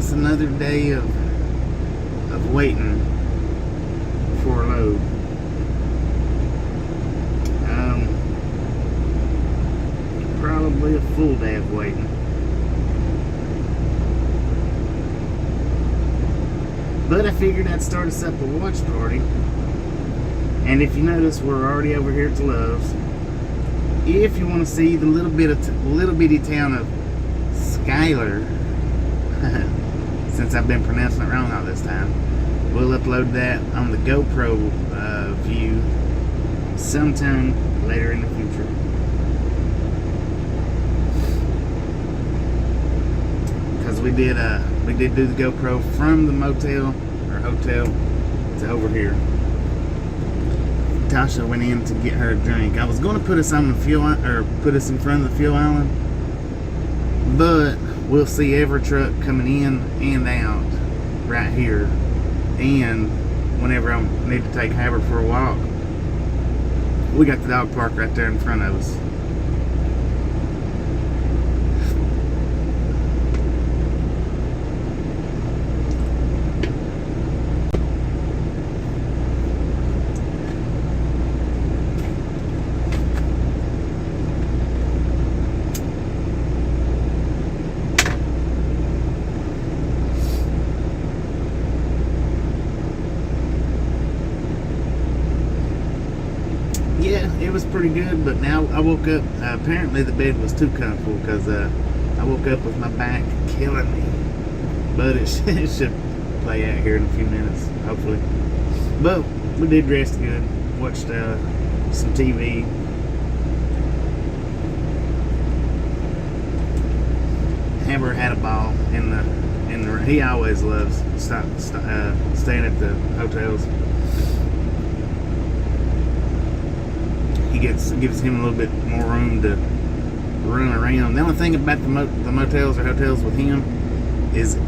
us another day of waiting for a load. Probably a full day of waiting. But I figured I'd start us up a watch party. And if you notice, we're already over here at the Loves. If you want to see the little bitty town of Schuyler, since I've been pronouncing it wrong all this time, we'll upload that on the GoPro view sometime later in the future. Because we did do the GoPro from the motel or hotel to over here. Tasha went in to get her a drink. I was going to put us on the put us in front of the fuel island, but we'll see every truck coming in and out right here. And whenever I need to take Haber for a walk, we got the dog park right there in front of us. Yeah, it was pretty good, but now I woke up, apparently the bed was too comfortable because I woke up with my back killing me. But it should play out here in a few minutes, hopefully. But we did rest good, watched some TV. Haber had a ball in the he always loves staying at the hotels. Gives him a little bit more room to run around. The only thing about the motels or hotels with him is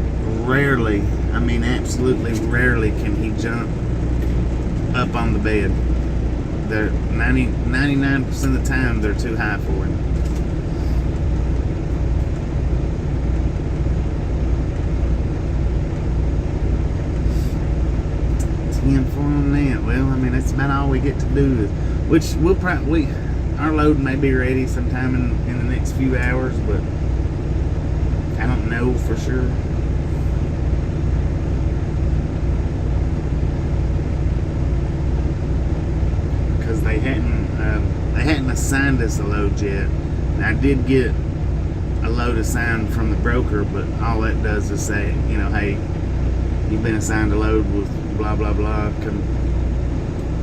rarely, I mean absolutely rarely, can he jump up on the bed. They're 99% of the time they're too high for him. For him now. Well, I mean that's about all we get to do. Which we'll probably, our load may be ready sometime in the next few hours, but I don't know for sure. Because they hadn't assigned us a load yet. And I did get a load assigned from the broker, but all that does is say, you know, hey, you've been assigned a load with blah blah blah.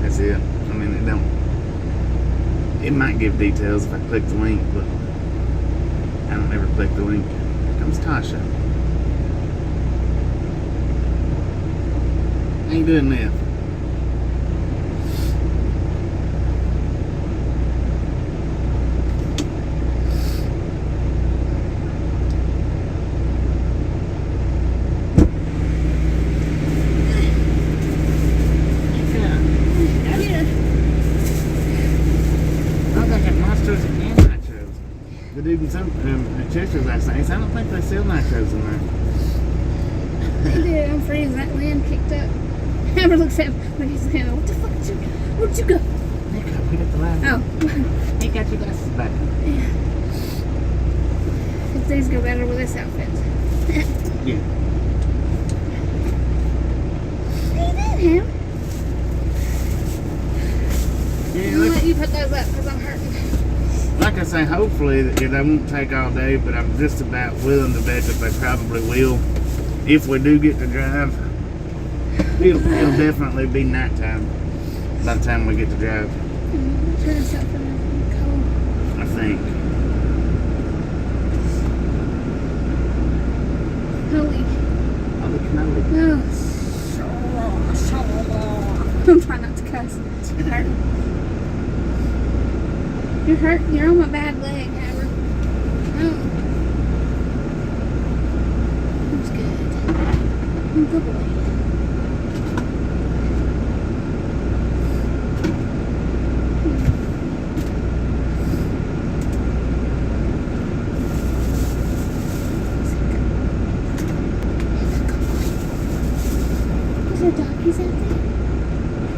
That's it. I mean, it might give details if I click the link, but I don't ever click the link. Here comes Tasha. How you doing now? At Chester's last night, I don't think they sell nachos in there. They did on Fridays. That land kicked up. Haber looks at him like he's looking at him. What the fuck did you go? Where'd you go? We got the line. Oh. He got your glasses back. Yeah. If these go better with this outfit. Yeah. What are you doing, Ham? Yeah, I'm gonna let you put those up because I'm hurting. Like I say, hopefully it won't take all day, but I'm just about willing to bet that they probably will. If we do get to drive, it'll definitely be nighttime by the time we get to drive. Turn this up for the cold. I think. Holy cannoli. Oh, I'm trying not to cuss. It's hurting. You're hurt. You're on my bad leg, Haber. Oh. That's good. I'm good boy.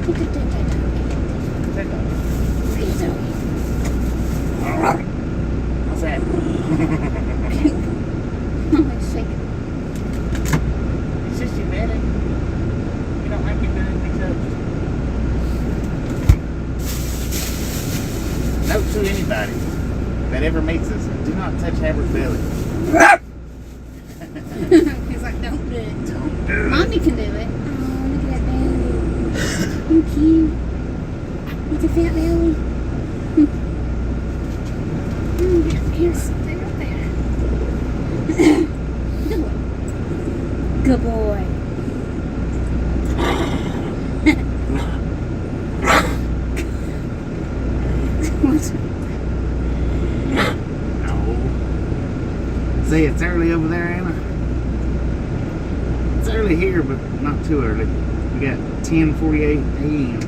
What's that? It's shaking. It's just your belly. You don't like your belly to be touched. Note to anybody that ever meets us, do not touch Haber's belly. He's like, don't do it. Don't do it. Mommy can do it. Oh, look at that belly. So cute. It's a fat belly. Here's stay right there. Good boy. Good boy. No. See, it's early over there, Anna. It's early here, but not too early. We got 10:48 a.m.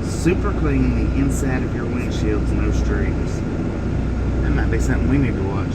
Super clean the inside of your windshields, no streaks. That might be something we need to watch.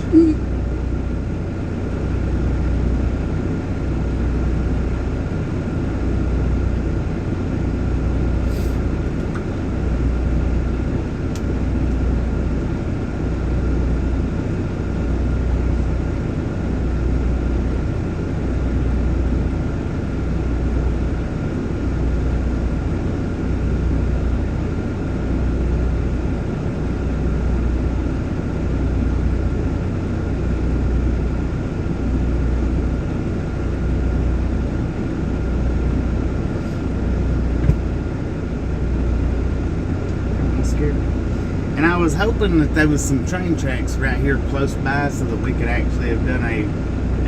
And I was hoping that there was some train tracks right here close by so that we could actually have done a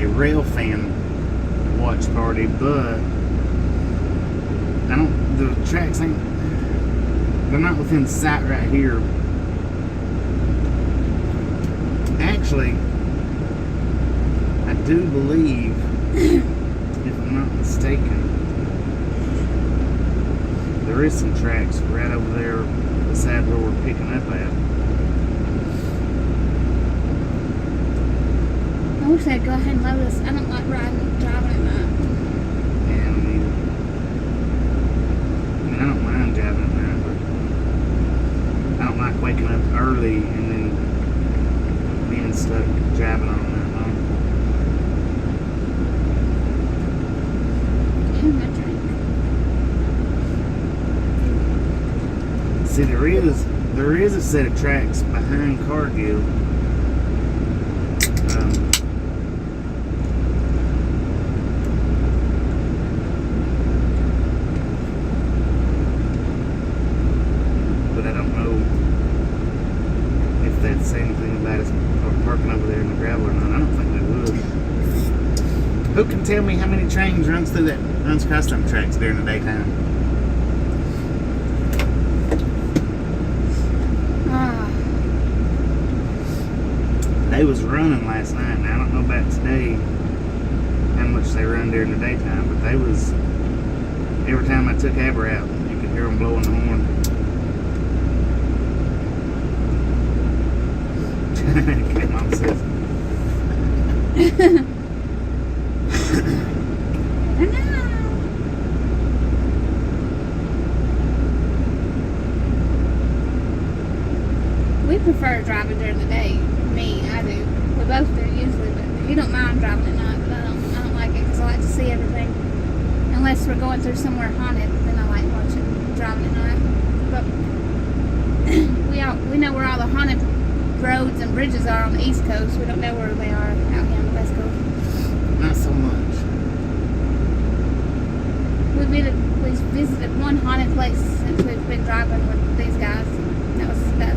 railfan watch party, but the tracks they're not within sight right here. Actually, I do believe, if I'm not mistaken, there is some tracks right over there beside where we're picking up at. I wish they'd go ahead and load us. I don't like driving at night. Yeah, me neither. I mean, I don't mind driving at night, but I don't like waking up early and then being stuck driving all night long. Have my drink. See, there is a set of tracks behind Cargill. But I don't know if that's saying anything about us parking over there in the gravel or not. I don't think they would. Who can tell me how many trains runs across them tracks during the daytime? They was running last night. Now I don't know about today how much they run during the daytime, but they was, every time I took Haber out, you could hear them blowing the horn. Okay, Mom says. I know. We prefer driving during the day. Me, I do. We both do usually, but he don't mind driving at night, but I don't like it because I like to see everything. Unless we're going through somewhere haunted, then I like driving at night. But we know where all the haunted roads and bridges are on the East Coast. We don't know where they are out here on the West Coast. Not so much. We we've visited one haunted place since we've been driving with these guys. That was that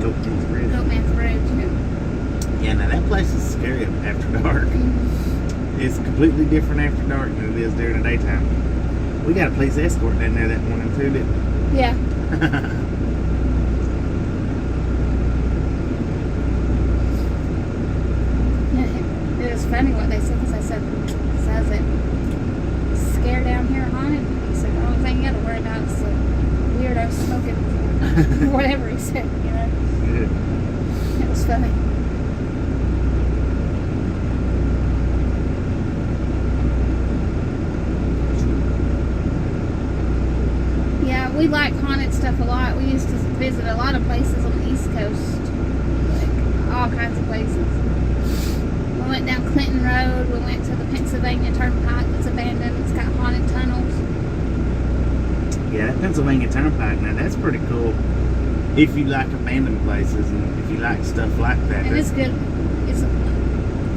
Goatman's Bridge. Goatman's Bridge. Yeah, now that place is scary after dark. Mm-hmm. It's completely different after dark than it is during the daytime. We got a police escort down there that morning too, didn't we? Yeah. It was funny what they said, because I said, "Says it scare down here haunted?" He said, "The only thing you got to worry about is the weirdo smoking," whatever he said. You know. Yeah. It was funny. Yeah, we like haunted stuff a lot. We used to visit a lot of places on the East Coast, like all kinds of places. We went down Clinton Road. We went to the Pennsylvania Turnpike that's abandoned. It's got haunted tunnels. Yeah, that Pennsylvania Turnpike, now that's pretty cool. If you like abandoned places and if you like stuff like that. And it's good.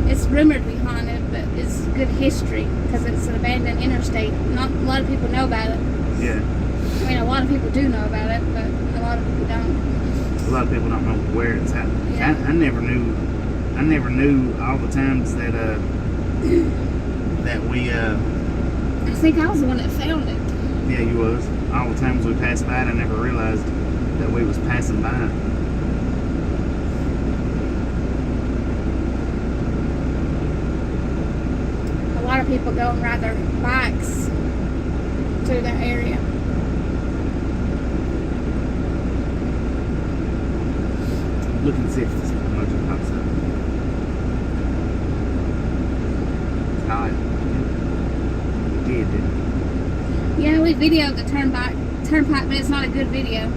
It's rumored to be haunted, but it's good history because it's an abandoned interstate. Not a lot of people know about it. Yeah. I mean, a lot of people do know about it, but a lot of people don't. A lot of people don't know where it's at. Yeah. I never knew all the times that we I think I was the one that found it. yeah, you was. All the times we passed by it, I never realized that we was passing by. A lot of people go and ride their bikes through that area. Look and see if this mojo pops up. It's hot. It did, didn't it? Yeah, we videoed the turnpike, but it's not a good video.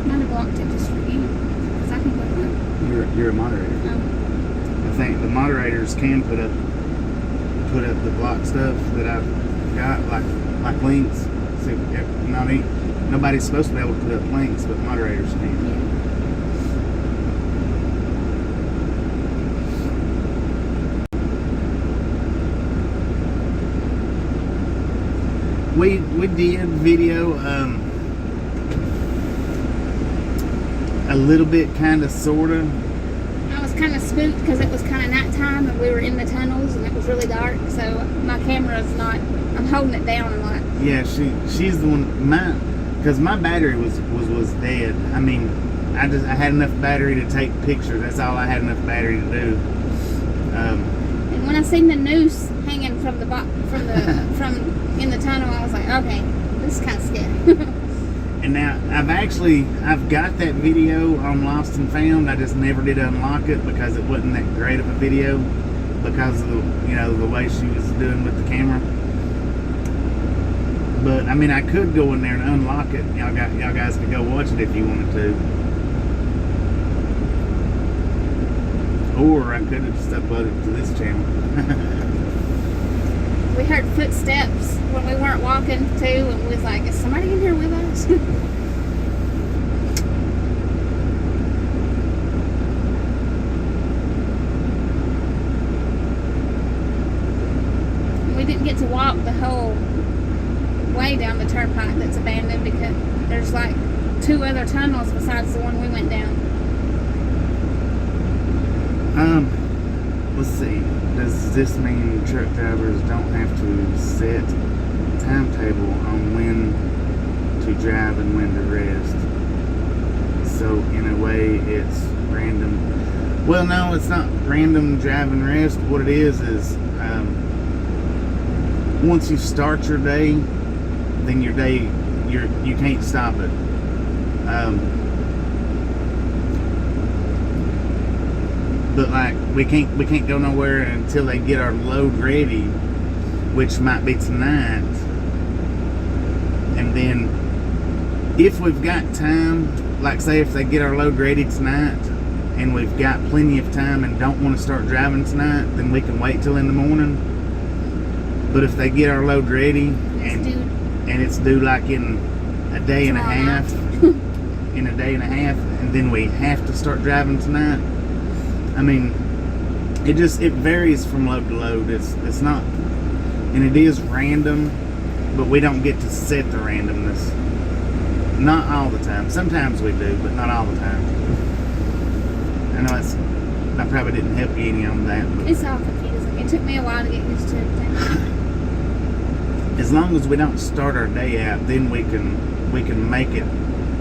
Might have blocked it just for you, because I can go look. You're a moderator. Oh. I think the moderators can put up the block stuff that I've got, like links. So nobody's supposed to be able to put up links, but moderators can. Yeah. We did video a little bit, kind of, sort of. I was kind of spooked because it was kind of nighttime and we were in the tunnels and it was really dark. So my camera's not. I'm holding it down a lot. Yeah, she's the one. Because my battery was dead. I mean, I had enough battery to take pictures. That's all I had enough battery to do. And when I seen the noose hanging from in the tunnel, I was like, okay, this is kind of scary. And now I've got that video on Lost and Found. I just never did unlock it because it wasn't that great of a video because of the way she was doing with the camera. But I mean, I could go in there and unlock it. Y'all guys could go watch it if you wanted to. Or I could have just uploaded it to this channel. We heard footsteps when we weren't walking too, and we was like, is somebody in here with us? We didn't get to walk the whole way down the turnpike that's abandoned because there's like 2 other tunnels besides the one we went down. Let's see. Does this mean truck drivers don't have to set a timetable on when to drive and when to rest? So in a way, it's random. Well, no, it's not random drive and rest. What it is once you start your day, then your day you can't stop it. But like we can't go nowhere until they get our load ready, which might be tonight. And then if we've got time, like say if they get our load ready tonight and we've got plenty of time and don't want to start driving tonight, then we can wait till in the morning. But if they get our load ready and it's due like in a day and a half, and then we have to start driving tonight, I mean, It varies from load to load. It's not, and it is random, but we don't get to set the randomness. Not all the time. Sometimes we do, but not all the time. I know I probably didn't help you any on that. But It's all confusing. It took me a while to get used to everything. as long as we don't start our day out, then we can make it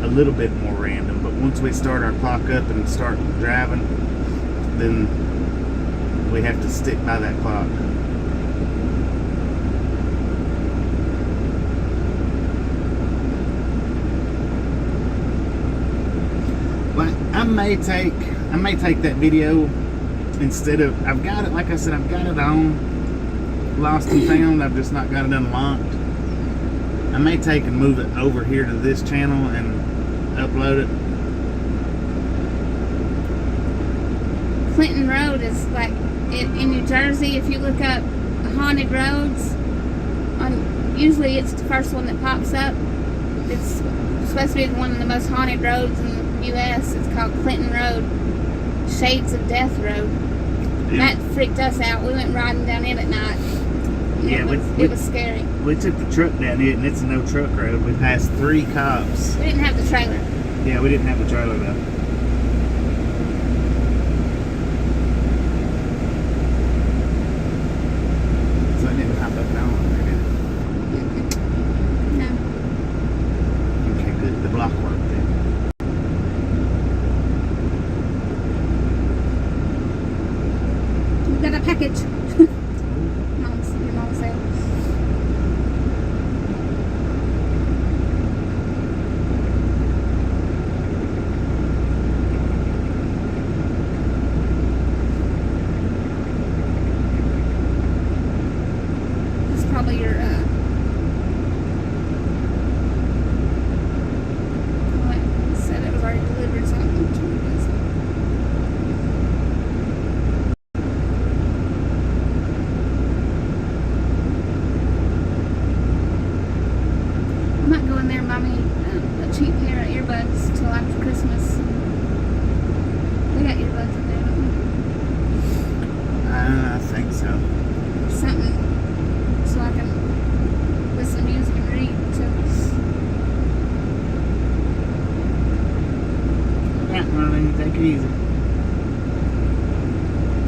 a little bit more random. But once we start our clock up and start driving, then we have to stick by that clock. Well, I may take that video instead of, I've got it, like I said, I've got it on Lost and Found. I've just not got it unlocked. I may take and move it over here to this channel and upload it. Clinton Road is like in New Jersey. If you look up haunted roads, usually it's the first one that pops up. It's supposed to be one of the most haunted roads in the U.S. It's called Clinton Road, Shades of Death Road. Yeah. That freaked us out. We went riding down it at night. Yeah, it was scary. We took the truck down it, and it's a no truck road. We passed 3 cops. We didn't have the trailer. Yeah, we didn't have the trailer though. So I didn't hop up and on there, did it? No. Okay, good. The block worked then. We got a package. Your mom said. It's probably your what said it was already delivered something. I might go in there and buy me a cheap pair of earbuds till after Christmas. They got earbuds in there, don't I think so. they? Something so I can listen to music and read too. Yeah, well then take it easy.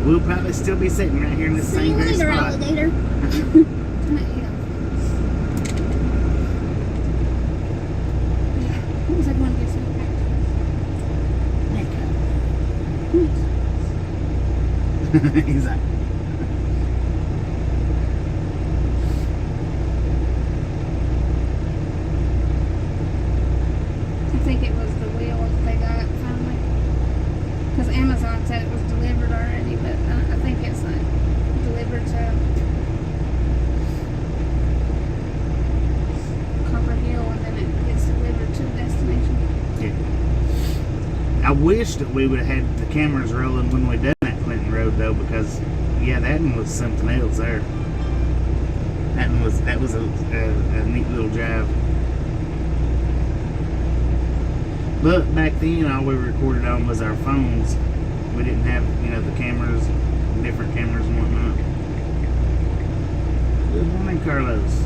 We'll probably still be sitting right here in this same very spot. alligator. What was I going to get some practice? He's like, I think it was the wheel that they got finally. Because Amazon said it was delivered already, but I think it's like delivered to Copper Hill and then it gets delivered to the destination. yeah. I wish that we would have had the cameras rolling when we done that Clinton Road though, because yeah, that one was something else there. That was a neat little drive. But back then, all we recorded on was our phones. We didn't have, the cameras, different cameras and whatnot. Good morning, Carlos.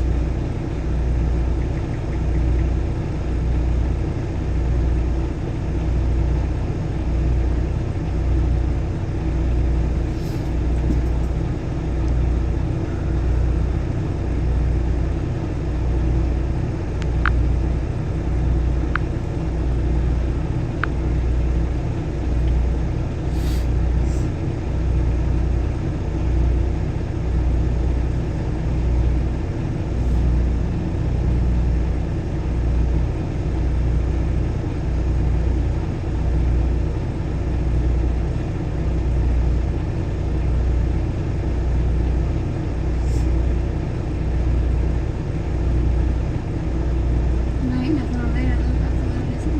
No, ain't nothing on there. There's nothing on this one.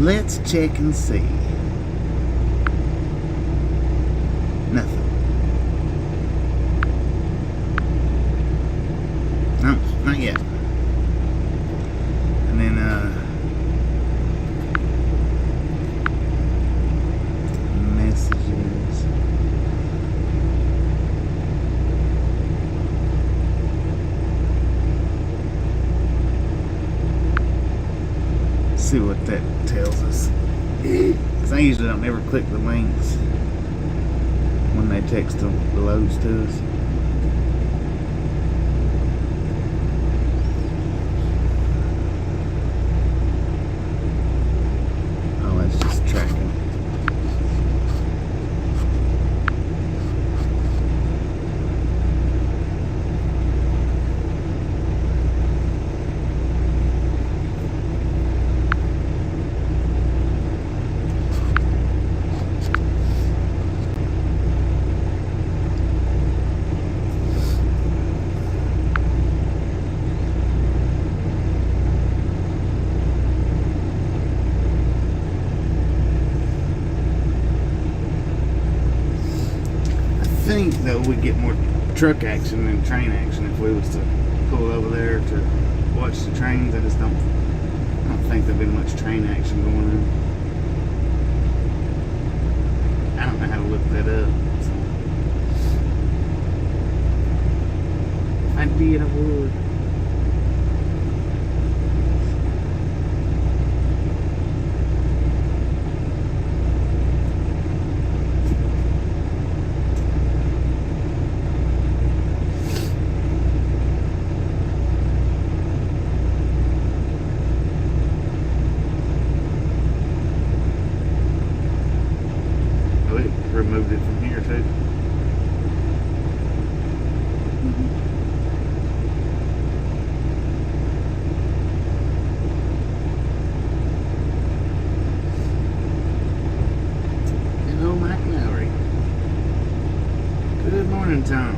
Let's check and see. Nothing. No, not yet. And then, see what that tells us. Because I usually don't ever click the links when they text the loads to us. Oh, that's just tracking. I think though we'd get more truck action than train action if we was to pull over there to watch the trains. I don't think there'd be much train action going on. I don't know how to look that up. So. If I did, I would. Removed it from here too. Hello, Mike Lowry. Good morning, Tom.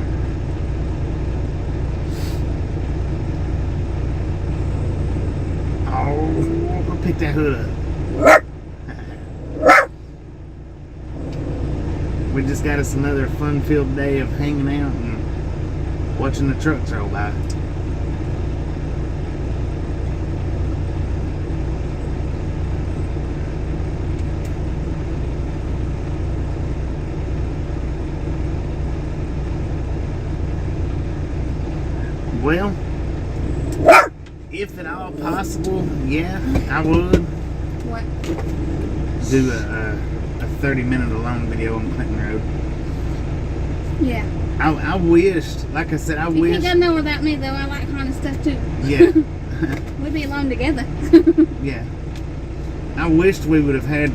Oh, I'll pick that hood up. We just got us another fun-filled day of hanging out and watching the trucks roll by. Well, if at all possible, yeah, I would. What? Do a 30-minute alone video on Clinton Road. Yeah. I wished, like I said, I You wished. can't go nowhere without me, though. I like haunted stuff, too. Yeah. We'd be alone together. Yeah. I wished we would have had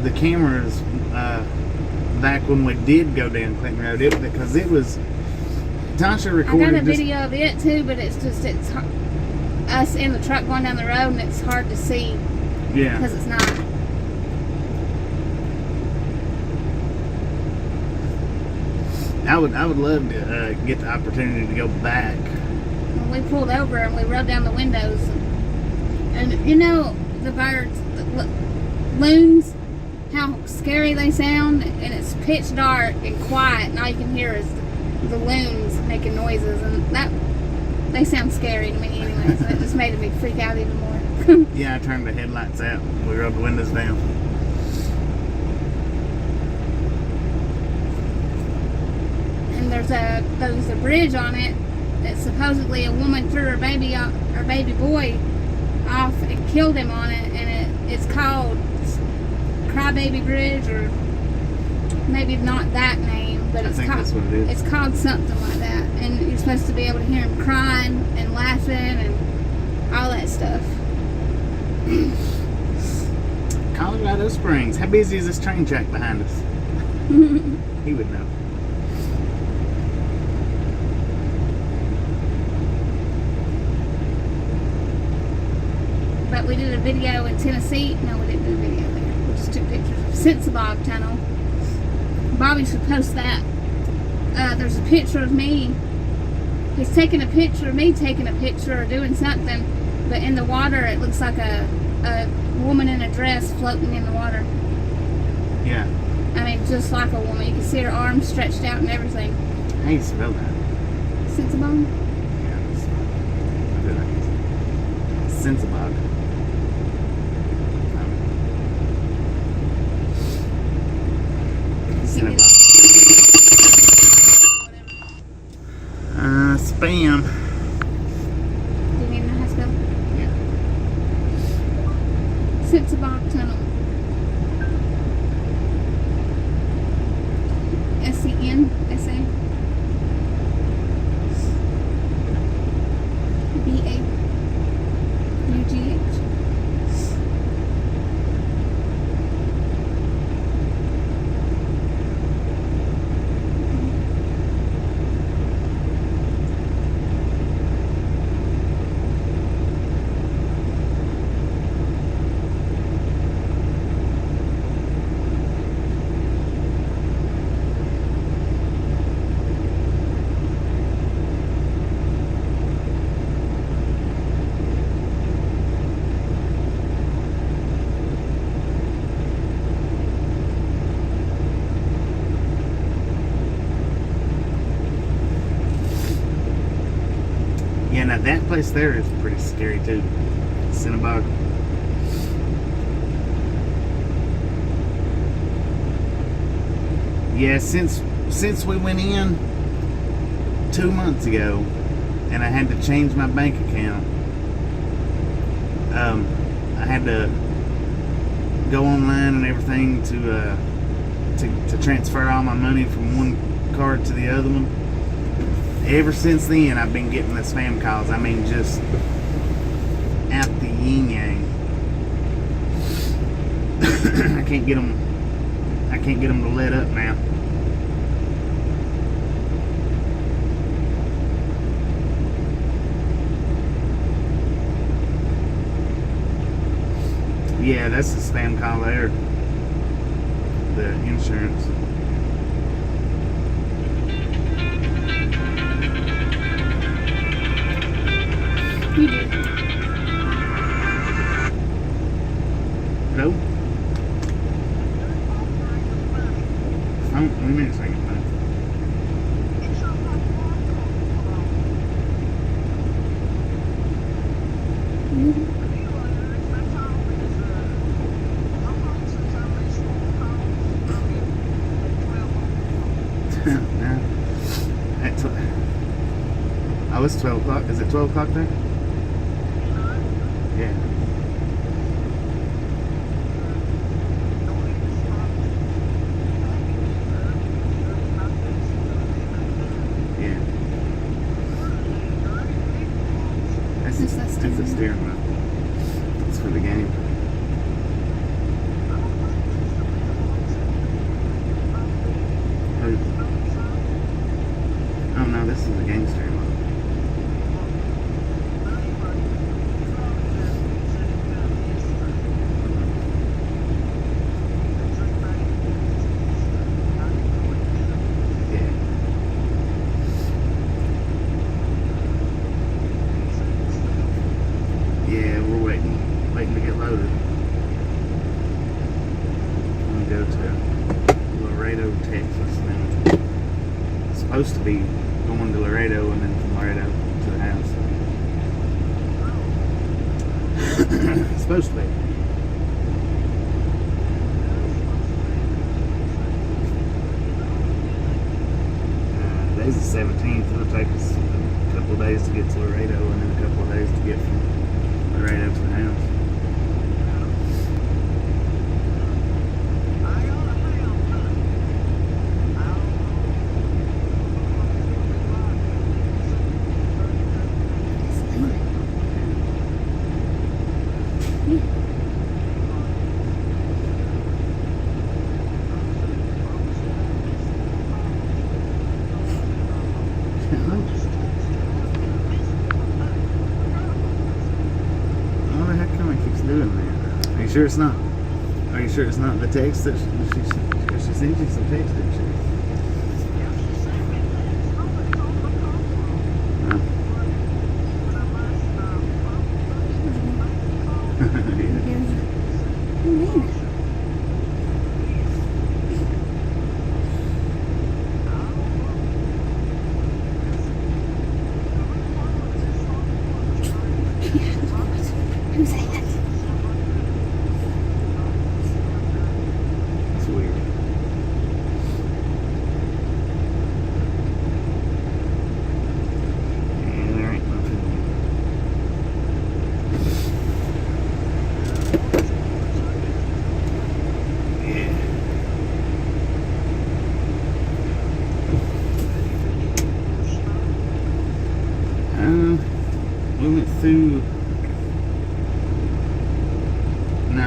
the cameras back when we did go down Clinton Road, because it was. Tasha recorded. I got a video of it, too, but it's us in the truck going down the road, and it's hard to see. Yeah. Because it's not. I would love to get the opportunity to go back. When we pulled over and we rolled down the windows, and you know the birds, the loons, how scary they sound, and it's pitch dark and quiet, and all you can hear is the loons making noises, and they sound scary to me anyway. So it just made me freak out even more. Yeah, I turned the headlights out. We rolled the windows down. There's a bridge on it that supposedly a woman threw her baby boy off and killed him on it, and it's called Crybaby Bridge, or maybe not that name, but I think that's what it is. It's called something like that, and you're supposed to be able to hear him crying and laughing and all that stuff. Colorado Springs. How busy is this train track behind us? He would know. But we did a video in Tennessee. No, we didn't do a video there. We just took pictures of Sensibog Tunnel. Bobby should post that. There's a picture of me. He's taking a picture of me taking a picture or doing something, but in the water it looks like a woman in a dress floating in the water. Yeah. I mean, just like a woman. You can see her arms stretched out and everything. How do you spell that? Sensibog? Yeah, I feel like it's Sensibog. Cinnabog. Spam. Do you need to know how to spell? Yeah. Sitzebach Tunnel. SEN, BAUGH. Yeah, now that place there is pretty scary too. Cinnabog. Yeah, since we went in 2 months ago, and I had to change my bank account. I had to go online and everything to transfer all my money from one card to the other one. Ever since then, I've been getting the spam calls. I mean, just out the yin yang. I can't get them to let up now. Yeah, that's the spam call there. The insurance. You do. Hello? Wait a minute a second. Oh, it's 12 o'clock. Is it 12 o'clock there? Yeah. Yeah. That's the steering wheel. It's for the game. Oh no, this is the game steering wheel. Yeah, we're waiting to get loaded. I'm gonna go to Laredo, Texas now. It's supposed to be going to Laredo and then from Laredo to the house. It's supposed to be. Today's the 17th. It'll take us a couple of days to get to Laredo and then a couple of days to get from Laredo to the house. Are you sure it's not? Are you sure it's not the text that she sent you some text, didn't she? Who's that?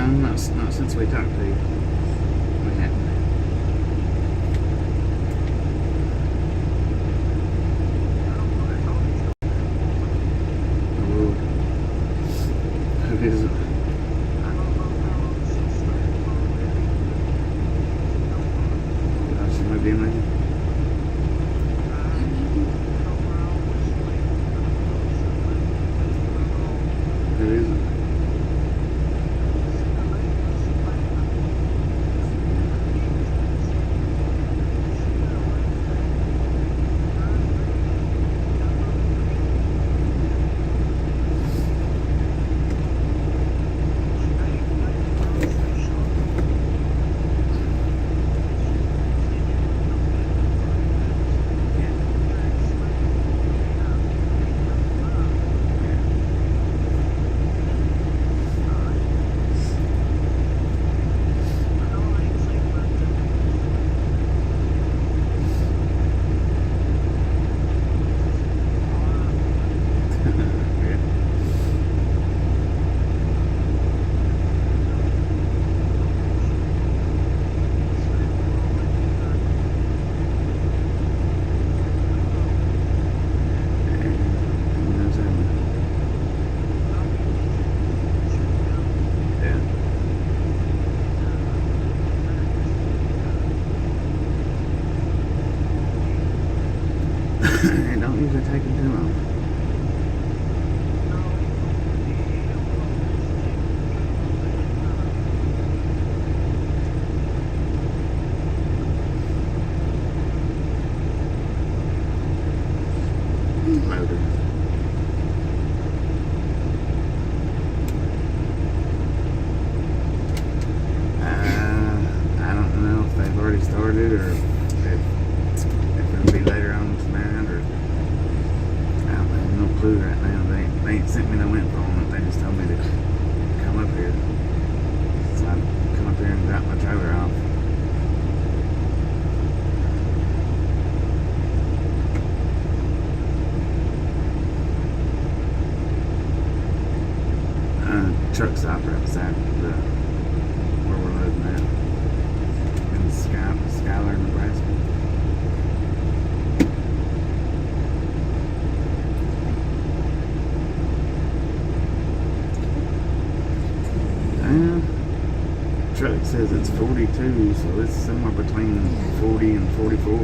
No, not since we talked to you. We haven't. Oh, who is it? Oh, she moved in with you? Who is it? It don't usually take them too long. Loaded. I don't know if they've already started or if it'll be later on tonight or I have no clue right now. They ain't sent me no info on it. They just told me to come up here. So I come up here and drop my trailer off. Truck stop right beside where we're loading at in Schuyler, Nebraska. Truck says it's 42, so it's somewhere between 40 and 44.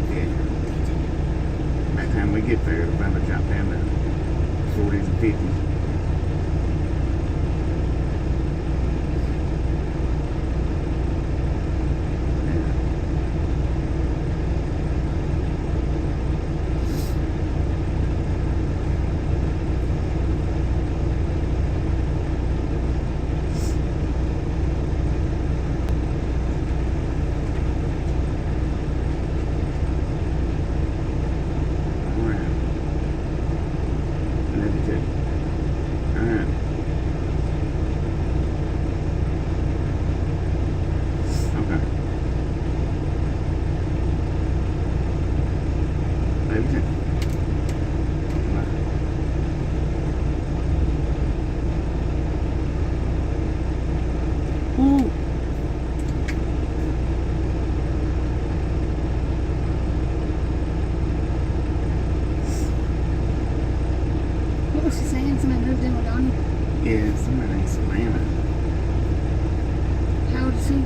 Yeah. By the time we get there, it'll probably drop down to 40s and 50s. What was she saying? Somebody moved in with Donnie? Yeah, somebody named Savannah. How old is she?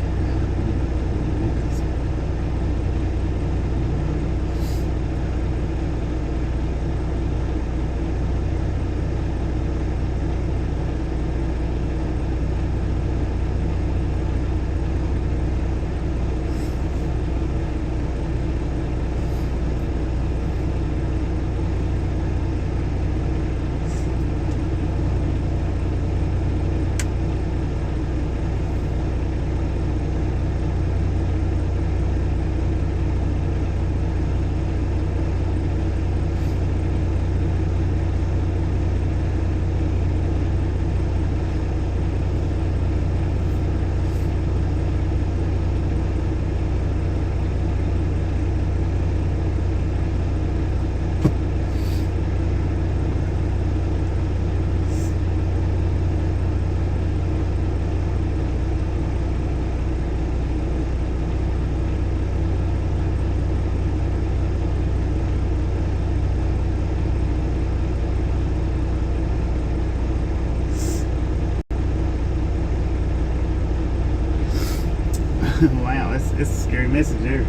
Wow, that's a scary message there.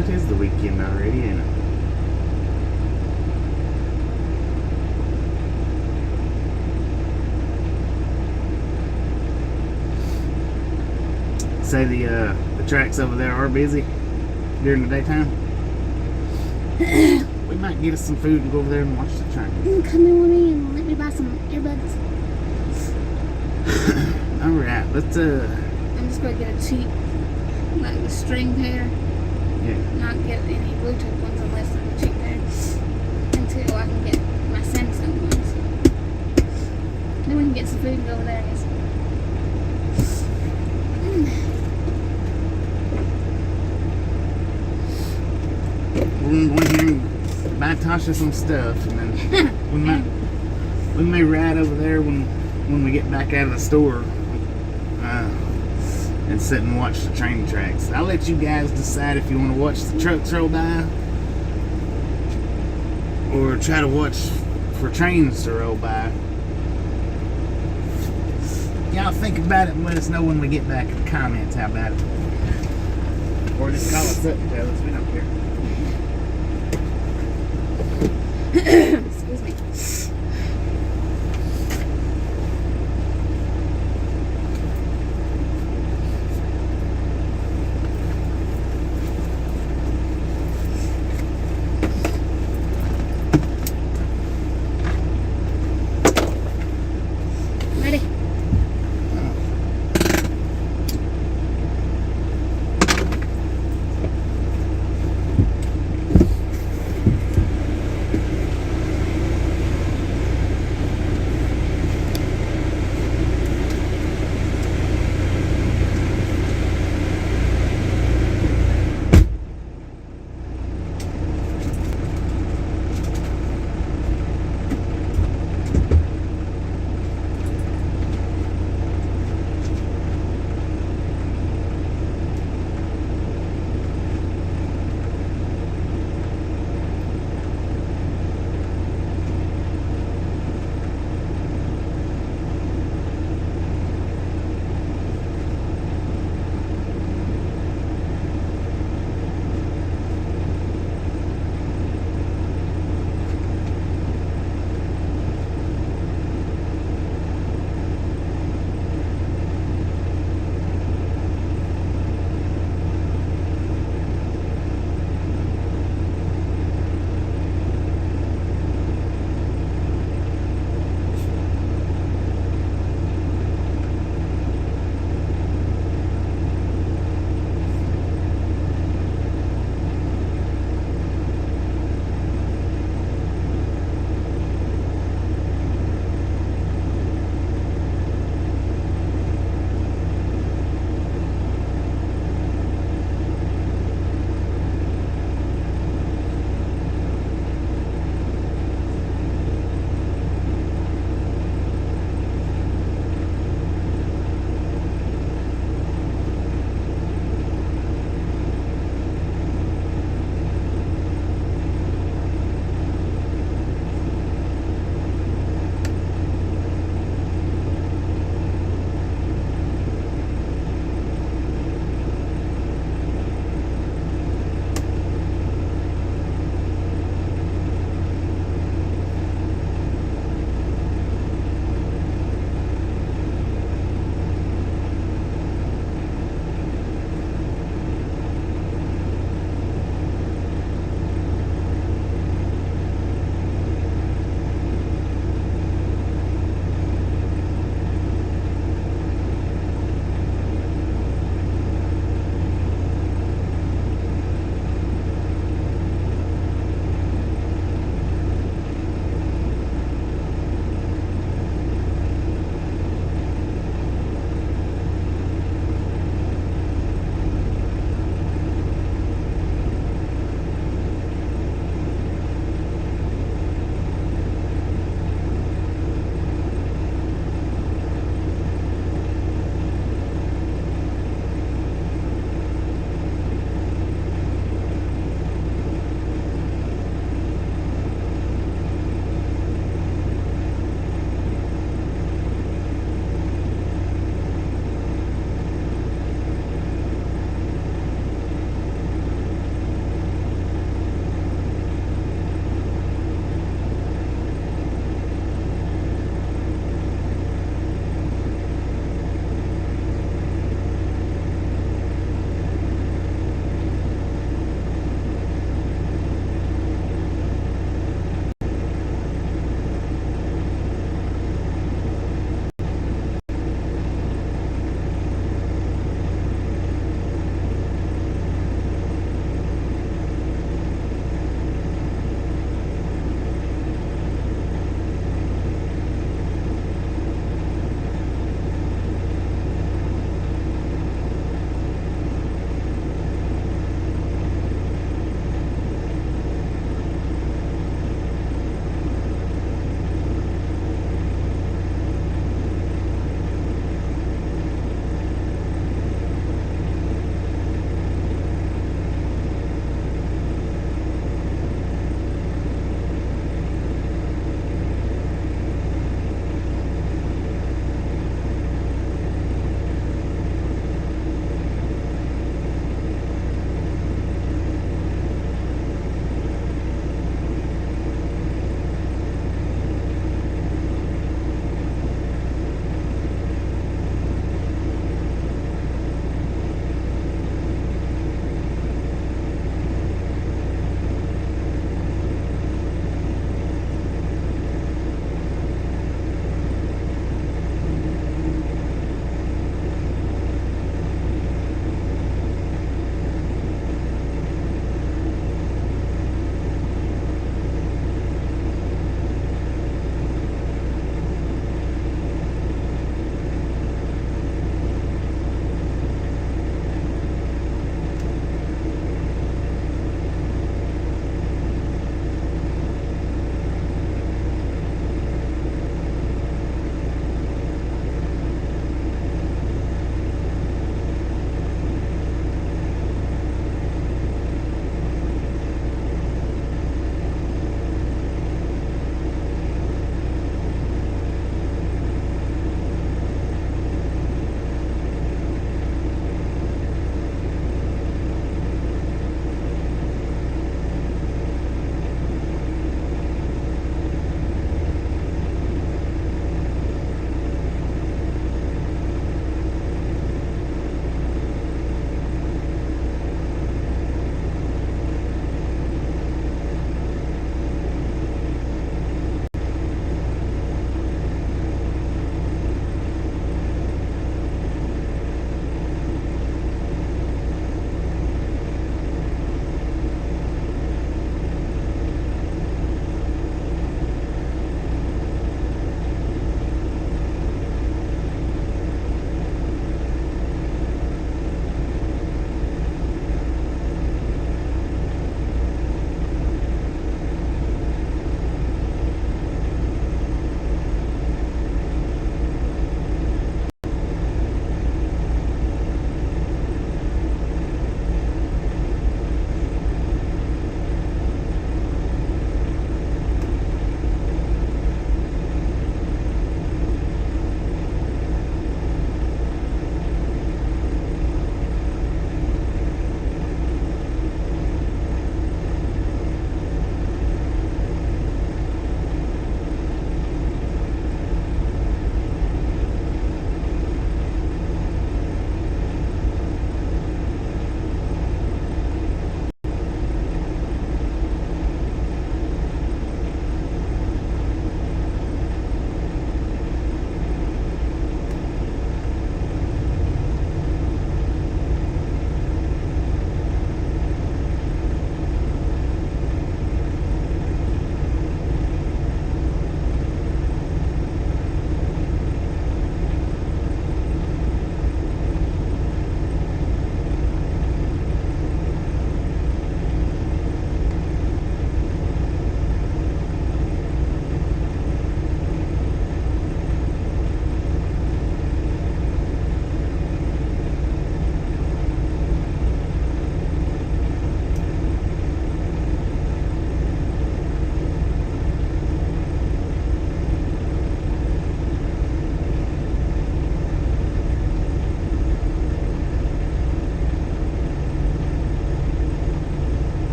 It is the weekend already, ain't it? Say the tracks over there are busy during the daytime. We might get us some food and go over there and watch the train. Come in with me and let me buy some earbuds. Alright, let's I'm just gonna get a cheap, like the string pair. yeah. Not get any Bluetooth ones unless they're cheap there. Until I can get my Samsung ones. Then we can get some food and go over there and get some. We're going to go here and buy Tasha some stuff, and then we may ride over there when we get back out of the store and sit and watch the train tracks. I'll let you guys decide if you want to watch the trucks roll by or try to watch for trains to roll by. Y'all think about it and let us know when we get back in the comments. How about it? Or just call us up and tell us. We don't care. Excuse me. Ready?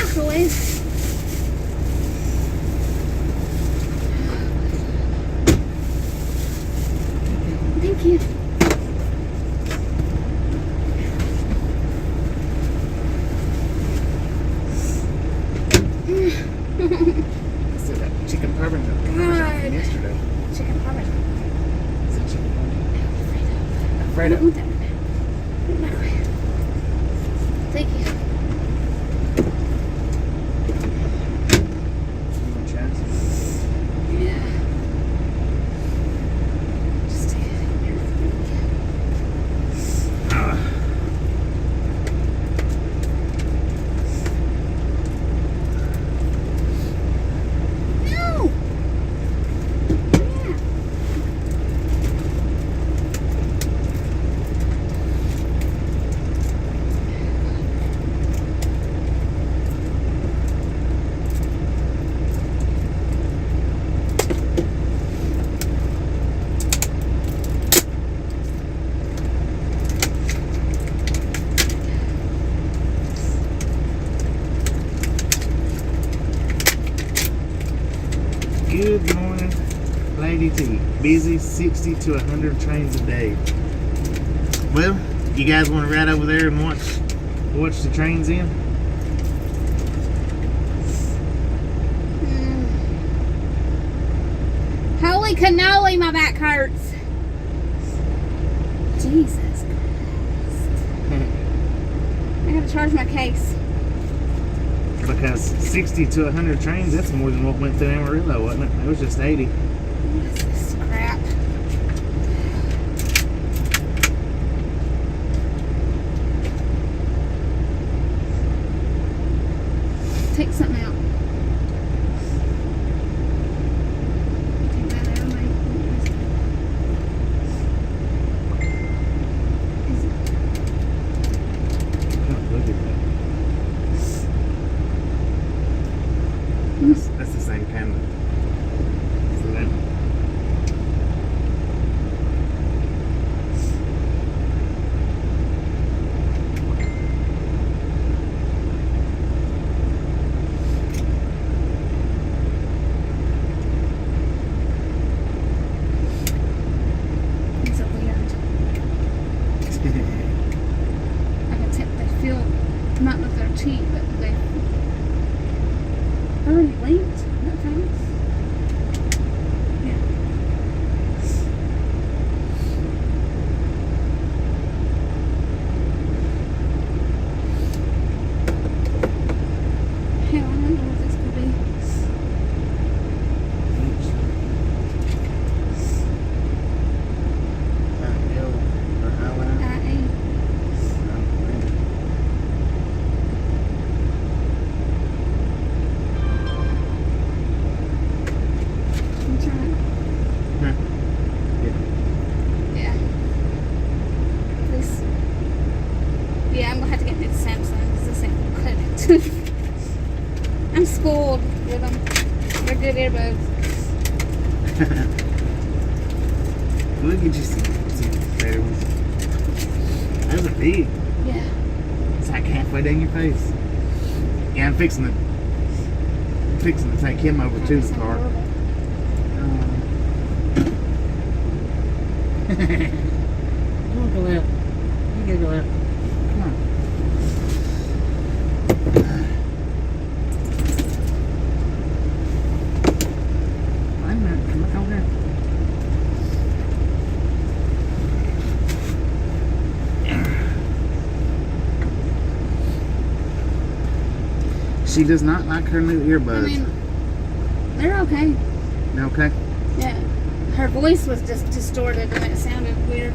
microwave. Thank you. So that chicken parmesan from yesterday. Chicken parmesan. Is it chicken parmesan? Alfredo. Alfredo. Microwave. Thank you. You want chips? Yeah. Just take it in here. No! Yeah. Good morning, Lady T. Busy 60 to 100 trains a day. Well, you guys want to ride over there and watch the trains in? Holy cannoli, my back hurts. Jesus Christ. I gotta charge my case. Because 60 to 100 trains, that's more than what went through Amarillo, wasn't it? It was just 80. What is this crap? Take something out. Take that out of my... Is it? Oh, look at that. That's the same camera. So that. It's so weird. I can tell they feel, not with their teeth, but they already linked. That fast? Yeah. Hell, I don't know what this could be. Hill or Highline? IA. I'm trying. Yeah. This. Yeah, I'm gonna have to get me the Samsung because this ain't gonna cut it. I'm spoiled with them. They're good earbuds. We'll get you some better ones. Those are big. Yeah. It's like halfway down your face. Yeah, I'm fixing to take him over to the car. You wanna go out? You gotta go out. Come on. Wait a minute. Come back over here. She does not like her new I earbuds. mean, they're okay. Okay. Yeah. Her voice was just distorted and it sounded weird.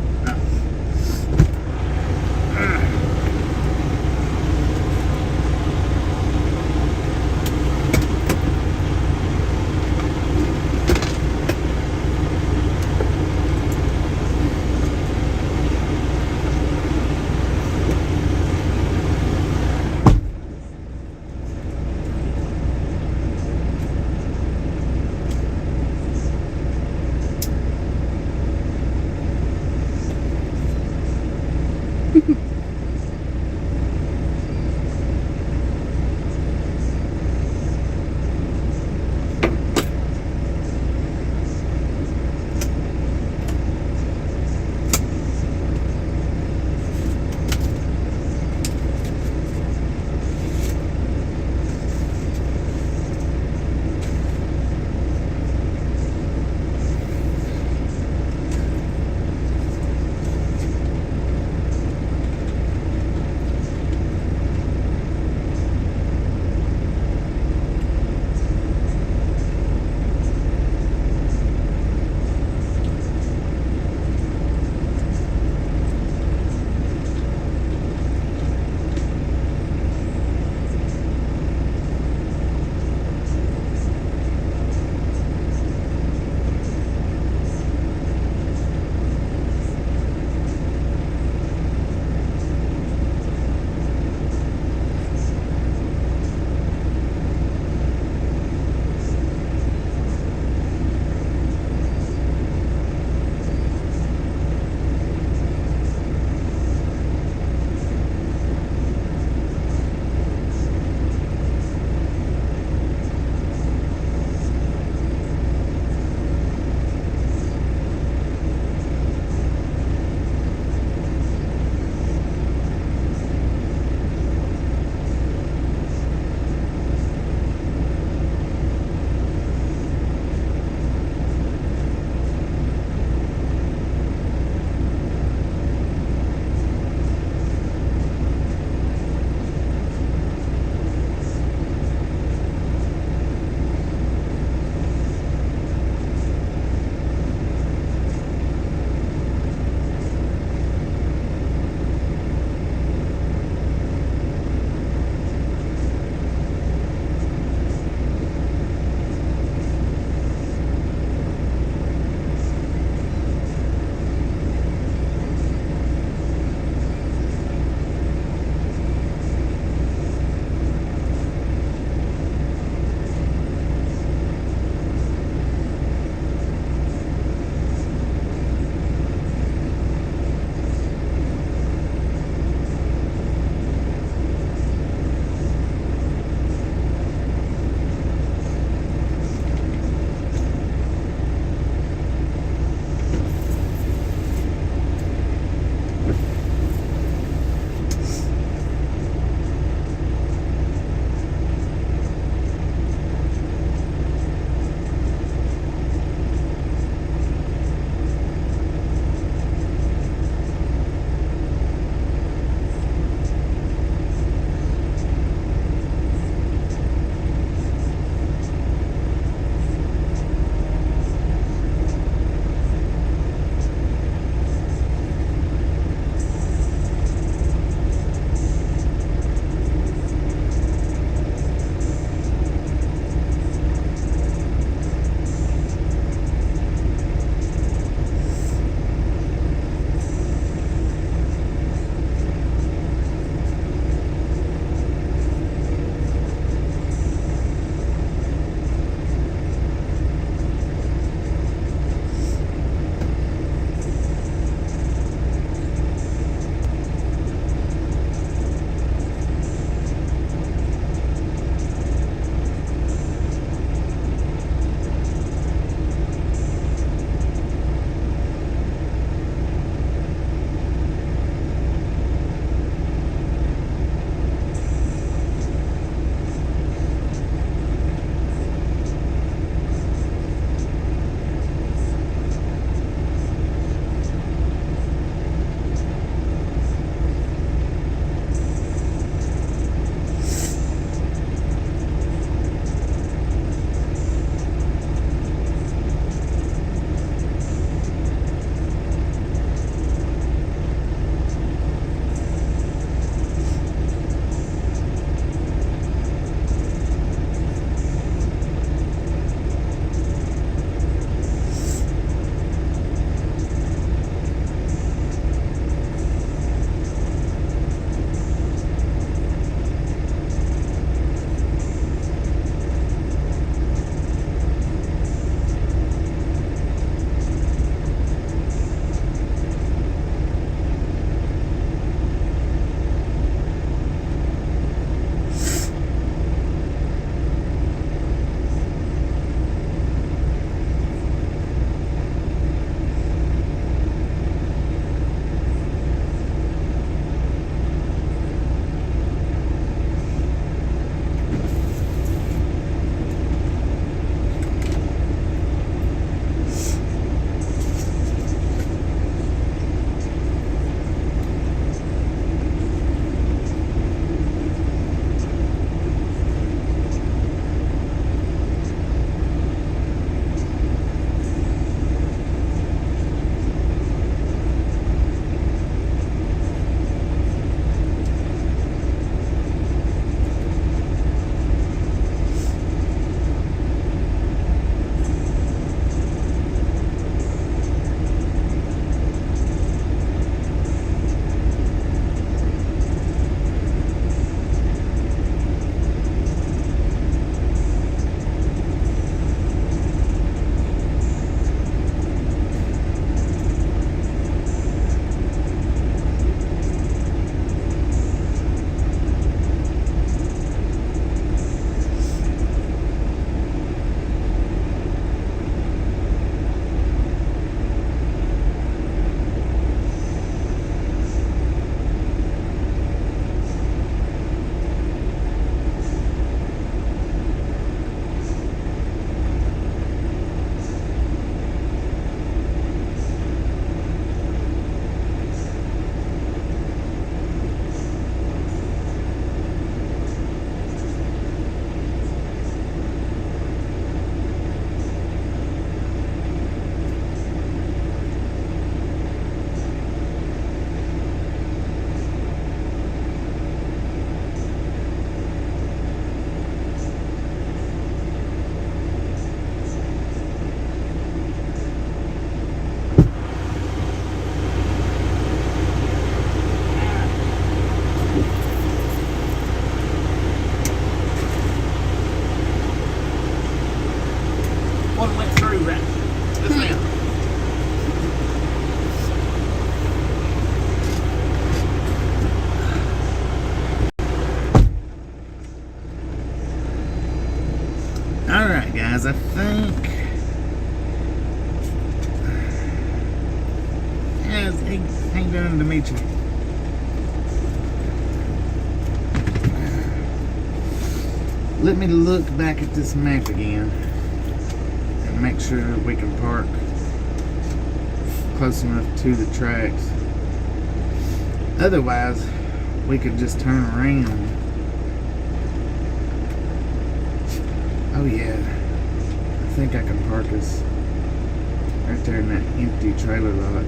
Alright, guys, I think. Yeah, how you doing, Dimitri? Let me look back at this map again and make sure that we can park close enough to the tracks. Otherwise, we could just turn around. Oh yeah, I think I can park us right there in that empty trailer lot,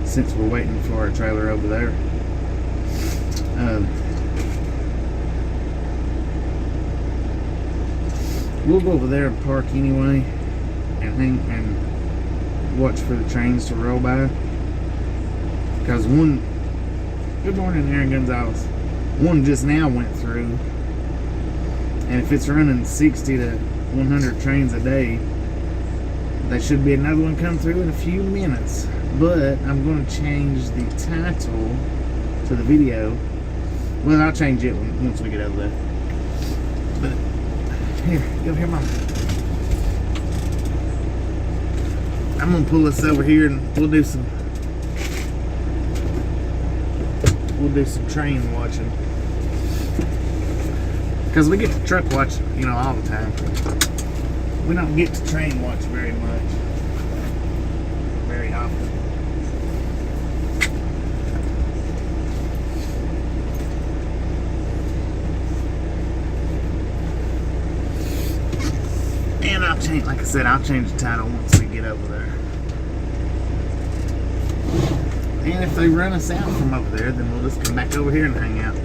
since we're waiting for our trailer over there. We'll go over there and park anyway, and watch for the trains to roll by. Because one, good morning, Aaron Gonzalez. One just now went through, and if it's running 60 to 100 trains a day, there should be another one come through in a few minutes. But I'm going to change the title to the video. Well, I'll change it once we get over there. But here, go here, Mom. I'm gonna pull us over here and we'll do some train watching. Because we get to truck watch, you know, all the time. We don't get to train watch very much. Very often. And I'll change, like I said, I'll change the title once we get over there. And if they run us out from over there, then we'll just come back over here and hang out.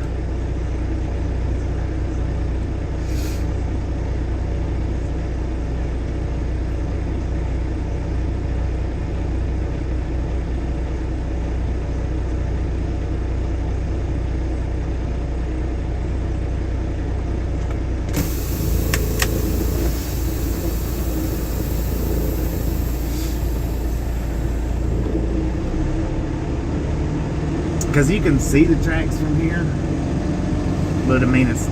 Because you can see the tracks from here, but I mean, it's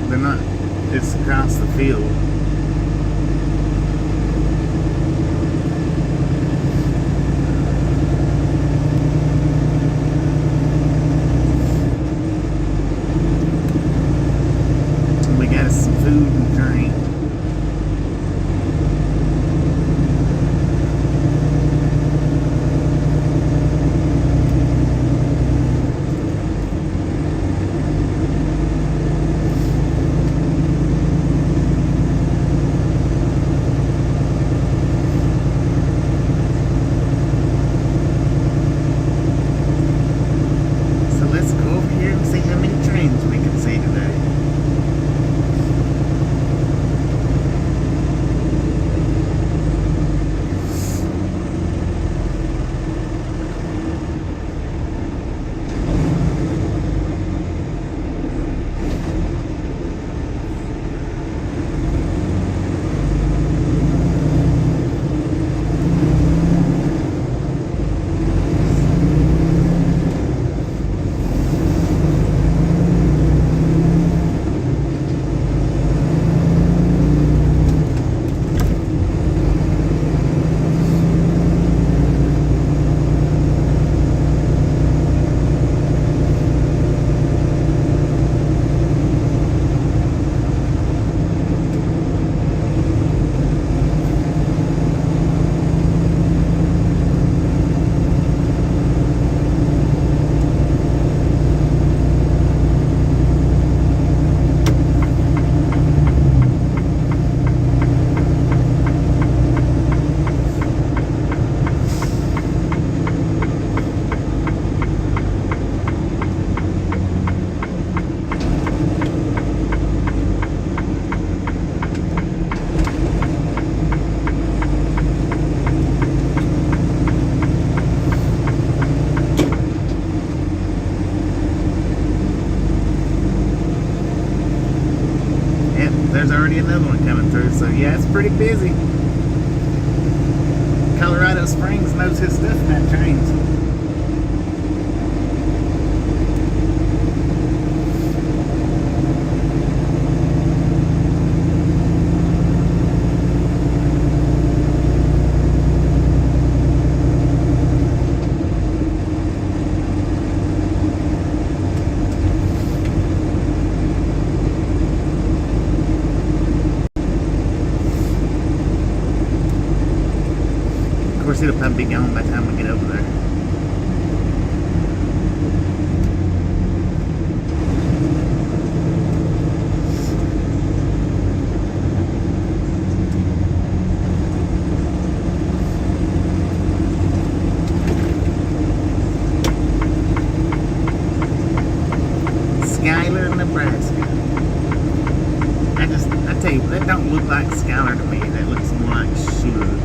across the field. And we got some food and drink. There's already another one coming through, so yeah, it's pretty busy. Colorado Springs knows his stuff about trains. course, it'll probably be gone by the time we get over there. Schuyler, Nebraska. I tell you, that don't look like Schuyler to me. That looks more like Schuyler.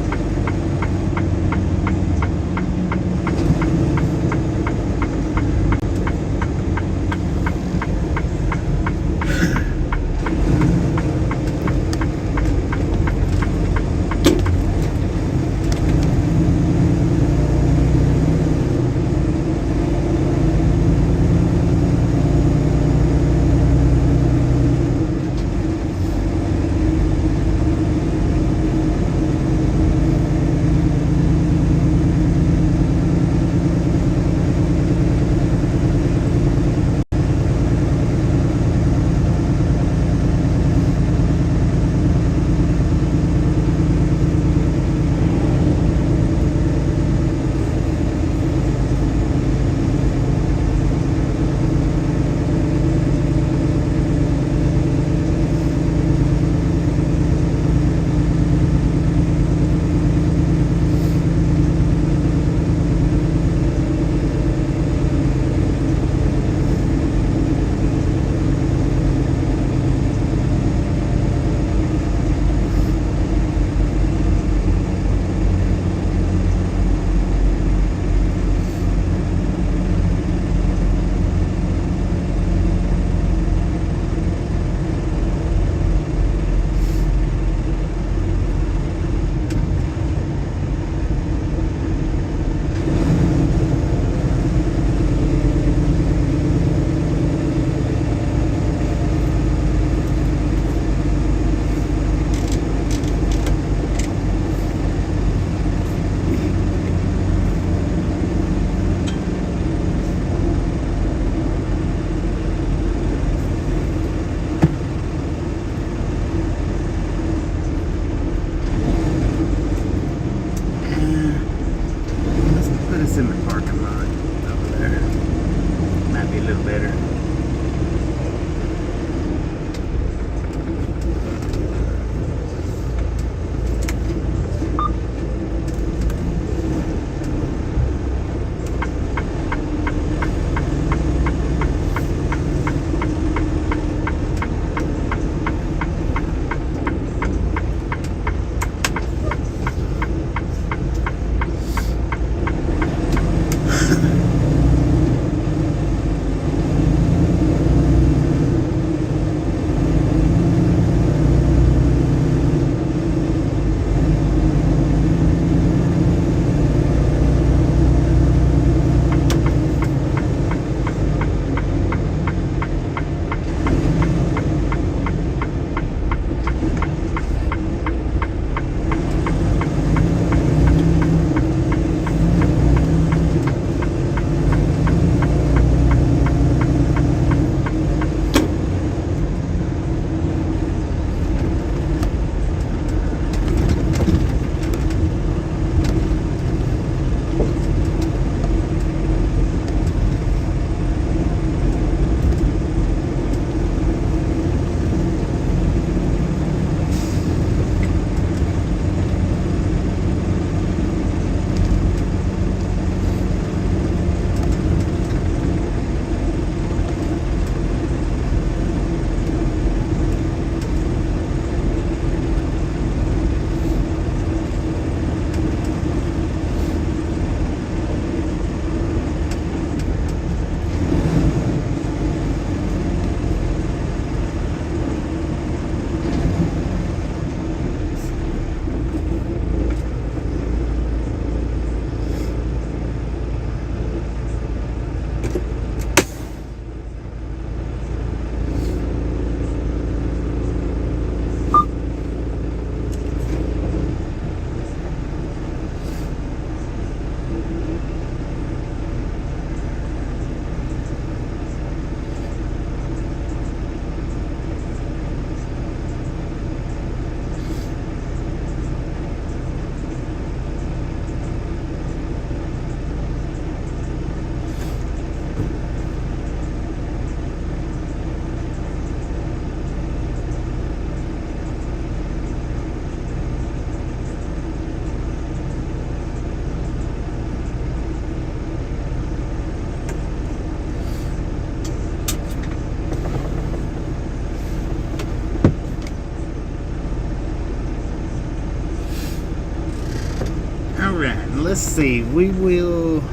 let's see. We will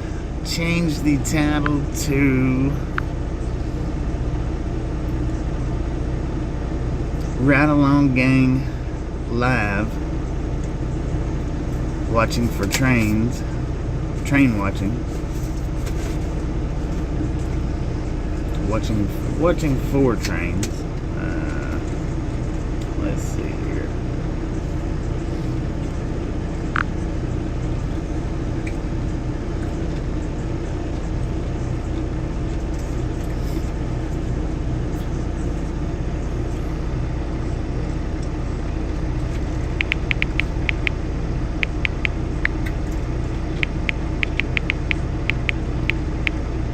change the title to Ride Along Gang Live. Watching for trains. Train watching. Watching for trains. Let's see here.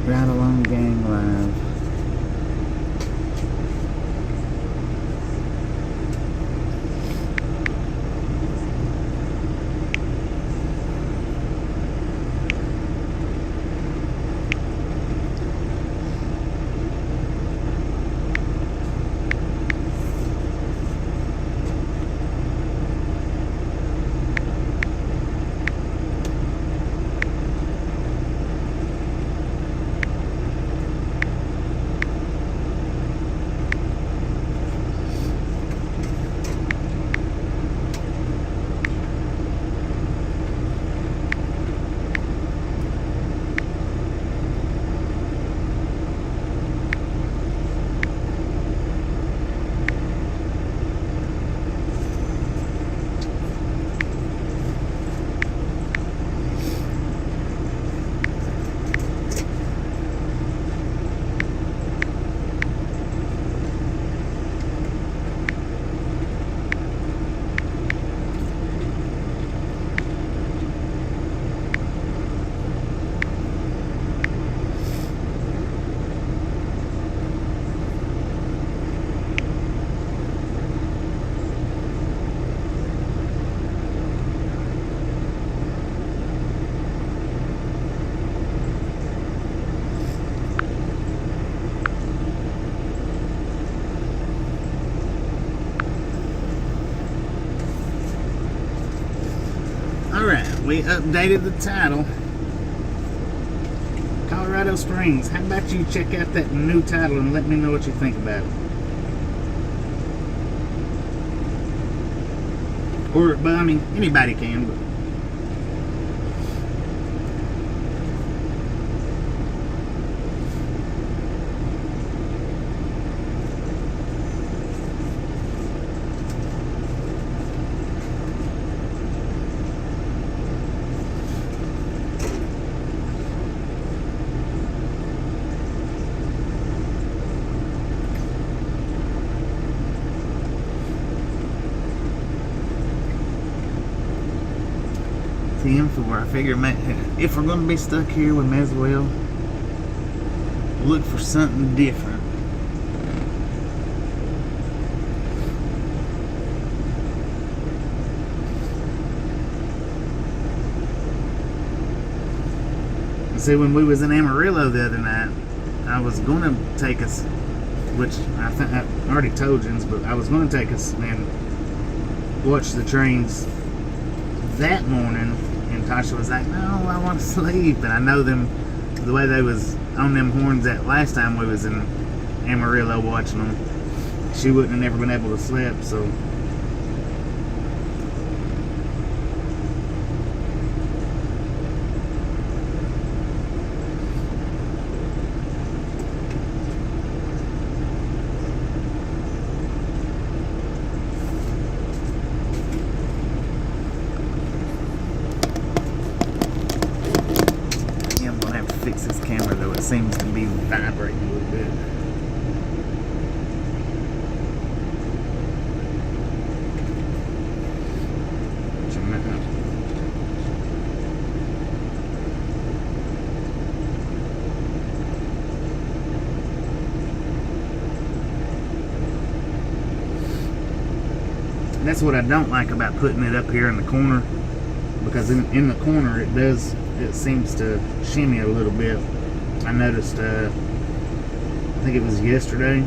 Ride Along Gang Live. Alright, we updated the title. Colorado Springs. How about you check out that new title and let me know what you think about it? Or, but I mean, anybody can, but for I figure if we're going to be stuck here, we may as well look for something different. See, when we was in Amarillo the other night, I was going to take us, which I think I already told you, but I was going to take us and watch the trains that morning. And Tasha was like, no, I want to sleep. And I know them, the way they was on them horns that last time we was in Amarillo watching them, she wouldn't have never been able to sleep, so. Fix this camera though, it seems to be vibrating a little bit. And that's what I don't like about putting it up here in the corner, because in the corner it seems to shimmy a little bit. I noticed, I think it was yesterday,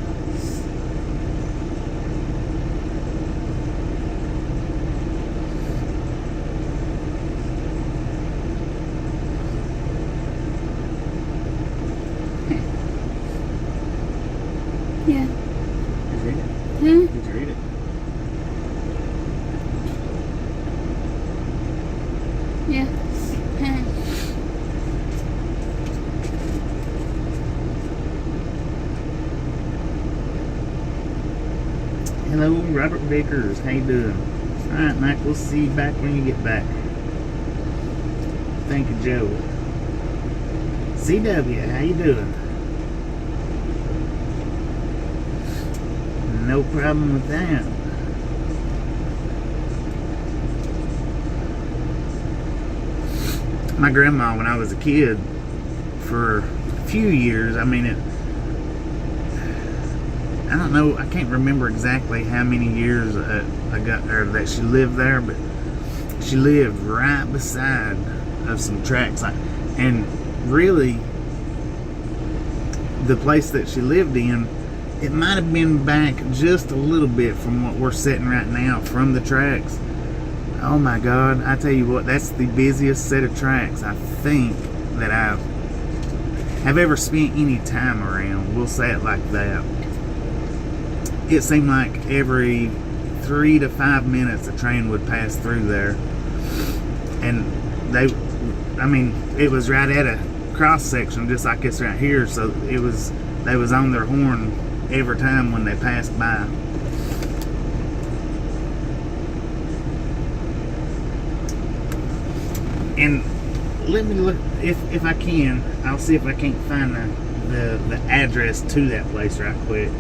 Robert Vickers. How you doing? Alright, Mike, we'll see you back when you get back. Thank you, Joe. CW, how you doing? No problem with that. My grandma, when I was a kid, for a few years, I mean, I don't know, I can't remember exactly how many years that she lived there, but she lived right beside of some tracks, and really the place that she lived in, it might have been back just a little bit from what we're sitting right now from the tracks. Oh my God, I tell you what, that's the busiest set of tracks I think that I have ever spent any time around. We'll say it like that. It seemed like every 3 to 5 minutes a train would pass through there, and it was right at a cross section just like this right here, so they was on their horn every time when they passed by. And let me look, if I can, I'll see if I can't find the address to that place right quick.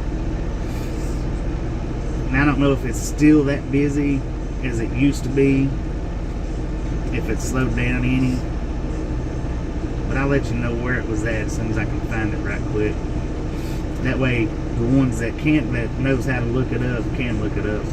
And I don't know if it's still that busy as it used to be, if it's slowed down any, but I'll let you know where it was at as soon as I can find it right quick. That way the ones that knows how to look it up can look it up.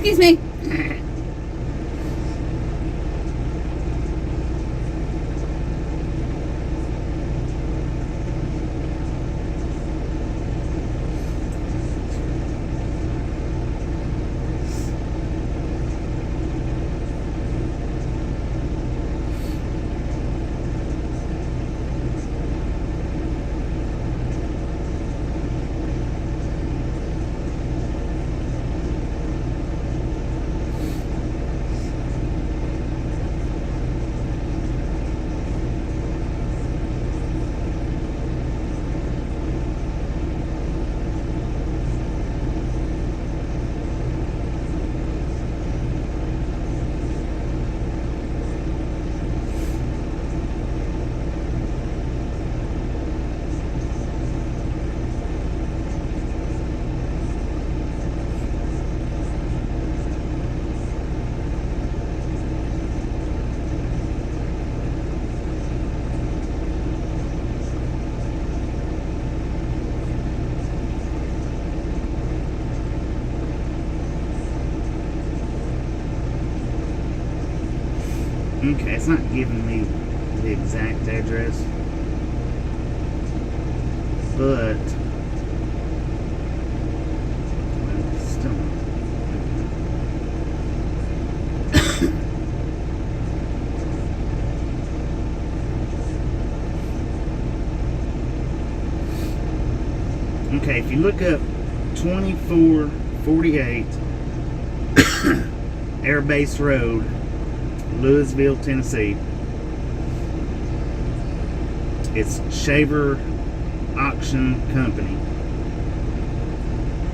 Excuse me. Okay, it's not giving me the exact address, but well, it's still not. Okay, if you look up 2448 Air Base Road, Louisville, Tennessee. It's Shaver Auction Company.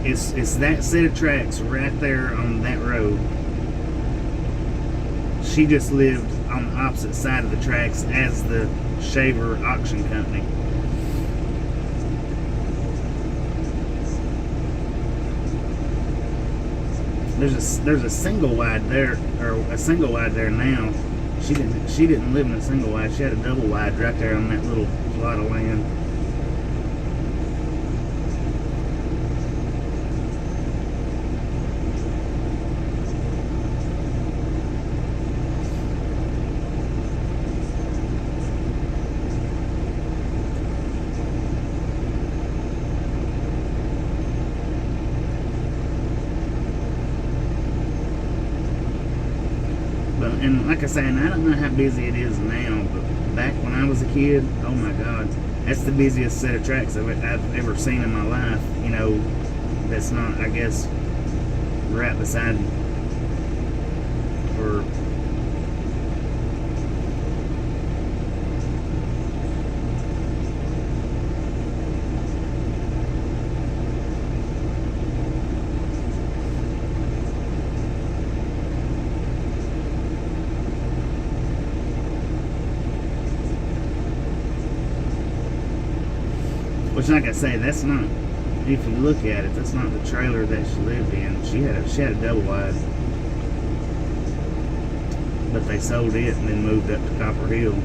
It's that set of tracks right there on that road. She just lived on the opposite side of the tracks as the Shaver Auction Company. There's a single wide there, or a single wide there now. She didn't live in a single wide. She had a double wide right there on that little plot of land. And like I say, and I don't know how busy it is now, but back when I was a kid, oh my God, that's the busiest set of tracks I've ever seen in my life. You know, that's not, I guess, right beside, or which, like I say, that's not, if you look at it, that's not the trailer that she lived in. She had a double wide, but they sold it and then moved up to Copper Hill.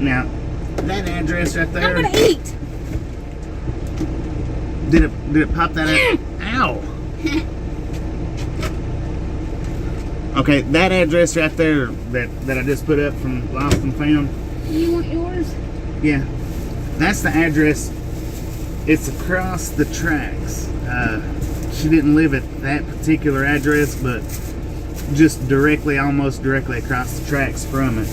Now, that address right there. I'm gonna eat. Did it pop that out? Ow! Okay, that address right there that I just put up from Lost and Found. You want yours? Yeah, that's the address. It's across the tracks. She didn't live at that particular address, but just directly, almost directly across the tracks from it.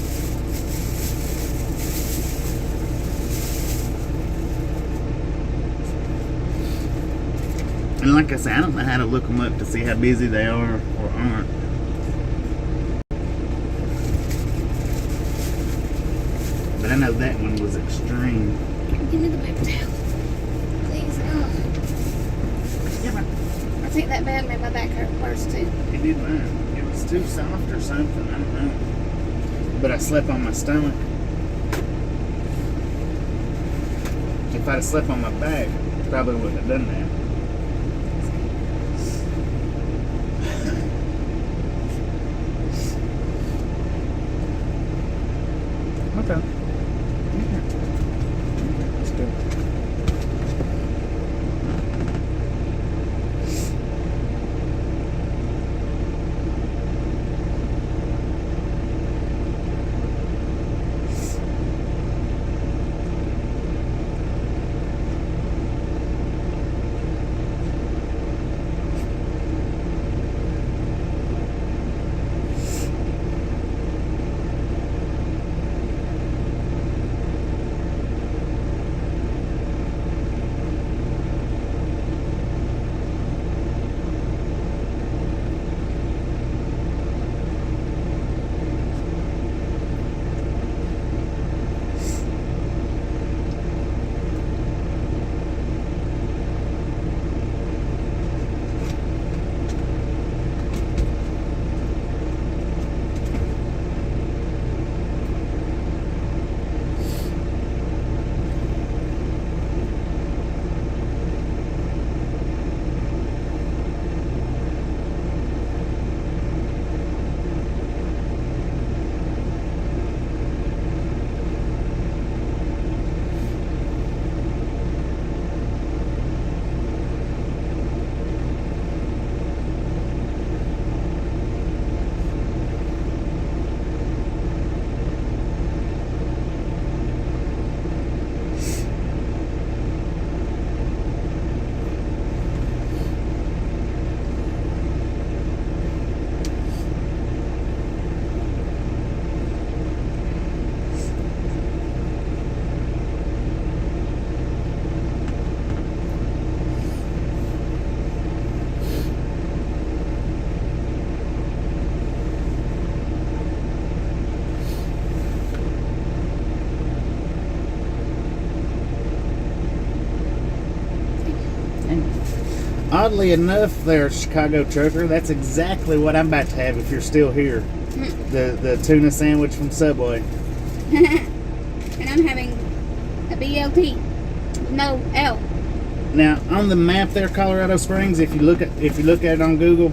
And like I said, I don't know how to look them up to see how busy they are or aren't. But I know that one was extreme. Give me the paper towel. Please. Oh. Yeah, I think that bed made my back hurt worse too. it did mine. It was too soft or something. I don't know. But I slept on my stomach. If I'd have slept on my back, probably wouldn't have done that. Okay. Let's do it. Oddly enough, there, Chicago trucker, that's exactly what I'm about to have if you're still here. The tuna sandwich from Subway. And I'm having a BLT. No L. Now on the map there, Colorado Springs, if you look at it on Google,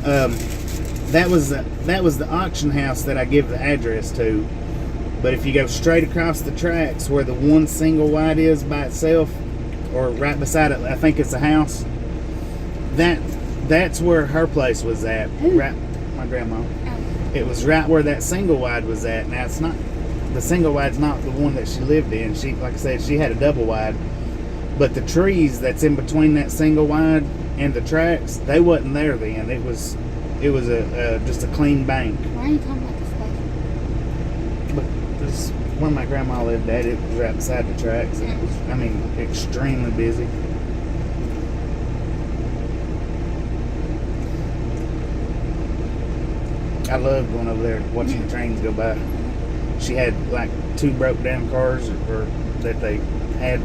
that was the auction house that I give the address to. But if you go straight across the tracks where the one single wide is by itself, or right beside it, I think it's a house. That's where her place was at. Who? Right, my grandma. Oh. It was right where that single wide was at. Now it's not, the single wide's not the one that she lived in. She, like I said, she had a double wide. But the trees that's in between that single wide and the tracks, they wasn't there then. It was just a clean bank. Why are you talking about this place? But this where my grandma lived at, it was right beside the tracks. And it was, I mean, extremely busy. I love going over there watching the trains go by. She had like 2 broke down cars or that they had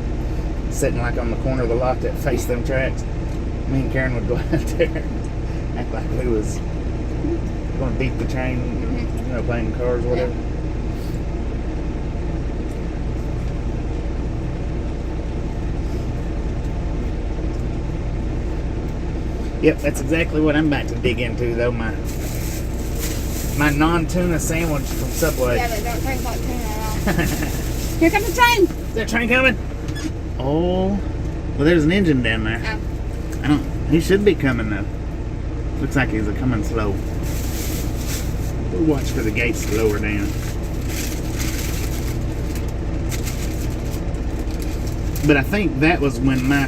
sitting like on the corner of the lot that faced them tracks. Me and Karen would go out there, act like we was going to beat the train, you know, playing cars or whatever. Yep, that's exactly what I'm about to dig into, though. My non-tuna sandwich from Subway. Yeah, but don't taste like tuna at all. Here comes the train! Is that train coming? Oh, well, there's an engine down there. Oh. He should be coming though. Looks like he's coming slow. We'll watch for the gates to lower down. But I think that was when my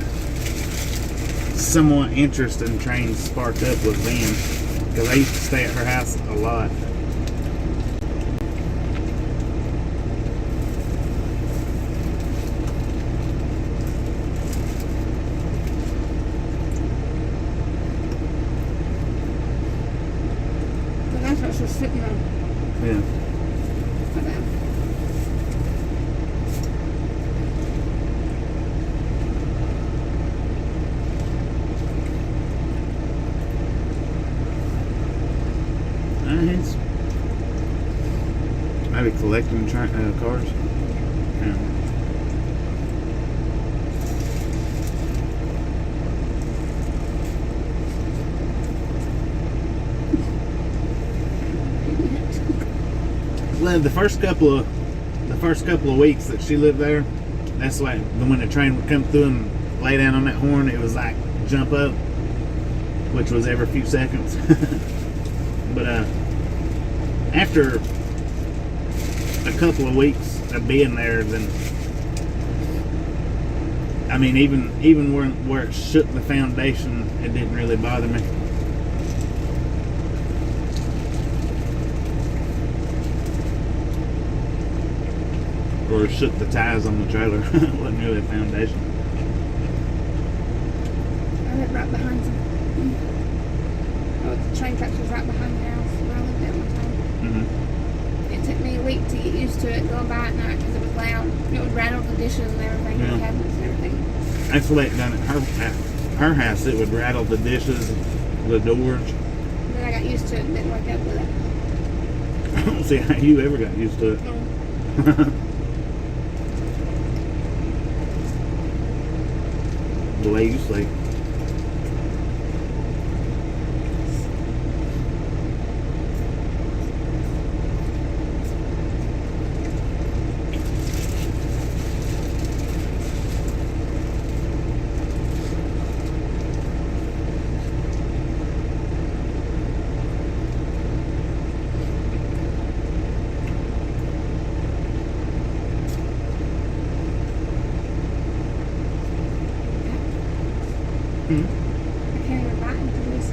somewhat interest in trains sparked up with them, because I used to stay at her house a lot. So that's what she's sitting on. Yeah. Okay. He's maybe collecting cars. Yeah. Well, the first couple of weeks that she lived there, that's like when the train would come through and lay down on that horn, it was like jump up, which was every few seconds. But after a couple of weeks of being there, then I mean, even where it shook the foundation, it didn't really bother me. Or it shook the ties on the trailer. It wasn't really a foundation. I lived right behind some. Oh, the train tracks was right behind the house where I lived at one time. Mm-hmm. It took me a week to get used to it going by at night because it was loud. It would rattle the dishes and everything, Yeah. the cabinets and everything. That's the way it done at her house. It would rattle the dishes, the doors. Then I got used to it and didn't wake up with it. I don't see how you ever got used to it. The way you sleep. I can't even bite into this.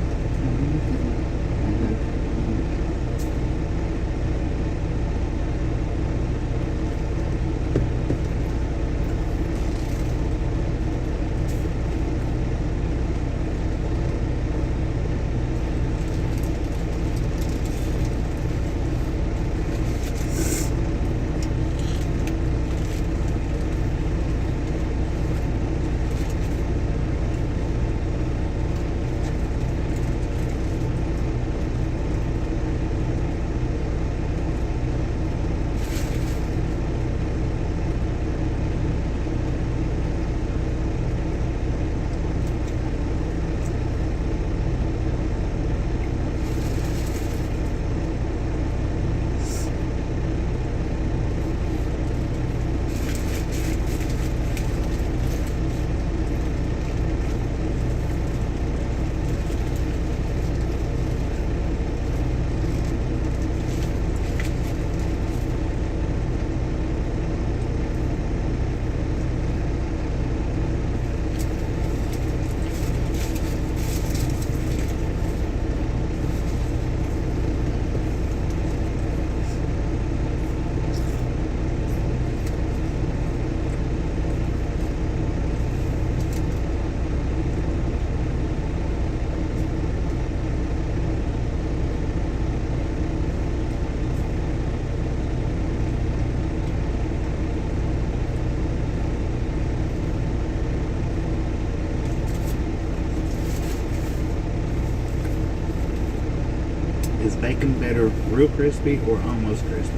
Is bacon better real crispy or almost crispy?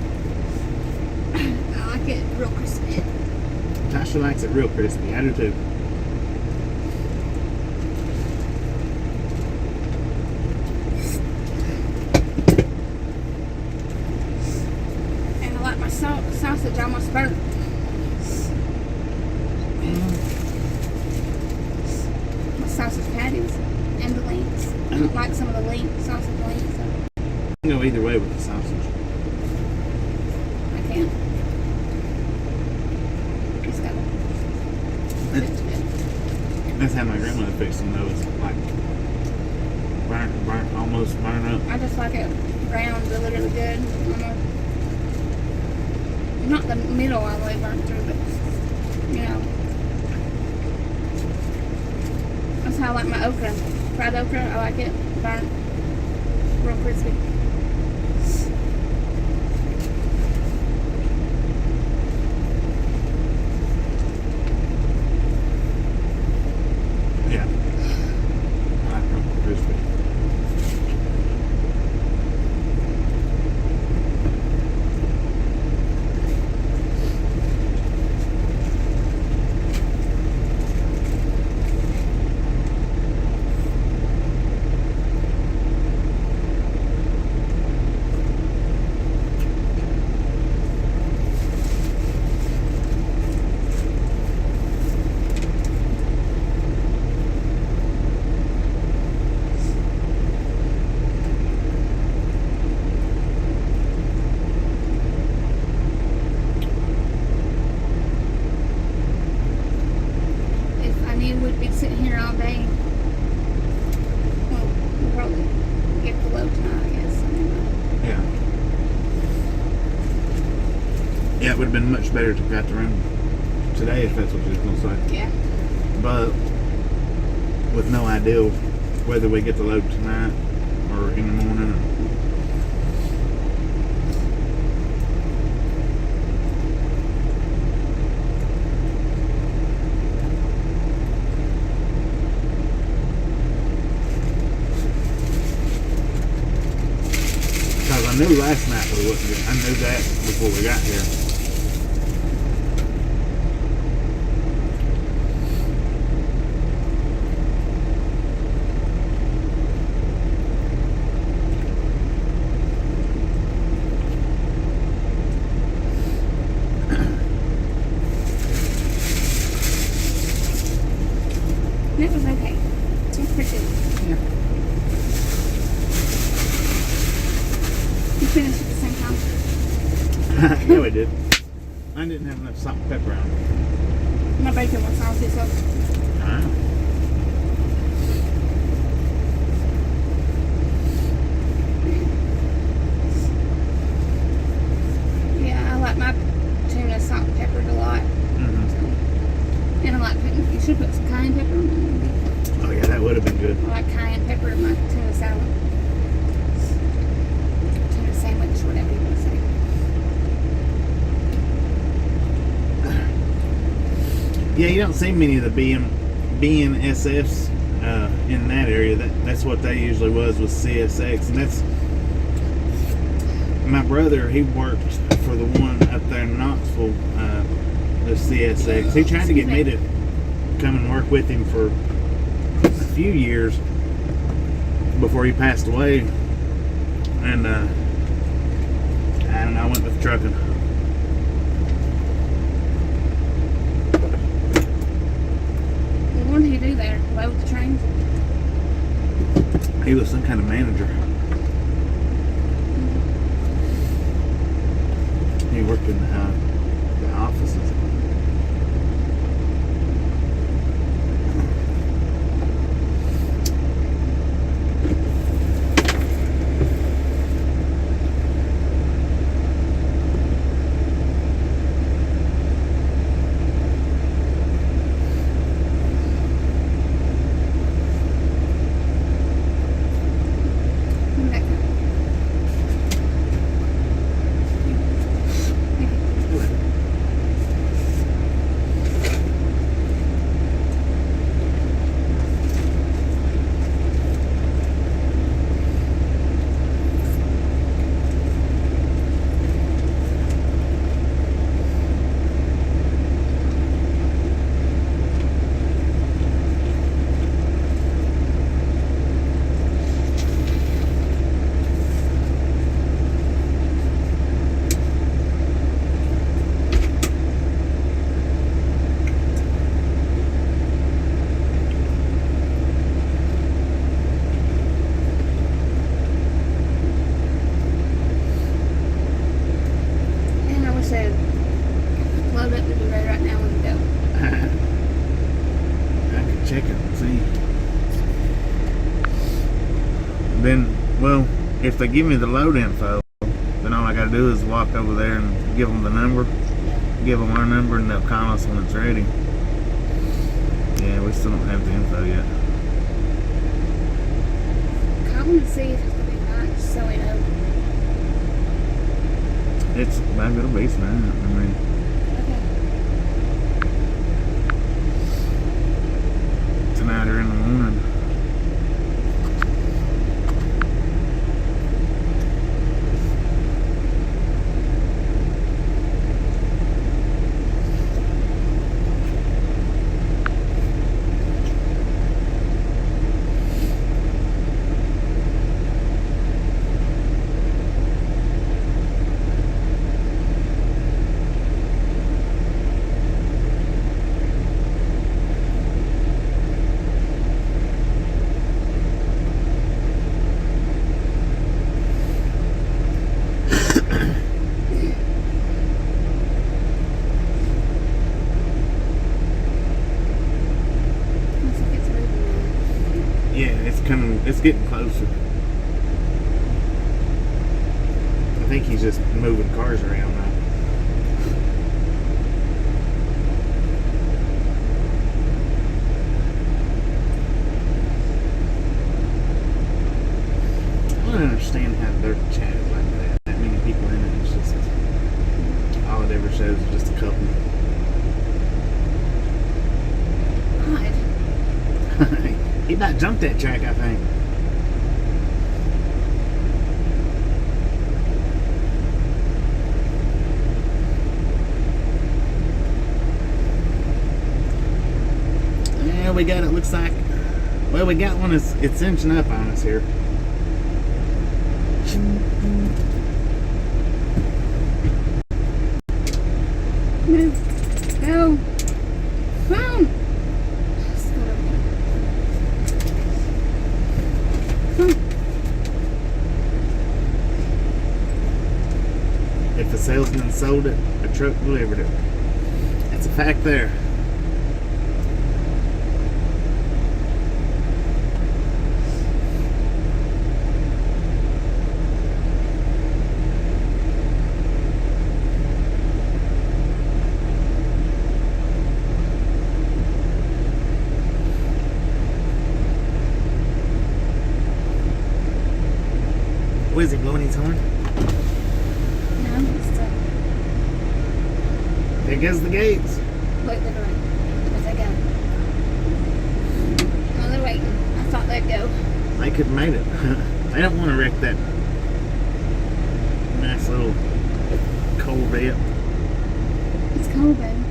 I like it real crispy. Tasha likes it real crispy. I do too. And I like my sausage almost burnt. My sausage patties and the links. I don't like some of the sausage links. So. I'm gonna either way with the sausage. I can't. It's got it's good. That's how my grandmother fixed them though. It's like burnt, almost burnt up. I just like it brown, really, really good. Not the middle all the way burnt through, but you know. That's how I like my okra. Fried okra, I like it burnt, real crispy. Yeah. I like them crispy. We'd be sitting here all day. Well, we'll probably get the load tonight, I guess. Yeah. Yeah, it would have been much better to got the room today if that's what you was going to say. Yeah. But with no idea whether we get the load tonight or in the morning. Because I knew last night we wouldn't get, I knew that before we got here. It was okay. It was pretty good. Yeah. You finished at the same time. Yeah, we did. I didn't have enough salt and pepper on it. My bacon was salty, so Ah. yeah, I like my tuna salt and peppered a lot. Mm-hmm. So, and I like putting, you should put some cayenne pepper on it. Oh yeah, that would have been good. I like cayenne pepper in my tuna salad. Tuna sandwich, whatever you want to say. Yeah, you don't see many of the BNSFs in that area. That's what they usually was CSX, and that's my brother. He worked for the one up there in Knoxville, the CSX. He tried to get me to come and work with him for a few years before he passed away, and I don't know. I went with trucking. What did he do there? Load the trains? He was some kind of manager. He worked in the offices. Then, well, if they give me the load info, then all I gotta do is walk over there and give them the number, give them our number, and they'll call us when it's ready. Yeah, we still don't have the info yet. Call them and see if it's gonna be right, just so we know. It'll be tonight. I mean, Okay. tonight or in the morning. Looks like it's moving now. Yeah, it's coming. It's getting closer. I think he's just moving cars around now. I don't understand how their chat is like that. That many people in it. It's just all it ever shows is just a couple. Odd. He about jumped that track, I think. Yeah, we got it. Looks like. Well, we got one. It's inching up on us here. Move. Go. Come on. Come on. If the salesman sold it, a truck delivered it. That's a fact there. What is he blowing his horn? No, it's still. There goes the gates. Look, they're going. Where's they go? Oh, they're waiting. I thought they'd go. They could have made it. They don't want to wreck that nice little Corvette. It's cold, babe.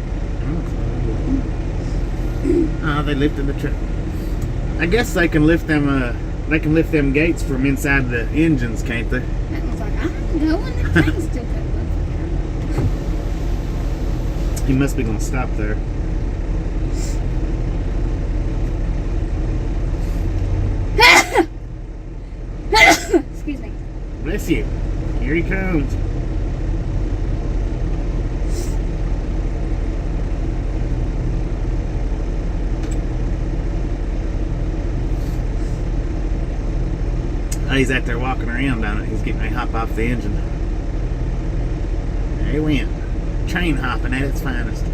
Oh, they lifted the truck. I guess they can lift them. They can lift them gates from inside the engines, can't they? That one's like, I'm going. That thing's still going. He must be going to stop there. Excuse me. Bless you. Here he comes. Oh, he's out there walking around on it. He's getting ready to hop off the engine. There he went. Train hopping at its finest.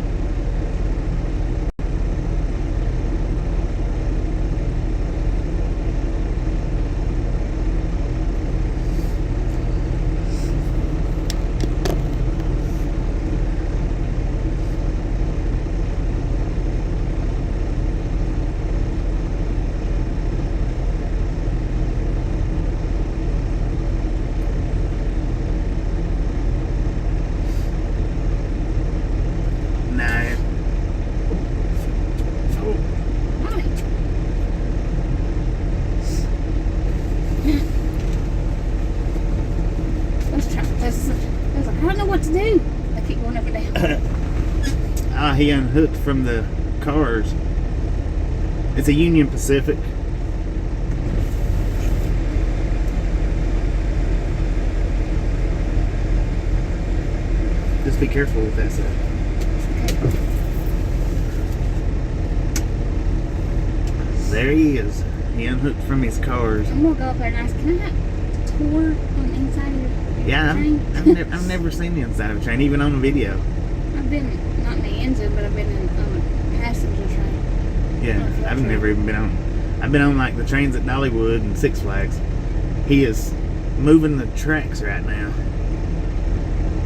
I don't know what to do. I keep going up and down. He unhooked from the cars. It's a Union Pacific. Just be careful with that stuff. Okay. There he is. He unhooked from his cars. I'm gonna go up there and ask, can I have a tour on the inside of your Yeah, train? I've never seen the inside of a train, even on the video. I've been, not in the engine, but I've been on a passenger train. Yeah, I've never even been on. I've been on like the trains at Dollywood and Six Flags. He is moving the tracks right now.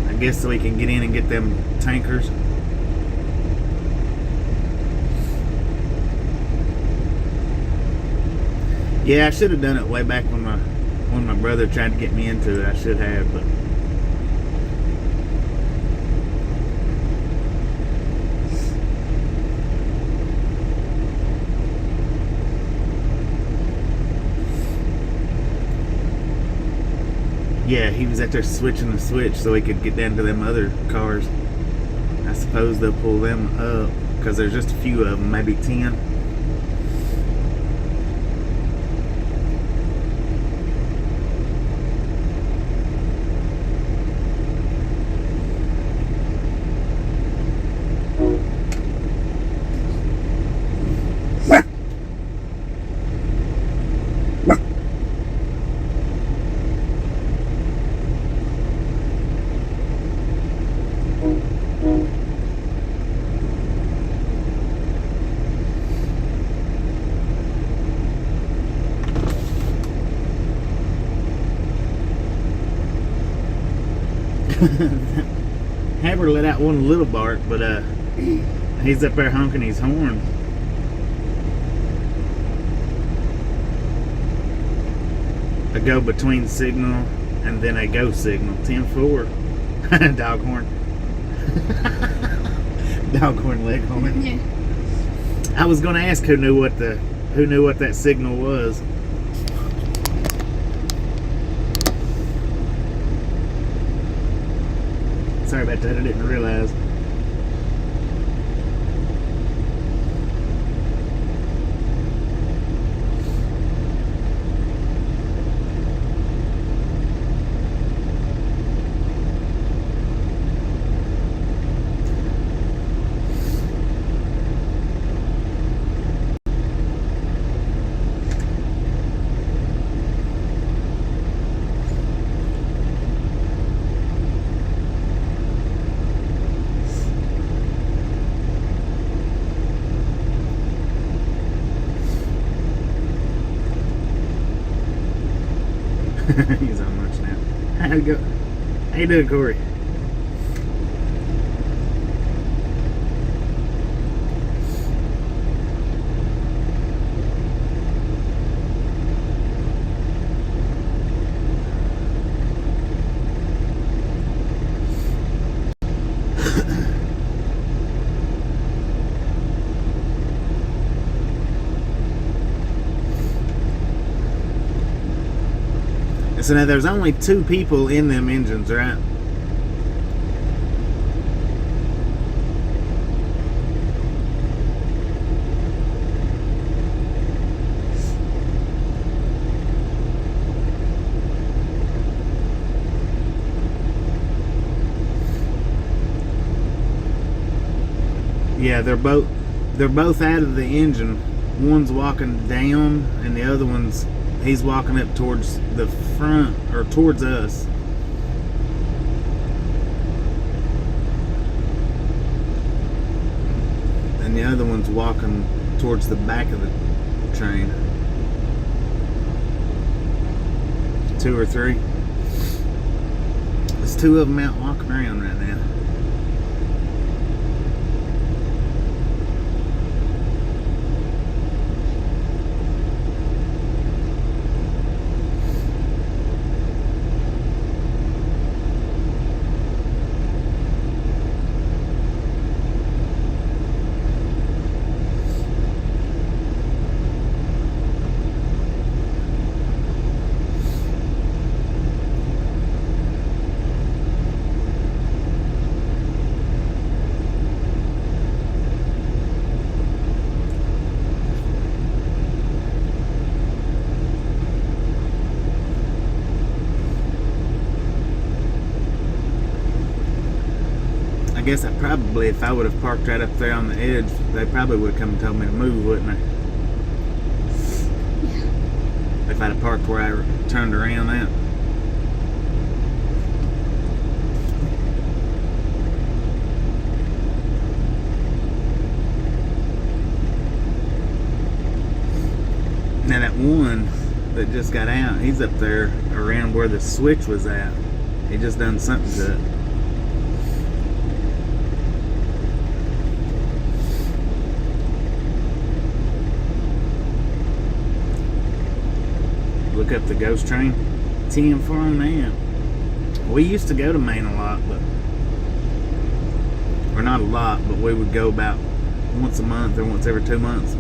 I guess so he can get in and get them tankers. Yeah, I should have done it way back when my brother tried to get me into it. I should have, but yeah, he was out there switching the switch so he could get down to them other cars. I suppose they'll pull them up because there's just a few of them, maybe 10. Haber let out one little bark, but he's up there honking his horn. A go between signal and then a go signal. 10-4. Dog horn. Dog horn, leg horn. Yeah. I was gonna ask who knew what that signal was. Sorry about that, I didn't realize. He's on lunch now. How you doing, Corey? So now there's only 2 people in them engines, right? Yeah, they're both out of the engine. One's walking down and the other he's walking up towards the front, or towards us. And the other one's walking towards the back of the train. 2 or 3. There's 2 of them out walking around right now. I guess if I would have parked right up there on the edge, they probably would have come and told me to move, wouldn't they? Yeah. if I'd have parked where I turned around at. Now that one that just got out, he's up there around where the switch was at. He just done something to it. Look up the ghost train. 10 for on that. We used to go to Maine a lot, but or not a lot, but we would go about once a month or once every 2 months.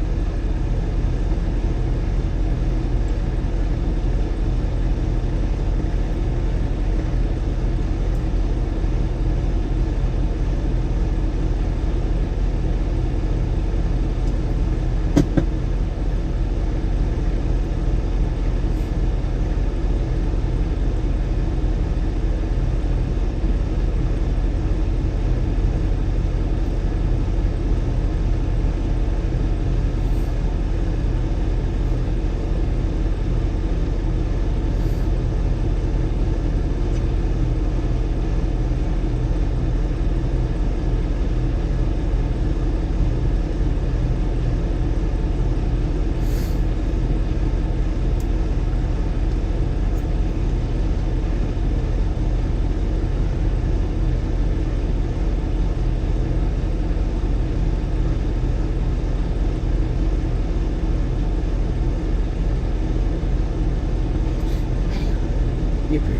You're pretty.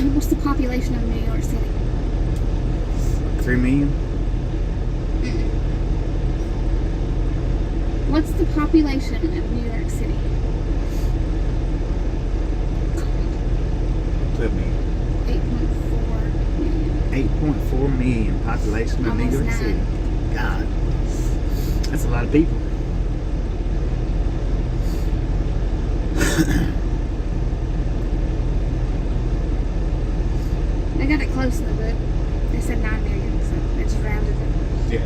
What's the population of New York City? 3 million? What's the population of New York City? 12 million. 8.4 million. 8.4 million population of New Almost York City. 9. God. That's a lot of people. They got it close in the book. They said 9 million, so they just rounded it. Yeah.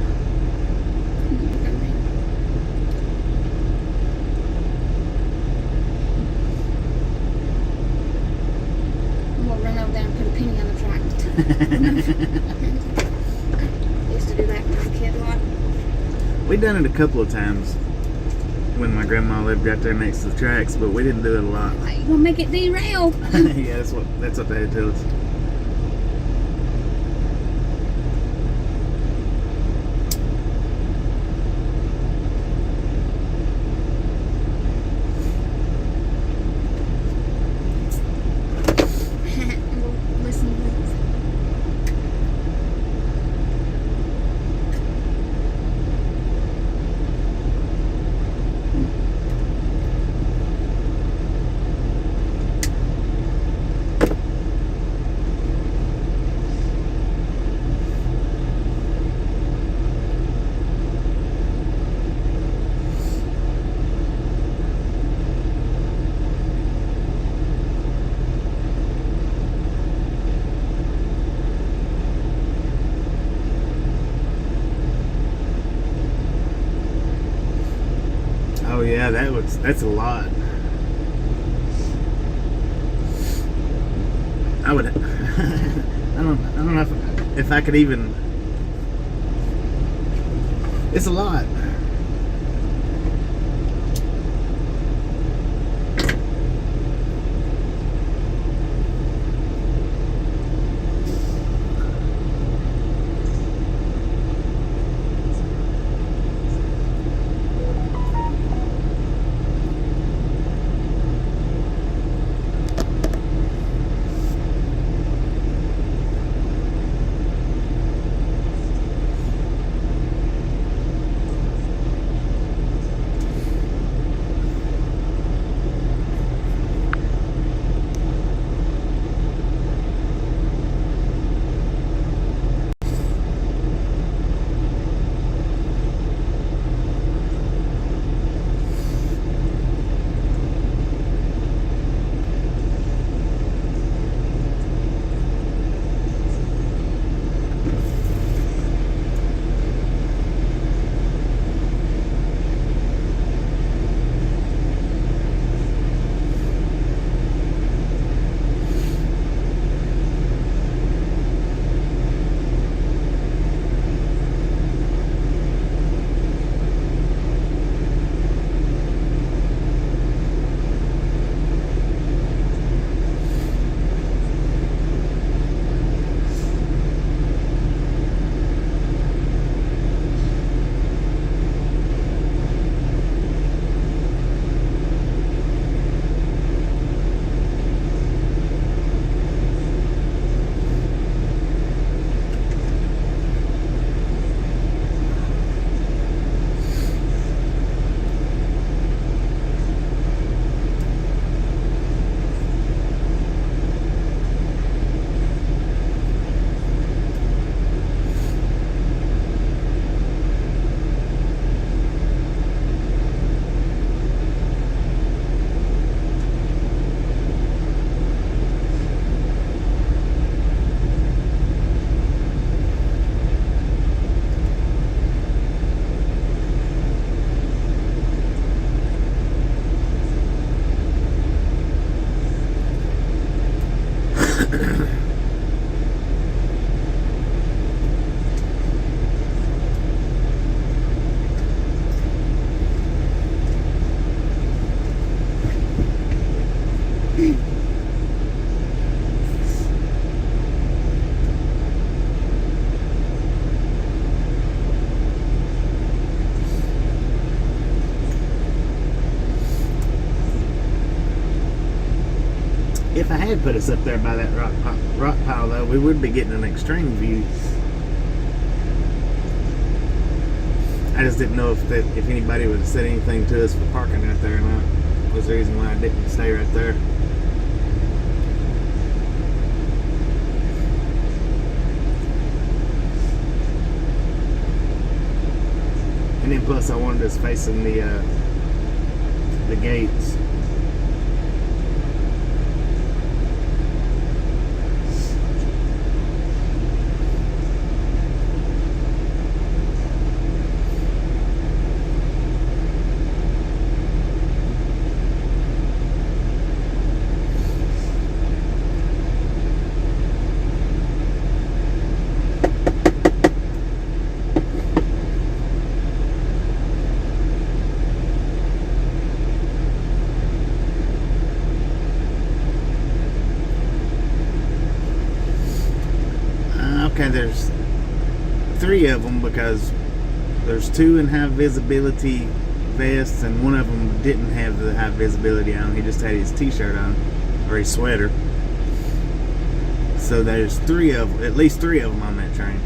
We'll run over there and put a penny on the track. Used to do that when I was a kid a lot. We done it a couple of times when my grandma lived right there next to the tracks, but we didn't do it a lot. Like, you gonna make it derail? Yeah, that's what they had to tell us. We'll listen to this. Oh yeah, that's a lot. I would. I don't know if I could even. It's a lot. If I had put us up there by that rock pile, though, we would be getting an extreme view. I just didn't know if anybody would have said anything to us for parking right there or not. Was the reason why I didn't stay right there. And then plus I wanted us facing the gates. Okay, there's 3 of them because there's 2 in high visibility vests and one of them didn't have the high visibility on. He just had his t-shirt on or his sweater. So there's at least 3 of them on that train.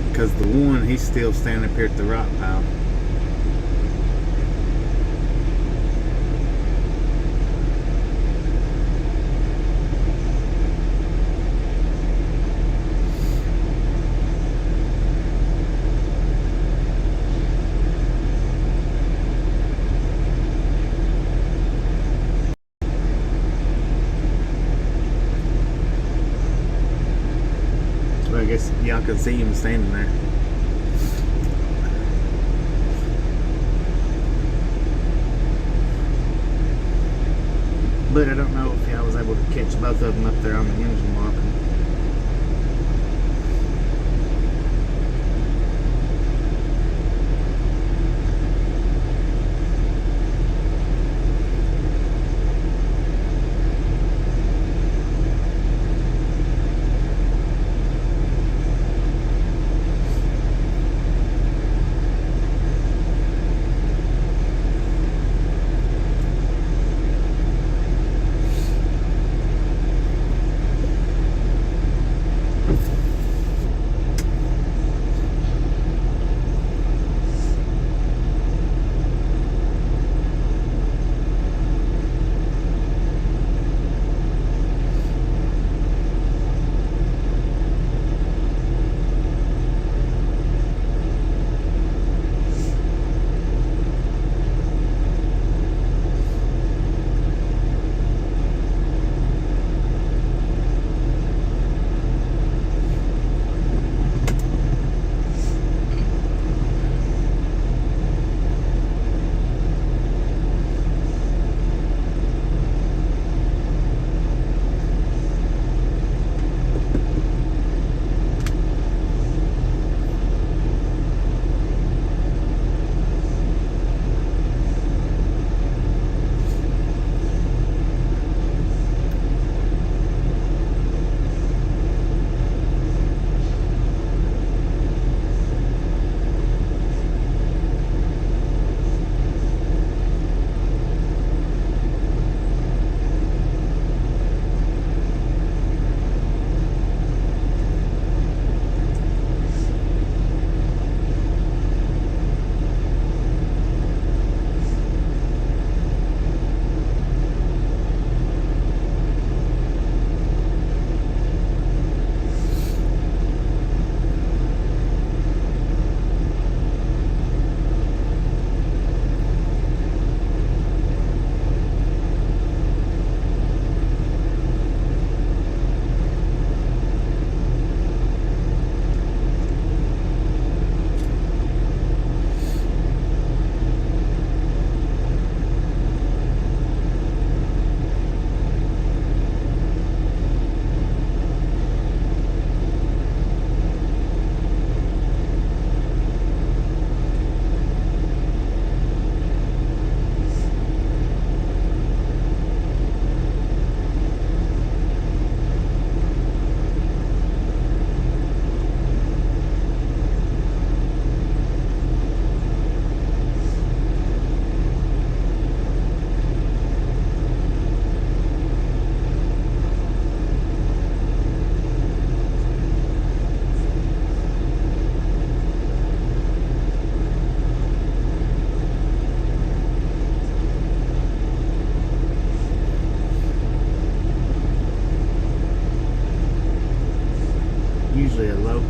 Because the one, he's still standing up here at the rock pile. So I guess y'all could see him standing there. But I don't know if I was able to catch both of them up there on the engine lock.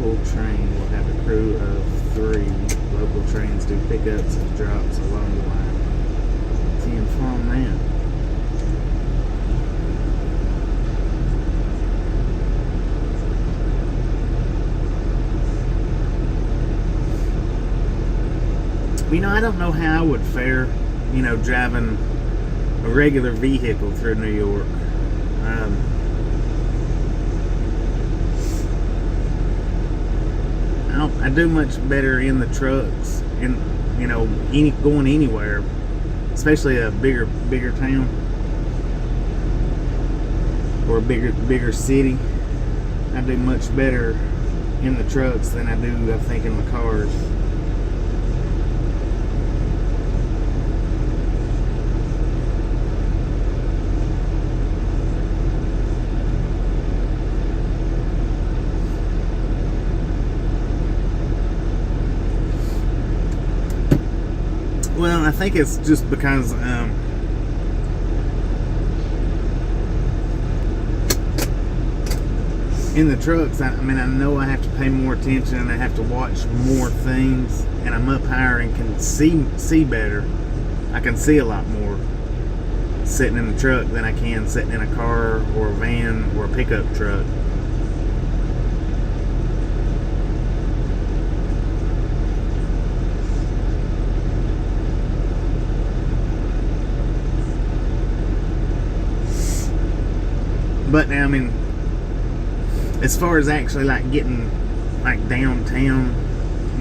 local train will have a crew of 3. Local trains do pickups and drops along the line. See inform that. You know, I don't know how I would fare, you know, driving a regular vehicle through New York. I do much better in the trucks, in, you know, going anywhere, especially a bigger town or a bigger city. I do much better in the trucks than I do, I think, in the cars. Well, I think it's just because in the trucks, I mean, I know I have to pay more attention and I have to watch more things, and I'm up higher and can see better. I can see a lot more sitting in the truck than I can sitting in a car or a van or a pickup truck. But now, I mean, as far as actually like getting like downtown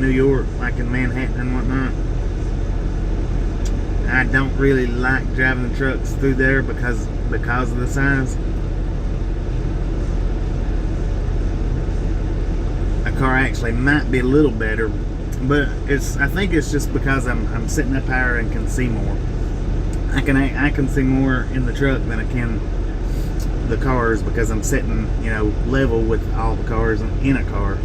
New York, like in Manhattan and whatnot, I don't really like driving the trucks through there because of the size. A car actually might be a little better, but I think it's just because I'm sitting up higher and can see more. I can see more in the truck than I can the cars because I'm sitting, you know, level with all the cars in a car.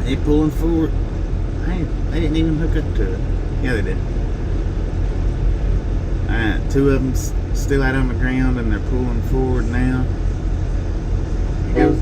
They pulling forward. Hey, they didn't even hook up to it. Yeah, they did. Alright, 2 of them still out on the ground and they're pulling forward now. Here goes.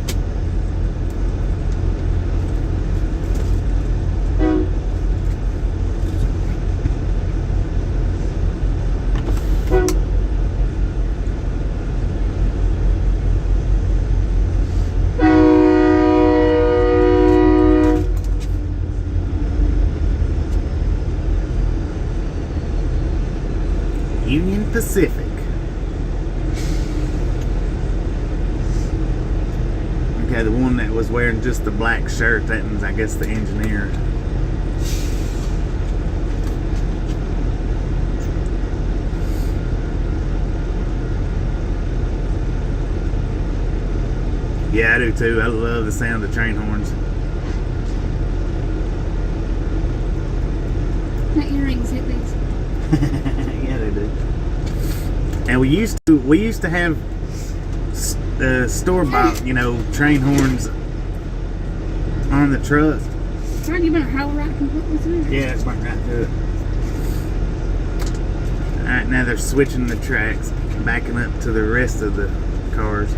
Union Pacific. Okay, the one that was wearing just the black shirt, that was, I guess, the engineer. Yeah, I do too. I love the sound of train horns. My earrings hit these. Yeah, they do. And we used to have store-bought, you know, train horns on the truck. Aren't you gonna roll right completely through? Yeah, it's went right through it. Alright, now they're switching the tracks, backing up to the rest of the cars.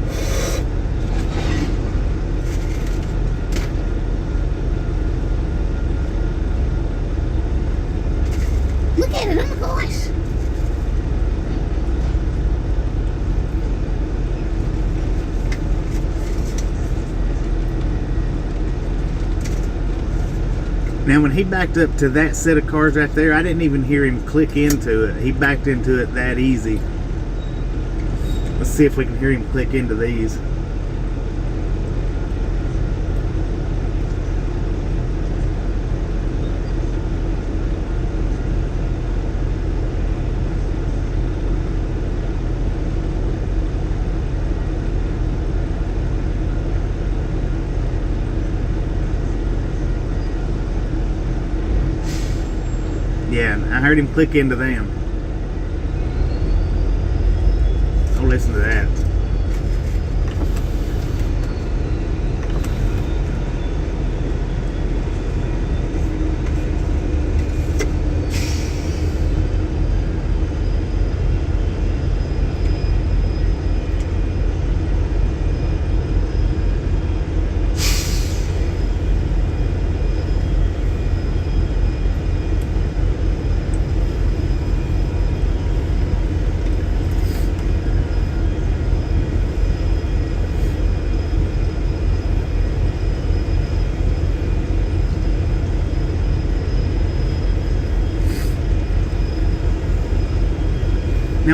Look at it, oh my gosh! Now, when he backed up to that set of cars right there, I didn't even hear him click into it. He backed into it that easy. Let's see if we can hear him click into these. Yeah, I heard him click into them. Oh, listen to that.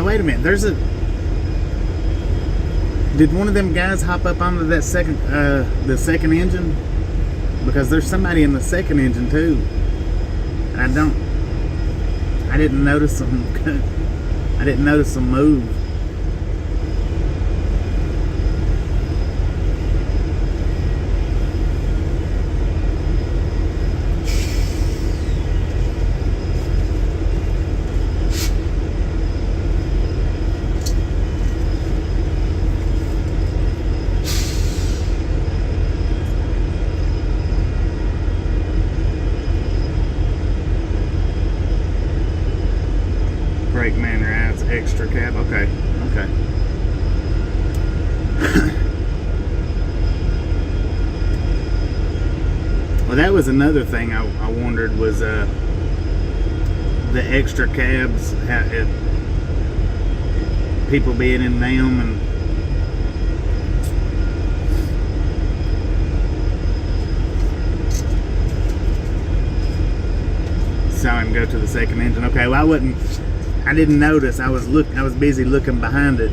Now wait a minute. Did one of them guys hop up onto that the second engine? Because there's somebody in the second engine too. And I didn't notice them. I didn't notice them move. Brakeman rides extra cab. Okay. Well, that was another thing I wondered was the extra cabs, people being in them, and saw him go to the second engine. Okay, well I didn't notice. I was busy looking behind it.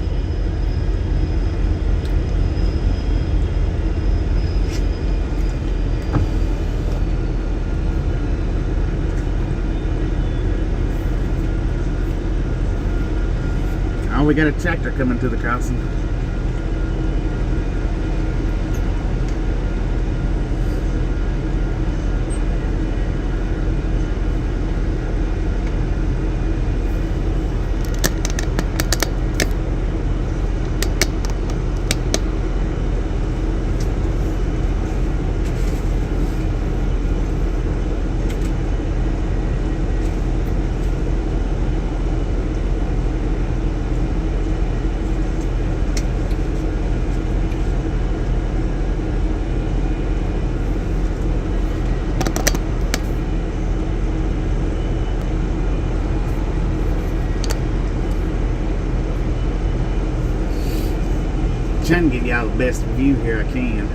Oh, we got a tractor coming to the crossing. Trying to give y'all the best view here I can.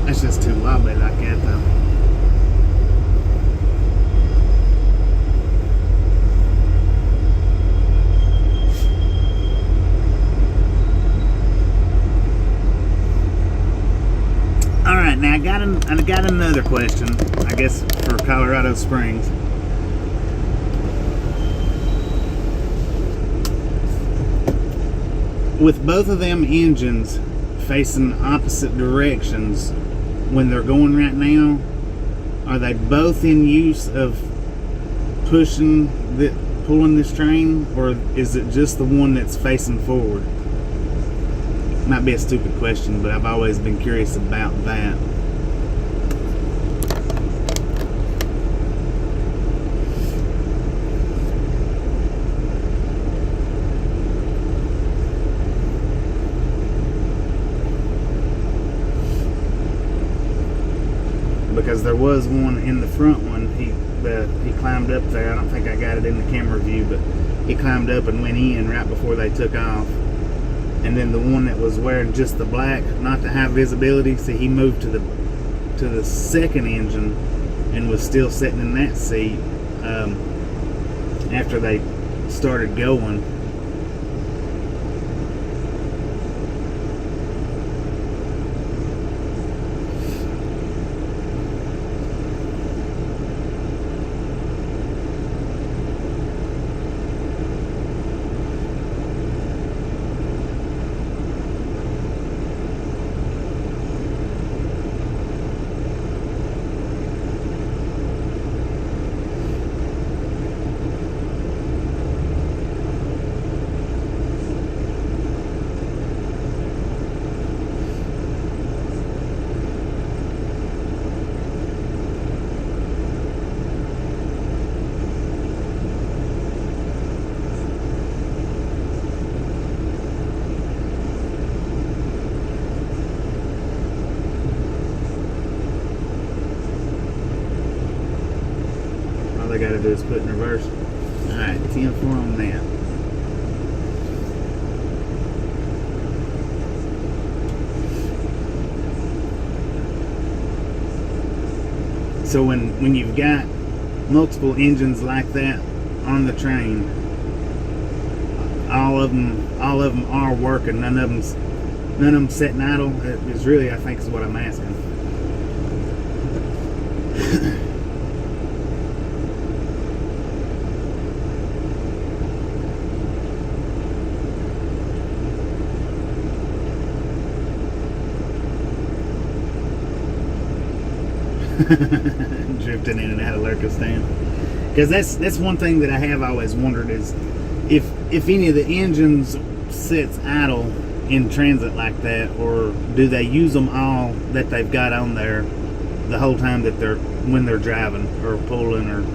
It's just too wobbly like that though. Alright, now I got another question, I guess, for Colorado Springs. With both of them engines facing opposite directions when they're going right now, are they both in use of pulling this train, or is it just the one that's facing forward? Might be a stupid question, but I've always been curious about that. Because there was one in the front one, he climbed up there. I don't think I got it in the camera view, but he climbed up and went in right before they took off. And then the one that was wearing just the black, not to have visibility, see, he moved to the second engine and was still sitting in that seat. after they started going. All they gotta do is put in reverse. Alright, 10-4 on that. So when you've got multiple engines like that on the train, all of them are working. None of them sitting idle. Is really, I think, is what I'm asking. Drifting in and out of Lurkistan. Because that's one thing that I have always wondered is if any of the engines sits idle in transit like that, or do they use them all that they've got on there the whole time that when they're driving or pulling or.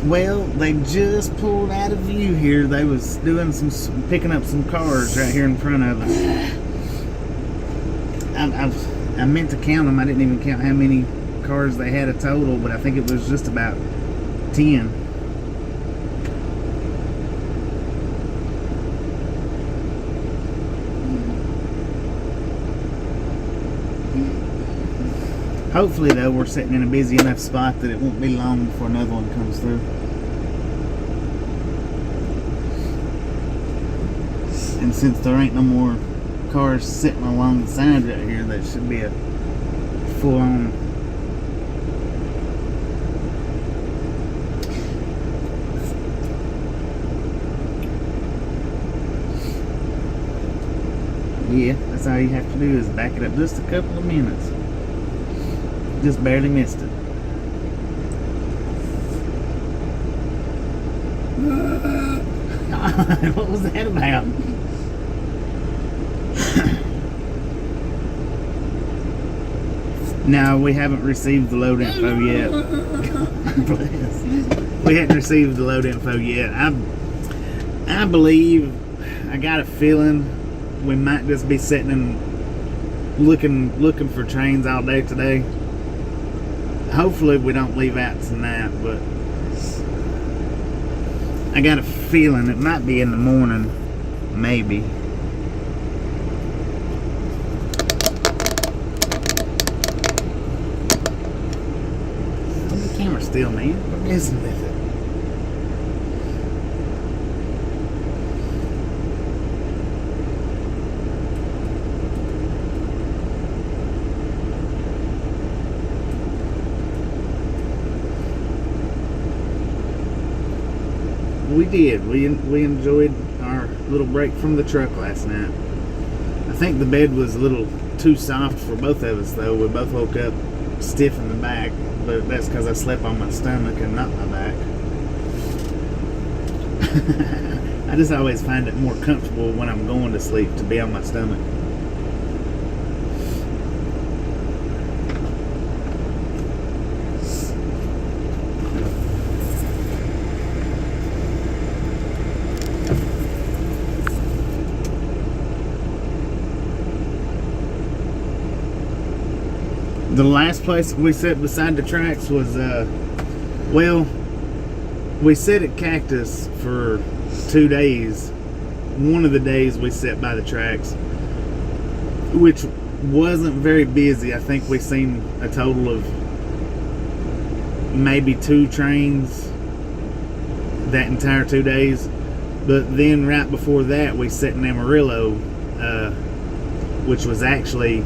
Well, they just pulled out of view here. They was doing picking up some cars right here in front of us. I meant to count them. I didn't even count how many cars they had a total, but I think it was just about 10. Hopefully, though, we're sitting in a busy enough spot that it won't be long before another one comes through. And since there ain't no more cars sitting along the side right here, that should be a full-on. Yeah, that's all you have to do is back it up just a couple of minutes. Just barely missed it. What was that about? No, we haven't received the load info yet. Bless. We hadn't received the load info yet. I believe, I got a feeling we might just be sitting and looking for trains all day today. Hopefully we don't leave out tonight, but I got a feeling it might be in the morning, maybe. The camera's still, man. What is with it? We did. We enjoyed our little break from the truck last night. I think the bed was a little too soft for both of us, though. We both woke up stiff in the back, but that's because I slept on my stomach and not my back. I just always find it more comfortable when I'm going to sleep to be on my stomach. The last place we sat beside the tracks was, well, we sat at Cactus for 2 days. One of the days we sat by the tracks, which wasn't very busy. I think we seen a total of maybe 2 trains that entire 2 days. But then right before that, we sat in Amarillo, which was actually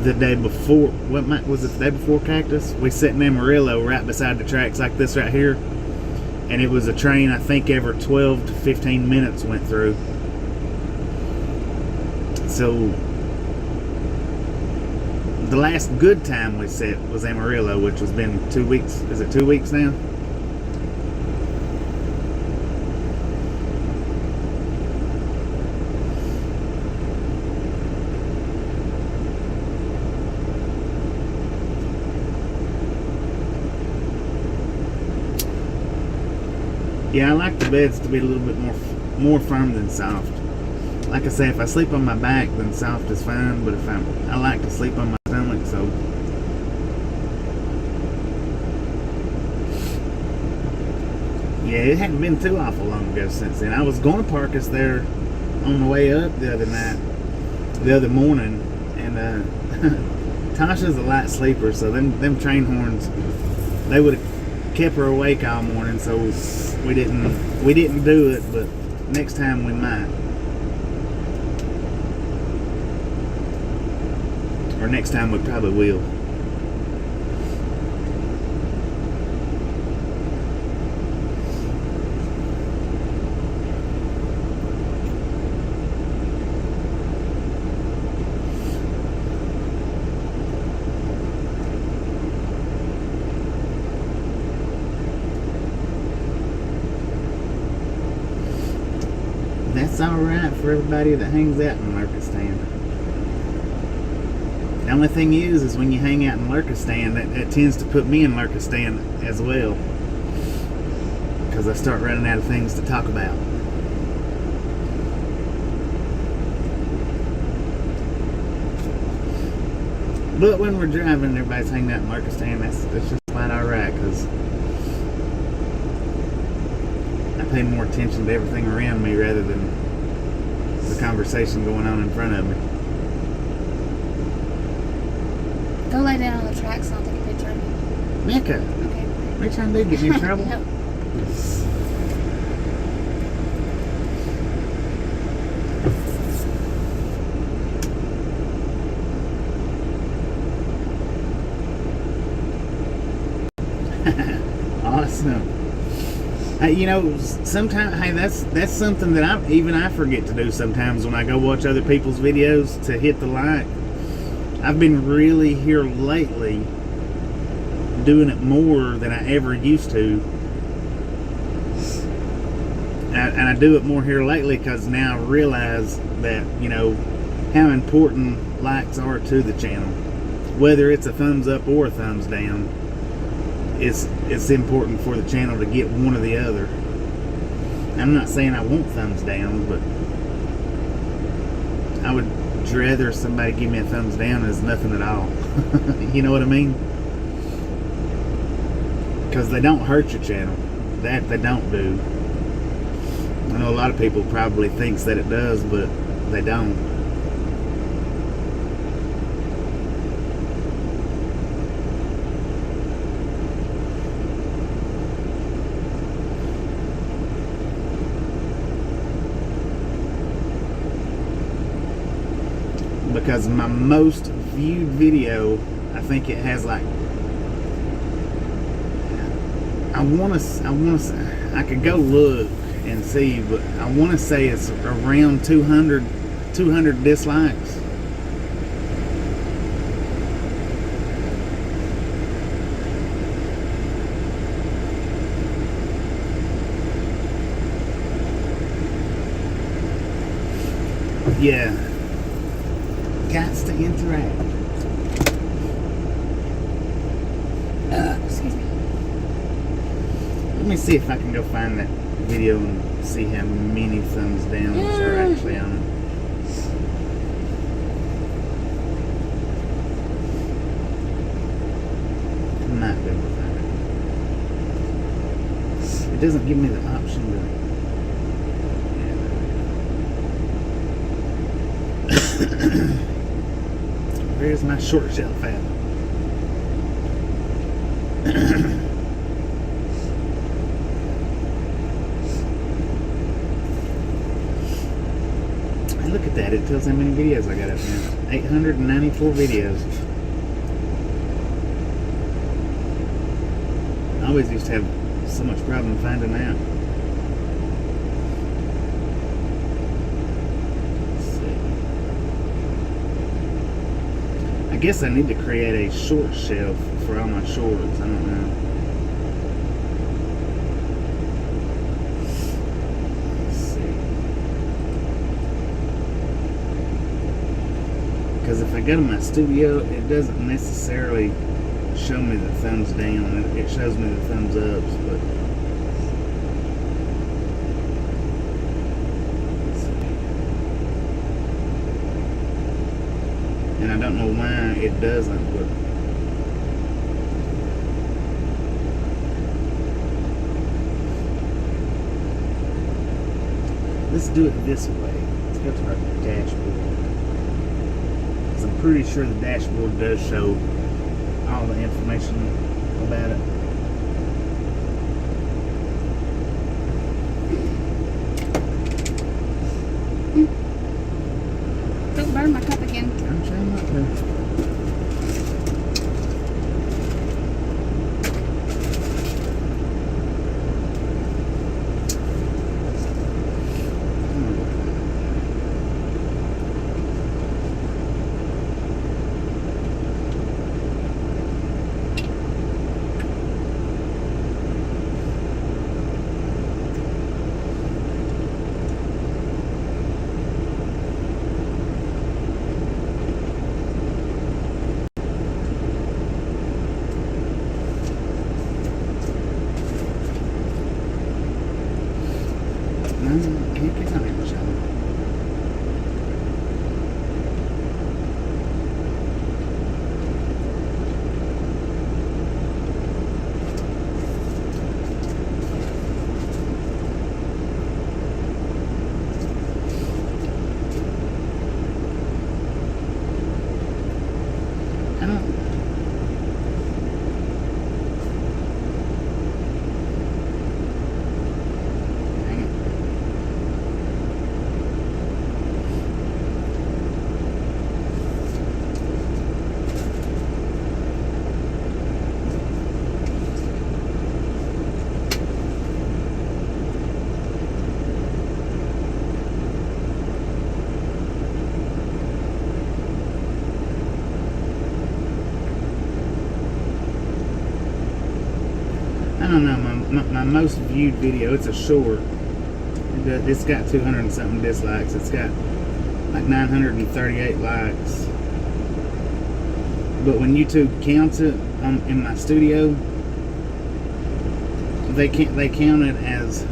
the day before. What was it? The day before Cactus? We sat in Amarillo right beside the tracks like this right here, and it was a train I think every 12 to 15 minutes went through. So the last good time we sat was Amarillo, which has been 2 weeks. Is it 2 weeks now? Yeah, I like the beds to be a little bit more firm than soft. Like I say, if I sleep on my back, then soft is fine. But if I like to sleep on my stomach, so. Yeah, it hadn't been too awful long ago since then. I was going to park us there on the way up the other morning, and Tasha's a light sleeper, so them train horns, they would have kept her awake all morning, so we didn't do it, but next time we might. Or next time we probably will. That's alright for everybody that hangs out in Lurkistan. The only thing is when you hang out in Lurkistan, that tends to put me in Lurkistan as well, because I start running out of things to talk about. But when we're driving and everybody's hanging out in Lurkistan, that's just quite alright, because I pay more attention to everything around me rather than the conversation going on in front of me. Go lay down on the tracks and I'll take a picture of you. Mecca, Okay. what are you trying to do? Get me in trouble? No. Awesome. You know, sometimes, hey, that's something that I forget to do sometimes when I go watch other people's videos, to hit the like. I've been really here lately doing it more than I ever used to. And I do it more here lately because now I realize that, you know, how important likes are to the channel. whether it's a thumbs up or a thumbs down, it's important for the channel to get one or the other. I'm not saying I want thumbs down, but I would rather somebody give me a thumbs down as nothing at all. You know what I mean? Because they don't hurt your channel. That they don't do. I know a lot of people probably thinks that it does, but they don't. Because my most viewed video, I think it has like, I could go look and see, but I want to say it's around 200 dislikes. Yeah. Gots to interact. Excuse me. Let me see if I can go find that video and see how many thumbs downs are actually on it. I might be able to find it. It doesn't give me the option to. Where's my short shelf at? Look at that, it tells how many videos I got up now. 894 videos. I always used to have so much problem finding out. I guess I need to create a short shelf for all my shorts. I don't know. Let's see. Because if I go to my studio, it doesn't necessarily show me the thumbs down. It shows me the thumbs ups, but and I don't know why it doesn't, but let's do it this way. Let's go to our dashboard. Because I'm pretty sure the dashboard does show all the information about it. Don't burn my cup again. I'm trying not to. Can't get on it, shall I? I don't know, my most viewed video, it's a short. It's got 200 and something dislikes. It's got like 938 likes. But when YouTube counts it in my studio, they count it as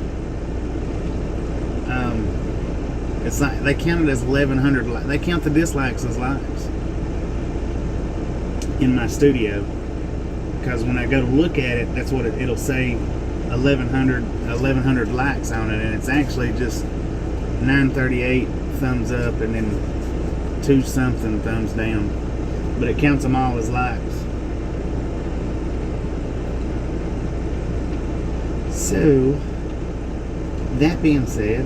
it's like they count it as 1,100. They count the dislikes as likes in my studio, because when I go to look at it, that's what it'll say 1,100 likes on it, and it's actually just 938 thumbs up and then 2 something thumbs down, but it counts them all as likes. So that being said,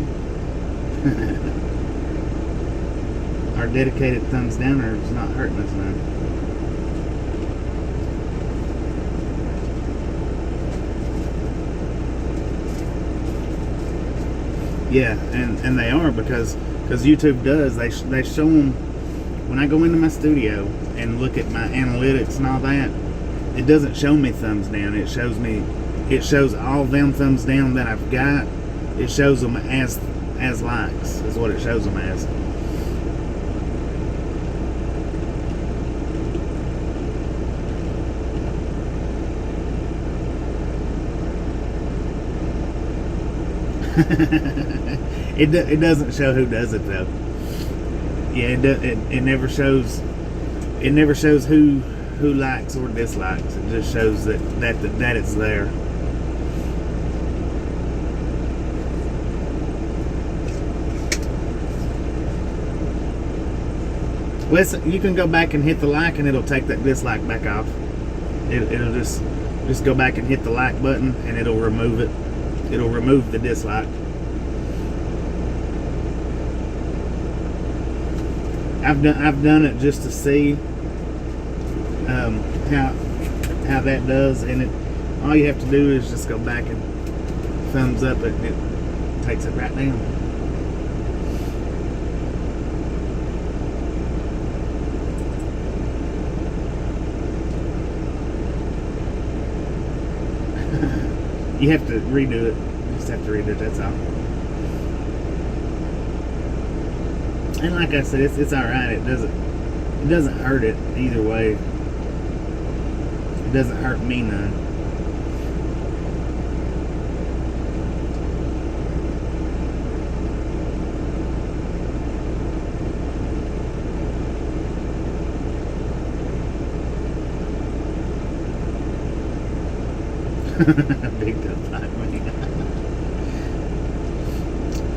our dedicated thumbs downer is not hurting us none. Yeah, and they are, because YouTube does, they show them when I go into my studio and look at my analytics and all that. It doesn't show me thumbs down. It shows all them thumbs down that I've got. It shows them as likes is what it shows them as. It doesn't show who does it though. Yeah, it never shows. It never shows who likes or dislikes. It just shows that it's there. Listen, you can go back and hit the like, and it'll take that dislike back off. It'll just go back and hit the like button, and it'll remove it. It'll remove the dislike. I've done it just to see how that does, and all you have to do is just go back and thumbs up it, and it takes it right down. You have to redo it. You just have to redo it, that's all. And like I said, it's alright. It doesn't hurt it either way. It doesn't hurt me none. Big up like me.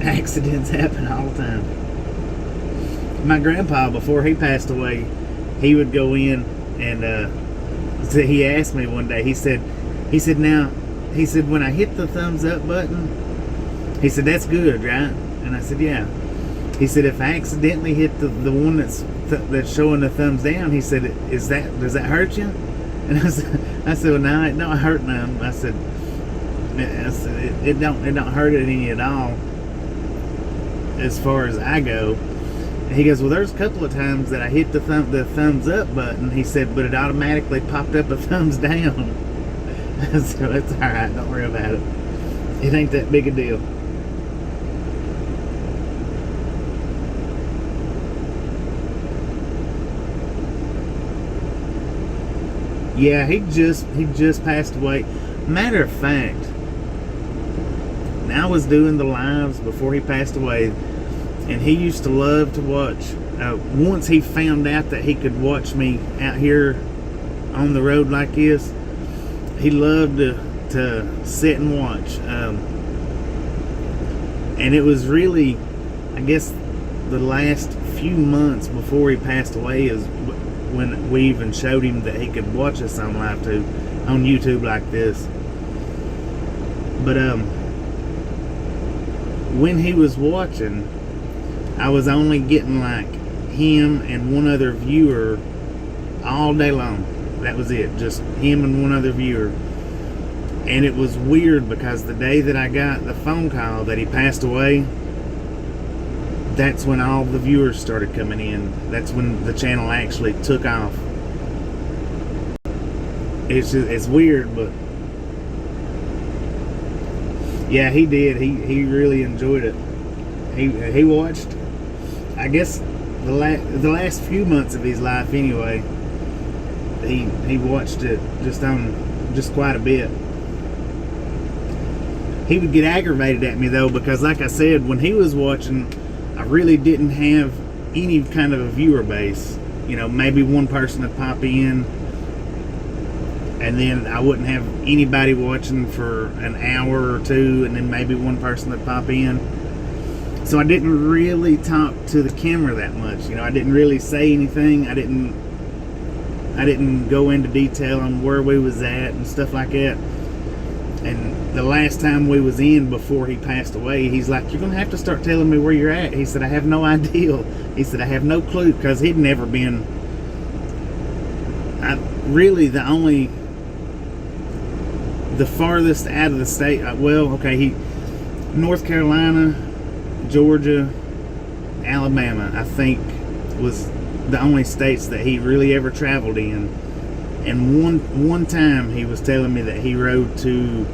Accidents happen all the time. My grandpa, before he passed away, he would go in and so he asked me one day, he said when I hit the thumbs up button, he said, that's good, right? And I said, yeah. He said, if I accidentally hit the one that's showing the thumbs down, he said, does that hurt you? And I said, well, no, it don't hurt none. I said it don't hurt it any at all as far as I go. And he goes, well, there's a couple of times that I hit the thumbs up button. He said, but it automatically popped up a thumbs down. So it's all right. Don't worry about it. It ain't that big a deal. Yeah, he just passed away. Matter of fact, I was doing the lives before he passed away, and he used to love to watch. Once he found out that he could watch me out here on the road like this, he loved to sit and watch. And it was really, I guess, the last few months before he passed away is when we even showed him that he could watch us on live too, on YouTube like this. But when he was watching, I was only getting like him and one other viewer all day long. That was it, just him and one other viewer. And it was weird because the day that I got the phone call that he passed away, that's when all the viewers started coming in. That's when the channel actually took off. It's weird, but yeah, he did. He really enjoyed it. He watched, I guess, the last few months of his life anyway. he watched it just quite a bit. He would get aggravated at me though, because like I said, when he was watching, I really didn't have any kind of a viewer base. You know, maybe one person would pop in, and then I wouldn't have anybody watching for an hour or two, and then maybe one person would pop in. So I didn't really talk to the camera that much. You know, I didn't really say anything. I didn't go into detail on where we was at and stuff like that. And the last time we was in before he passed away, he's like, "You're gonna have to start telling me where you're at." He said, "I have no idea." He said, "I have no clue," because he'd never been. The farthest out of the state. North Carolina, Georgia, Alabama, I think, was the only states that he really ever traveled in. And one time he was telling me that he rode to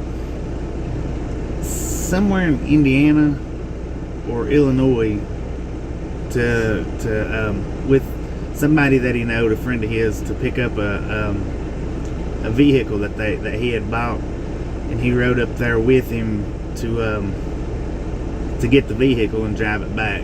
somewhere in Indiana or Illinois to with somebody that he knowed, a friend of his, to pick up a vehicle that he had bought, and he rode up there with him to get the vehicle and drive it back.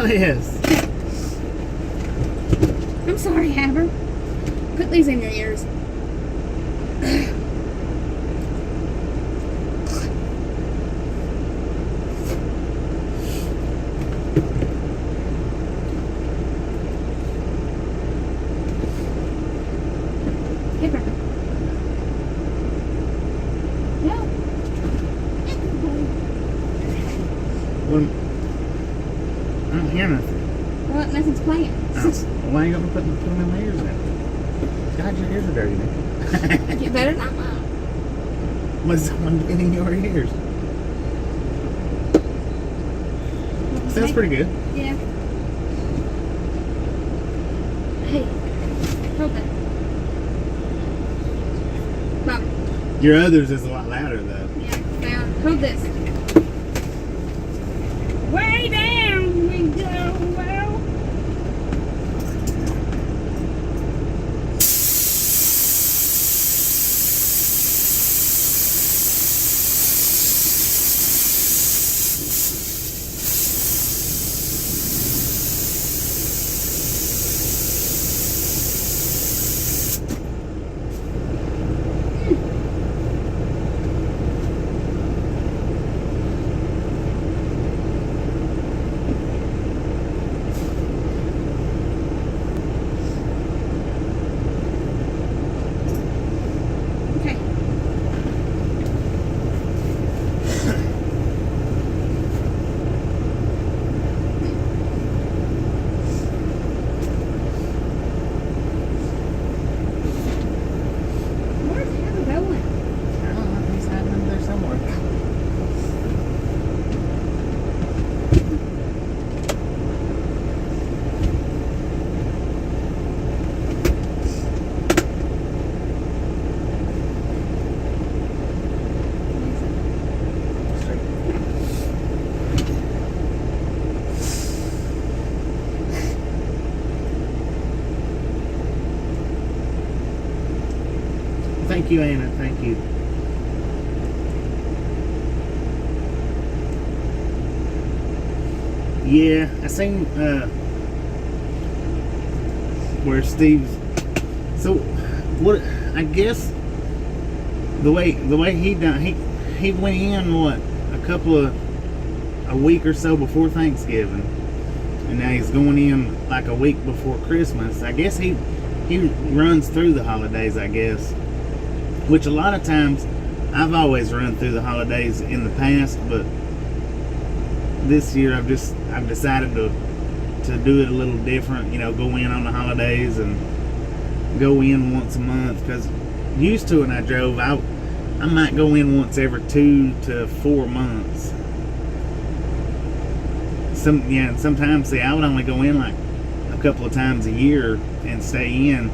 Yes. I'm sorry, Haber. Put these in your ears. Haber. No. I don't hear nothing. Well, nothing's playing. Oh. Why are you going to put them in my ears then? God, your ears are dirty, Nick. You better not mine. Was someone in your ears? Sounds pretty good. Yeah. Hey, hold that. Mom. Your others is a lot louder though. Yeah, now hold this. Way down we go. Well. Thank you, Anna. Thank you. Yeah, I seen where Steve's. So, what? I guess the way he done, he went in a week or so before Thanksgiving, and now he's going in like a week before Christmas. I guess he runs through the holidays, I guess. Which a lot of times, I've always run through the holidays in the past, but this year I've decided to do it a little different. You know, go in on the holidays and go in once a month, because used to when I drove, I might go in once every 2 to 4 months. Sometimes, see, I would only go in like a couple of times a year and stay in,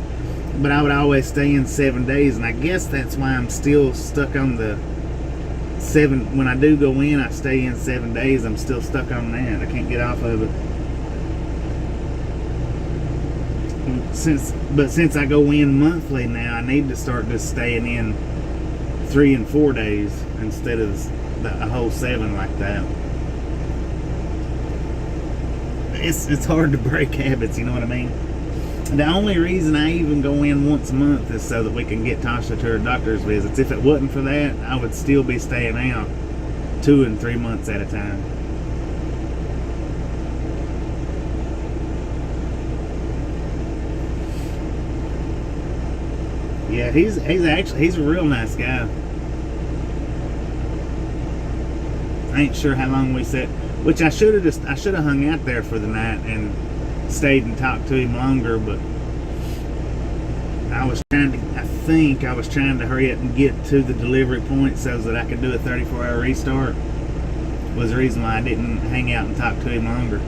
but I would always stay in 7 days, and I guess that's why I'm still stuck on the 7. When I do go in, I stay in 7 days. I'm still stuck on that. I can't get off of it. Since I go in monthly now, I need to start just staying in 3 and 4 days instead of a whole 7 like that. It's hard to break habits, you know what I mean? The only reason I even go in once a month is so that we can get Tasha to her doctor's visits. If it wasn't for that, I would still be staying out 2 and 3 months at a time. Yeah, he's a real nice guy. I ain't sure how long we sat, which I should have hung out there for the night and stayed and talked to him longer, but I was trying to hurry up and get to the delivery point so that I could do a 34-hour restart. Was the reason why I didn't hang out and talk to him longer.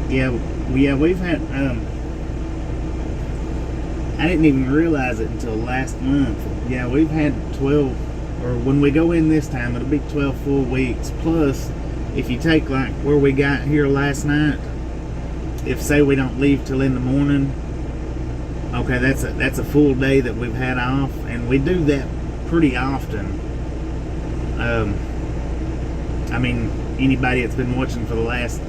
Yeah, we've had, I didn't even realize it until last month. Yeah, we've had 12, or when we go in this time, it'll be 12 full weeks. Plus, if you take like where we got here last night, if say we don't leave till in the morning, okay, that's a full day that we've had off, and we do that pretty often. I mean, anybody that's been watching for the last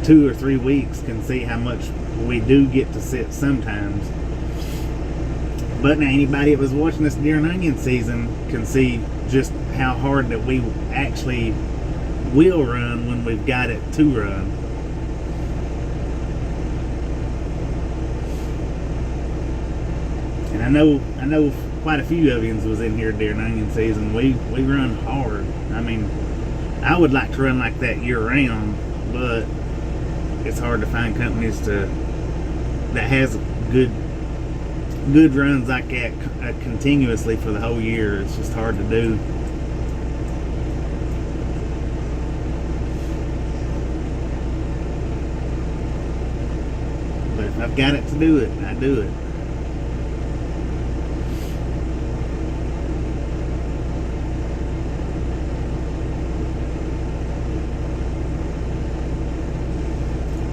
2 or 3 weeks can see how much we do get to sit sometimes. But now anybody that was watching us during onion season can see just how hard that we actually will run when we've got it to run. And I know quite a few of you was in here during onion season. We run hard. I mean, I would like to run like that year round, but it's hard to find companies that has good runs like that continuously for the whole year. It's just hard to do. But if I've got it to do it, I do it.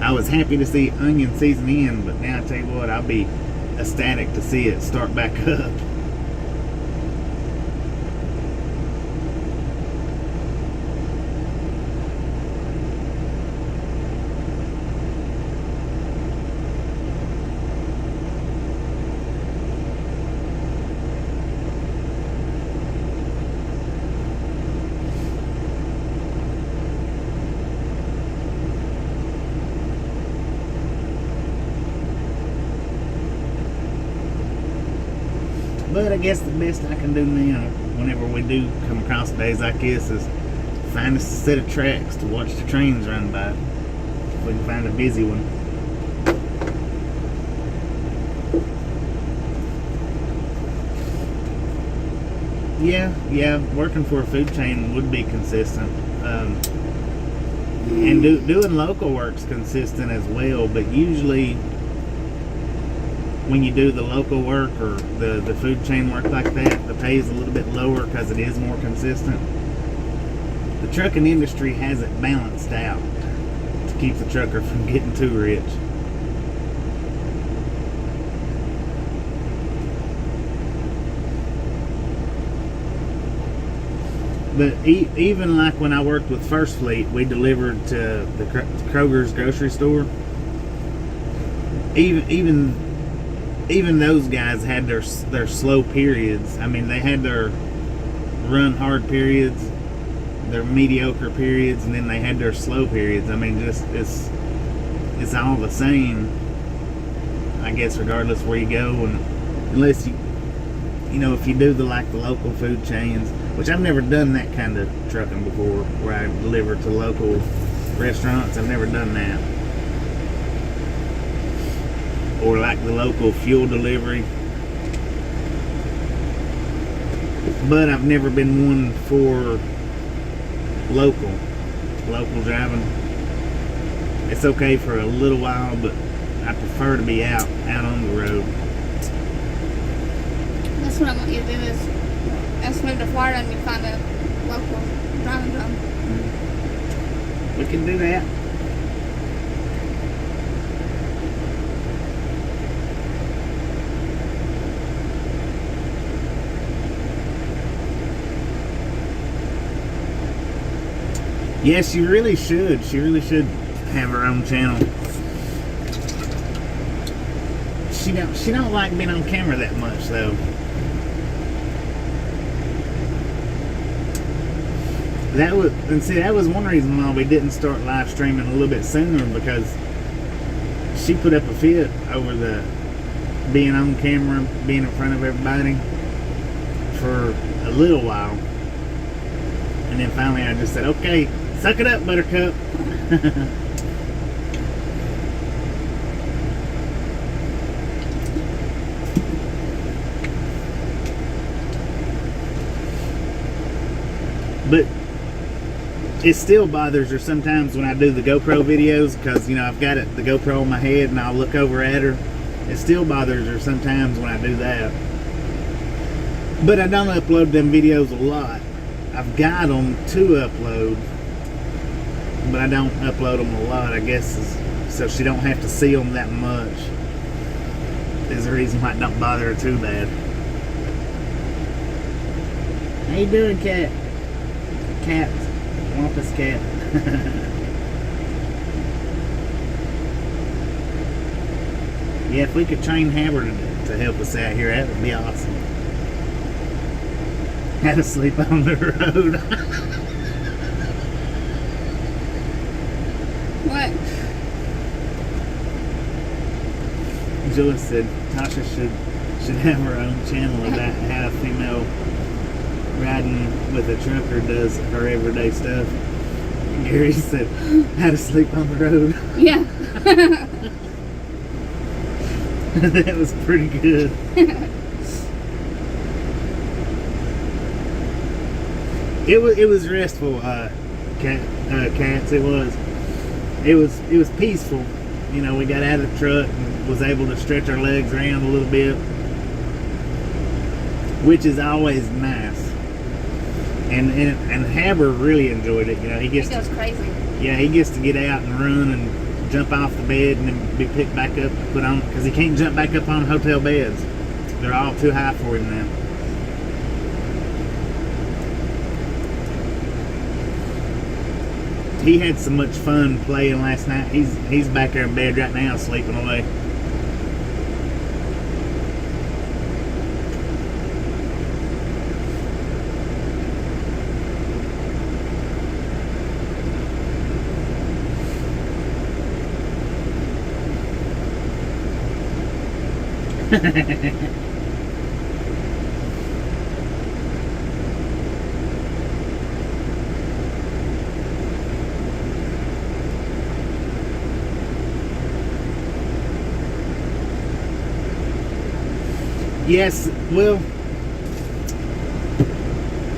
I was happy to see onion season end, but now I tell you what, I'll be ecstatic to see it start back up. But I guess the best I can do now, whenever we do come across days like this, is find us a set of tracks to watch the trains run by. If we can find a busy one. Yeah, working for a food chain would be consistent. And doing local work's consistent as well, but usually when you do the local work or the food chain work like that, the pay is a little bit lower because it is more consistent. The trucking industry has it balanced out to keep the trucker from getting too rich. But even like when I worked with First Fleet, we delivered to the Kroger's grocery store. Even those guys had their slow periods. I mean, they had their run hard periods, their mediocre periods, and then they had their slow periods. I mean, just it's all the same, I guess, regardless where you go, and unless you know, if you do the local food chains, which I've never done that kind of trucking before, where I deliver to local restaurants. I've never done that. Or like the local fuel delivery. But I've never been one for local driving. It's okay for a little while, but I prefer to be out on the road. That's what I want you to do is, let's move to Florida and you find a local driving job. We can do that. Yes, she really should. She really should have her own channel. She don't like being on camera that much though. That was one reason why we didn't start live streaming a little bit sooner, because she put up a fit over the being on camera, being in front of everybody for a little while. And then finally I just said, okay, suck it up, Buttercup. But it still bothers her sometimes when I do the GoPro videos, because, you know, I've got the GoPro on my head and I'll look over at her. It still bothers her sometimes when I do that. But I don't upload them videos a lot. I've got them to upload, but I don't upload them a lot, I guess, so she don't have to see them that much. Is the reason why it don't bother her too bad. How you doing, cat? Cat. Wampus cat. Yeah, if we could train Haber to help us out here, that would be awesome. Had to sleep on the road. What? Joyce said Tasha should have her own channel about how a female riding with a trucker does her everyday stuff. And Gary said how to sleep on the road. Yeah. That was pretty good. It was restful, cats. It was peaceful. You know, we got out of the truck and was able to stretch our legs around a little bit, which is always nice. And Haber really enjoyed it. You know, he goes crazy. Yeah, he gets to get out and run and jump off the bed and then be picked back up and put on, because he can't jump back up on hotel beds. They're all too high for him now. He had so much fun playing last night. He's back there in bed right now, sleeping away. Yes, well,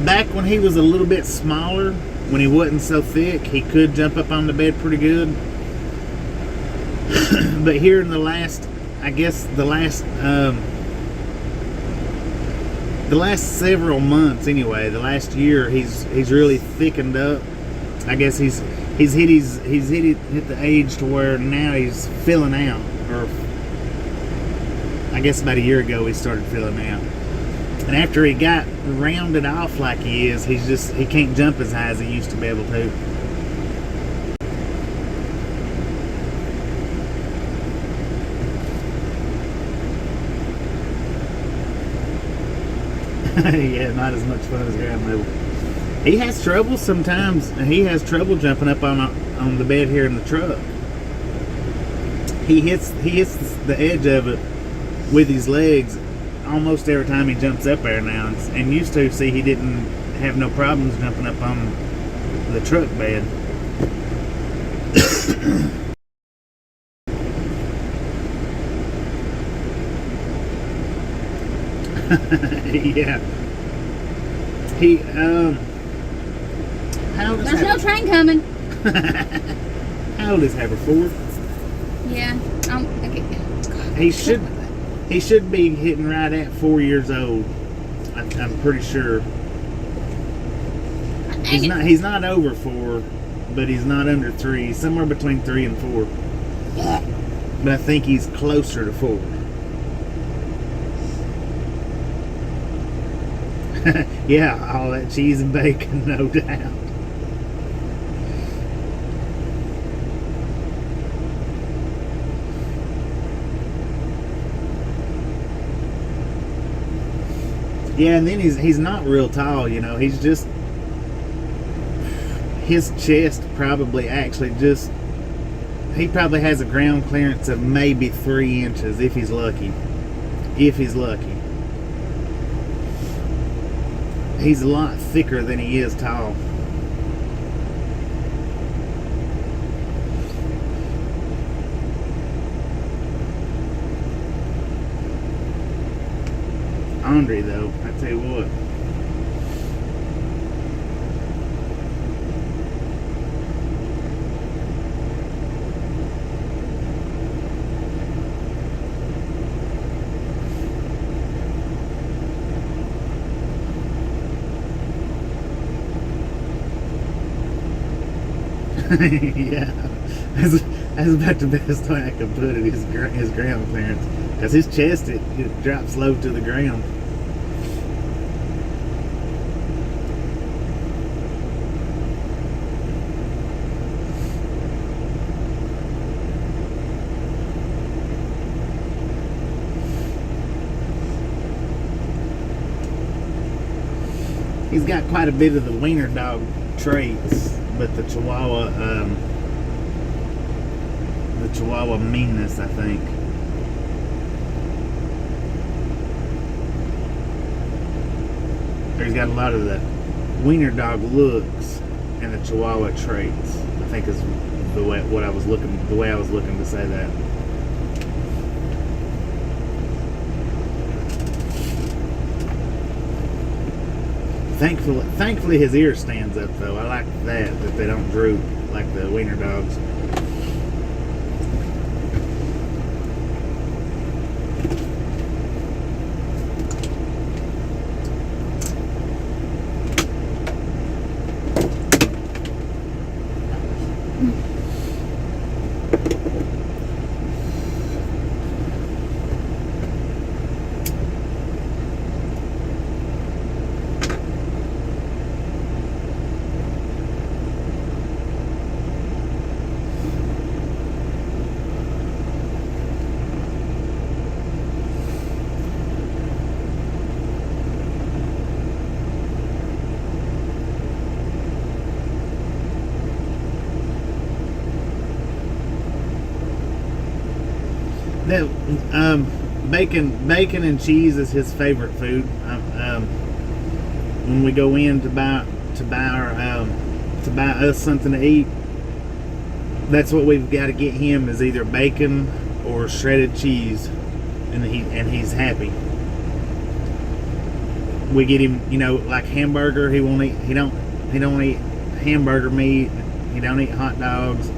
back when he was a little bit smaller, when he wasn't so thick, he could jump up on the bed pretty good. But here in the last several months anyway, the last year, he's really thickened up. I guess he's hit the age to where now he's filling out, or I guess about a year ago he started filling out. And after he got rounded off like he is, he can't jump as high as he used to be able to. Yeah, not as much fun as grandmother. He has trouble sometimes. He has trouble jumping up on the bed here in the truck. He hits the edge of it with his legs almost every time he jumps up there now. And used to, see, he didn't have no problems jumping up on the truck bed. Yeah. He how old is There's no Haber? train coming. How old is Haber? 4? Yeah. Okay. He should be hitting right at 4 years old. I'm pretty sure. He's not over 4, but he's not under 3. He's somewhere between 3 and 4. But I think he's closer to 4. Yeah, all that cheese and bacon, no doubt. Yeah, and then he's not real tall, you know. He's just, his chest probably actually just, he probably has a ground clearance of maybe 3 inches if he's lucky. If he's lucky. He's a lot thicker than he is tall. Andre, though, I tell you what. Yeah, that's about the best way I could put it. His ground clearance, because his chest it drops low to the ground. He's got quite a bit of the wiener dog traits, but the Chihuahua meanness, I think. He's got a lot of the wiener dog looks and the Chihuahua traits, I think, is the way I was looking to say that. Thankfully his ear stands up, though. I like that they don't droop like the wiener dogs. That bacon and cheese is his favorite food. When we go in to buy us something to eat, that's what we've got to get him, is either bacon or shredded cheese, and he's happy. We get him, like hamburger. He won't eat. He don't eat hamburger meat. He don't eat hot dogs.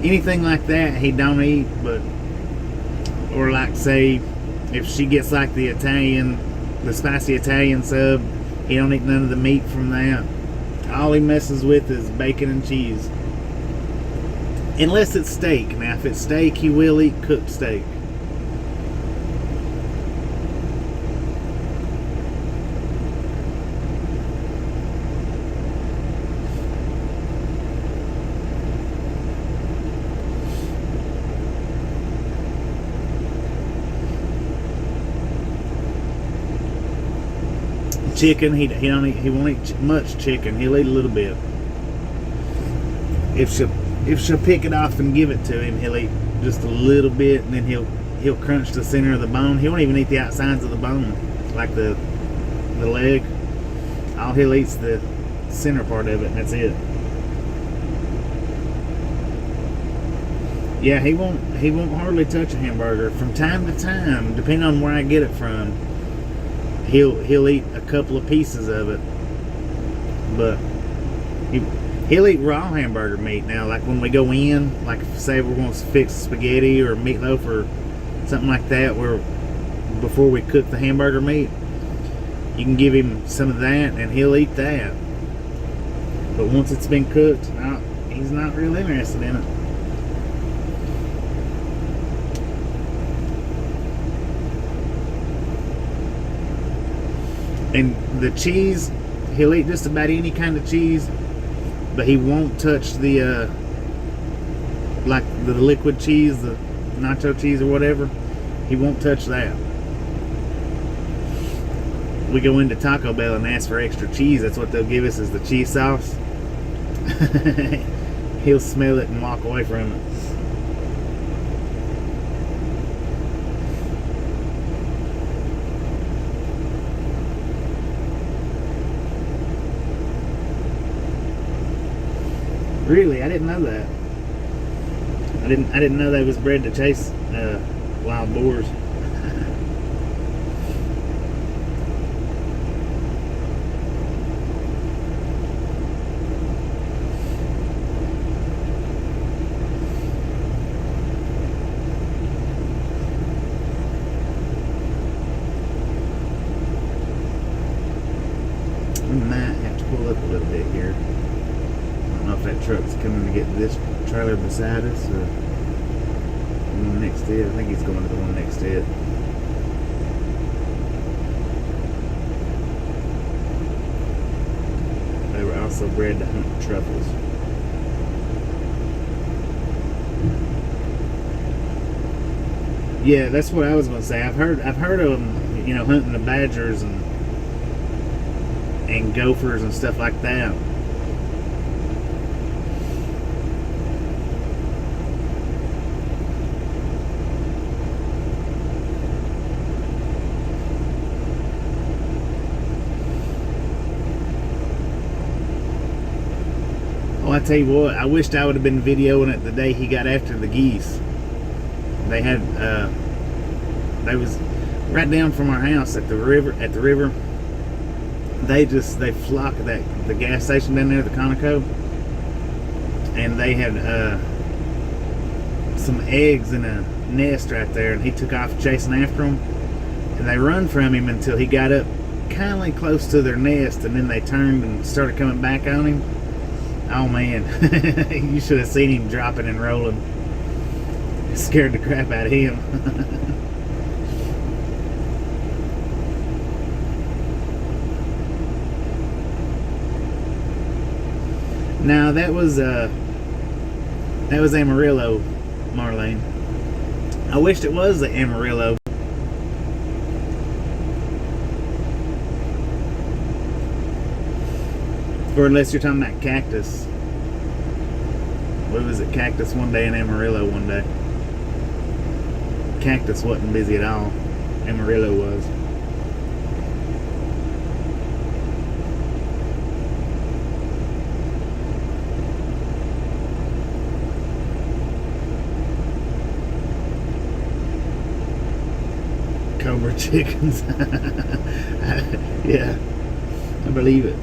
Anything like that, he don't eat. But, or like, say, if she gets like the spicy Italian sub, he don't eat none of the meat from that. All he messes with is bacon and cheese. Unless it's steak. Now, if it's steak, he will eat cooked steak. Chicken, he won't eat much chicken. He'll eat a little bit. If she'll pick it off and give it to him, he'll eat just a little bit, and then he'll crunch the center of the bone. He won't even eat the outsides of the bone, like the leg. All he'll eat's the center part of it, and that's it. Yeah, he won't hardly touch a hamburger. From time to time, depending on where I get it from, he'll eat a couple of pieces of it. But he'll eat raw hamburger meat. Now, like when we go in, like say we're going to fix spaghetti or meatloaf or something like that, where before we cook the hamburger meat, you can give him some of that and he'll eat that. But once it's been cooked, no, he's not real interested in it. And the cheese, he'll eat just about any kind of cheese, but he won't touch the like the liquid cheese, the nacho cheese or whatever. He won't touch that. We go into Taco Bell and ask for extra cheese. That's what they'll give us, is the cheese sauce. He'll smell it and walk away from it. Really, I didn't know that. I didn't know they was bred to chase wild boars. We might have to pull up a little bit here. I don't know if that truck's coming to get this trailer beside us or the one next to it. I think he's going to the one next to it. They were also bred to hunt truffles. Yeah, that's what I was going to say. I've heard of them, you know, hunting the badgers and gophers and stuff like that. Oh, I tell you what, I wished I would have been videoing it the day he got after the geese. They had, they was right down from our house at the river. They flocked at the gas station down there, the Conoco, and they had some eggs in a nest right there, and he took off chasing after them, and they run from him until he got up kind of close to their nest, and then they turned and started coming back on him. Oh man, you should have seen him dropping and rolling. It scared the crap out of him. Now that was Amarillo, Marlene. I wished it was the Amarillo. Or unless you're talking about Cactus. What was it? Cactus one day and Amarillo one day. Cactus wasn't busy at all. Amarillo was. Cobra chickens. Yeah, I believe it.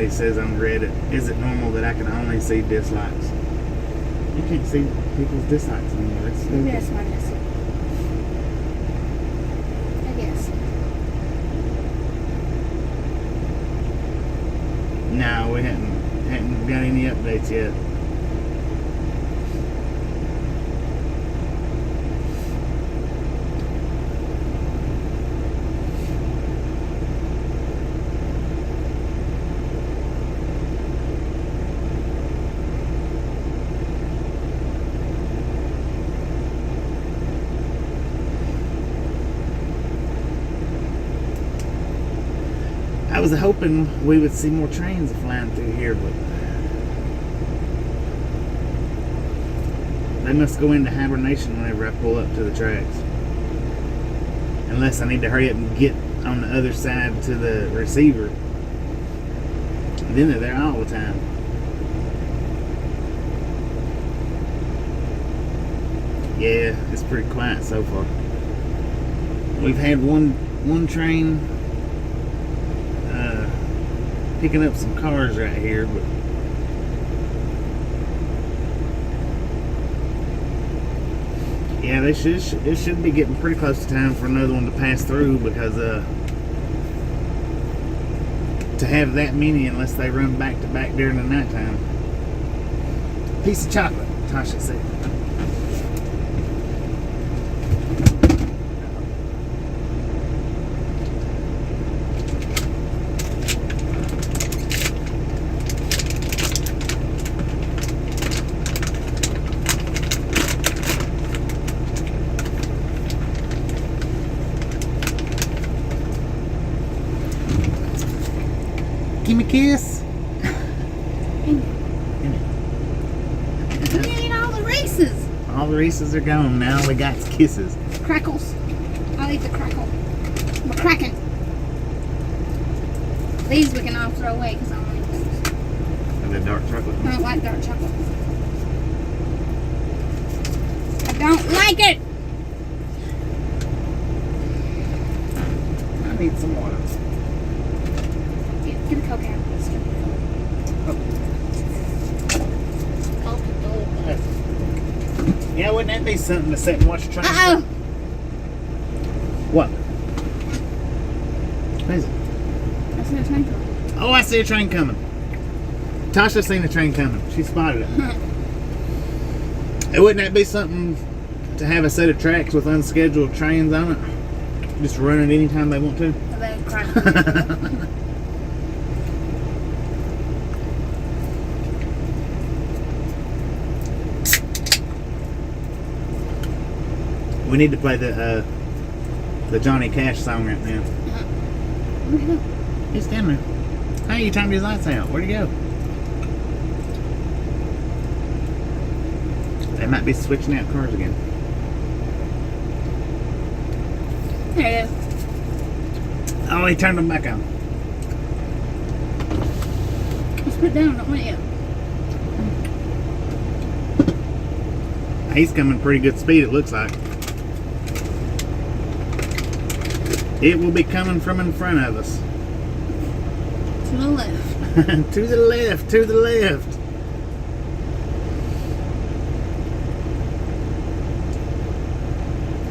Somebody says on Reddit, is it normal that I can only see dislikes? You can't see people's dislikes anymore. That's stupid. Maybe that's my message. I guess. No, we hadn't got any updates yet. I was hoping we would see more trains flying through here, but they must go into hibernation whenever I pull up to the tracks. Unless I need to hurry up and get on the other side to the receiver. And then they're there all the time. Yeah, it's pretty quiet so far. We've had one train picking up some cars right here, but yeah, it should be getting pretty close to time for another one to pass through, because to have that many, unless they run back to back during the nighttime. Piece of chocolate, Tasha said. Give me a kiss. We ate all the Reese's. All the Reese's are gone. Now we got kisses. Crackles. I'll eat the crackle. We're cracking. These we can all throw away because I don't like those. And the dark chocolate. I don't like dark chocolate. I don't like it. I need some water. Get a Coke out. Yeah, wouldn't that be something to sit and watch a train? Uh-oh. What? What is it? I see a train coming. Oh, I see a train coming. Tasha's seen a train coming. She spotted it. Wouldn't that be something to have a set of tracks with unscheduled trains on it? Just run it anytime they want to? And then crack. We need to play the Johnny Cash song right now. Where'd he go? He's down there. Hey, you turned his lights out. Where'd he go? They might be switching out cars again. There he is. Oh, he turned them back on. Let's put it down. Don't want it yet. He's coming pretty good speed, it looks like. It will be coming from in front of us. To the left. To the left, to the left.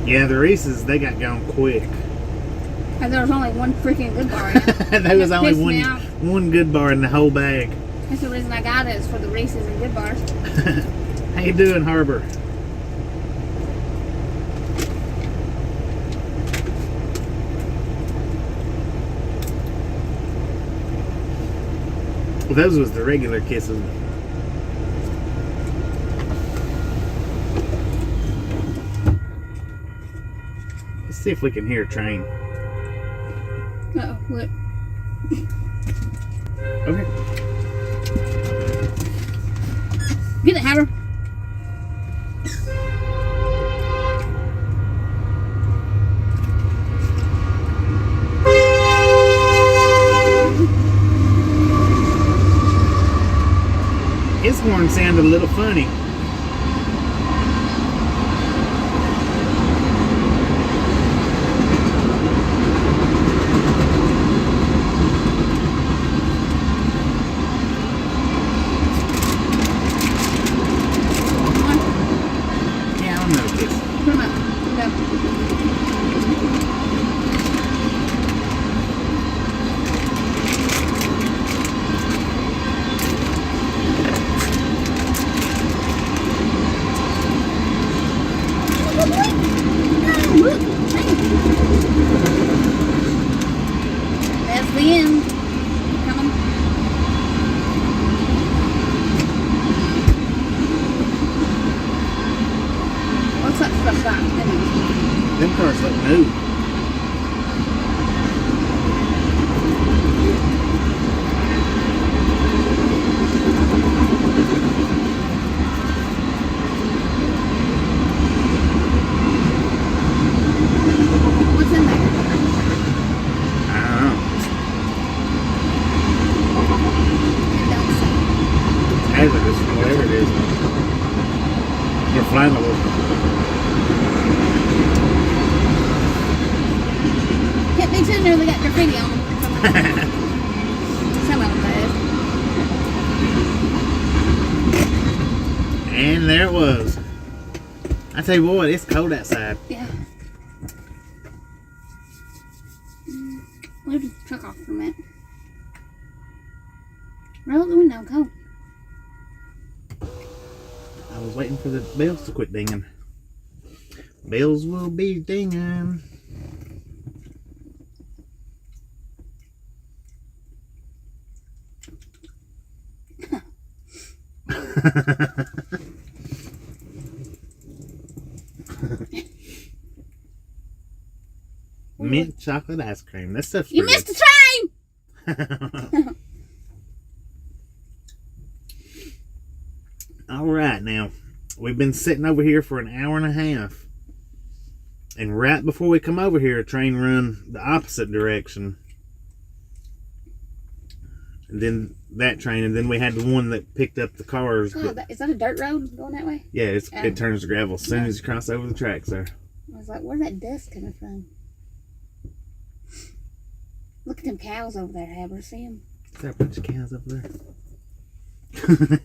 Yeah, the Reese's, they got gone quick. And there was only one freaking good bar in it. There was That only pissed me off. one good bar in the whole bag. That's the reason I got it, is for the Reese's and good bars. How you doing, Harbor? Well, those was the regular kisses. Let's see if we can hear a train. Uh-oh, look. Okay. Get it, Haber. His horn sounded a little funny. cars look new. What's in there? I don't know. It don't say. Hazardous, whatever it is. They're flammable. Can't be too nearly got graffiti on them. Some of them does. And there it was. I tell you what, it's cold outside. Yeah. Leave the truck off for a minute. Roll the window, cold. I was waiting for the bells to quit dinging. Bells will be dinging. Mint chocolate ice cream. That stuff's You pretty missed the train! All right, now we've been sitting over here for an hour and a half, and right before we come over here, a train run the opposite direction, and then that train, and then we had the one that picked up the cars. Oh, is that a dirt road going that way? Yeah, it turns to gravel as soon as you cross over the tracks there. I was like, where's that dust coming from? Look at them cows over there, Haber. See them? Is there a bunch of cows over there?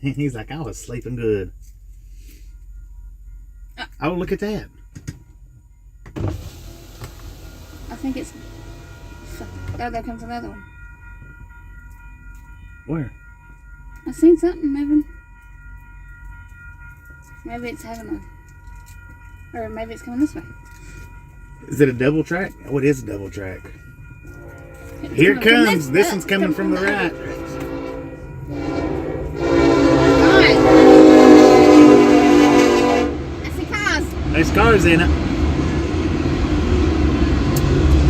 He's like, I was sleeping good. Oh, look at that. I think it's... Oh, there comes another one. Where? I seen something moving. Maybe it's having a... Or maybe it's coming this way. Is it a double track? Oh, it is a double track. It's Here it coming from comes. This one's coming from the right. Alright. I see cars. There's cars in it.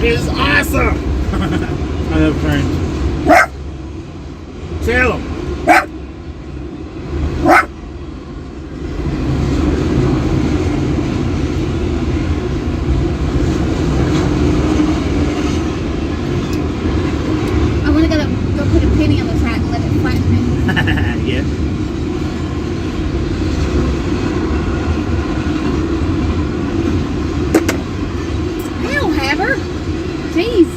It's awesome. I love trains. Tell them. I want to go put a penny on the track and let it flatten it. Yeah. Hell, Haber. Jeez.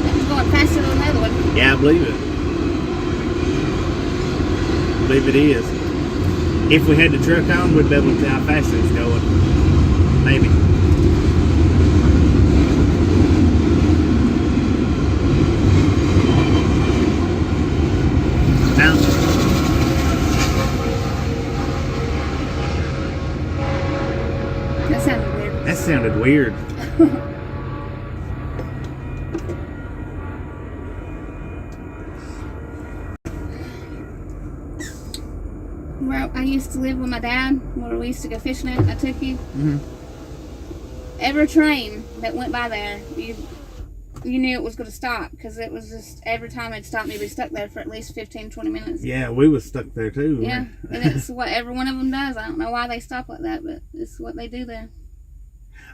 That's going faster than another one. Yeah, I believe it. I believe it is. If we had the truck on, we'd be able to tell how fast it's going. Maybe. Now, That sounded weird. that sounded weird. Where I used to live with my dad, where we used to go fishing at, I took you. Mm-hmm. Every train that went by there, you knew it was going to stop, because it was just every time it stopped, you'd be stuck there for at least 15-20 minutes. Yeah, we was stuck there too. Yeah, and it's what every one of them does. I don't know why they stop like that, but it's what they do there.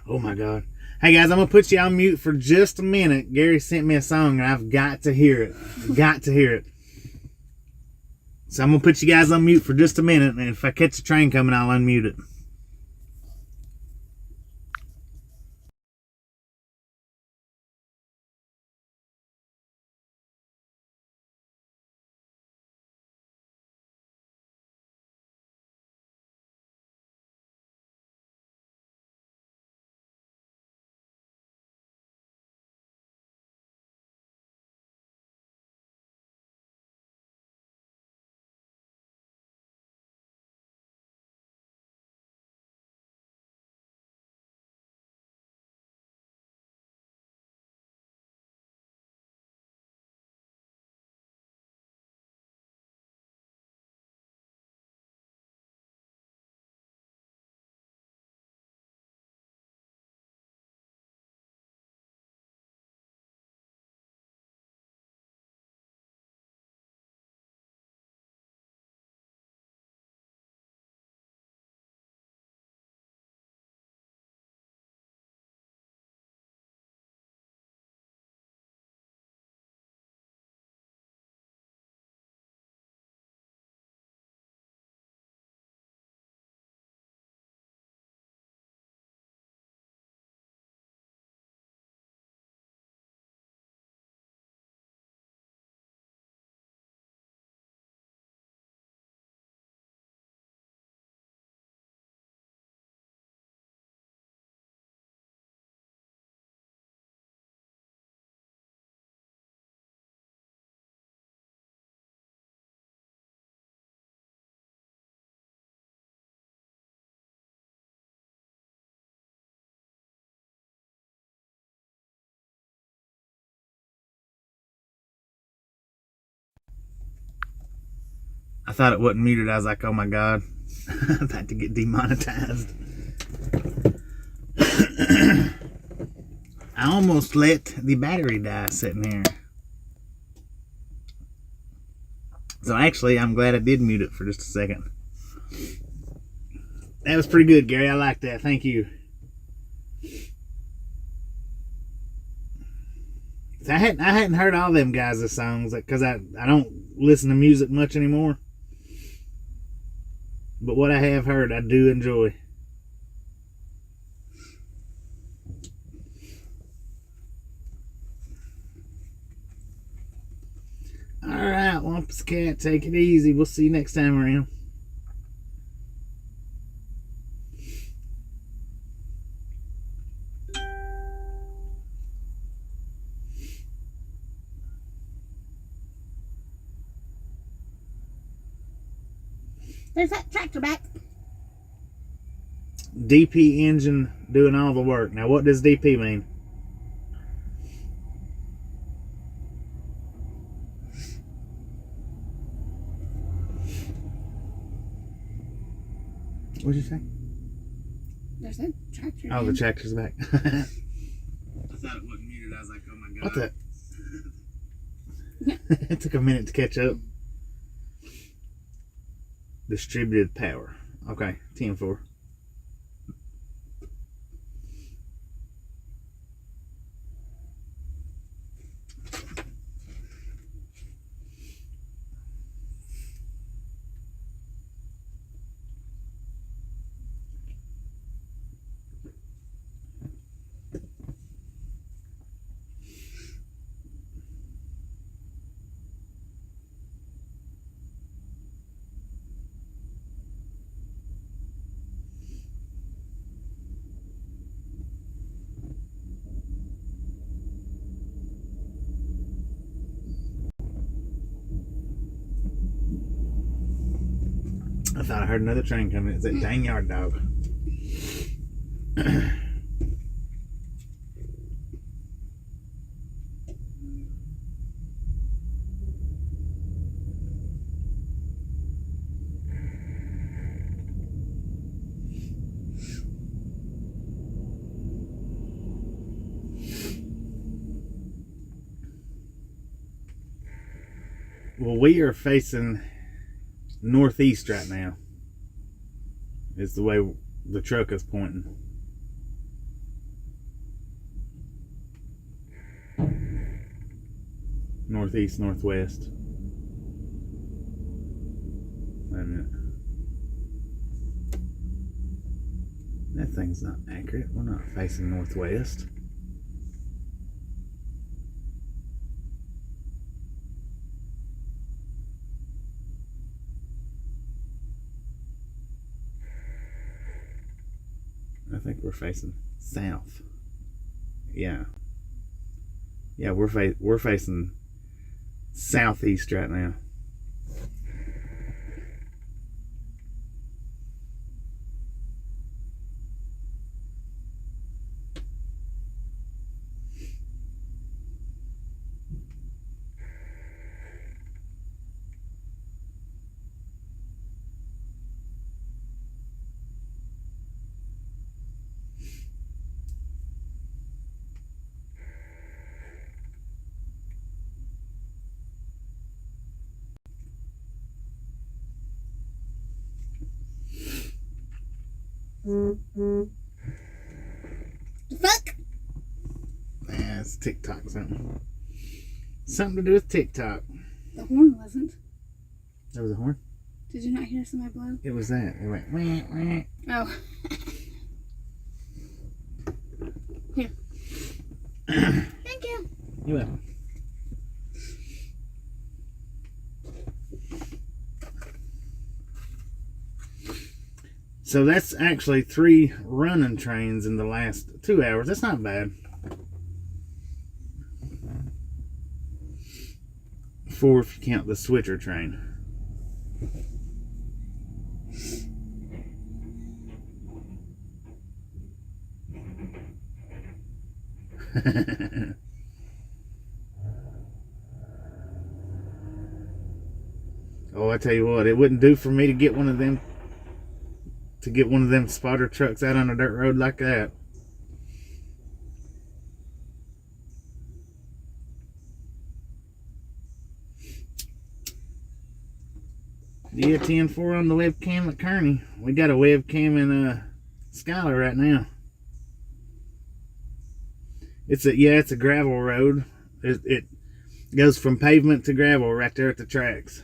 Oh my God. Hey guys, I'm gonna put you on mute for just a minute. Gary sent me a song and I've got to hear it. Got to hear it. So I'm gonna put you guys on mute for just a minute, and if I catch a train coming, I'll unmute it. I thought it wasn't muted. I was like, oh my God. I'm about to get demonetized. I almost let the battery die sitting here. So actually, I'm glad I did mute it for just a second. That was pretty good, Gary. I like that. Thank you. I hadn't heard all them guys' songs because I don't listen to music much anymore. But what I have heard, I do enjoy. Alright, Wampus Cat, take it easy. We'll see you next time around. There's that tractor back. DP engine doing all the work. Now, what does DP mean? What'd you say? There's that tractor. Oh, the tractor's back. I thought it wasn't muted. I was like, oh my God. What the? It took a minute to catch up. Distributed power. Okay, 10-4. I thought I heard another train coming. It's that dang yard dog. Well, we are facing northeast right now. Is the way the truck is pointing. Northeast, northwest. Wait a minute. That thing's not accurate. We're not facing northwest. I think we're facing south. Yeah. Yeah, we're facing southeast right now. The fuck? Yeah, it's TikTok something. Something to do with TikTok. The horn wasn't. That was a horn? Did you not hear somebody blow? It was that. It went wah, wah. Oh. Here. Thank you. You're welcome. So that's actually 3 running trains in the last 2 hours. That's not bad. 4 if you count the switcher train. Oh, I tell you what, it wouldn't do for me to get one of them spotter trucks out on a dirt road like that. Yeah, 10-4 on the webcam at Kearney. We got a webcam in Schuyler right now. It's a gravel road. It goes from pavement to gravel right there at the tracks.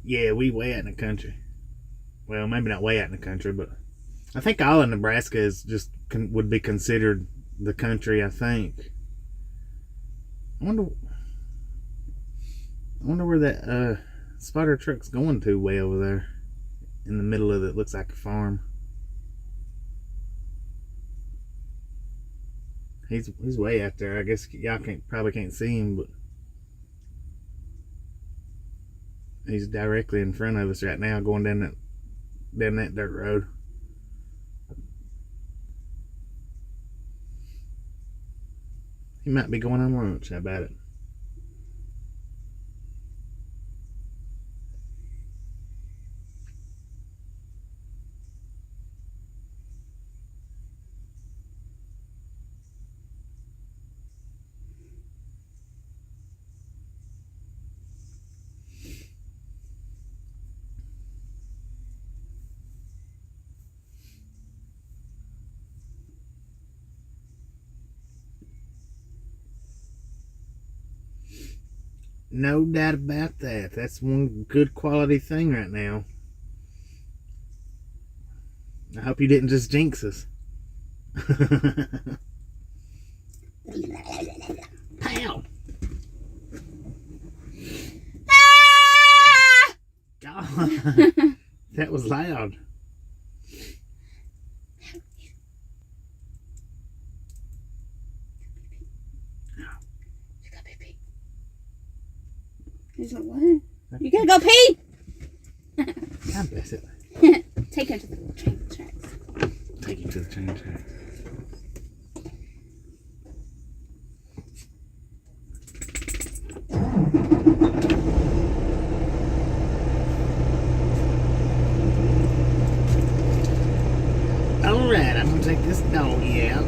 Yeah, we way out in the country. Well, maybe not way out in the country, but I think all of Nebraska is just would be considered the country. I think. I wonder where that spotter truck's going to way over there in the middle of it. Looks like a farm. He's way out there. I guess y'all probably can't see him, but he's directly in front of us right now, going down that dirt road. He might be going on lunch. How about it? No doubt about that. That's one good quality thing right now. I hope you didn't just jinx us. Pow! Ah! God, that was loud. He's like, what? You gotta go pee! God bless it. Take him to the train tracks. Take you to the train tracks. Alright, I'm gonna take this doggy out.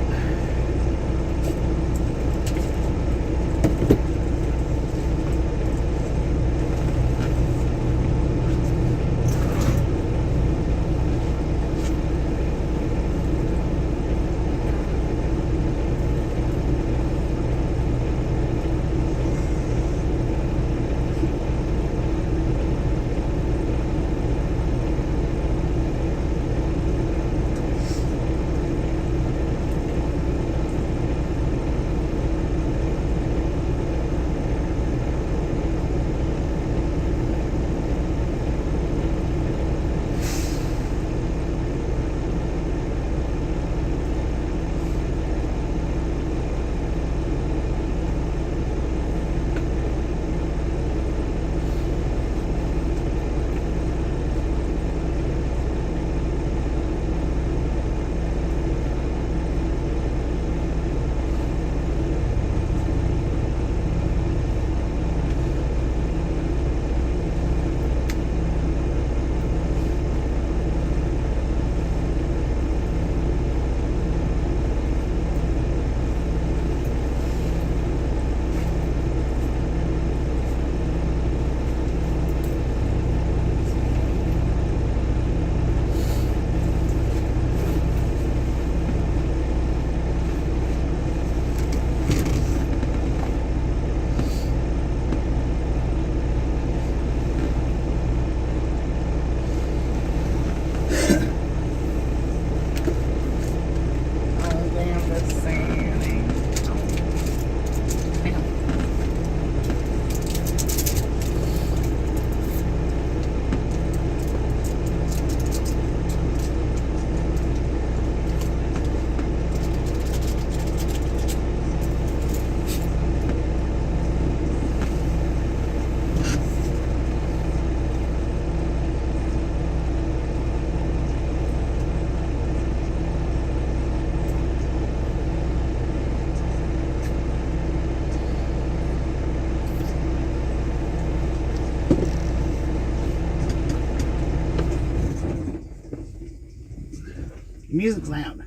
Your music's loud.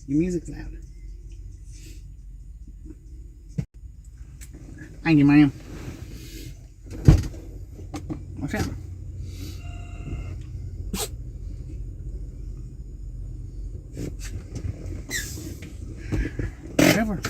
Your music's loud. Thank you, ma'am. Watch out. Whatever.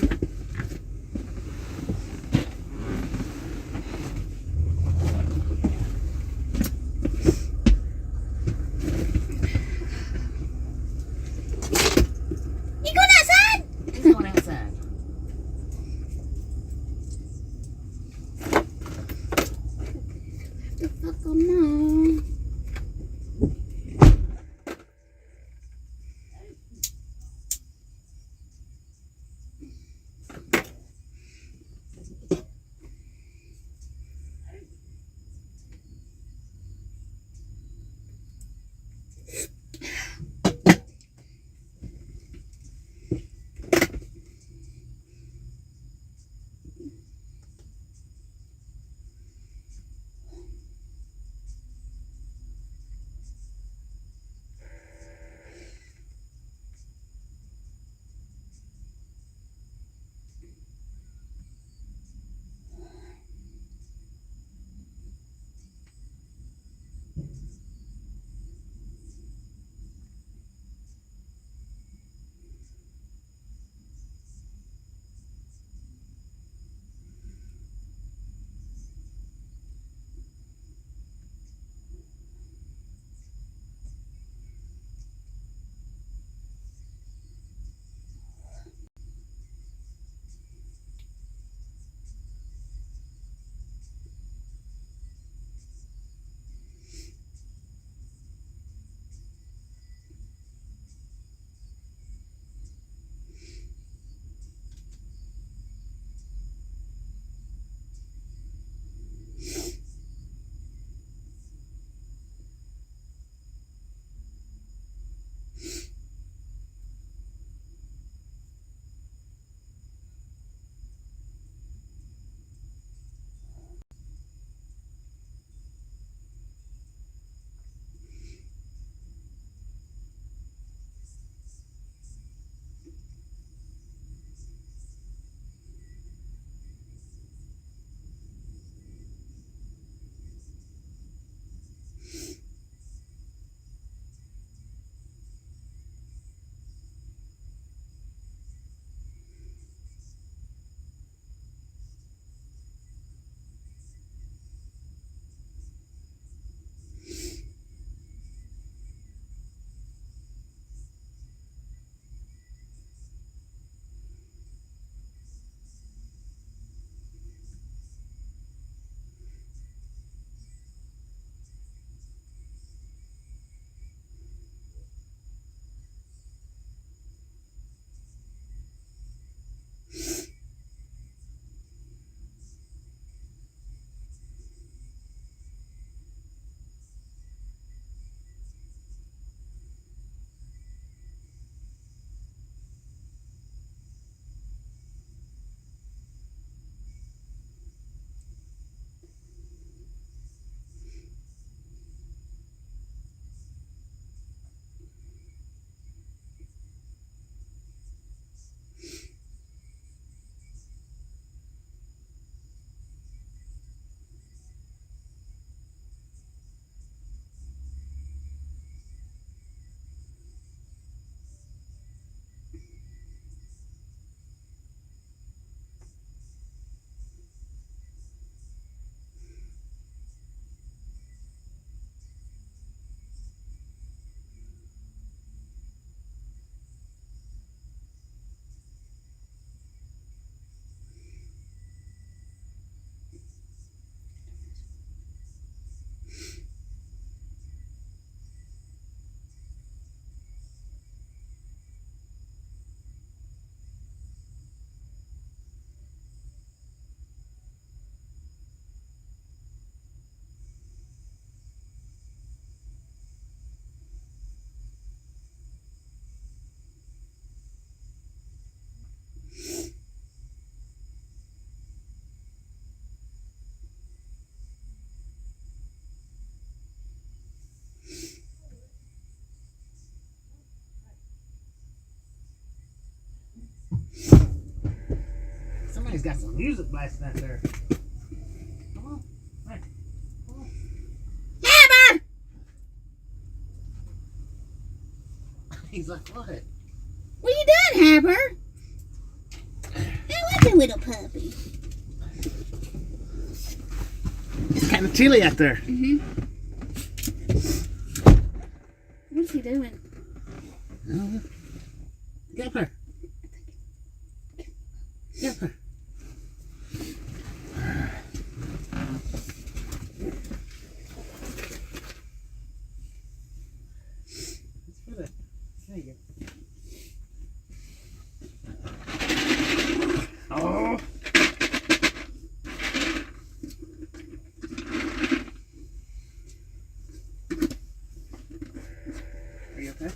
He's got some music blasting out there. Come on. Hey. Come on. Haber! He's like, what? What are you doing, Haber? I like a little puppy. It's kind of chilly out there. What's he doing? Get up there. Get up there. There you go. Oh. Are you okay?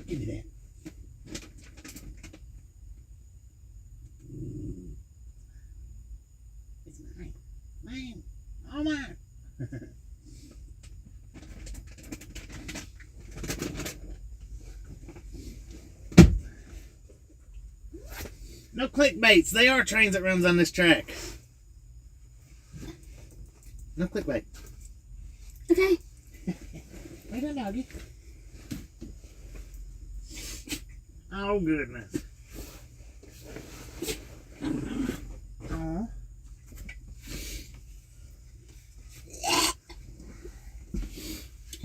Give me that. It's mine. Mine. All mine. No clickbaits. They are trains that runs on this track. No clickbait. Okay. Wait a doggy. Oh, goodness. Oh.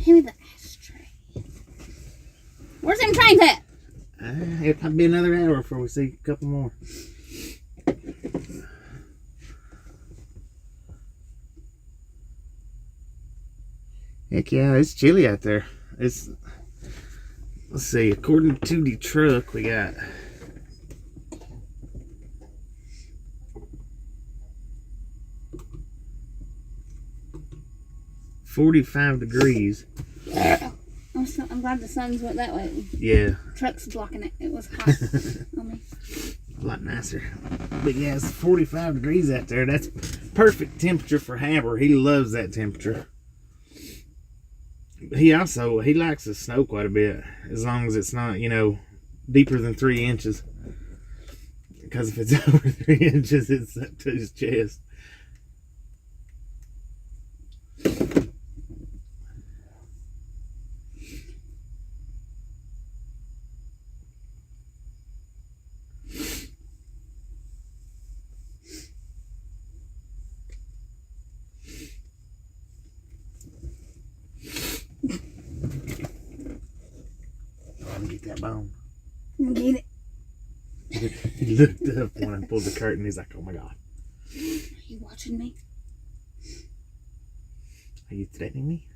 Hand me the ashtray. Where's them trains at? It'll probably be another hour before we see a couple more. Heck yeah, it's chilly out there. Let's see, according to the truck, we got 45 degrees. I'm glad the sun's went that way. Yeah. Truck's blocking it. It was hot on me. A lot nicer. But yeah, it's 45 degrees out there. That's perfect temperature for Haber. He loves that temperature. He likes the snow quite a bit, as long as it's not, deeper than 3 inches. Because if it's over 3 inches, it's up to his chest. Get that bone. Get it. He looked up when I pulled the curtain. He's like, oh my God. Are you watching me? Are you threatening me?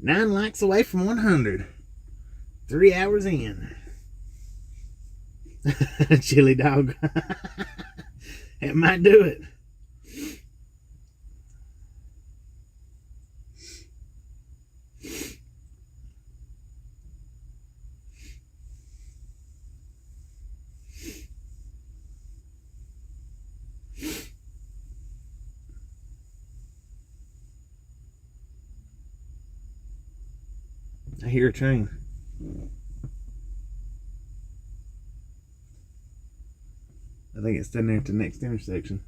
9 likes away from 100. 3 hours in. Chili dog. It might do it. I hear a train. I think it's down there at the next intersection.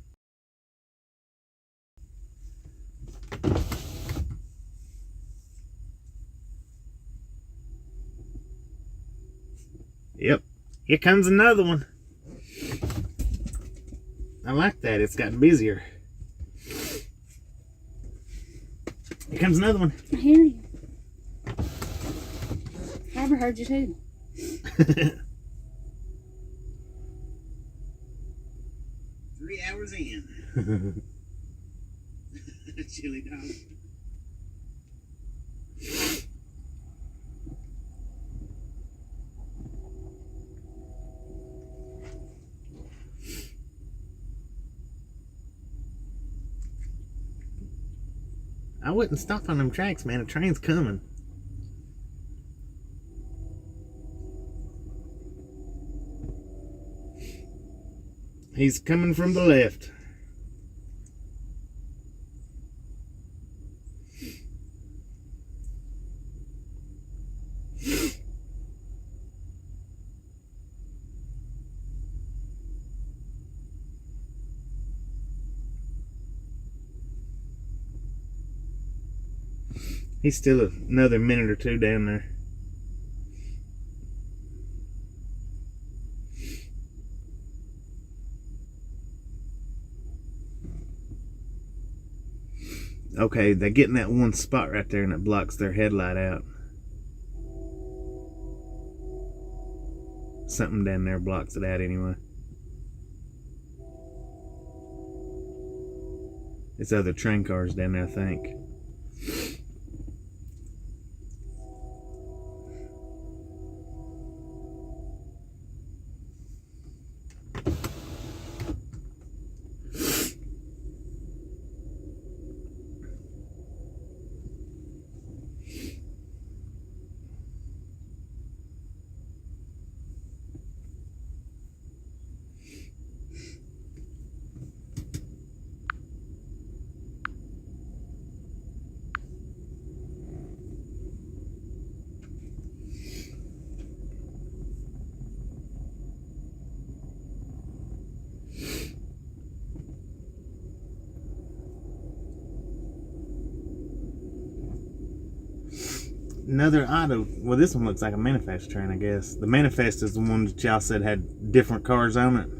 Yep. Here comes another one. I like that. It's gotten busier. Here comes another one. I hear you. Haber heard you too. 3 hours in. Chili dog. I wouldn't stop on them tracks, man. A train's coming. He's coming from the left. He's still another minute or two down there. Okay, they get in that one spot right there and it blocks their headlight out. Something down there blocks it out anyway. It's other train cars down there, I think. Another auto. Well, this one looks like a manifest train, I guess. The manifest is the one that y'all said had different cars on it.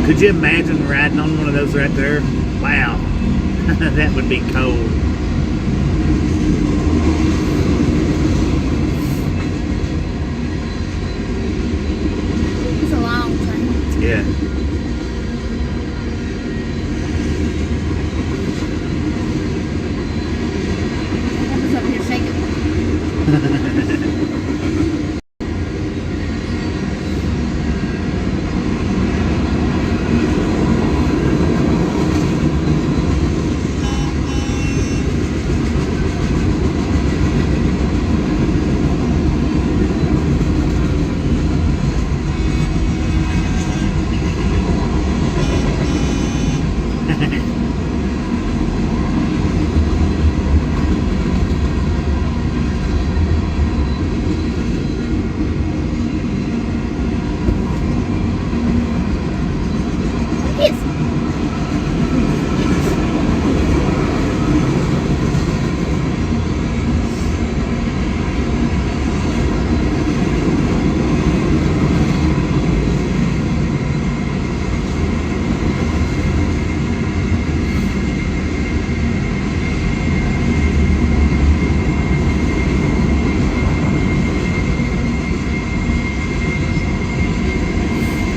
Could you imagine riding on one of those right there? Wow. That would be cold. It's a long train. Yeah. I was up here shaking.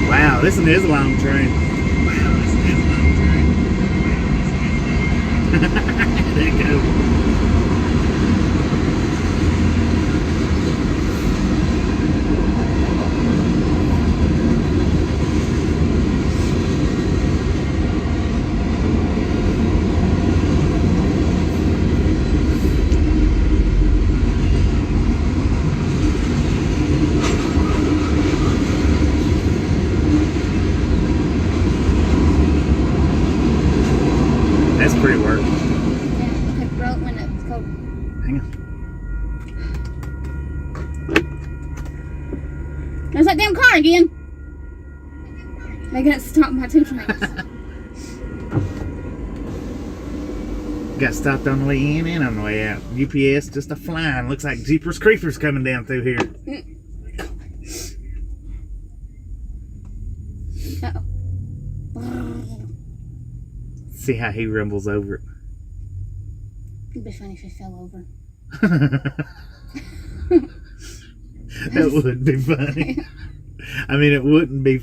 Wow, this one is a long train. There you go. There's that damn car again. They got stopped by 2 trains. Got stopped on the way in and on the way out. UPS just a flying. Looks like Jeepers Creepers coming down through here. Uh-oh. See how he rumbles over it. It'd be funny if he fell over. That would be funny. I mean, it wouldn't be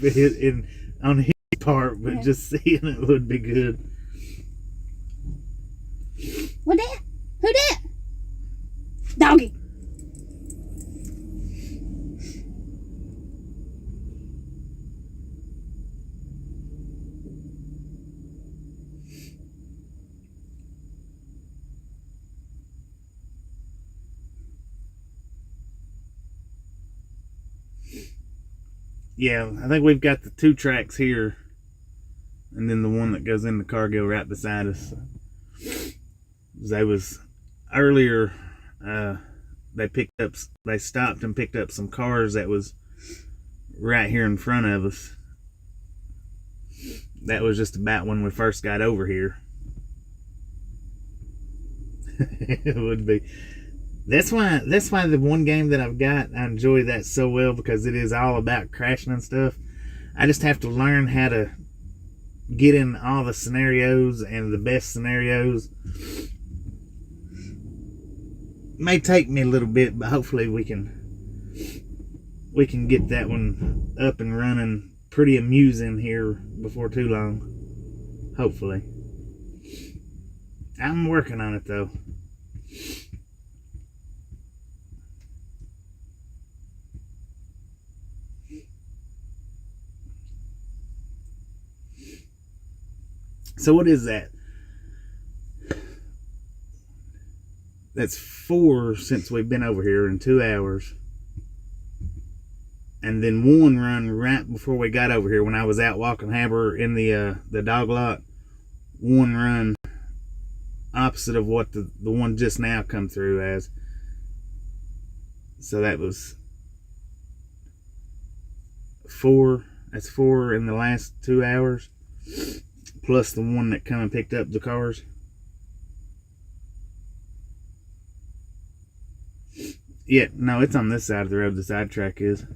on his part, but just seeing it would be good. What that? Who that? Doggy. Yeah, I think we've got the 2 tracks here, and then the one that goes in the Cargill right beside us. They was earlier. They stopped and picked up some cars that was right here in front of us. That was just about when we first got over here. It would be. That's why the one game that I've got, I enjoy that so well, because it is all about crashing and stuff. I just have to learn how to get in all the scenarios and the best scenarios. May take me a little bit, but hopefully we can get that one up and running pretty amusing here before too long. Hopefully. I'm working on it though. So what is that? That's 4 since we've been over here in 2 hours. And then 1 run right before we got over here when I was out walking Haber in the dog lot. 1 run opposite of what the one just now come through as. So that was 4. That's 4 in the last 2 hours. Plus the one that come and picked up the cars. Yeah, no, it's on this side of the road, the side track is.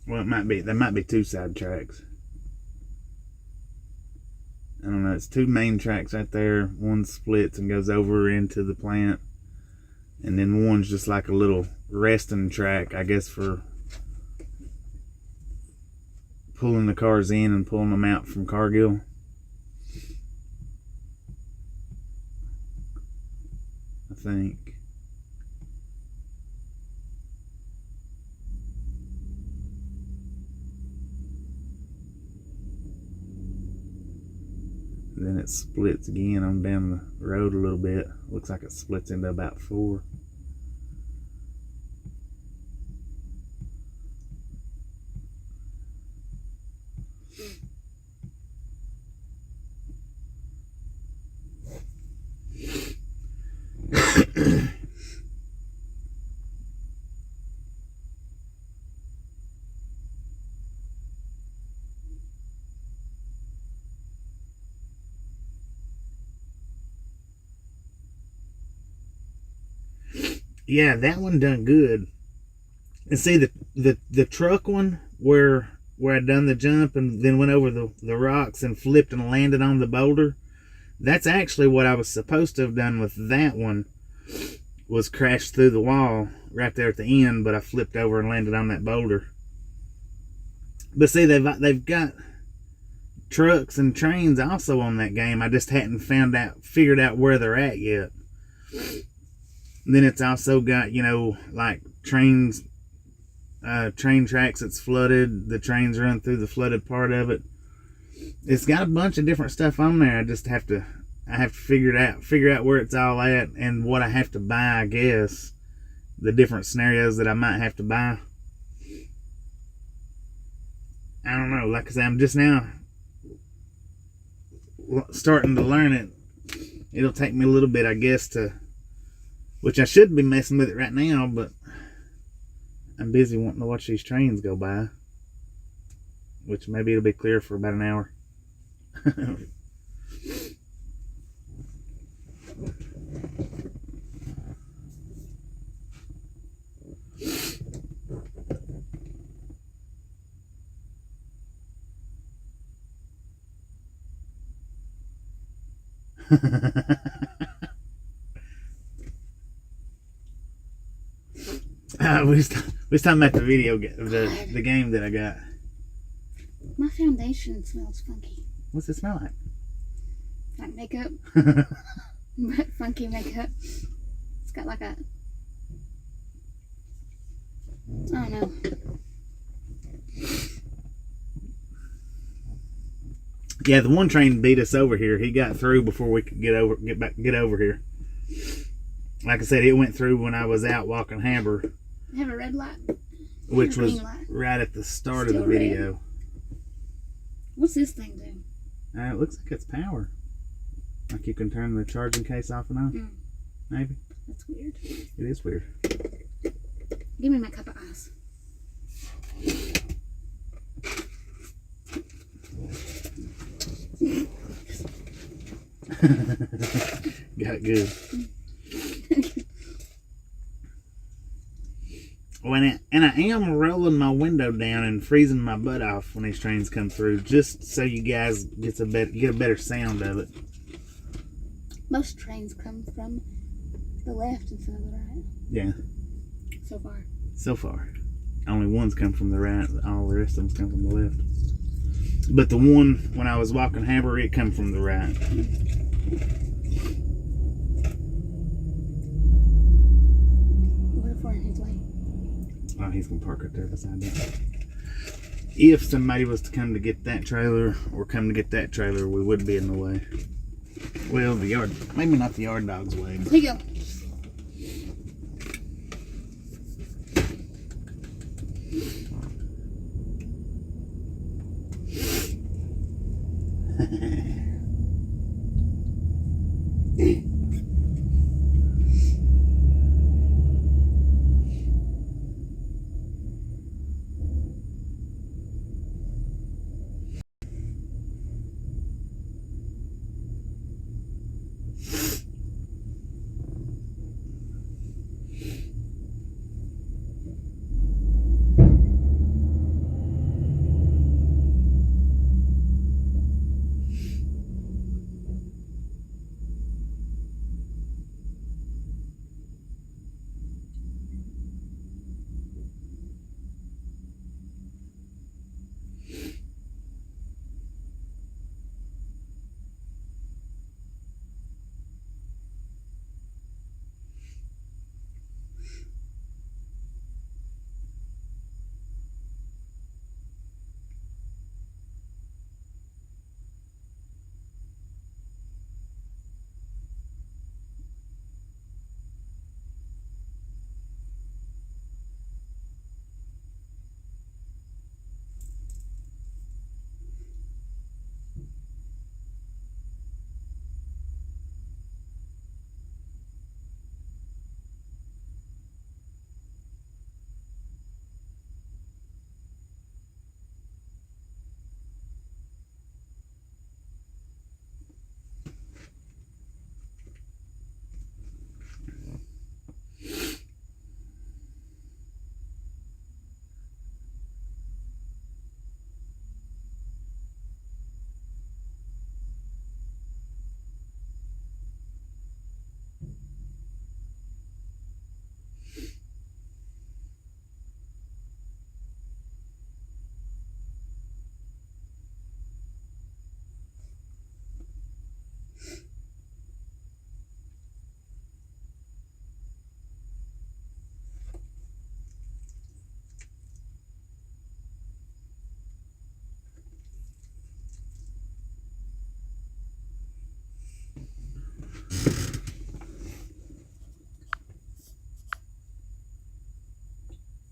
Well, it might be, there might be 2 side tracks. I don't know, it's 2 main tracks right there. One splits and goes over into the plant. And then one's just like a little resting track, I guess, for pulling the cars in and pulling them out from Cargill. I think. Then it splits again on down the road a little bit. Looks like it splits into about 4. Yeah, that one done good. And see the truck one where I done the jump and then went over the rocks and flipped and landed on the boulder. That's actually what I was supposed to have done with that one, was crashed through the wall right there at the end, but I flipped over and landed on that boulder. But see, they've got trucks and trains also on that game. I just hadn't figured out where they're at yet. And then it's also got, you know, like train tracks that's flooded. The trains run through the flooded part of it. It's got a bunch of different stuff on there. I just have to figure out where it's all at and what I have to buy, I guess. The different scenarios that I might have to buy. I don't know. Like I said, I'm just now starting to learn it. It'll take me a little bit, I guess, to which I should be messing with it right now, but I'm busy wanting to watch these trains go by, which maybe it'll be clear for about an hour. We was talking about the video, the game that I got. My foundation smells funky. What's it smell like? Like makeup. But funky makeup. It's got like a... I don't know. Yeah, the one train beat us over here. He got through before we could get over here. Like I said, it went through when I was out walking Haber. Have a red light. Which was right at the start of the video. Red. What's this thing do? It looks like it's power. Like you can turn the charging case off and on. Maybe. That's weird. It is weird. Give me my cup of ice. Got it good. And I am rolling my window down and freezing my butt off when these trains come through, just so you guys get a better sound of it. Most trains come from the left instead of the right. Yeah. So far. So far. Only one's come from the right. All the rest of them come from the left. But the one, when I was walking Haber, it come from the right. What if we're in his way? Oh, he's going to park right there beside that. If somebody was to come to get that trailer or come to get that trailer, we would be in the way. Well, maybe not the yard dog's way. Here you go.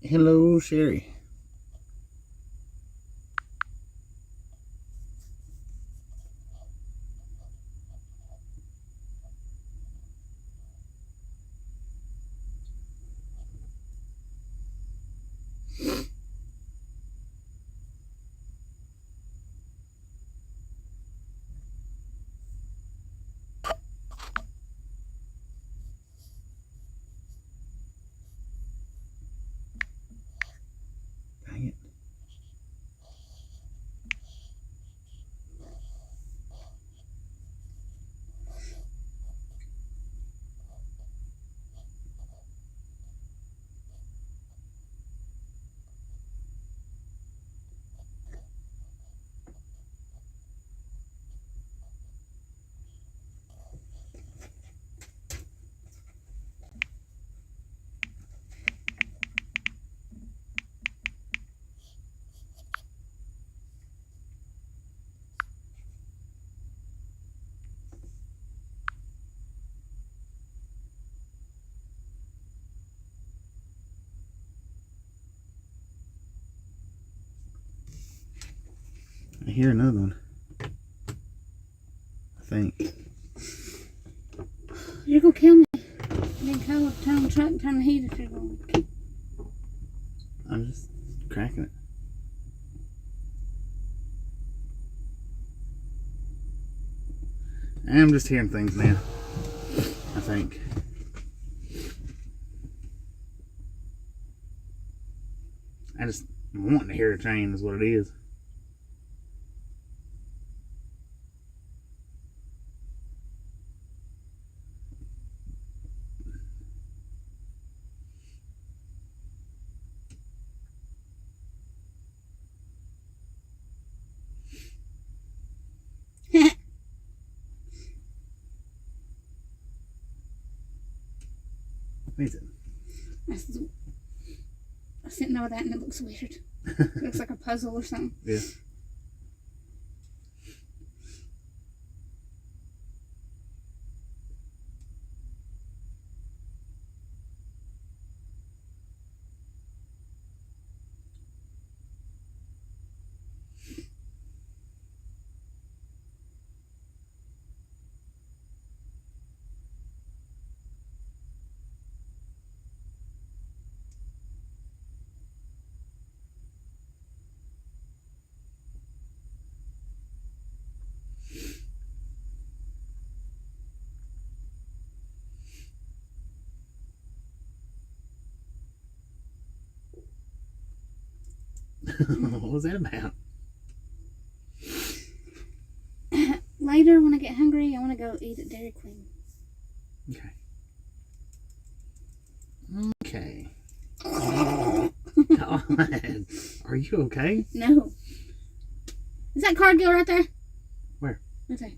Hello, Sherry. hear another one. I think. You're gonna kill me. Then turn on the truck and turn the heat if you're going. I'm just cracking it. I'm just hearing things now. I think. I just want to hear a train is what it is. What is it? I was sitting over that and it looks weird. It looks like a puzzle or something. Yeah. What was that about? Later, when I get hungry, I want to go eat at Dairy Queen. Okay. Okay. God. Are you okay? No. Is that Cargill right there? Where? Right there.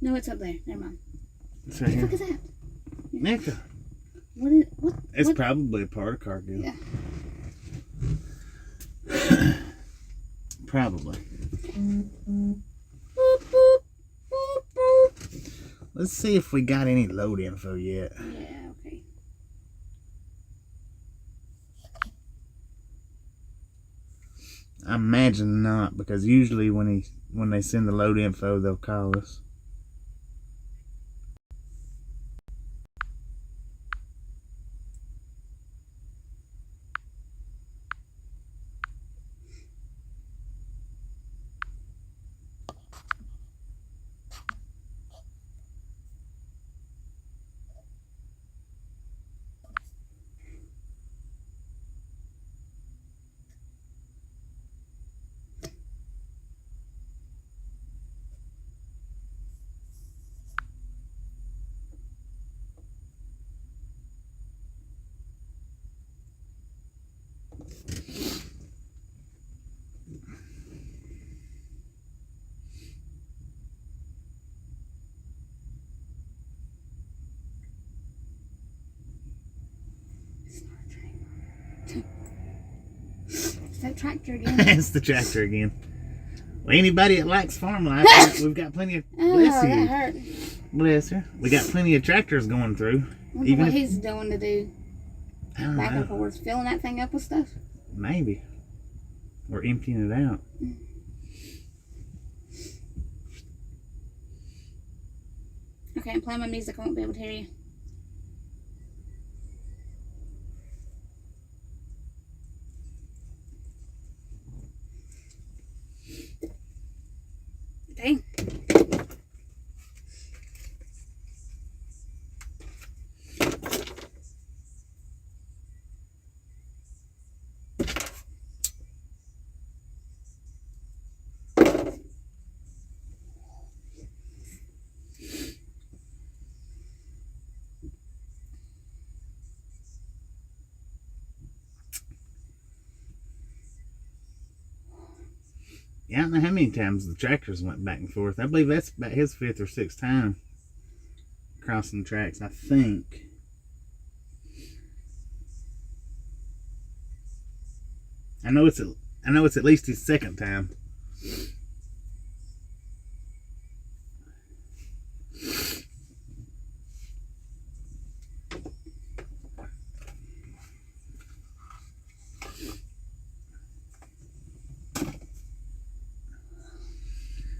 No, it's up there. Never mind. It's right What the here. fuck is that? Nectar. What? It's probably a part of Cargill. Yeah. Probably. Boop, boop, boop, boop. Let's see if we got any load info yet. Yeah, okay. I imagine not, because usually when they send the load info, they'll call us. It's that tractor again. It's the tractor again. Well, anybody that likes farm life, we've got plenty of. Bless Oh, you. that hurt. Bless her. We got plenty of tractors going through. Wonder Even what if, he's doing to do. I don't Back know. and forth. Filling that thing up with stuff. Maybe. Or emptying it out. Okay, I'm playing my music. I won't be able to hear you. Dang. Yeah, I don't know how many times the tractors went back and forth. I believe that's about his 5th or 6th time crossing the tracks, I think. I know it's at least his 2nd time.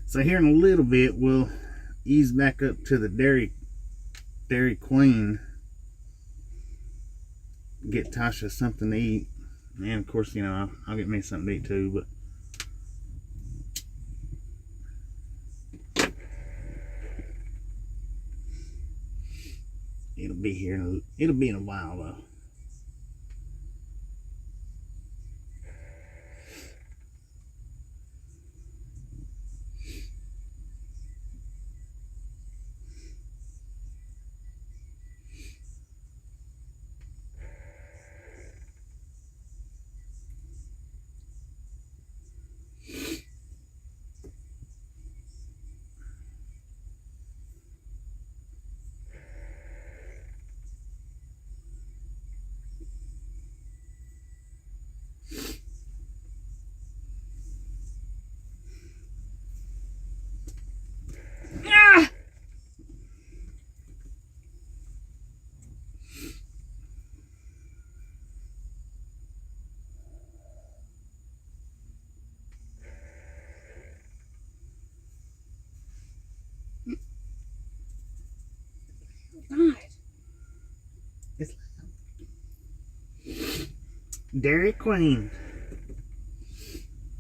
So here in a little bit, we'll ease back up to the Dairy Queen, get Tasha something to eat, and of course, you know, I'll get me something to eat too. But it'll be here. It'll be in a while though. God. It's Dairy Queen.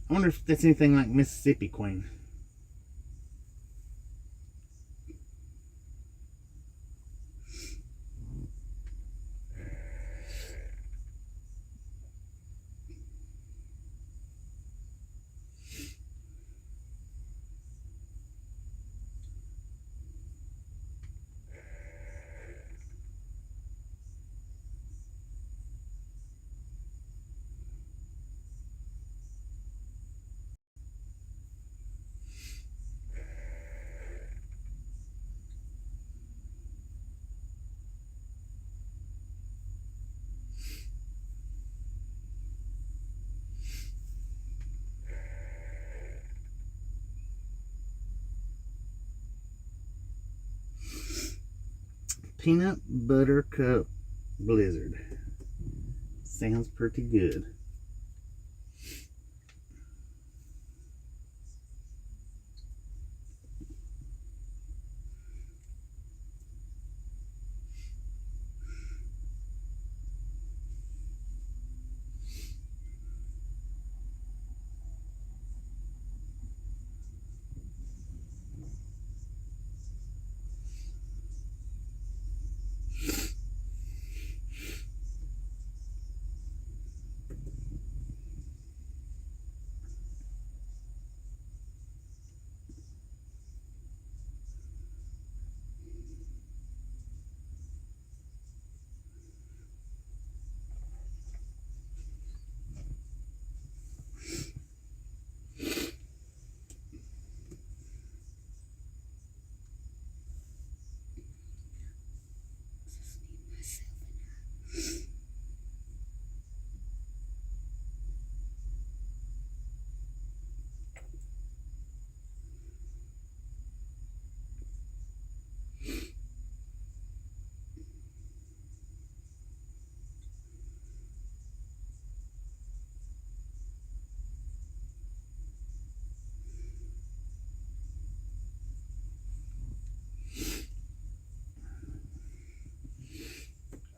I wonder if that's anything like Mississippi Queen. Peanut Butter Cup Blizzard. Sounds pretty good.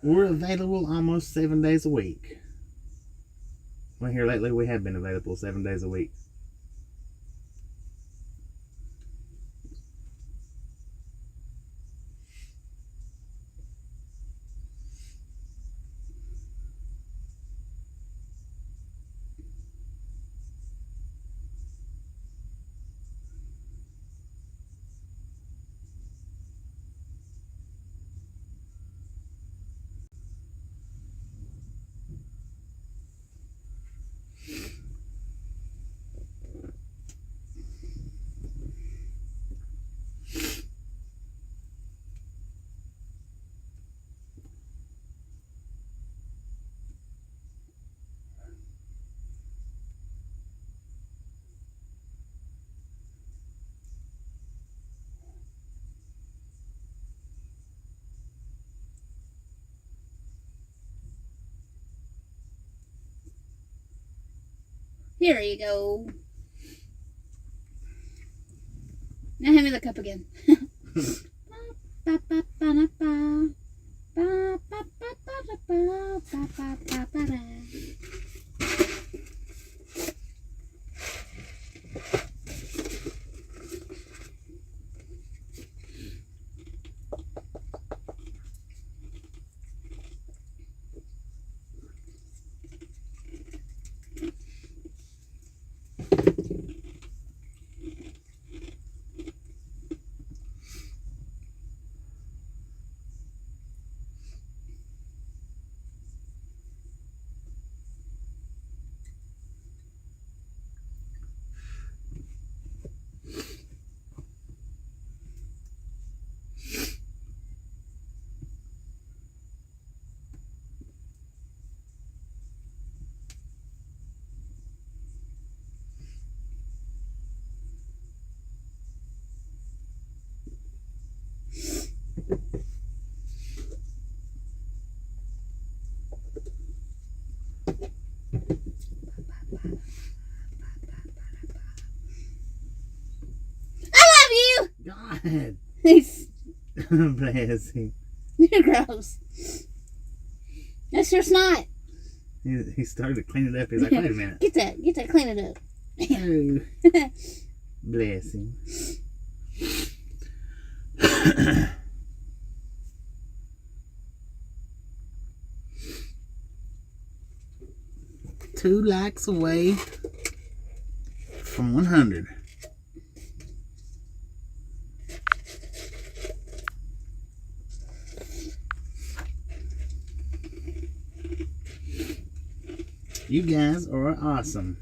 We're available almost 7 days a week. Well, here lately we have been available 7 days a week. Here you go. Now hand me the cup again. God. He's Bless him. you're gross. That's your snot. He started to clean it up. He's like, wait a minute. Get that, clean it up. Oh. Bless him. 2 likes away from 100. You guys are awesome.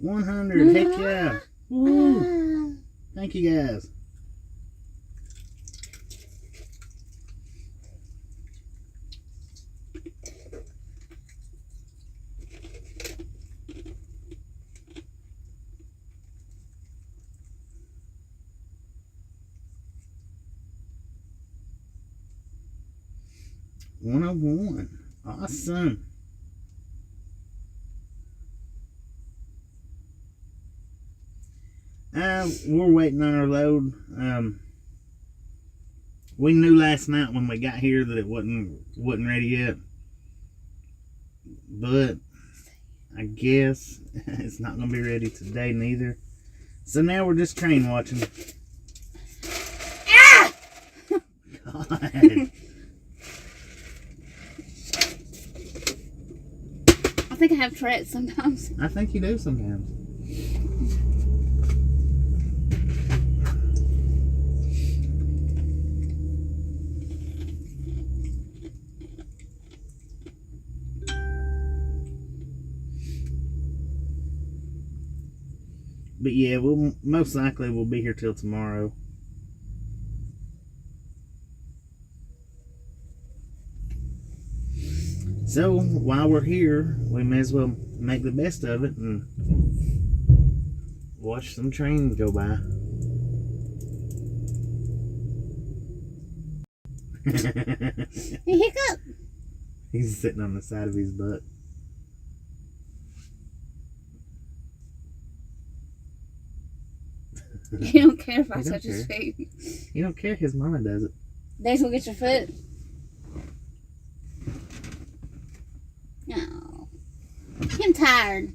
$100. Heck yeah. Woo. Thank you guys. $101. Awesome. We're waiting on our load. We knew last night when we got here that it wasn't ready yet, but I guess it's not gonna be ready today neither. So now we're just train watching. Ah! God. I think I have Tourette's sometimes. I think you do sometimes. But yeah, we'll most likely we'll be here till tomorrow. So while we're here, we may as well make the best of it and watch some trains go by. Hey, hiccup. He's sitting on the side of his butt. You don't care if I You don't touch his care. feet. You don't care, his mama does it. Days will get your foot. No. I'm tired.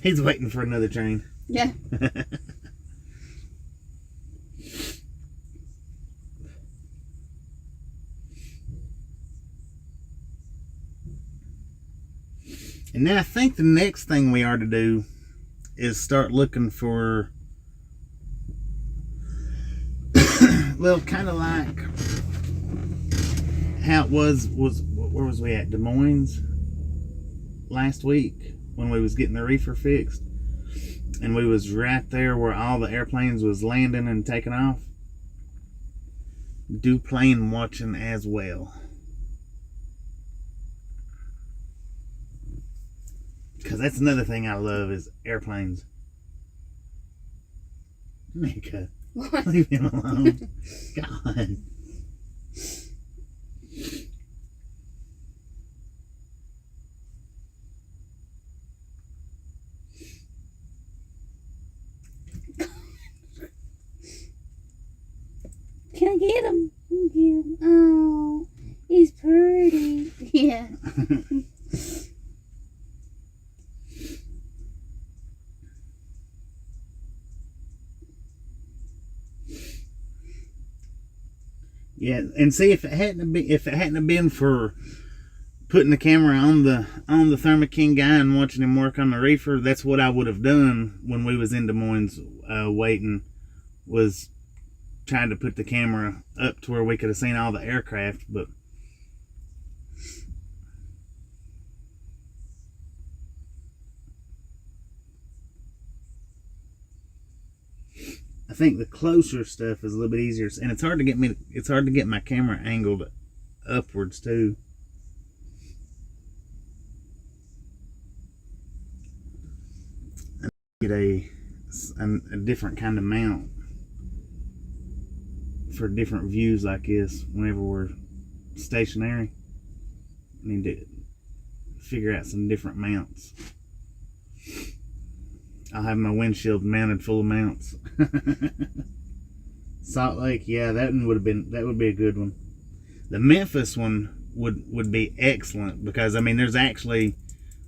He's waiting for another train. Yeah. And then I think the next thing we are to do is start looking for, well, kind of like how it was where was we at? Des Moines last week when we was getting the reefer fixed. and we was right there where all the airplanes was landing and taking off. Do plane watching as well. Because that's another thing I love is airplanes. Mika, leave him alone. God. Can I get him? Get him. Oh, he's pretty. Yeah. Yeah, and see if it hadn't been for putting the camera on the Thermo King guy and watching him work on the reefer, that's what I would have done when we was in Des Moines waiting, was trying to put the camera up to where we could have seen all the aircraft. But I think the closer stuff is a little bit easier, and it's hard to get my camera angled upwards too. I get a different kind of mount for different views like this whenever we're stationary. I need to figure out some different mounts. I'll have my windshield mounted full of mounts. Salt Lake, yeah, that would be a good one. The Memphis one would be excellent because I mean there's actually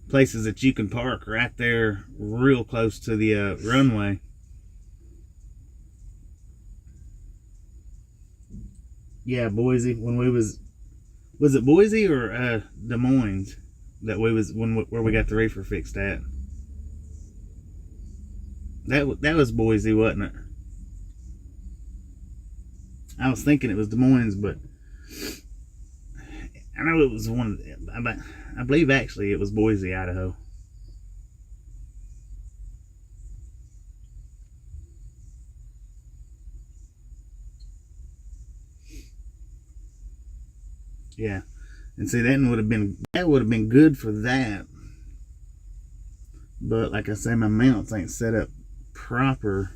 places that you can park right there real close to the runway. Yeah, Boise, when we was it Boise or Des Moines that we was where we got the reefer fixed at? That was Boise, wasn't it? I was thinking it was Des Moines, but I know it was I believe actually it was Boise, Idaho. Yeah, and see that would have been good for that. But like I say, my mounts ain't set up proper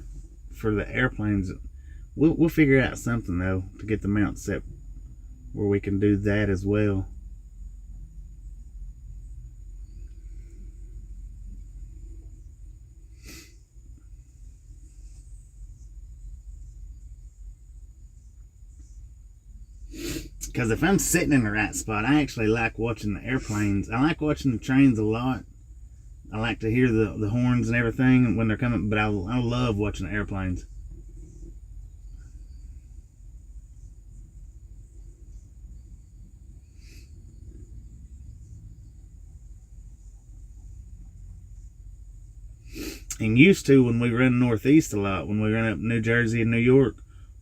for the airplanes. We'll figure out something though to get the mount set where we can do that as well. Because if I'm sitting in the right spot, I actually like watching the airplanes. I like watching the trains a lot. I like to hear the horns and everything when they're coming, but I love watching the airplanes. And used to, when we run northeast a lot, when we run up New Jersey and New York,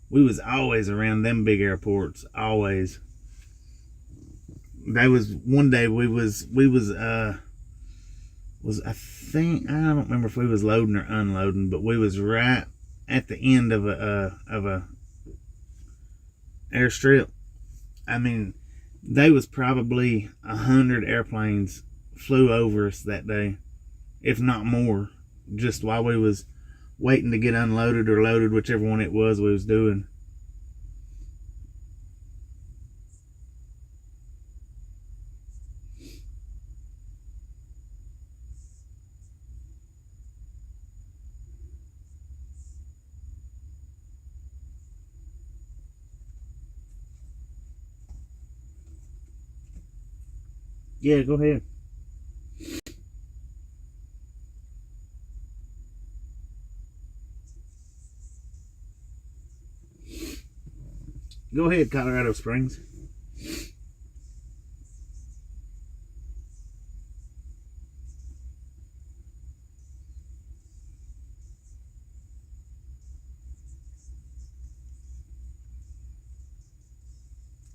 we was always around them big airports, always. That was one day we was I think, I don't remember if we was loading or unloading, but we was right at the end of a airstrip. I mean, they was probably 100 airplanes flew over us that day, if not more, just while we was waiting to get unloaded or loaded, whichever one it was we was doing. Yeah, go ahead. Go ahead, Colorado Springs.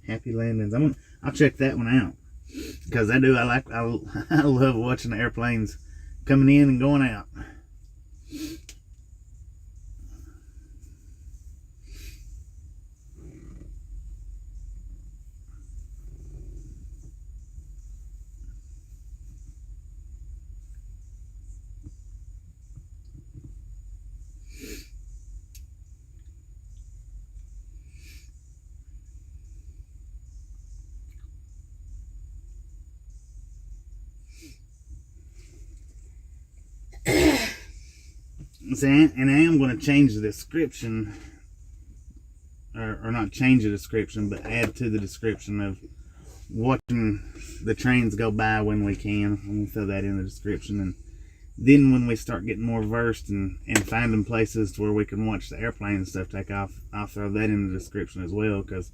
Happy Landings. I'll check that one out because I love watching the airplanes coming in and going out. See, and I am going to change the description, or not change the description, but add to the description of watching the trains go by when we can. We'll throw that in the description, and then when we start getting more versed and finding places to where we can watch the airplane and stuff take off, I'll throw that in the description as well, because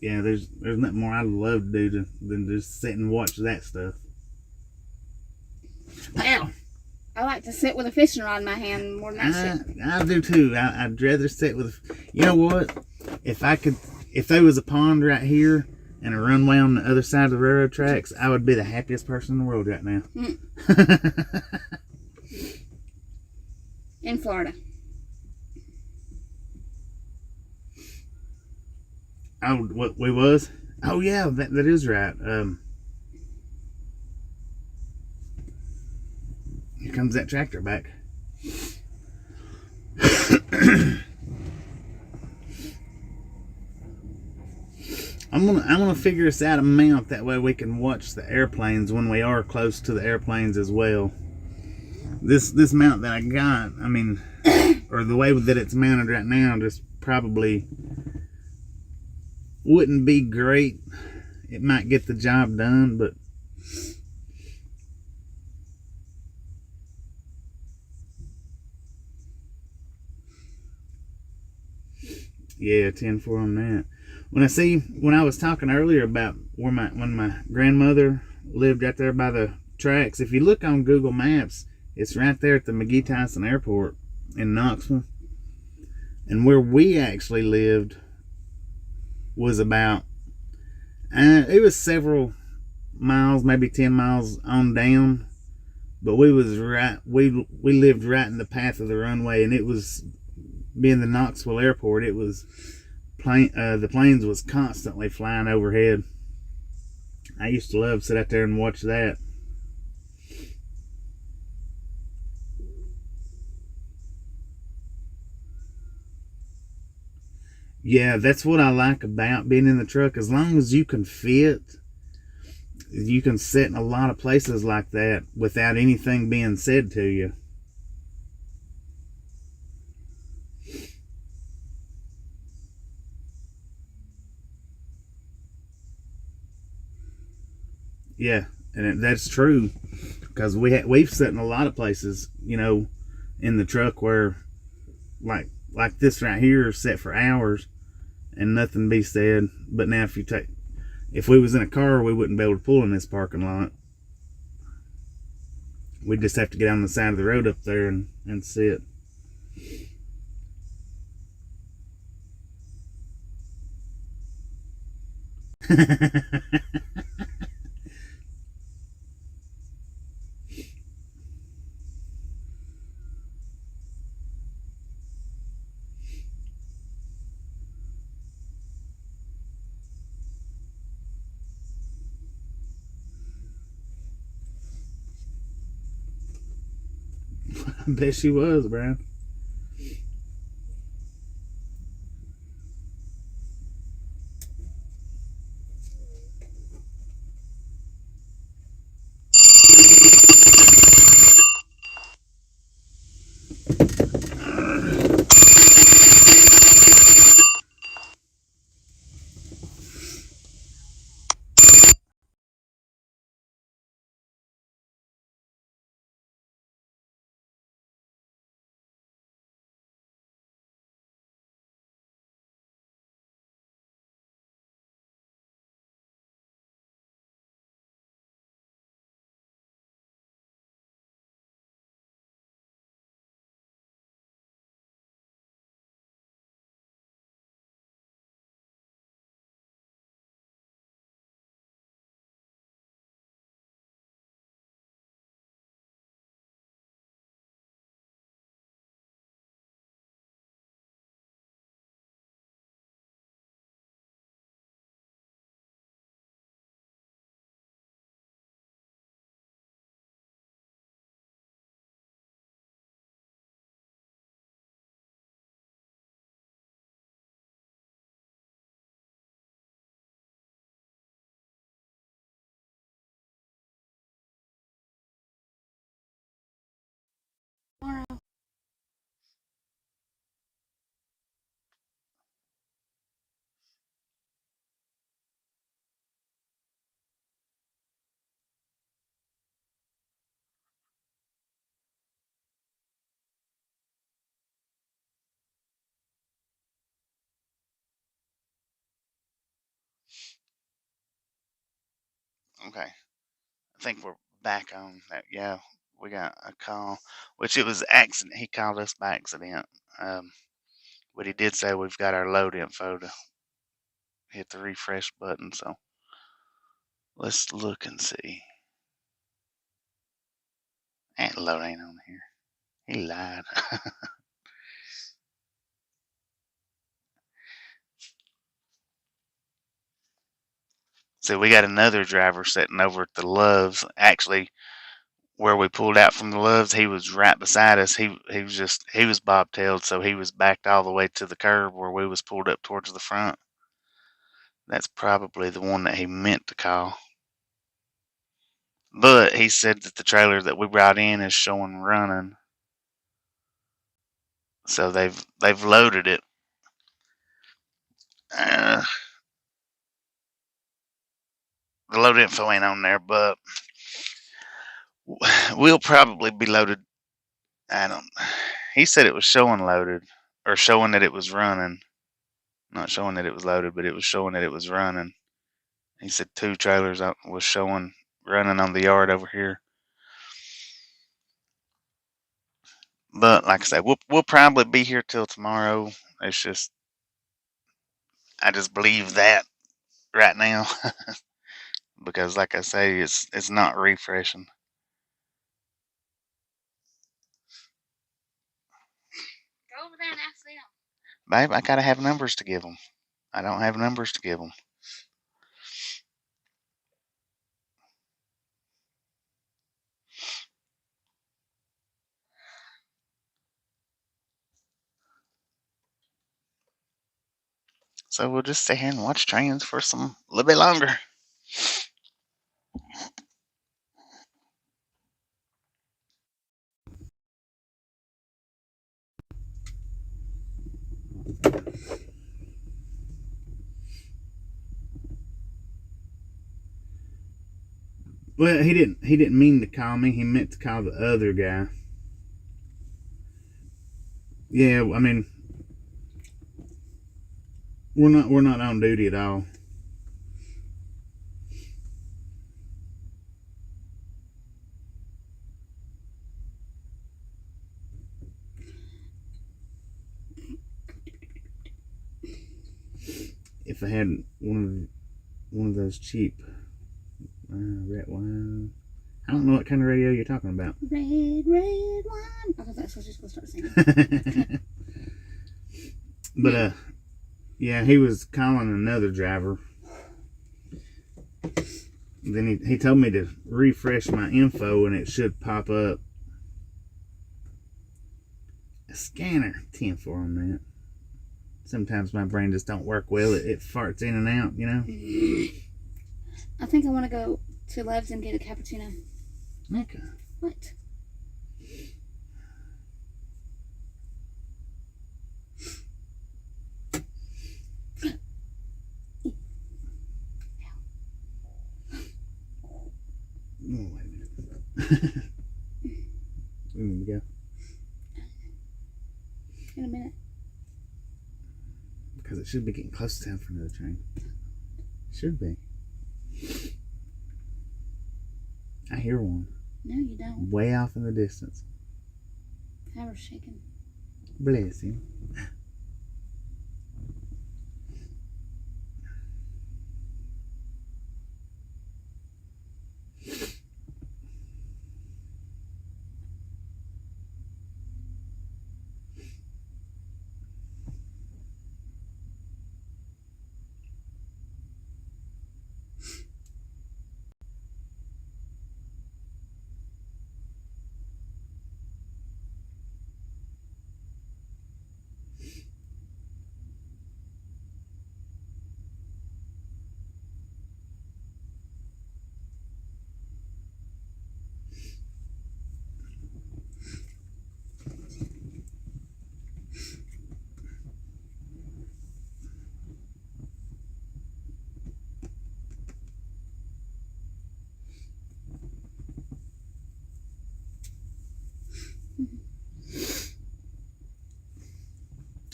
yeah, there's nothing more I'd love to do than just sit and watch that stuff. Ow! I like to sit with a fishing rod in my hand more than that shit. I do too. I'd rather sit with. You know what? If there was a pond right here and a runway on the other side of the railroad tracks, I would be the happiest person in the world right now. In Florida. Oh, what we was? Oh yeah, that is right. Here comes that tractor back. I'm gonna figure us out a mount, that way we can watch the airplanes when we are close to the airplanes as well. This mount that I got, I mean, or the way that it's mounted right now, just probably wouldn't be great. It might get the job done, but yeah, 10-4 on that. When I was talking earlier about when my grandmother lived right there by the tracks, if you look on Google Maps, it's right there at the McGee Tyson Airport in Knoxville. And where we actually lived was about, it was several miles, maybe 10 miles on down, but we lived right in the path of the runway, and it was, being the Knoxville Airport, it was the planes was constantly flying overhead. I used to love to sit out there and watch that. Yeah, that's what I like about being in the truck. As long as you can fit, you can sit in a lot of places like that without anything being said to you. Yeah, and that's true, because we've sat in a lot of places, you know, in the truck where, like this right here, set for hours and nothing be said. But now if we was in a car, we wouldn't be able to pull in this parking lot. We'd just have to get on the side of the road up there and sit. I bet she was, Brian. Okay. I think we're back on that. Yeah, we got a call, which it was accident. He called us by accident. But he did say we've got our load info to hit the refresh button. So let's look and see. That load ain't on here. He lied. So we got another driver sitting over at the Loves. Actually, where we pulled out from the Loves, he was right beside us. He was bobtailed, so he was backed all the way to the curb where we was pulled up towards the front. That's probably the one that he meant to call. But he said that the trailer that we brought in is showing running. So they've loaded it. The load info ain't on there, but we'll probably be loaded. I don't. He said it was showing loaded, or showing that it was running. Not showing that it was loaded, but it was showing that it was running. He said 2 trailers was showing running on the yard over here. But like I said, we'll probably be here till tomorrow. It's just I just believe that right now because like I say, it's not refreshing. Go over there and ask them. Babe, I gotta have numbers to give them. I don't have numbers to give them. So we'll just stay here and watch trains for a little bit longer. Well, he didn't mean to call me. He meant to call the other guy. Yeah, I mean, we're not on duty at all. If I had one of those cheap red wine. I don't know what kind of radio you're talking about. Red wine. I thought that's what you're supposed to start singing. But yeah, he was calling another driver. Then he told me to refresh my info and it should pop up. A scanner 10-4 on that. Sometimes my brain just don't work well. It farts in and out, you know. I think I want to go to Love's and get a cappuccino. Okay. What? Oh, wait a minute. We need to go. In a minute. Because it should be getting close to time for another train. Should be. I hear one. No, you don't. Way off in the distance. Haber's shaking. Bless him.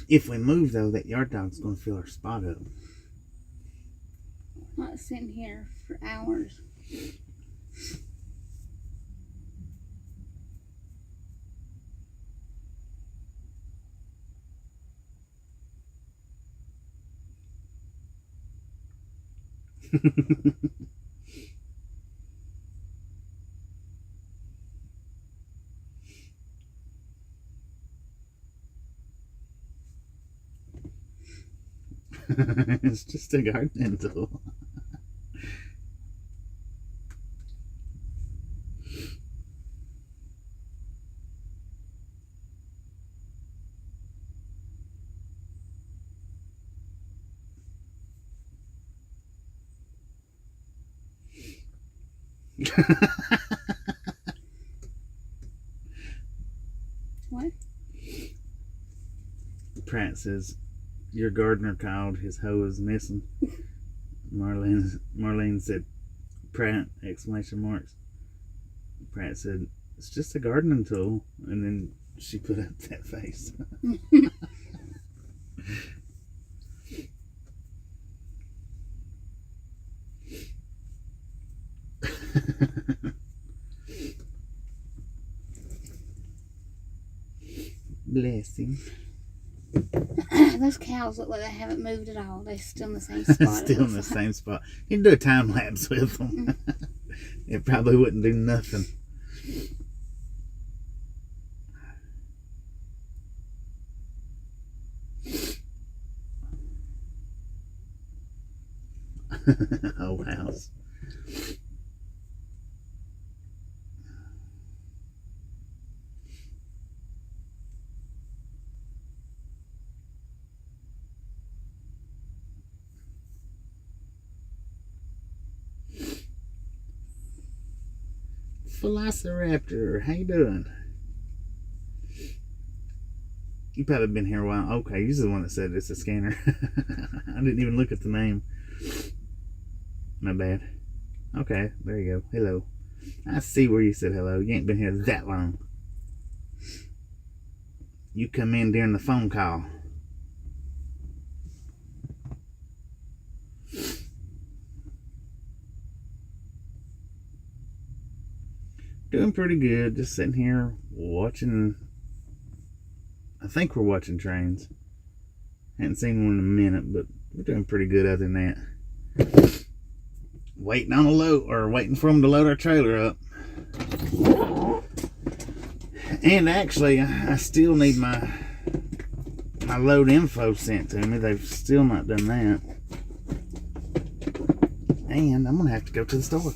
If we move, though, that yard dog's going to fill our spot up. Not sitting here for hours. It's just a gardening tool. What? Pratt says, your gardener called, his hoe is missing. Marlene said, Pratt, exclamation marks. Pratt said, it's just a gardening tool. And then she put up that face. Bless him. Those cows look like they haven't moved at all. They're still in the same spot. Still in the same spot. You can do a time lapse with them. It probably wouldn't do nothing. Whole house. Velociraptor, how you doing? You probably been here a while. Okay, you're the one that said it's a scanner. I didn't even look at the name. My bad. Okay, there you go. Hello. I see where you said hello. You ain't been here that long. You come in during the phone call. Doing pretty good. Just sitting here watching. I think we're watching trains. Hadn't seen one in a minute, but we're doing pretty good other than that. Waiting on a load, or waiting for them to load our trailer up. And actually, I still need my load info sent to me. They've still not done that. And I'm gonna have to go to the store.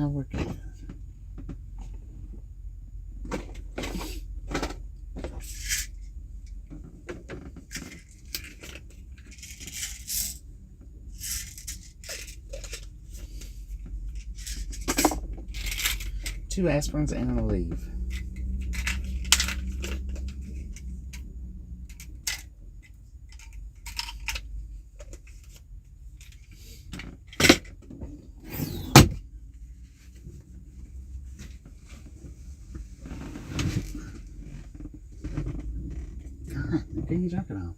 We're good. Two aspirins and a leave. What are you talking about?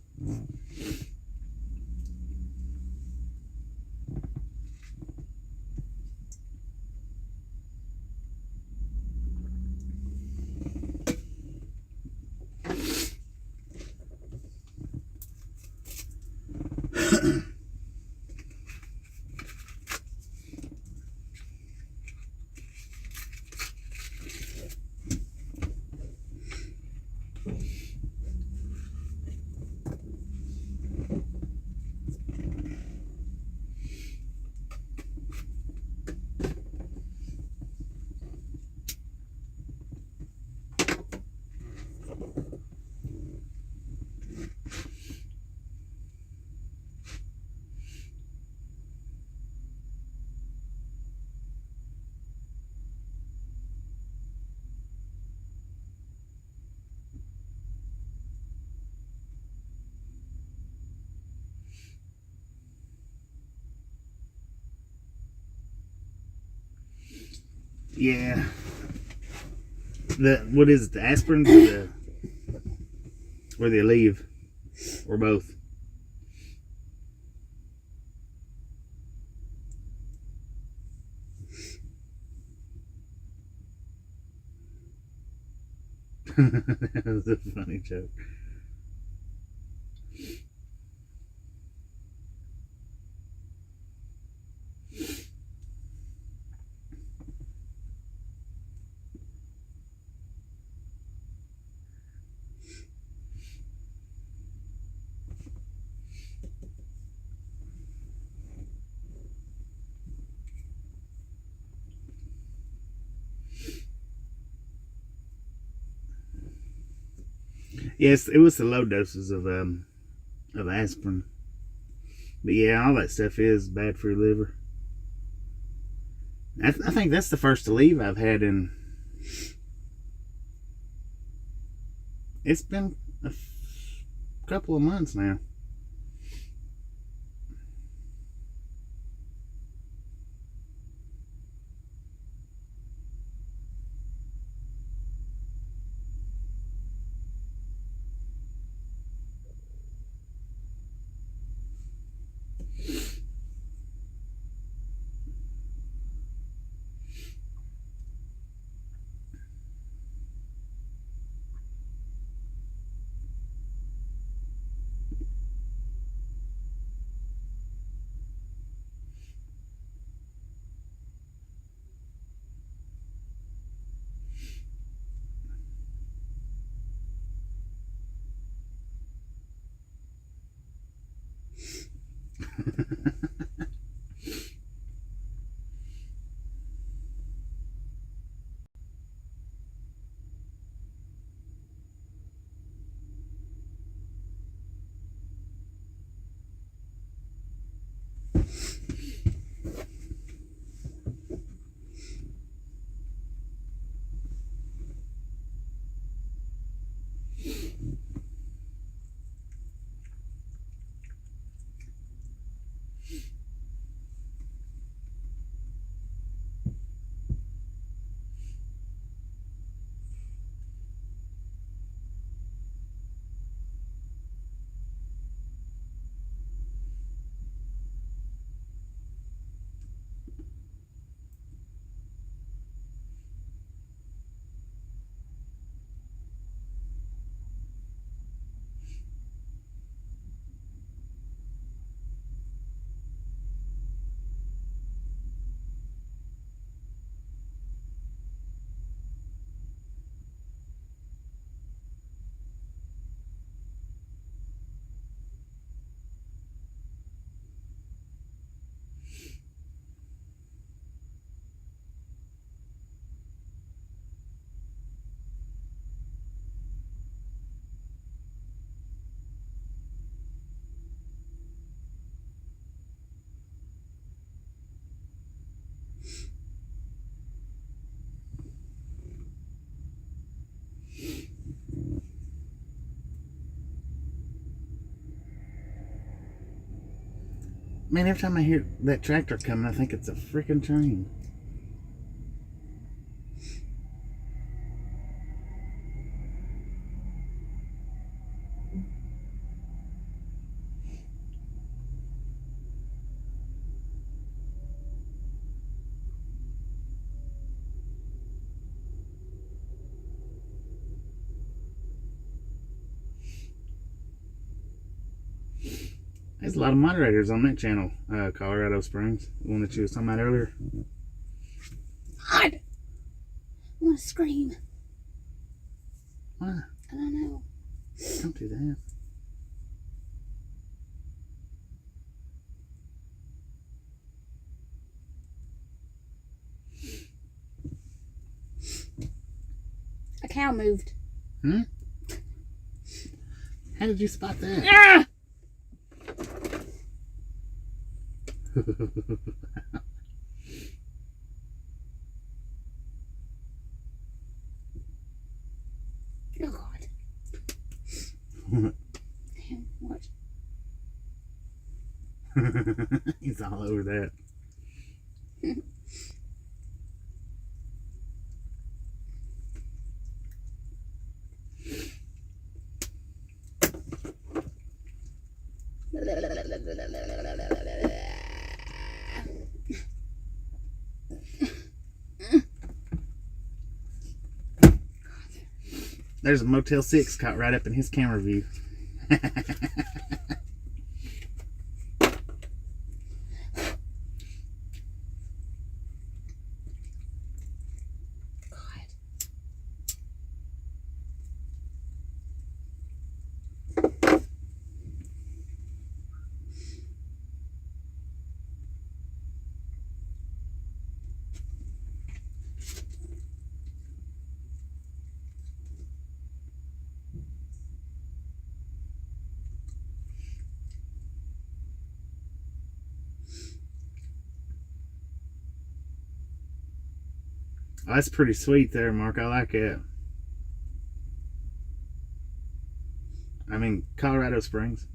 Yeah. What is it? The aspirin? Where they leave. Or both. That was a funny joke. Yes, it was the low doses of aspirin. But yeah, all that stuff is bad for your liver. I think that's the first to leave I've had in. It's been a couple of months now. Man, every time I hear that tractor coming, I think it's a freaking train. There's a lot of moderators on that channel, Colorado Springs, the one that you was talking about earlier. God! I want to scream. Why? I don't know. Don't do that. A cow moved. Hmm? How did you spot that? Ah! Oh God. Damn, what? He's all over that. There's a Motel 6 caught right up in his camera view. Oh, that's pretty sweet there, Mark. I like it. I mean, Colorado Springs.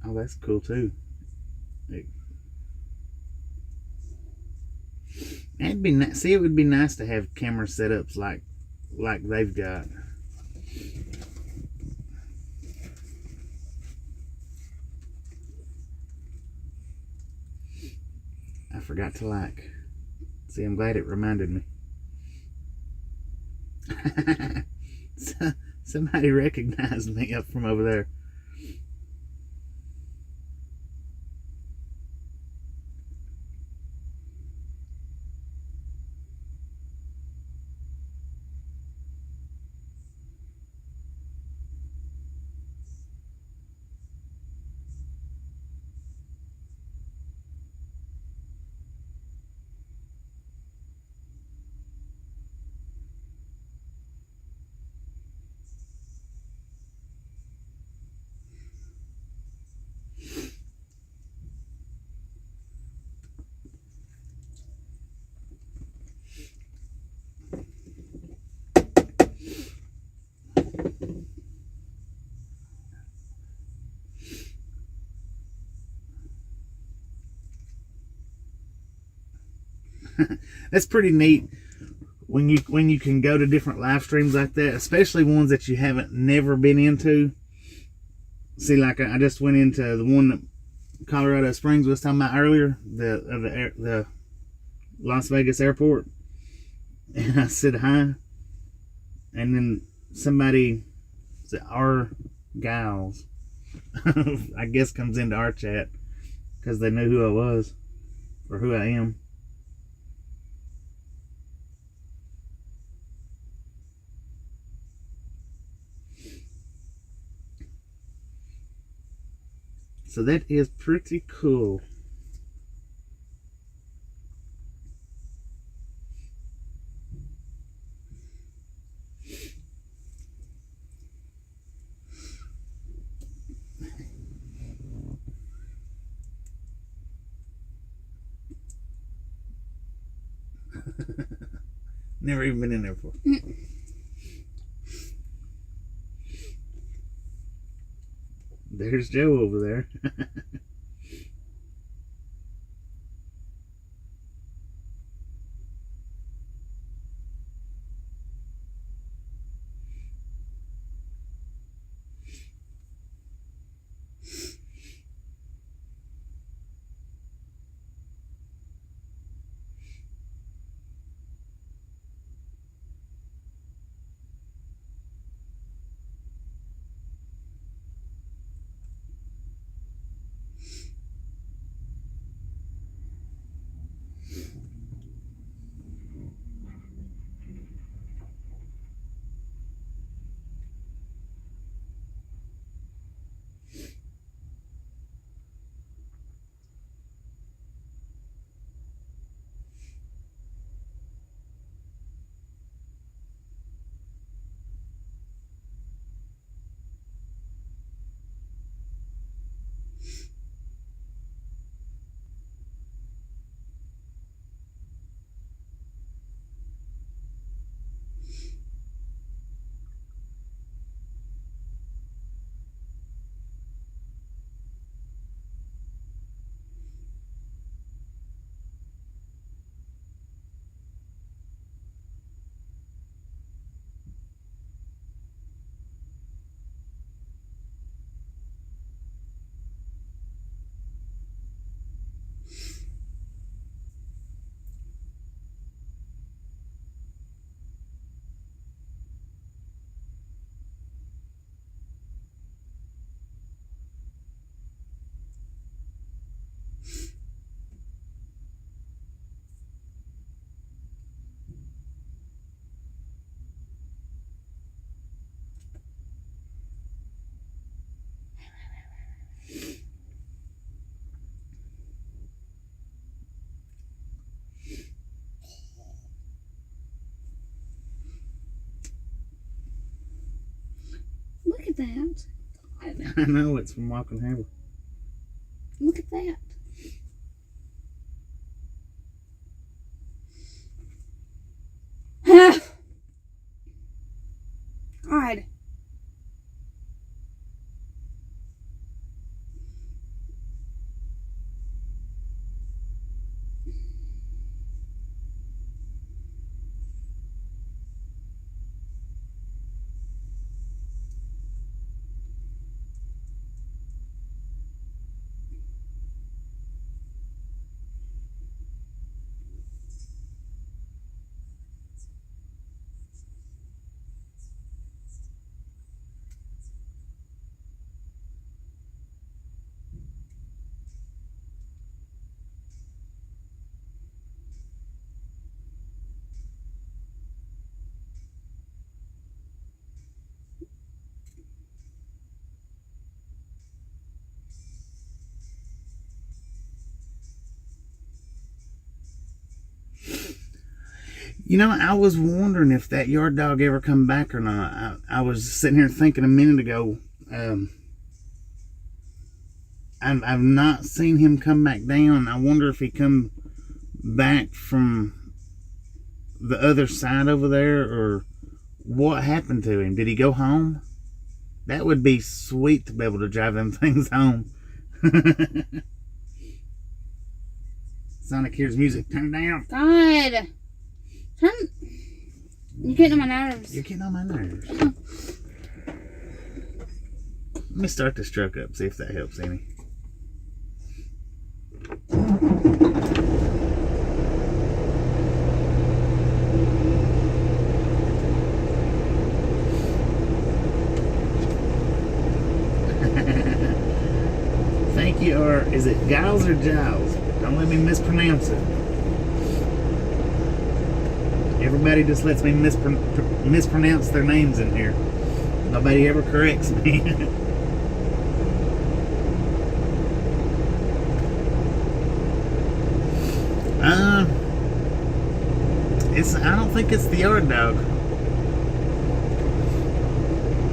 Oh, that's cool too. It'd be see, it would be nice to have camera setups like they've got. I forgot to like. See, I'm glad it reminded me. Somebody recognized me up from over there. That's pretty neat when you can go to different live streams like that, especially ones that you haven't never been into. See, like I just went into the one that Colorado Springs was talking about earlier, the Las Vegas airport, and I said hi, and then somebody said our gals, I guess, comes into our chat because they knew who I was or who I am. So that is pretty cool. Never even been in there before. There's Joe over there. that. I know, it's from Walking Haber. Look at that. God. You know, I was wondering if that yard dog ever come back or not. I was sitting here thinking a minute ago. I've not seen him come back down. I wonder if he come back from the other side over there, or what happened to him. Did he go home? That would be sweet to be able to drive them things home. Sonic hears music. Turn it down. God. You're getting on my nerves. You're getting on my nerves. Let me start this truck up, see if that helps any. Thank you, or is it Giles or Giles? Don't let me mispronounce it. Everybody just lets me mispronounce their names in here. Nobody ever corrects me. I don't think it's the yard dog,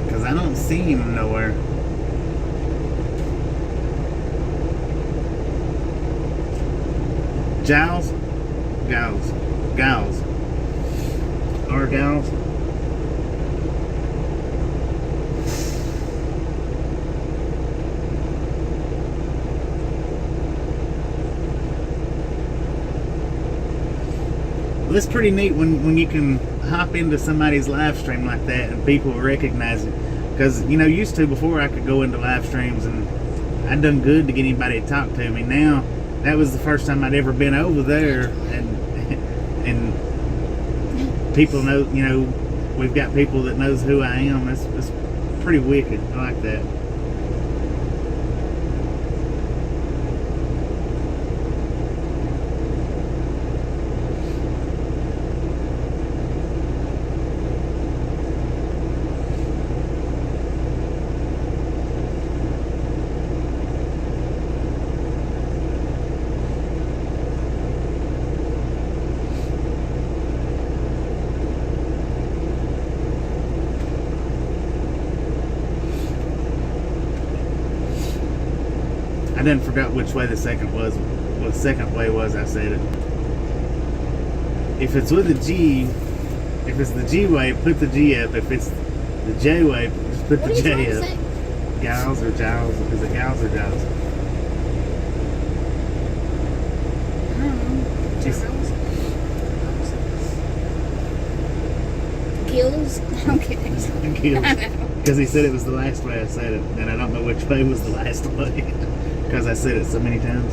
because I don't see him nowhere. Giles? Giles. Or Giles? Well, it's pretty neat when you can hop into somebody's live stream like that and people recognize it. Because, you know, used to, before I could go into live streams and I'd done good to get anybody to talk to me. Now, that was the first time I'd ever been over there, and people know, you know, we've got people that knows who I am. It's pretty wicked. I like that. I done forgot which way the second was. What the second way was, I said it. If it's with a G, if it's the G way, put the G up. If it's the J way, just put the J up. Giles or Giles? Is it Giles or Giles? I don't know. Gills? I'm kidding. Because he said it was the last way I said it, and I don't know which way was the last way. Because I said it so many times.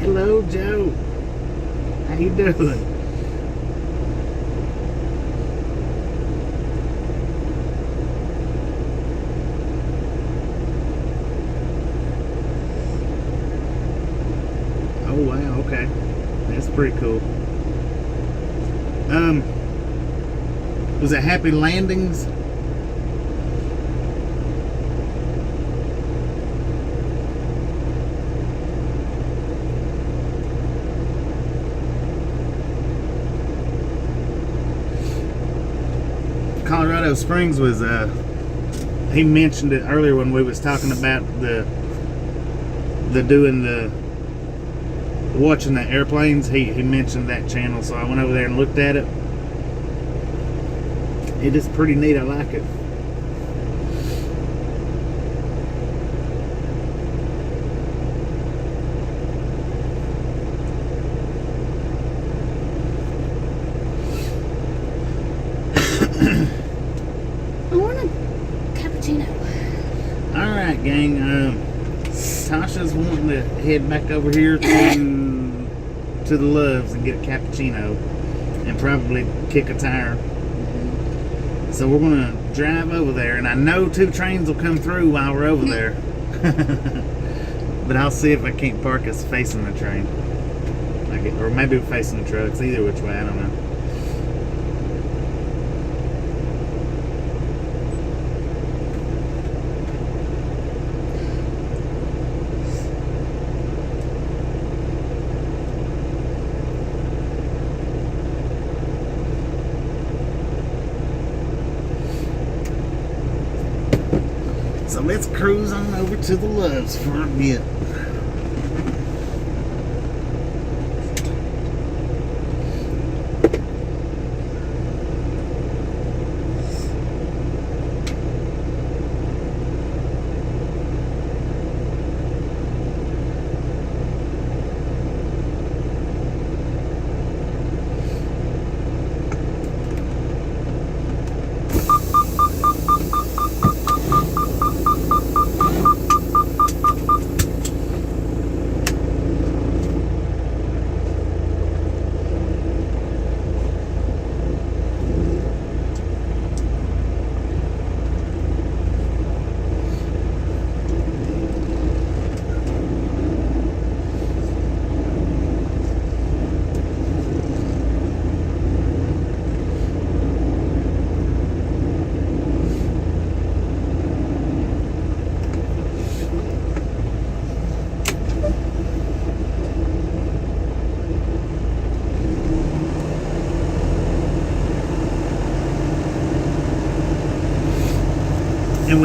Hello, Joe. How you doing? Oh wow, okay. That's pretty cool. Was it Happy Landings? Colorado Springs was he mentioned it earlier when we was talking about the watching the airplanes. He mentioned that channel, so I went over there and looked at it. It is pretty neat. I like it. I want a cappuccino. Alright, gang. Tasha's wanting to head back over here to the Loves and get a cappuccino and probably kick a tire. So we're going to drive over there, and I know 2 trains will come through while we're over there. But I'll see if I can't park us facing the train. Or maybe we're facing the trucks. Either which way, I don't know. So let's cruise on over to the Loves for a bit.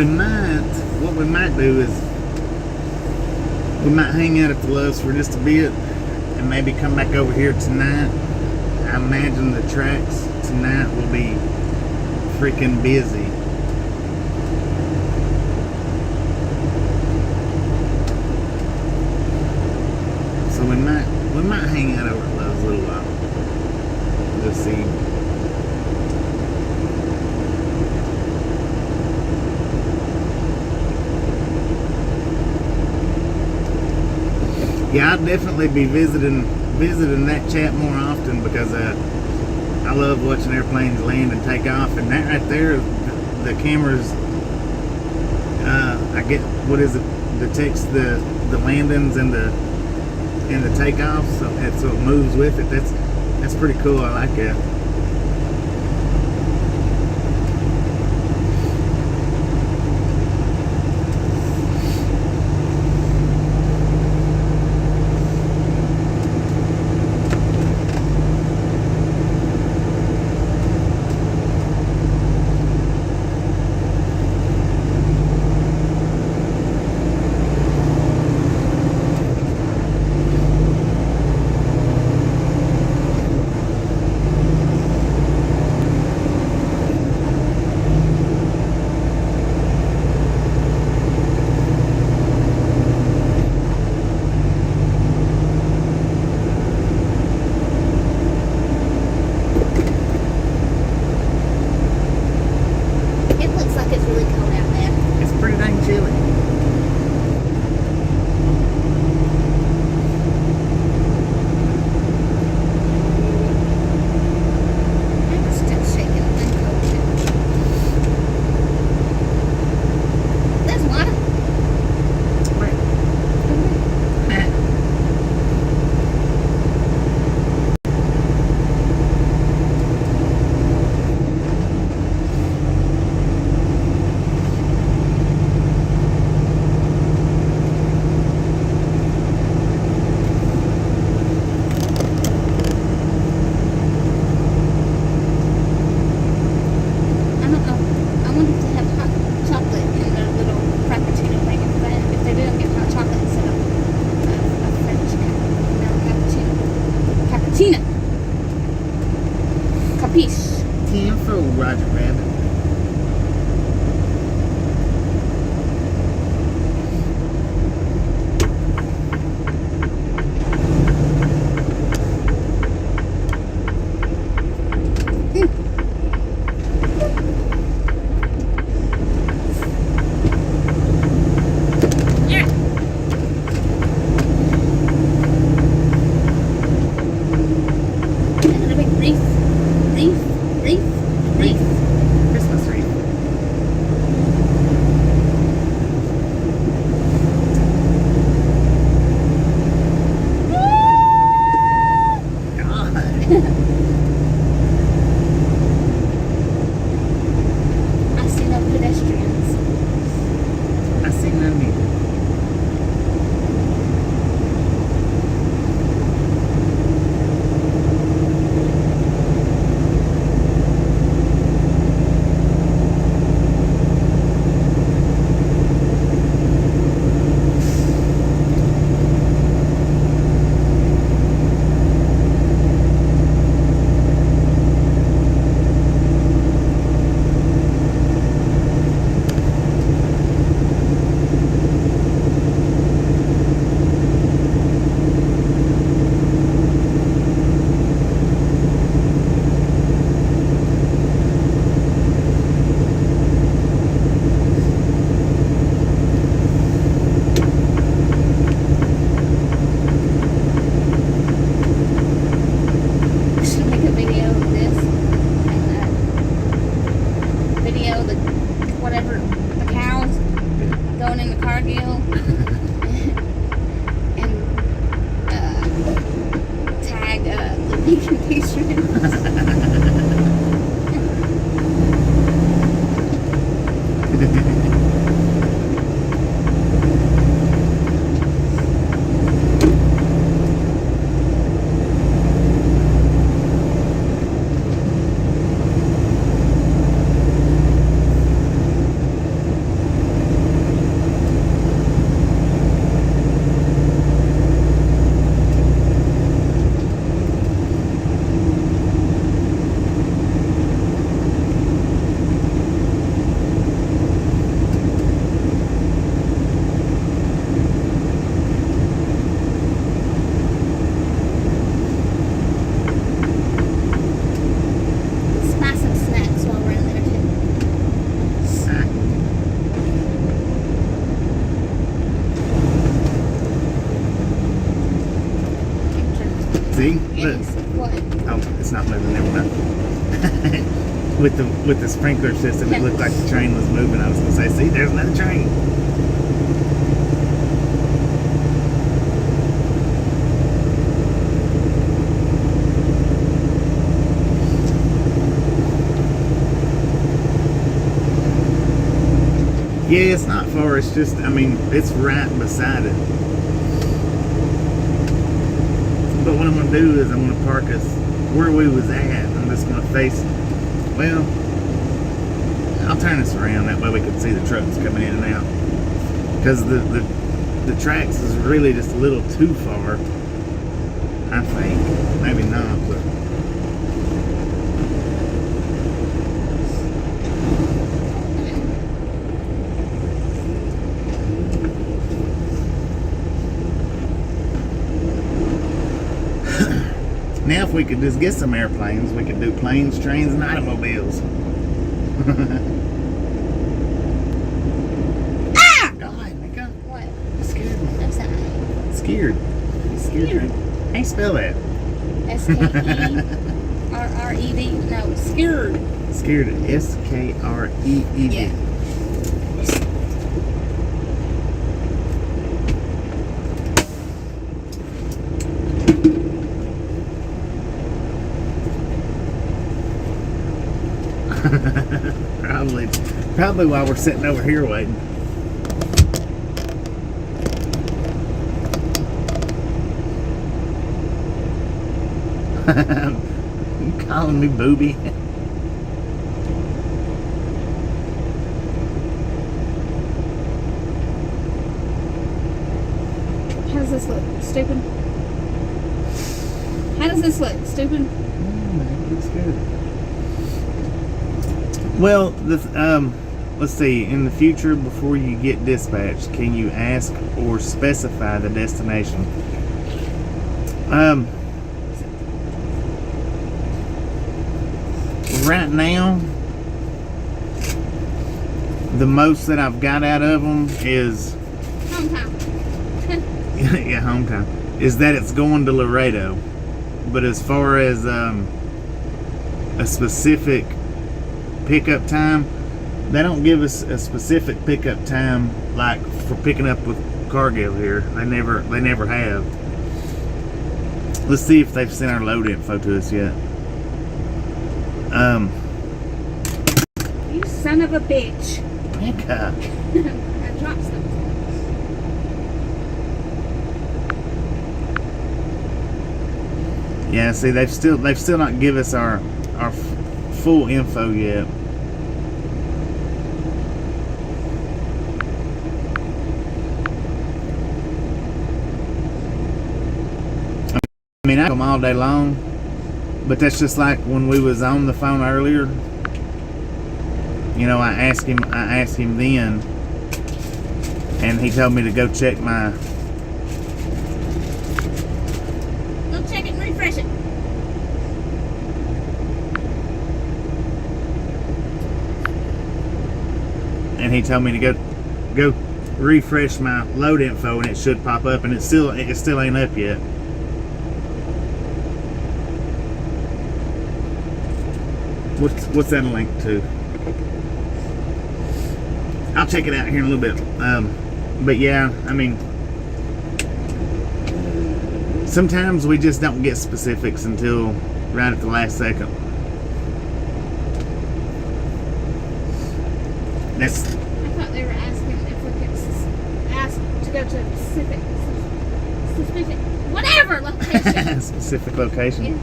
And what we might do is we might hang out at the Loves for just a bit and maybe come back over here tonight. I imagine the tracks tonight will be freaking busy. So we might hang out over at Loves a little while. Just see. Yeah, I'll definitely be visiting that chat more often because I love watching airplanes land and take off. And that right there, the cameras, I get, what is it, detects the landings and the takeoffs, so it moves with it. That's pretty cool. I like that. See? Look. Yes. What? Oh, it's not moving. Never mind. with the sprinkler system, it looked like the train was moving. I was gonna say, see, there's another train. Yeah, it's not far. It's just, I mean, it's right beside it. But what I'm going to do is I'm going to park us where we was at. I'm just going to face, well, I'll turn this around. That way we can see the trucks coming in and out. Because the tracks is really just a little too far, I think. Maybe not, but... Now if we could just get some airplanes, we could do planes, trains, and automobiles. Ah! God, Mika. What? You scared me. I'm sorry. Scared. Scared. How you spell that? S-K-E-R-R-E-D. No, scared. Scared. S-K-R-E-E-D. Yeah. Probably while we're sitting over here waiting. You calling me booby? How does this look? Stupid? How does this look? Stupid? Looks good. Well, let's see. In the future, before you get dispatched, can you ask or specify the destination? Right now, the most that I've got out of them is Hometown. yeah, hometown. Is that it's going to Laredo, but as far as a specific pickup time, they don't give us a specific pickup time like for picking up with Cargill here. They never have. Let's see if they've sent our load info to us yet. You son of a bitch. Mika. I dropped something. Yeah, see, they've still not give us our full info yet. I mean, I them all day long, but that's just like when we was on the phone earlier. You know, I asked him then, and he told me to go check my. Go check it and refresh it. And he told me to go refresh my load info, and it should pop up, and it still ain't up yet. What's that a link to? I'll check it out here in a little bit. But yeah, I mean, sometimes we just don't get specifics until right at the last second. I thought they were asking if we could ask to go to a specific whatever location. Specific location. Yeah.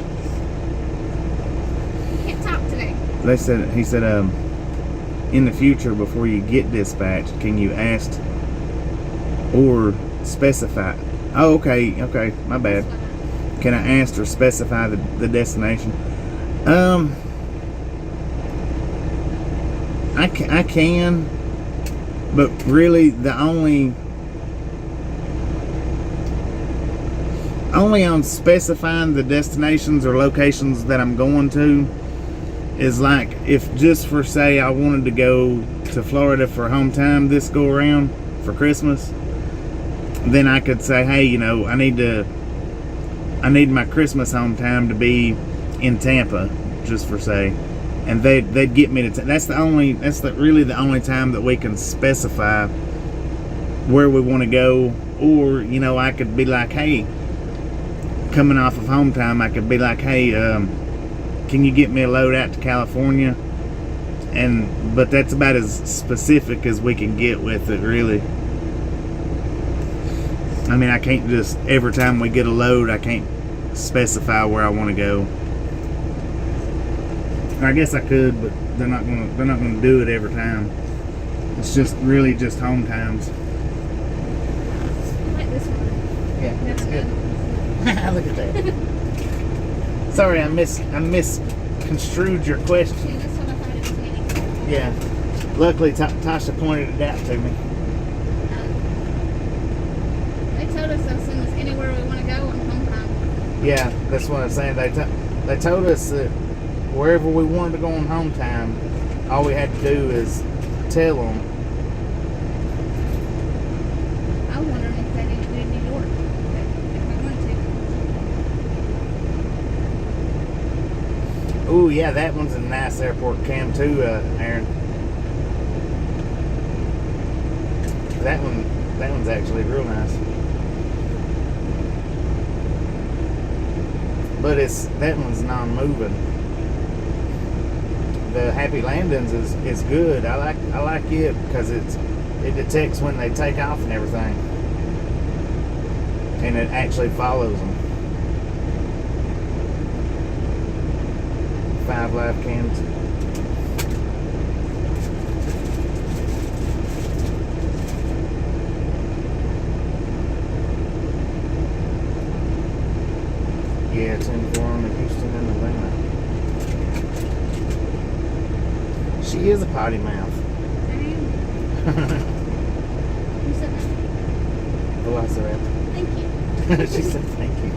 Can't talk today. He said, in the future, before you get dispatched, can you ask or specify? Oh, okay, my bad. Can I ask or specify the destination? I can, but really the only on specifying the destinations or locations that I'm going to is like if just for say I wanted to go to Florida for home time this go around for Christmas, then I could say, hey, you know, I need to I need my Christmas home time to be in Tampa, just for say, and they'd get me to. That's really the only time that we can specify where we want to go. Or I could be like, hey, coming off of home time, I could be like, hey, can you get me a load out to California? But that's about as specific as we can get with it, really. I mean, I can't just, every time we get a load, I can't specify where I want to go. I guess I could, but they're not gonna do it every time. It's just really just home times. I like this one. Yeah, that's good. Look at that. Sorry, I misconstrued your question. Yeah, that's what I thought it was meaning. Yeah. Luckily, Tasha pointed it out to me. They told us they'll send us anywhere we want to go on home time. Yeah, that's what I'm saying. They told us that wherever we wanted to go on home time, all we had to do is tell them. I was wondering if they did New York, if I wanted to. Oh yeah, that one's a nice airport cam too, Aaron. That one's actually real nice. But that one's non-moving. The Happy Landings is good. I like it because it detects when they take off and everything, and it actually follows them. 5 live cams. Yeah, it's in Forum in Houston and Atlanta. She is a potty mouth. Who said that? Velociraptor. Thank you. She said thank you.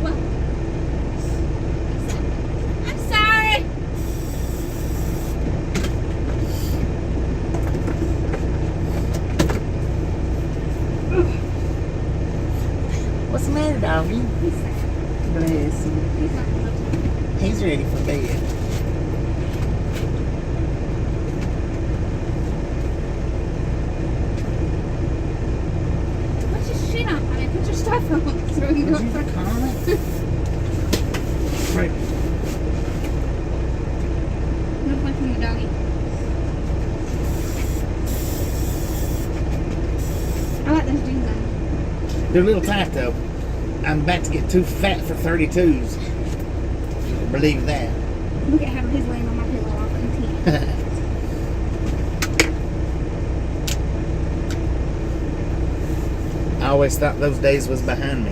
Well, I'm sorry. What's the matter, doggy? He's sad. Bless him. He's not much. He's ready for bed. Put your shit on. I mean, put your stuff on so we can go for Right. no fun from the doggy. I like those jeans on. They're a little tight though. I'm about to get too fat for 32s. Believe that. Look at how he's laying on my pillow off in the tea. I always thought those days was behind me.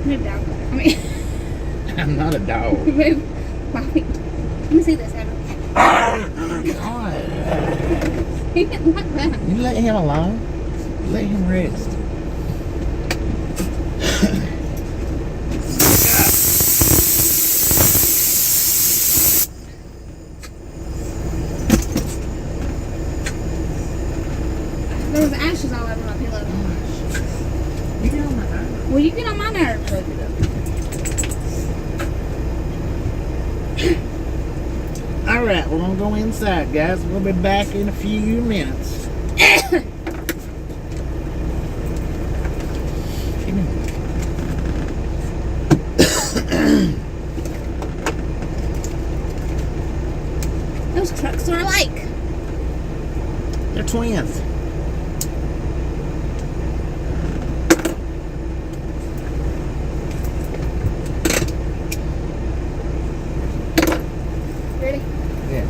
Move, dog. I mean, I'm not a dog. move. Bobby. Let me see this, Adam. God. He didn't like that. You let him alone. Let him rest. There was ashes all over my pillow. You get on my nerves. Well, you get on my nerves. All right, we're gonna go inside, guys. We'll be back in a few minutes. Those trucks are alike. They're twins. Ready? Yeah.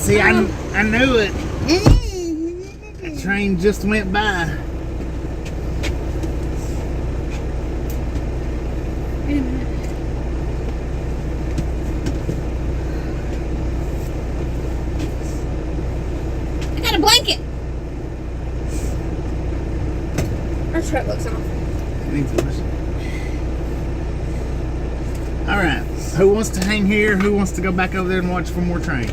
See, I knew it. A train just went by. Wait a minute. I got a blanket. Our truck looks off. It needs washing. All right. Who wants to hang here? Who wants to go back over there and watch for more trains?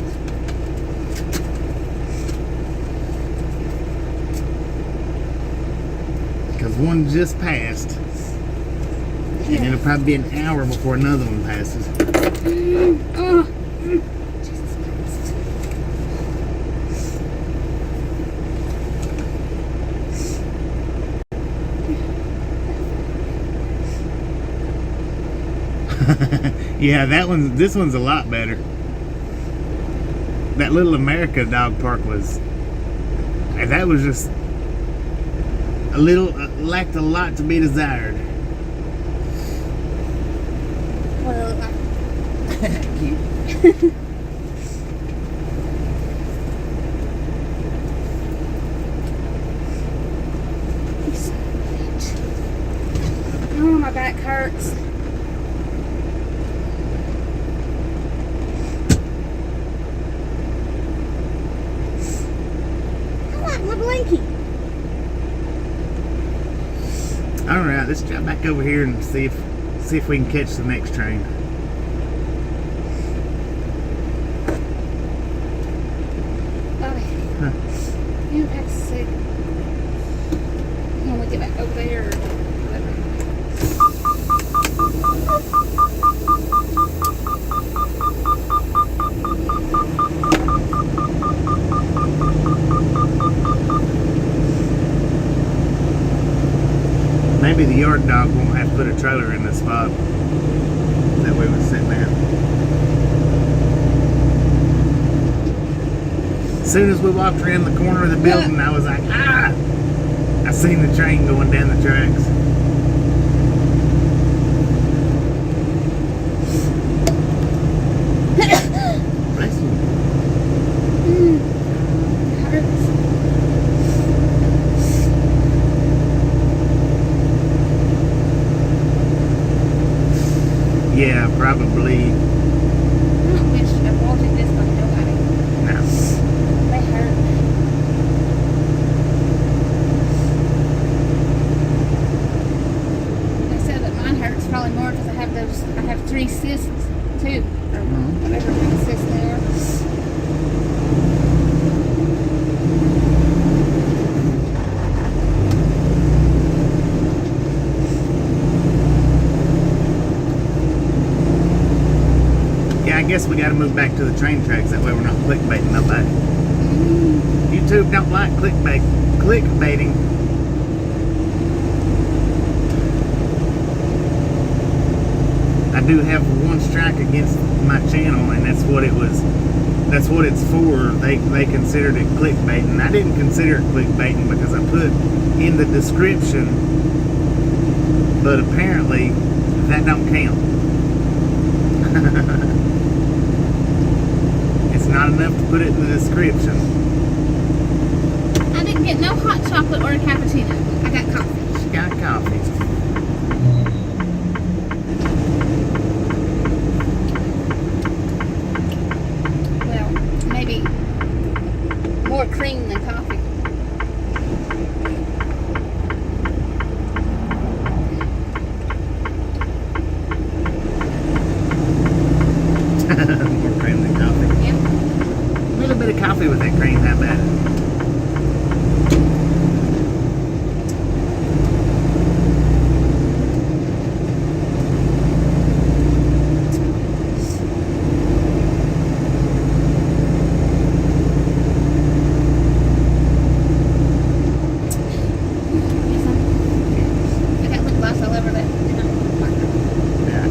Because one just passed. And it'll probably be an hour before another one passes. Oh. Jesus Christ. Yeah, this one's a lot better. That Little America dog park was, that was just a little, lacked a lot to be desired. What does it look like? Cute. Oh, my back hurts. I like my blankie. All right, let's drive back over here and see if we can catch the next train. Bobby, Huh. you have to see when we get back over there or whatever. Maybe the yard dog won't have to put a trailer in the spot that we was sitting at. As soon as we walked around the corner of the building, I was like, ah! I seen the train going down the tracks. Bless you. It hurts. Yeah, probably. I don't wish I'm watching this on nobody. No. They hurt. They said that mine hurts probably more because I have 3 cysts too, or whatever kind of cysts they are. Yeah, I guess we got to move back to the train tracks. That way we're not clickbaiting nobody. YouTube don't like clickbaiting. I do have one strike against my channel, and that's what it was. That's what it's for. They considered it clickbaiting. I didn't consider it clickbaiting because I put in the description, but apparently that don't count. It's not enough to put it in the description. I didn't get no hot chocolate or a cappuccino. I got coffee. She got coffee. Well, maybe more cream than coffee. More cream than coffee. Yep. A little bit of coffee with that cream, not bad. I got lip gloss all over that. Yeah.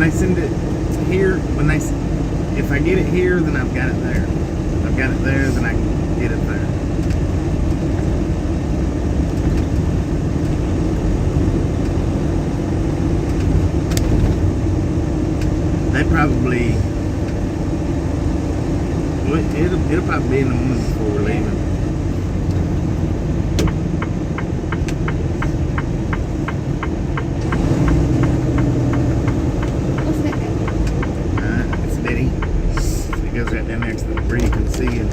they send it here, if I get it here, then I've got it there. If I've got it there, then I can get it there. They probably, well, it'll probably be in the morning before we're leaving. Goes right down next to the where you can see, and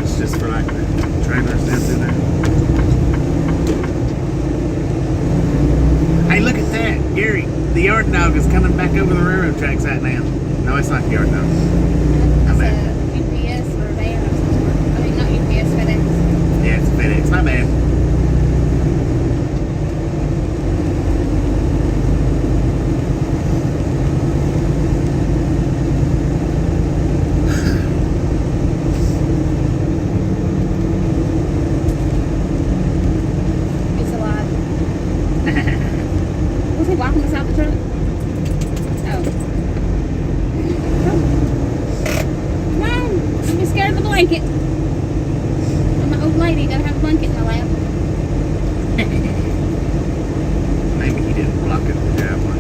it's just for like the trailers down through there. Hey, look at that, Gary! The yard dog is coming back over the railroad tracks right now. No, it's not the yard dog. That's a UPS or a van or something. I mean, not UPS, FedEx. Yeah, it's a FedEx. My bad. Walking us out the truck? Oh. Come on. Don't be scared of the blanket. I'm an old lady. Gotta have a blanket in my lap. Maybe he didn't block it the driveway.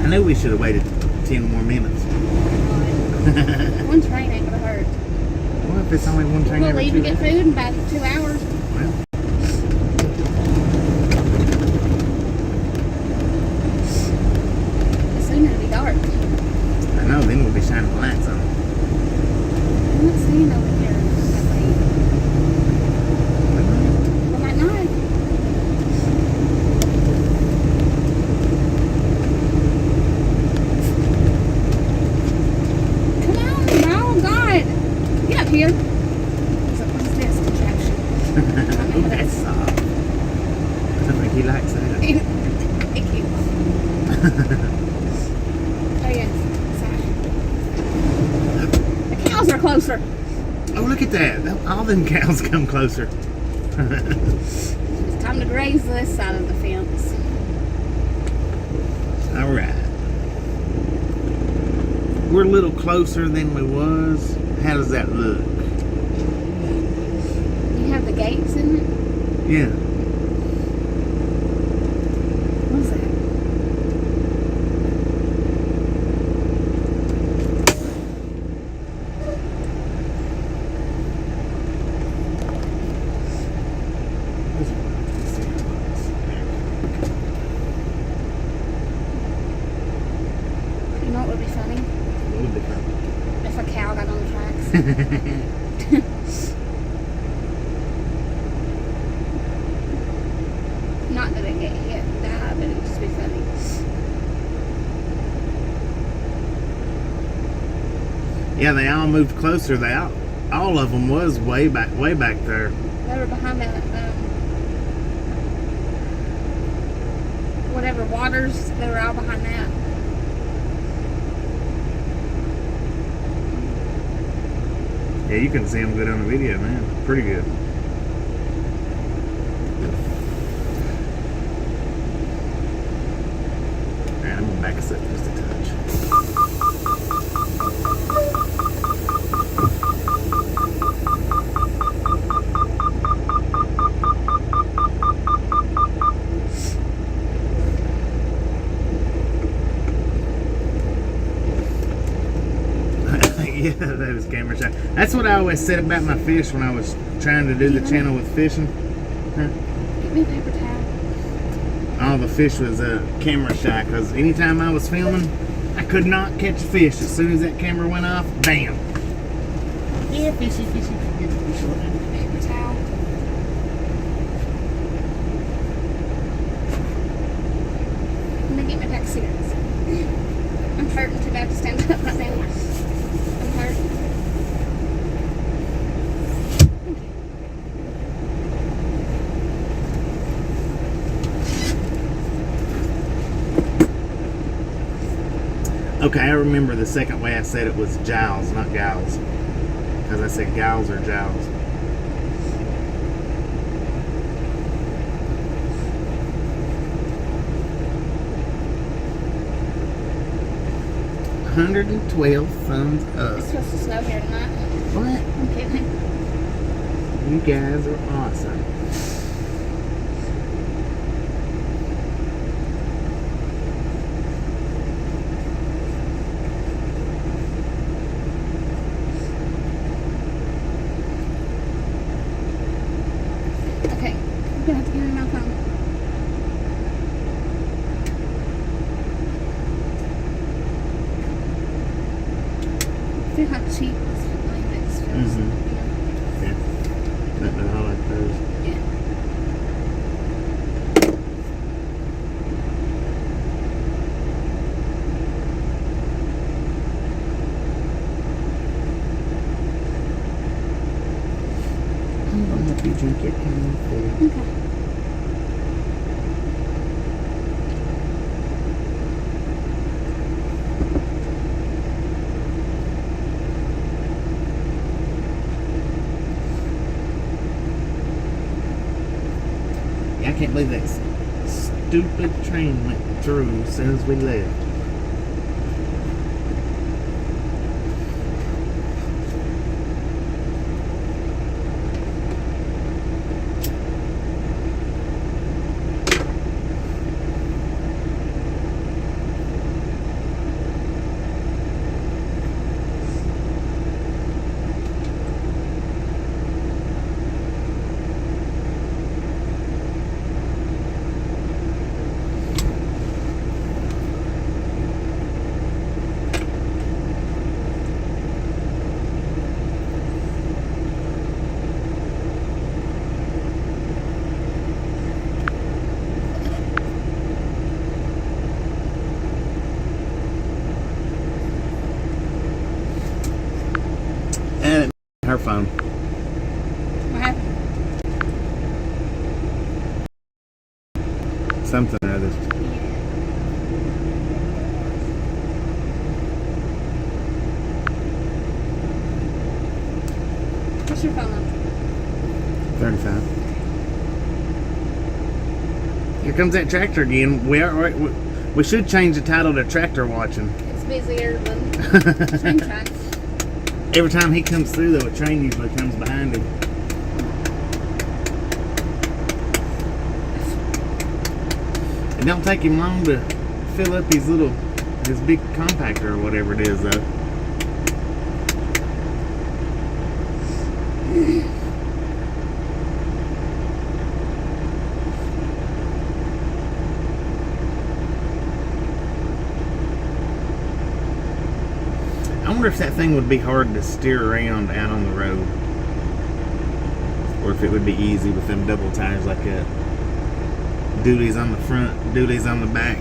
I knew we should have waited 10 more minutes. One train ain't gonna hurt. Well, if it's only one train We'll every leave 2 and get hours. food in about 2 hours. Well. Soon it'll be dark. I know, then we'll be shining the lights on. I'm not staying over here that late. Well, might not. Come on, oh God. Get up here. What's this contraption? Ooh, that's soft. I don't think he likes that. Thank you. Oh, yes. Sorry. The cows are closer. Oh, look at that. All them cows come closer. It's time to graze this side of the fence. All right. We're a little closer than we was. How does that look? You have the gates in it? Yeah. What's that? You know what would be funny? A little bit further. If a cow got on the tracks. Not that it get hit and die, but it would just be funny. Yeah, they all moved closer. All of them was way back there. They were behind that, whatever waters, they were all behind that. Yeah, you can see them good on the video, man. Pretty good. Man, I'm gonna back us up just a touch. Yeah, that was camera shot. That's what I always said about my fish when I was trying to do the channel with fishing. Huh? Get me a paper towel. All the fish was camera shy, because anytime I was filming, I could not catch a fish. As soon as that camera went off, bam. Yeah, fishy, fishy, get the fish on. Paper towel. Let me get my back serious. I'm hurting too bad to stand up right now. I'm hurting. Thank you. Okay, I remember the second way I said it was jowls, not gals. Because I said gals or jowls. 112 thumbs up. It's supposed to snow here tonight. What? I'm kidding. You guys are awesome. Okay, I'm gonna have to give me my phone. Feel how cheap this feels. Mhm. Yeah. Nothing all like those. Yeah. I'm gonna help you drink your coffee. Okay. I can't believe that stupid train went through as soon as we left. And her phone. What happened? Something or other. Yeah. What's your phone number? 35. Here comes that tractor again. We should change the title to Tractor Watching. It's busier than train tracks. Every time he comes through, though, a train usually comes behind him. It don't take him long to fill up his big compactor or whatever it is, though. I wonder if that thing would be hard to steer around out on the road. Or if it would be easy with them double tires like that. Duties on the front, duties on the back.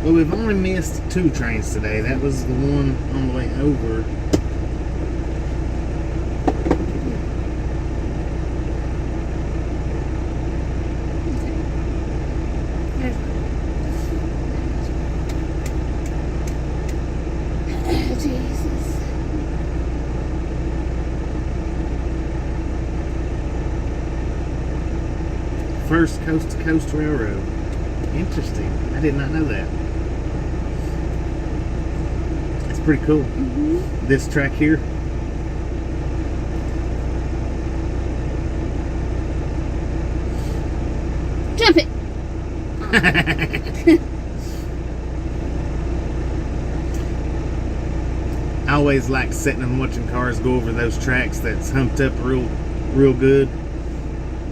Well, we've only missed 2 trains today. That was the one on the way over. Jesus. First coast-to-coast railroad. Interesting. I did not know that. That's pretty cool. Mm-hmm. This track here. Jump it. I always like sitting and watching cars go over those tracks that's humped up real good.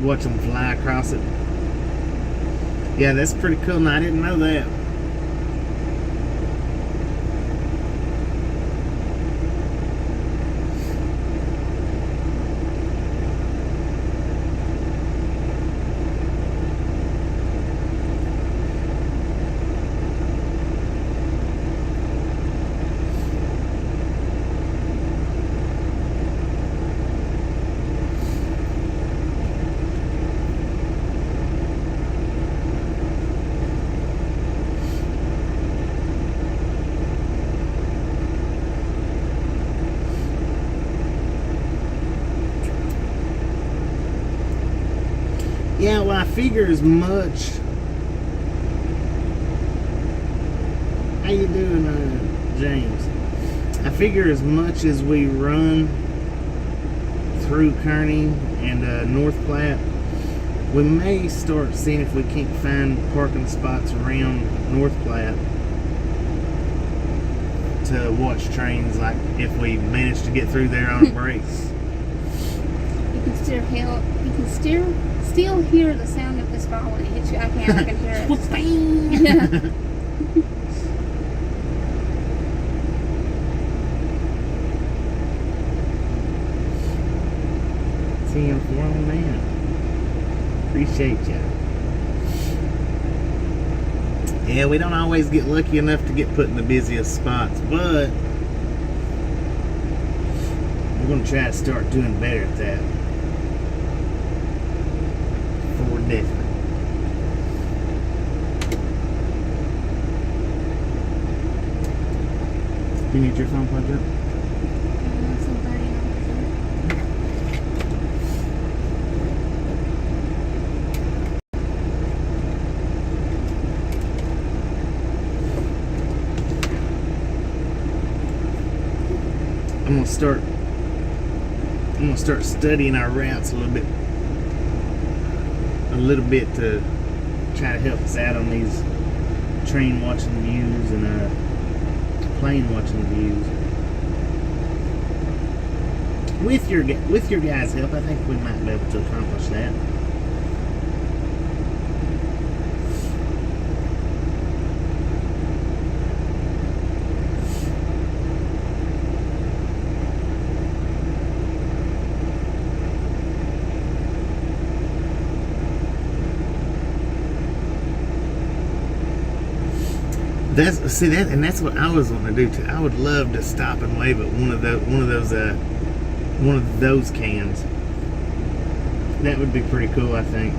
Watch them fly across it. Yeah, that's pretty cool. And I didn't know that. Yeah, well, I figure as much. How you doing, James? I figure as much as we run through Kearney and North Platte, we may start seeing if we can't find parking spots around North Platte to watch trains, like if we manage to get through there on a break. You can still hear the sound of this ball when it hits you. I can hear it. Yeah. Seeing for on that. Appreciate ya. Yeah, we don't always get lucky enough to get put in the busiest spots, but we're gonna try to start doing better at that. For definite. You need your phone plugged up? I'm gonna start studying our routes a little bit to try to help us out on these train watching views and plane watching views. With your guys' help, I think we might be able to accomplish that. That's what I was wanting to do too. I would love to stop and wave at one of those cans. That would be pretty cool, I think.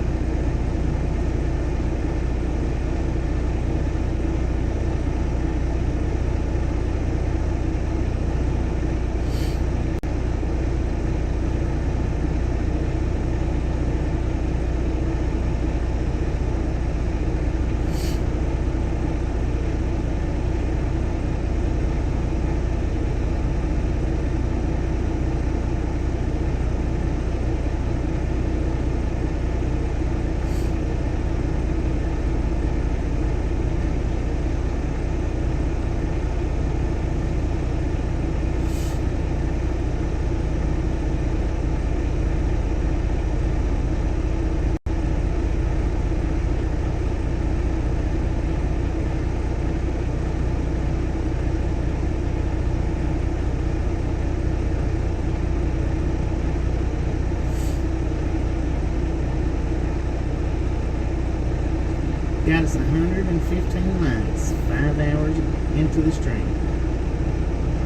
Got us 115 lights, 5 hours into the stream.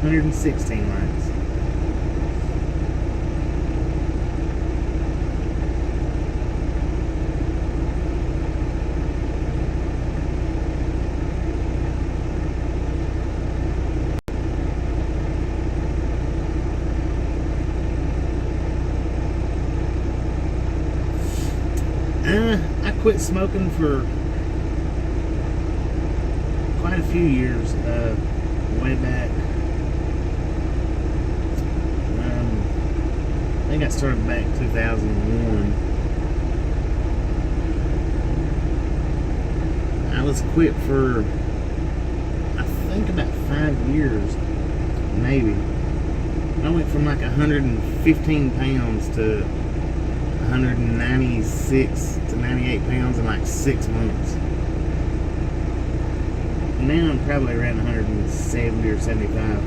116 lights. I quit smoking for quite a few years, way back. I think I started back 2001. I was quit for, I think, about 5 years, maybe. I went from like 115 pounds to 196 to 98 pounds in like 6 months. Now I'm probably around 170 or 75.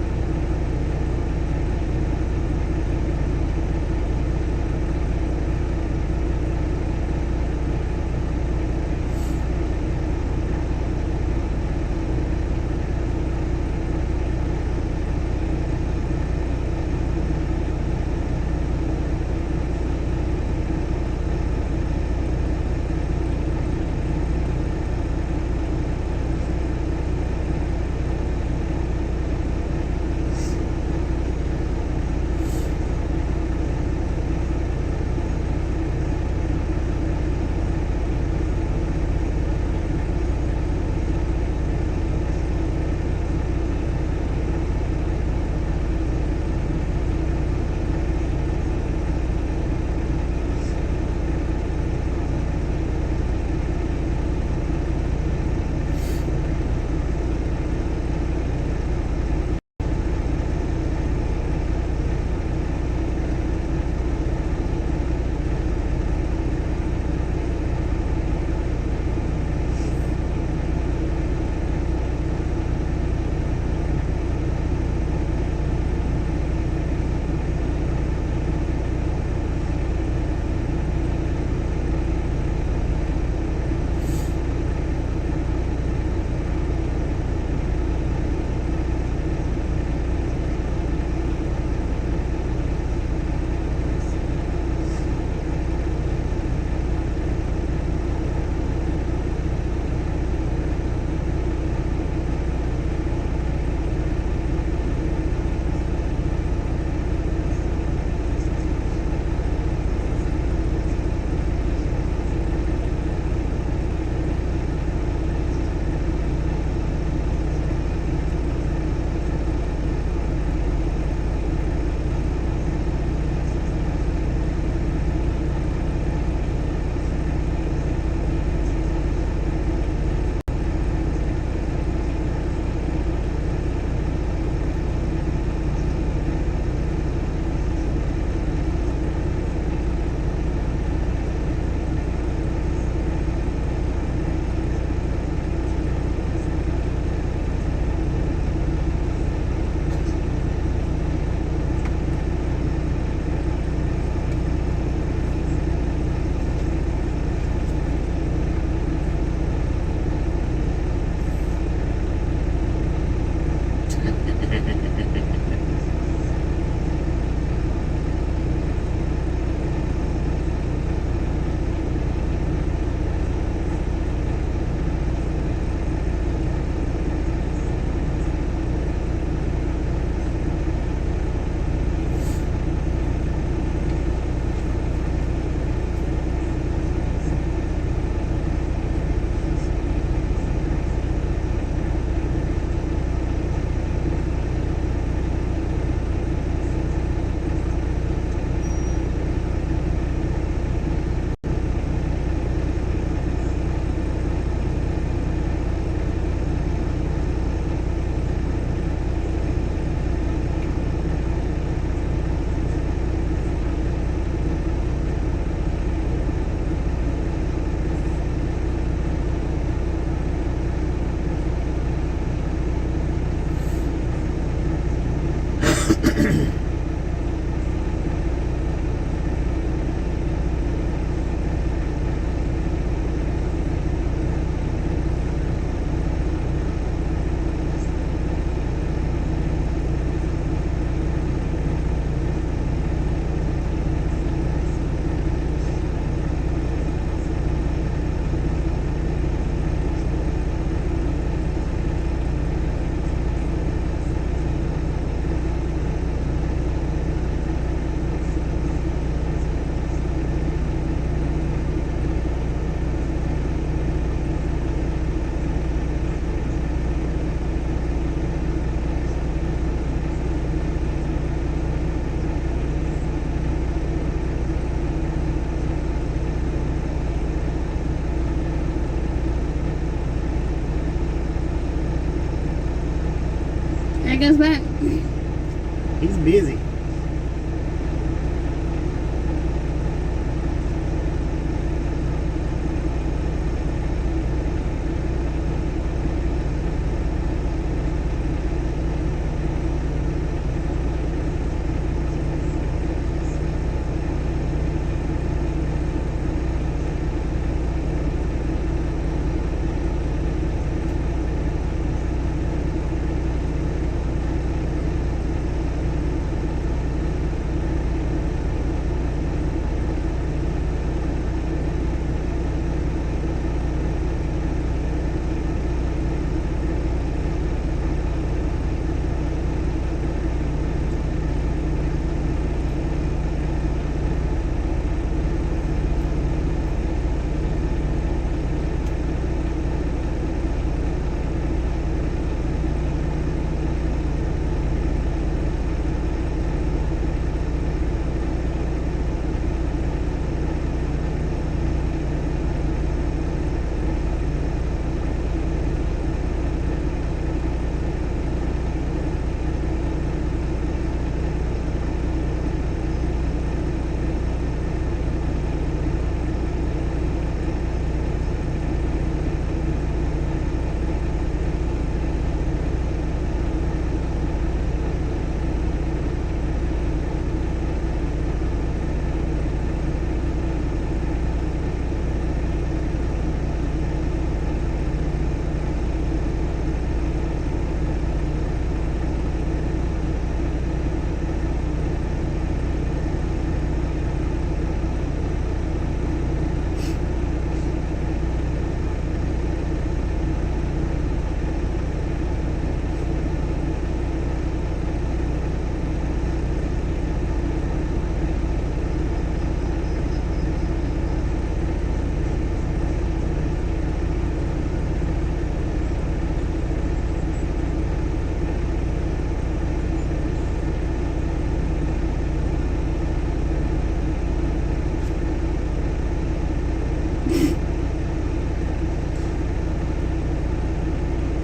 goes back. He's busy.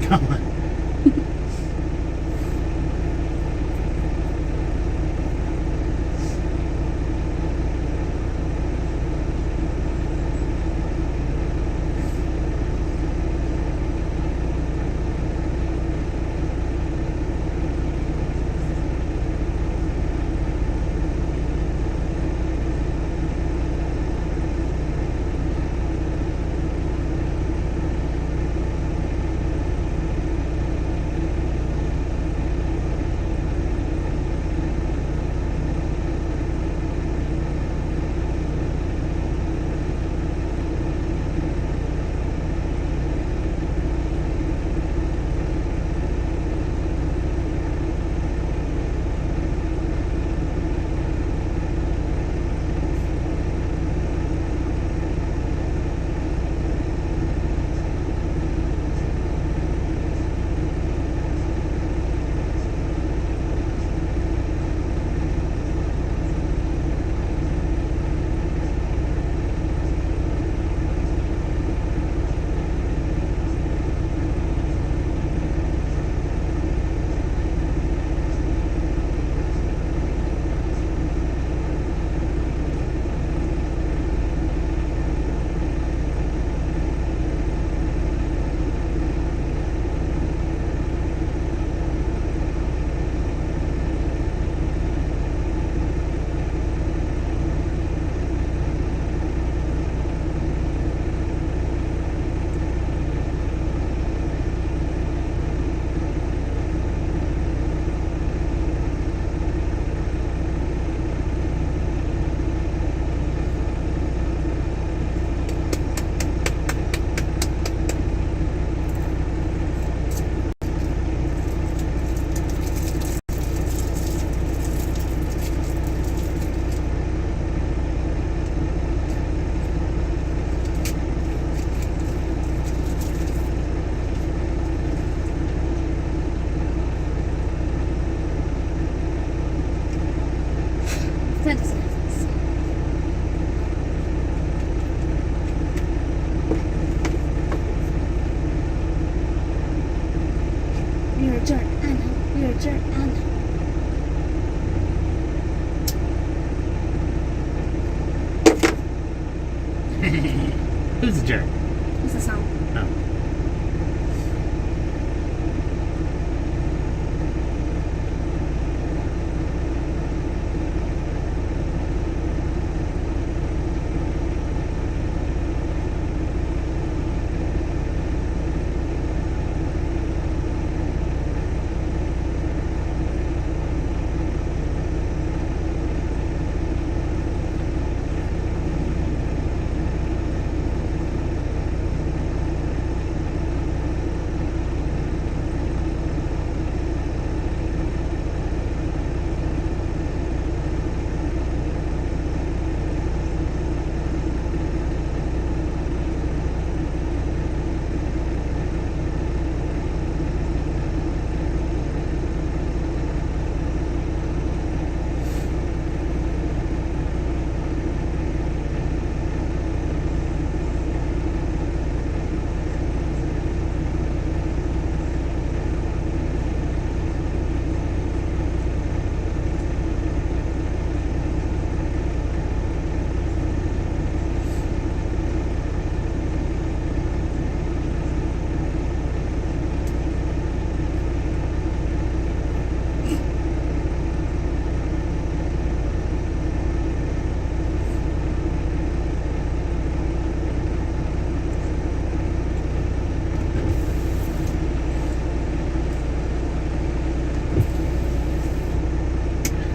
Come on.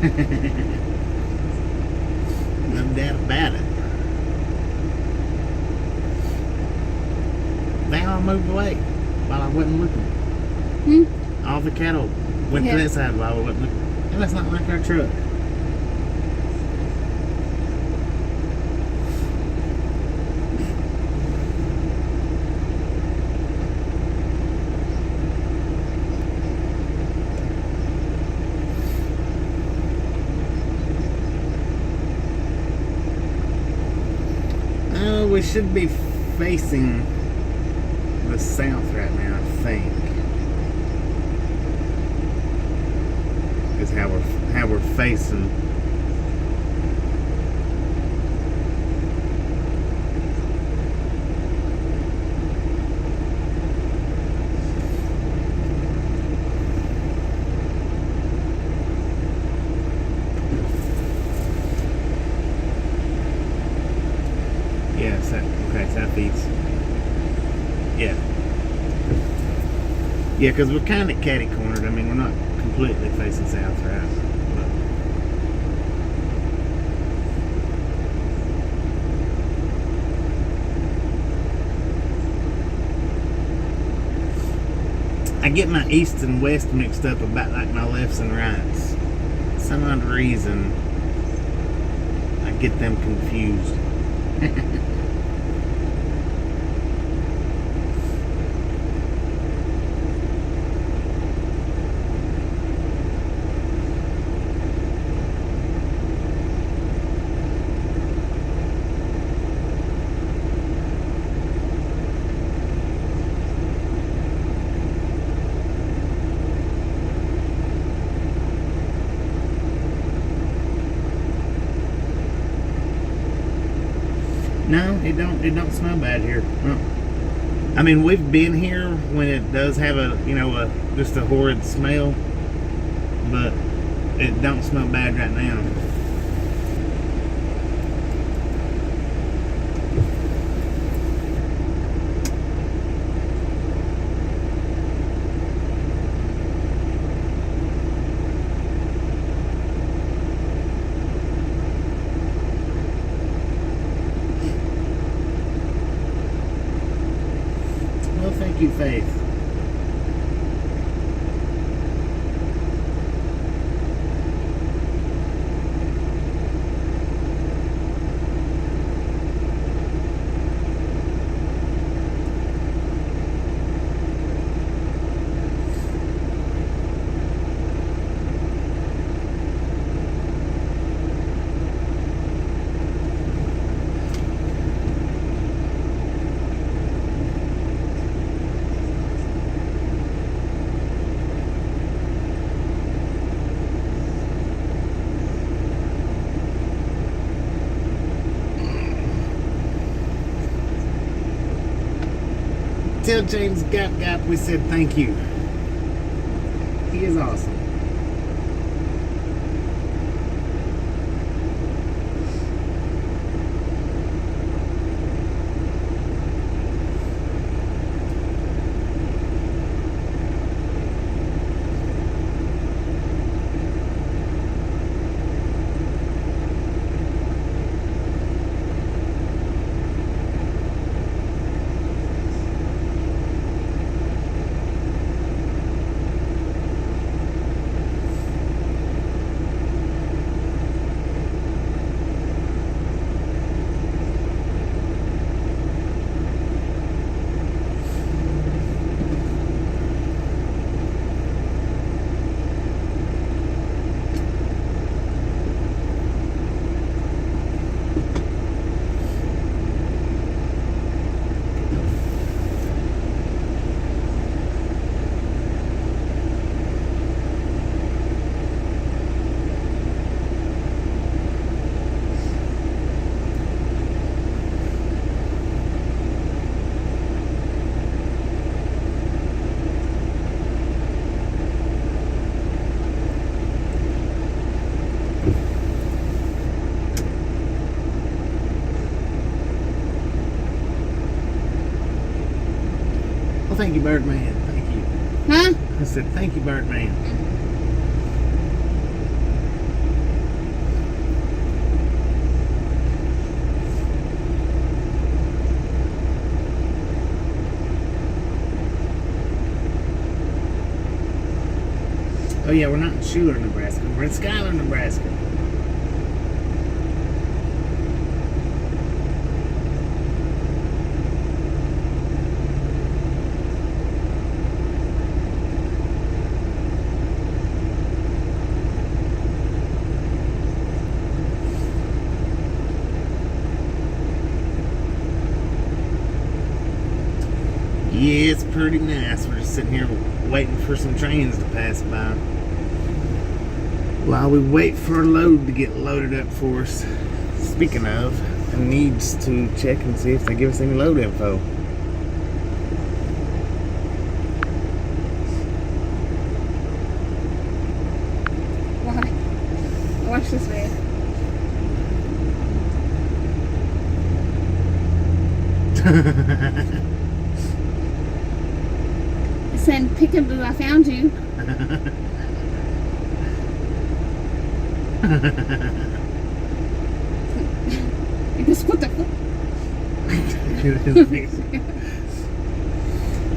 No doubt about it. They all moved away while I wasn't looking. All the cattle went to that side while I wasn't looking. And that's not like our truck. We should be facing the south right now, I think. Is how we're facing. Okay, southeast. Yeah. Yeah, because we're kind of catty-cornered. I mean, we're not completely facing south, right? But I get my east and west mixed up about like my lefts and rights. Some odd reason, I get them confused. No, it don't smell bad here. No. I mean, we've been here when it does have just a horrid smell, but it don't smell bad right now. Thank you, Faith. Tell James Gap we said thank you. He is awesome. Well, thank you, Birdman. Thank you. Huh? I said, thank you, Birdman. yeah, we're not in Schuyler, Nebraska. We're in Schuyler, Nebraska. Yeah, it's pretty nice. We're just sitting here waiting for some trains to pass by. While we wait for a load to get loaded up for us. Speaking of, I needs to check and see if they give us any load info. Why? Watch this video. Said, Peekaboo, I found you. Just what the fuck?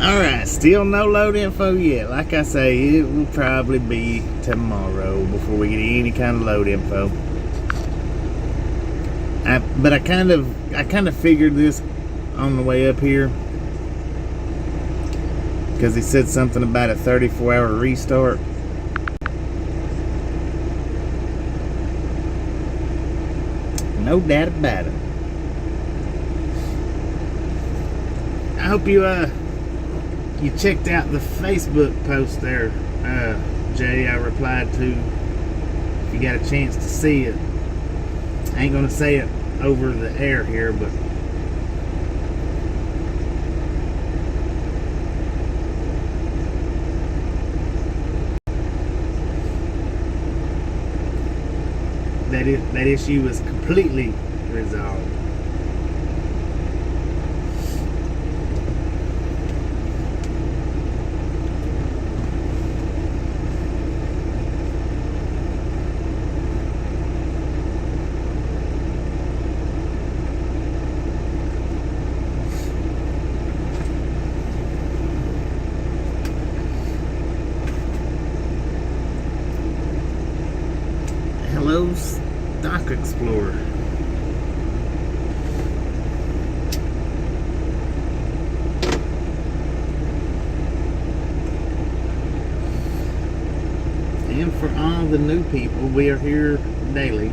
Alright, still no load info yet. Like I say, it will probably be tomorrow before we get any kind of load info. But I kind of figured this on the way up here, because he said something about a 34-hour restart. No doubt about it. I hope you checked out the Facebook post there, Jay. I replied to, if you got a chance to see it. I ain't gonna say it over the air here, but that issue was completely resolved. Hello, Stock Explorer. And for all the new people, we are here daily.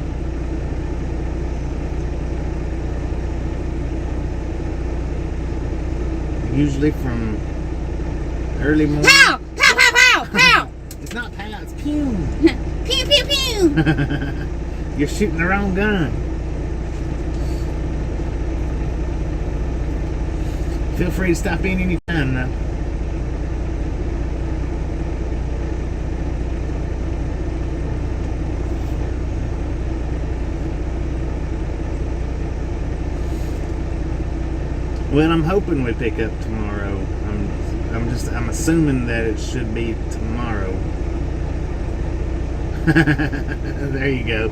Usually from early morning. Pow! Pow, pow, pow, pow! It's not pow, it's pew. Pew, pew, pew! You're shooting the wrong gun. Feel free to stop in any time now. Well, I'm hoping we pick up tomorrow. I'm assuming that it should be tomorrow. There you go.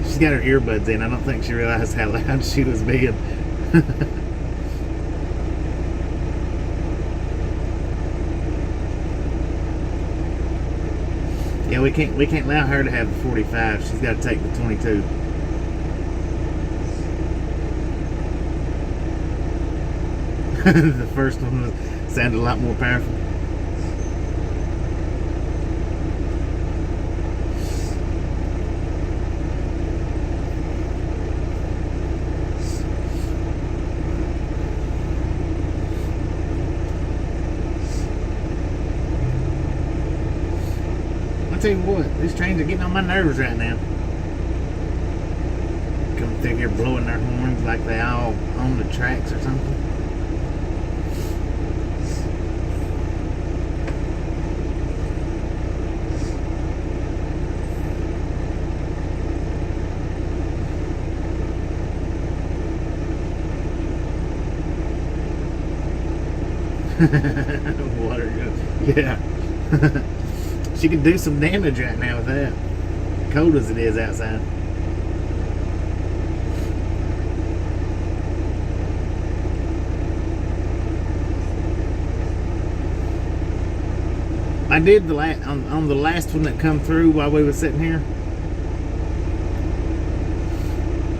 She's got her earbuds in. I don't think she realized how loud she was being. Yeah, we can't allow her to have the 45. She's got to take the 22. The first one sounded a lot more powerful. I'll tell you what, these trains are getting on my nerves right now. Coming through here blowing their horns like they all own the tracks or something. Water gun. Yeah. She could do some damage right now with that. Cold as it is outside. I did on the last one that come through while we were sitting here.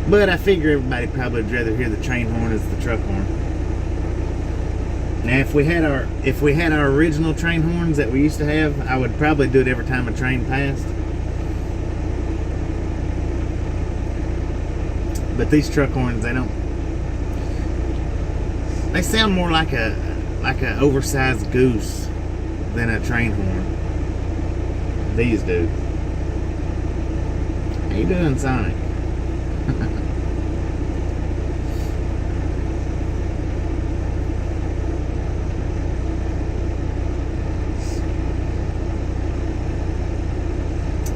But I figure everybody probably would rather hear the train horn as the truck horn. Now, if we had our original train horns that we used to have, I would probably do it every time a train passed. But these truck horns, they sound more like a oversized goose than a train horn. These do. How you doing, Sonic?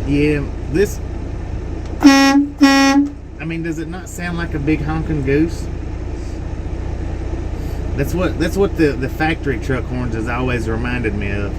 Yeah, this. I mean, does it not sound like a big honking goose? That's what the factory truck horns has always reminded me of.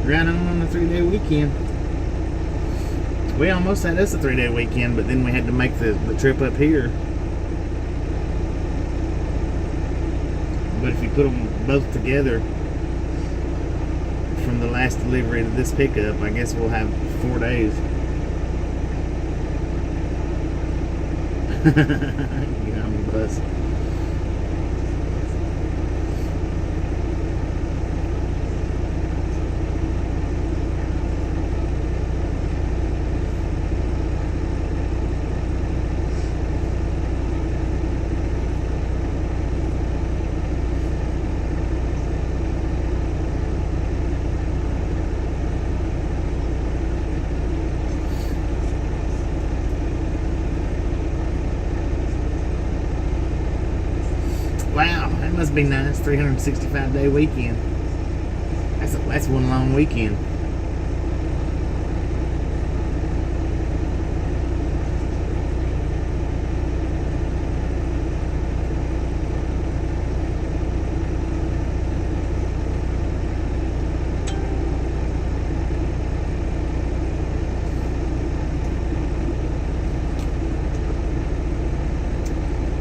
Right on a 3-day weekend. We almost had us a 3-day weekend, but then we had to make the trip up here. But if you put them both together from the last delivery to this pickup, I guess we'll have 4 days. Get on the bus. Wow, that must be nice. 365-day weekend. That's one long weekend.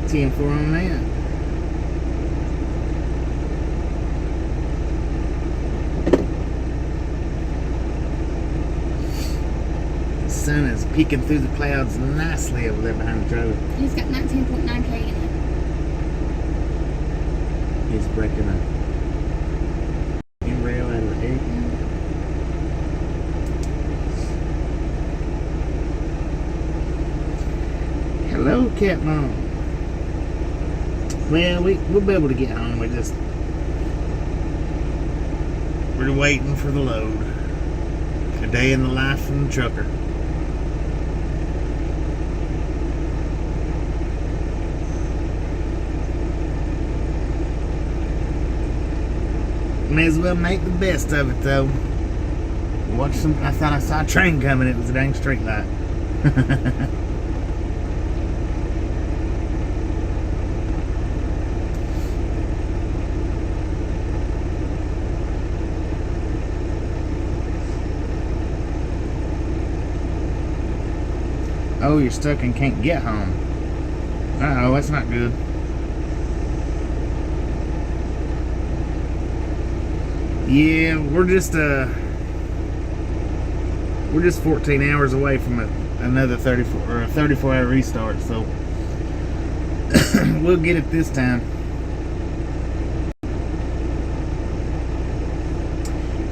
$10 on that. The sun is peeking through the clouds nicely over there behind the trailer. He's got 19.9K in it. He's breaking up. In rail out of the air. Hello, Cat Mom. Well, we'll be able to get home. We're waiting for the load. A day in the life of the trucker. May as well make the best of it, though. I thought I saw a train coming. It was a dang street light. Oh, you're stuck and can't get home. Uh-oh, that's not good. Yeah, we're just 14 hours away from another 34-hour restart, so we'll get it this time.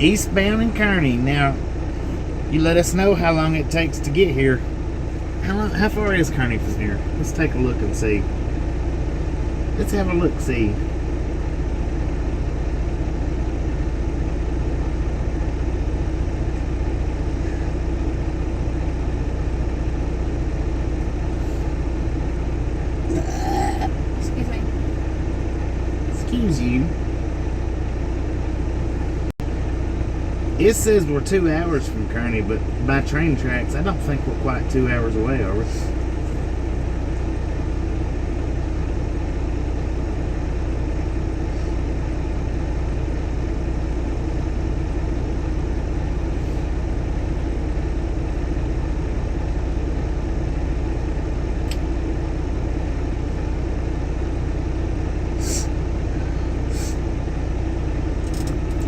Eastbound in Kearney. Now, you let us know how long it takes to get here. How far is Kearney from here? Let's take a look and see. Let's have a look, see. Excuse you. It says we're 2 hours from Kearney, but by train tracks, I don't think we're quite 2 hours away, are we?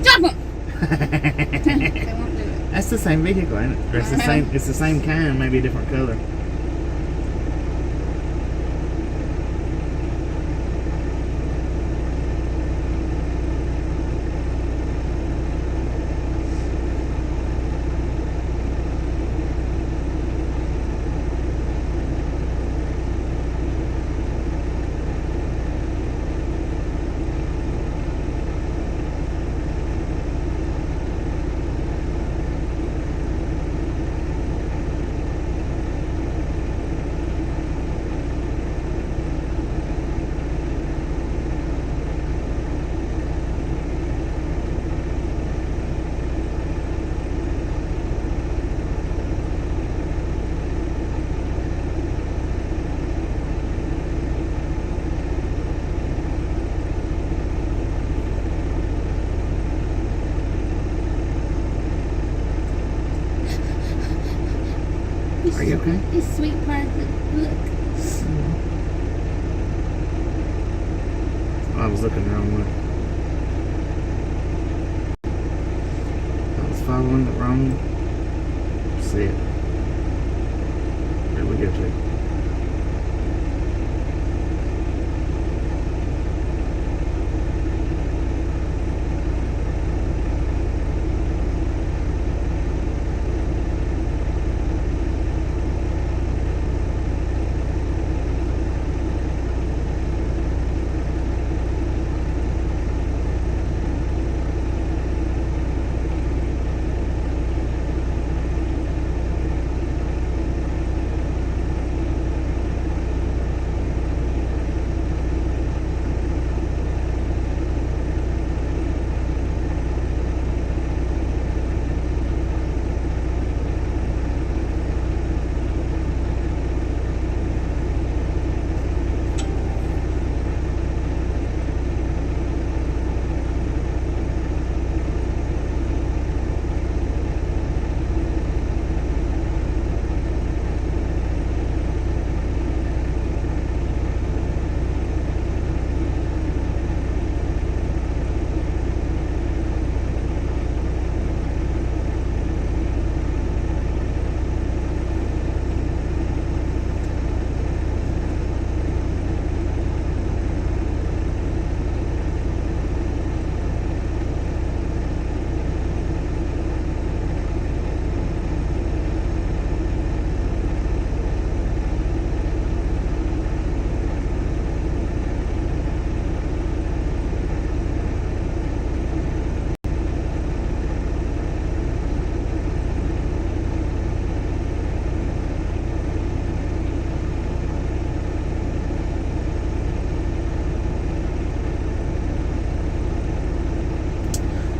They won't do it. That's the same vehicle, ain't it? Or it's the same. It's the same kind, maybe a different color. Are you okay? This sweet part of the look. I was looking the wrong way. I was following the wrong set. Here we go, too.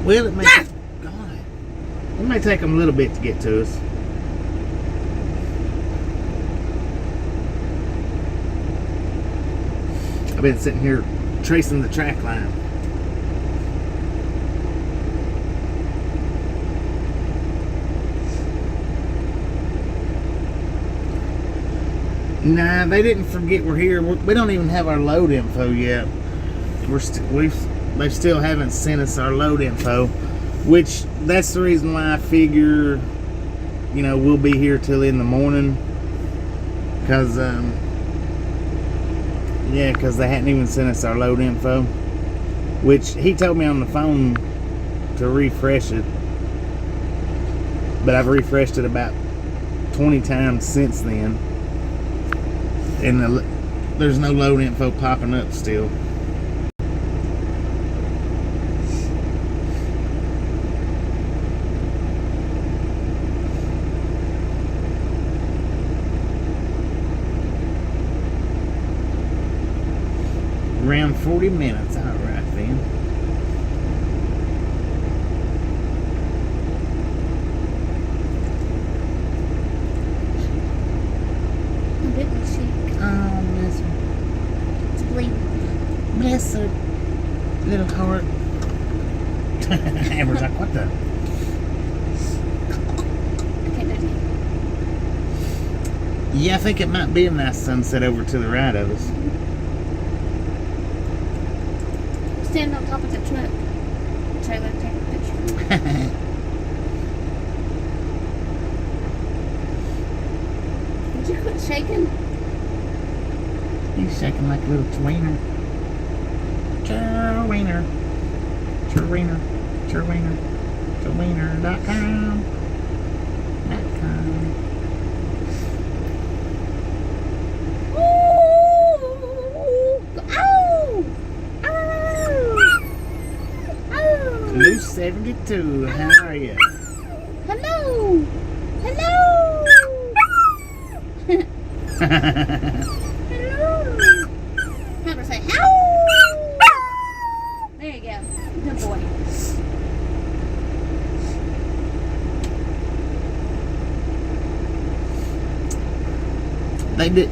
Well, it may take them a little bit to get to us. I've been sitting here tracing the track line. Nah, they didn't forget we're here. We don't even have our load info yet. They still haven't sent us our load info, which that's the reason why I figure, we'll be here till in the morning. Cause they hadn't even sent us our load info, which he told me on the phone to refresh it, but I've refreshed it about 20 times since then, and there's no load info popping up still. Around 40 minutes. All right, then. can. A bit my cheek. Oh, bless her. It's bleeding. Bless her. Little heart. Amber's like, what the? I can't do it. Yeah, I think it might be a nice sunset over to the right of us. Stand on top of the truck. Trailer, take a picture. Would you quit shaking? He's shaking like a little tweener. Churwiener. Churwiener. Churwiener. Churwiener.com. Loose 72, how are you? Hello! Hello! Hello! Haber, say, how? There you go. Good boy.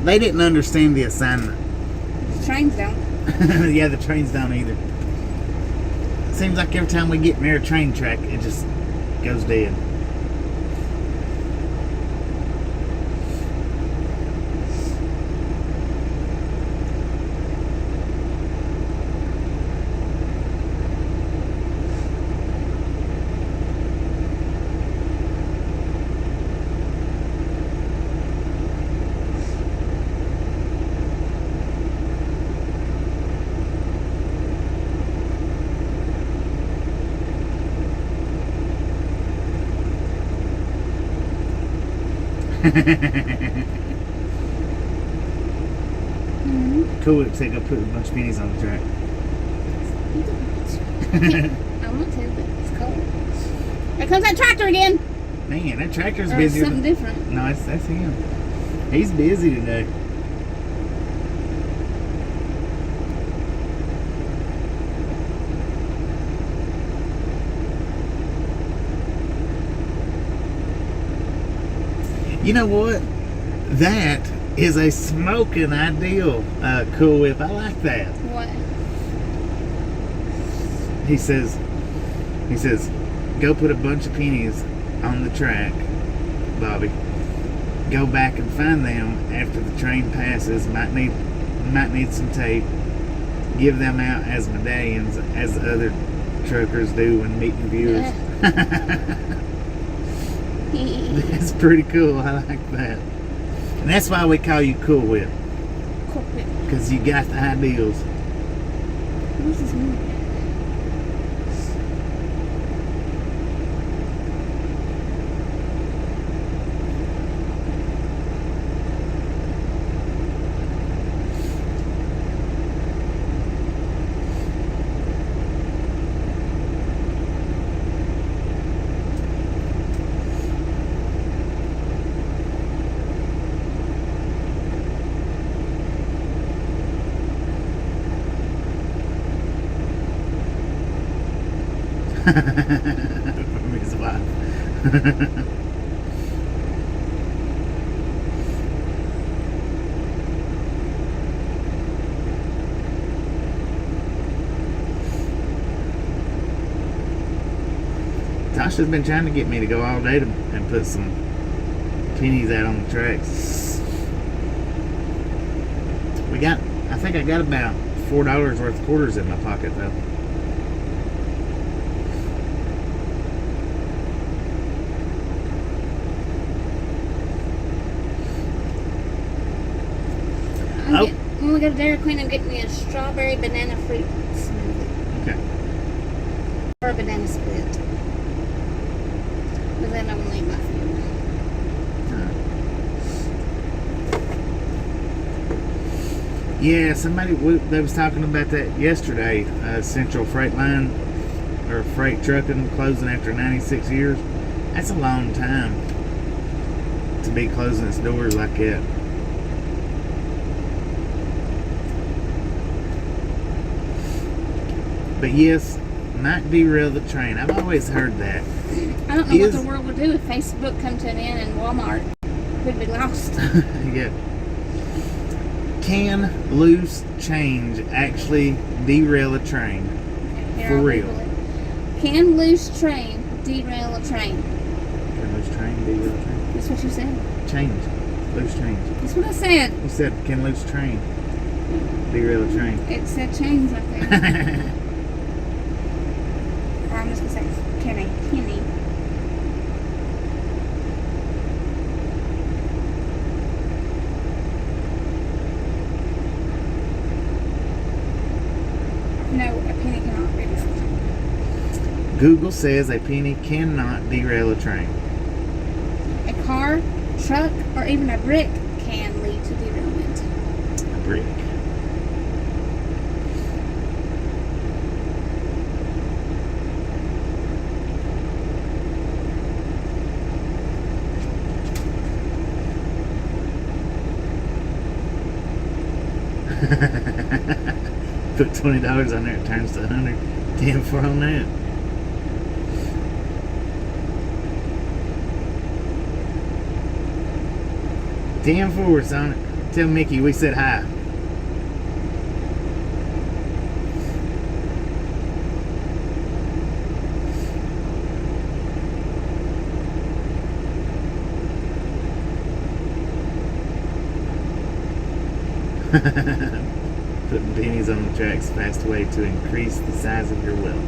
They didn't understand the assignment. The trains don't. Yeah, the trains don't either. Seems like every time we get near a train track, it just goes dead. Cool, looks like I put a bunch of pennies on the track. I want to, but it's cold. There comes that tractor again. Man, that tractor's Or busy. something different. No, that's him. He's busy today. You know what? That is a smoking ideal Cool Whip. I like that. What? He says, go put a bunch of pennies on the track, Bobby. Go back and find them after the train passes. Might need some tape. Give them out as medallions, as the other truckers do when meeting viewers. That's pretty cool. I like that. And that's why we call you Cool Whip. Cool Whip. Because you got the ideals. What does this mean? From his wife. Tasha's been trying to get me to go all day and put some pennies out on the tracks. I think I got about $4 worth of quarters in my pocket though. When we go to Dairy Queen, I'm getting me a strawberry banana fruit smoothie. Okay. Or a banana split. But then I'm going to eat my food. Yeah, they was talking about that yesterday. Central Freight Line or Freight Trucking closing after 96 years. That's a long time to be closing its doors like that. But yes, not derail the train. I've always heard that. I don't know what the world would do if Facebook come to an end and Walmart. We'd be lost. Yeah. Can loose change actually derail a train? Here, For I'll real. Google it. Can loose train derail a train? Can loose train derail a train? That's what you said. Change. Loose change. That's what I said. You said can loose train derail a train. It said change right there. Or I'm just going to say, can a penny? No, a penny cannot derail a train. Google says a penny cannot derail a train. A car, truck, or even a brick can lead to derailment. A brick. Put $20 on there, it turns to 100. Damn for on that. Damn forwards on it. Tell Mickey we said hi. Putting pennies on the tracks, fast way to increase the size of your wealth.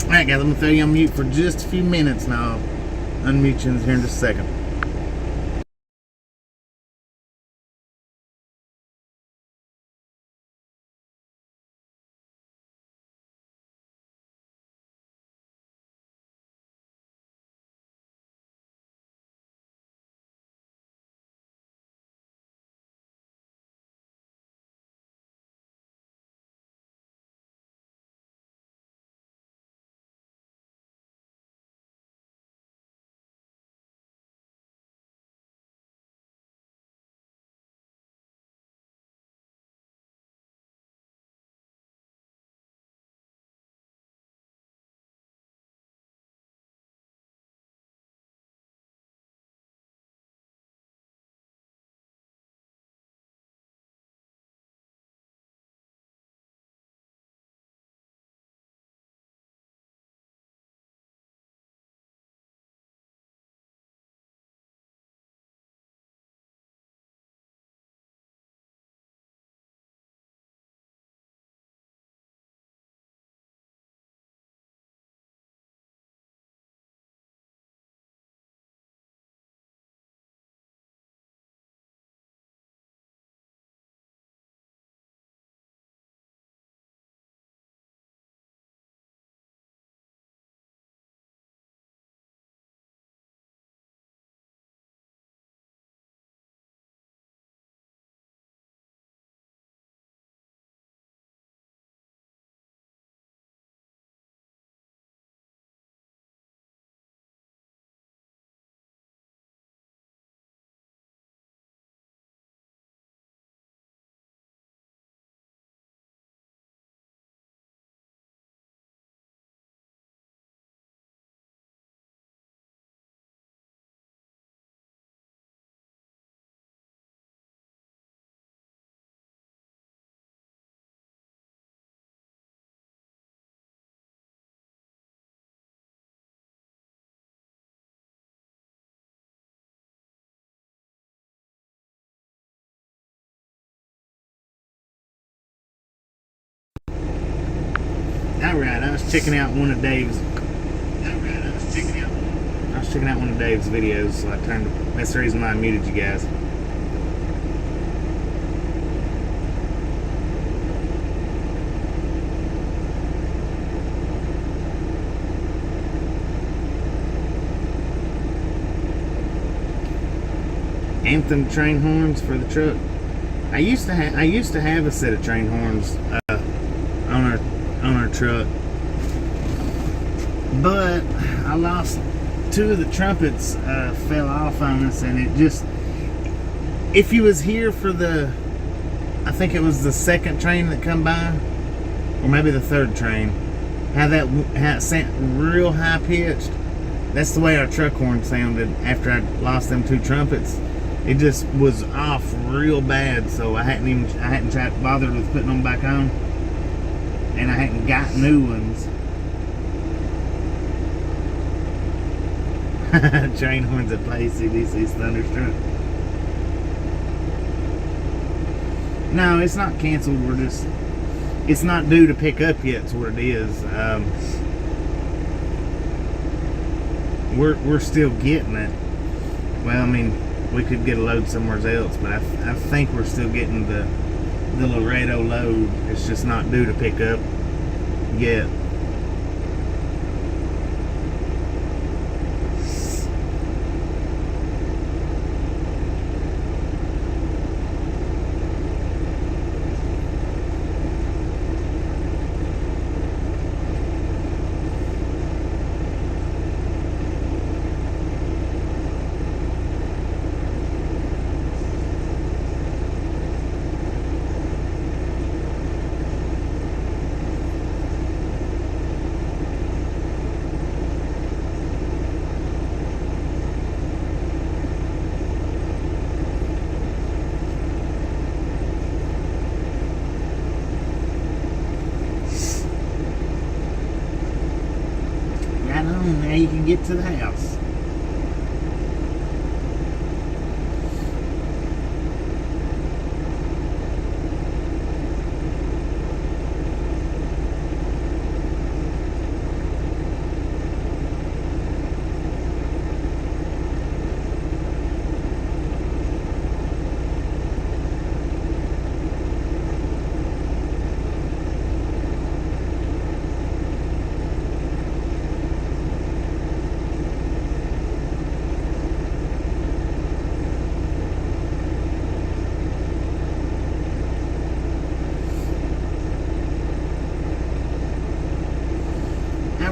Alright guys, I'm going to throw you on mute for just a few minutes now. I'll unmute you here in just a second. Alright, I was checking out one of Dave's videos, so that's the reason why I muted you guys. Anthem train horns for the truck. I used to have a set of train horns on our truck, but I lost two of the trumpets. Fell off on us, and it just, if you was here for I think it was the second train that come by, or maybe the third train, how it sounded real high pitched. That's the way our truck horn sounded after I lost them two trumpets. It just was off real bad, so I hadn't bothered with putting them back on, and I hadn't got new ones. Train horns that play CDC's Thunderstruck. No, it's not canceled. It's not due to pick up yet. It's what it is. We're still getting it. Well, I mean, we could get a load somewhere else, but I think we're still getting the Laredo load. It's just not due to pick up yet. Now you can get to the house.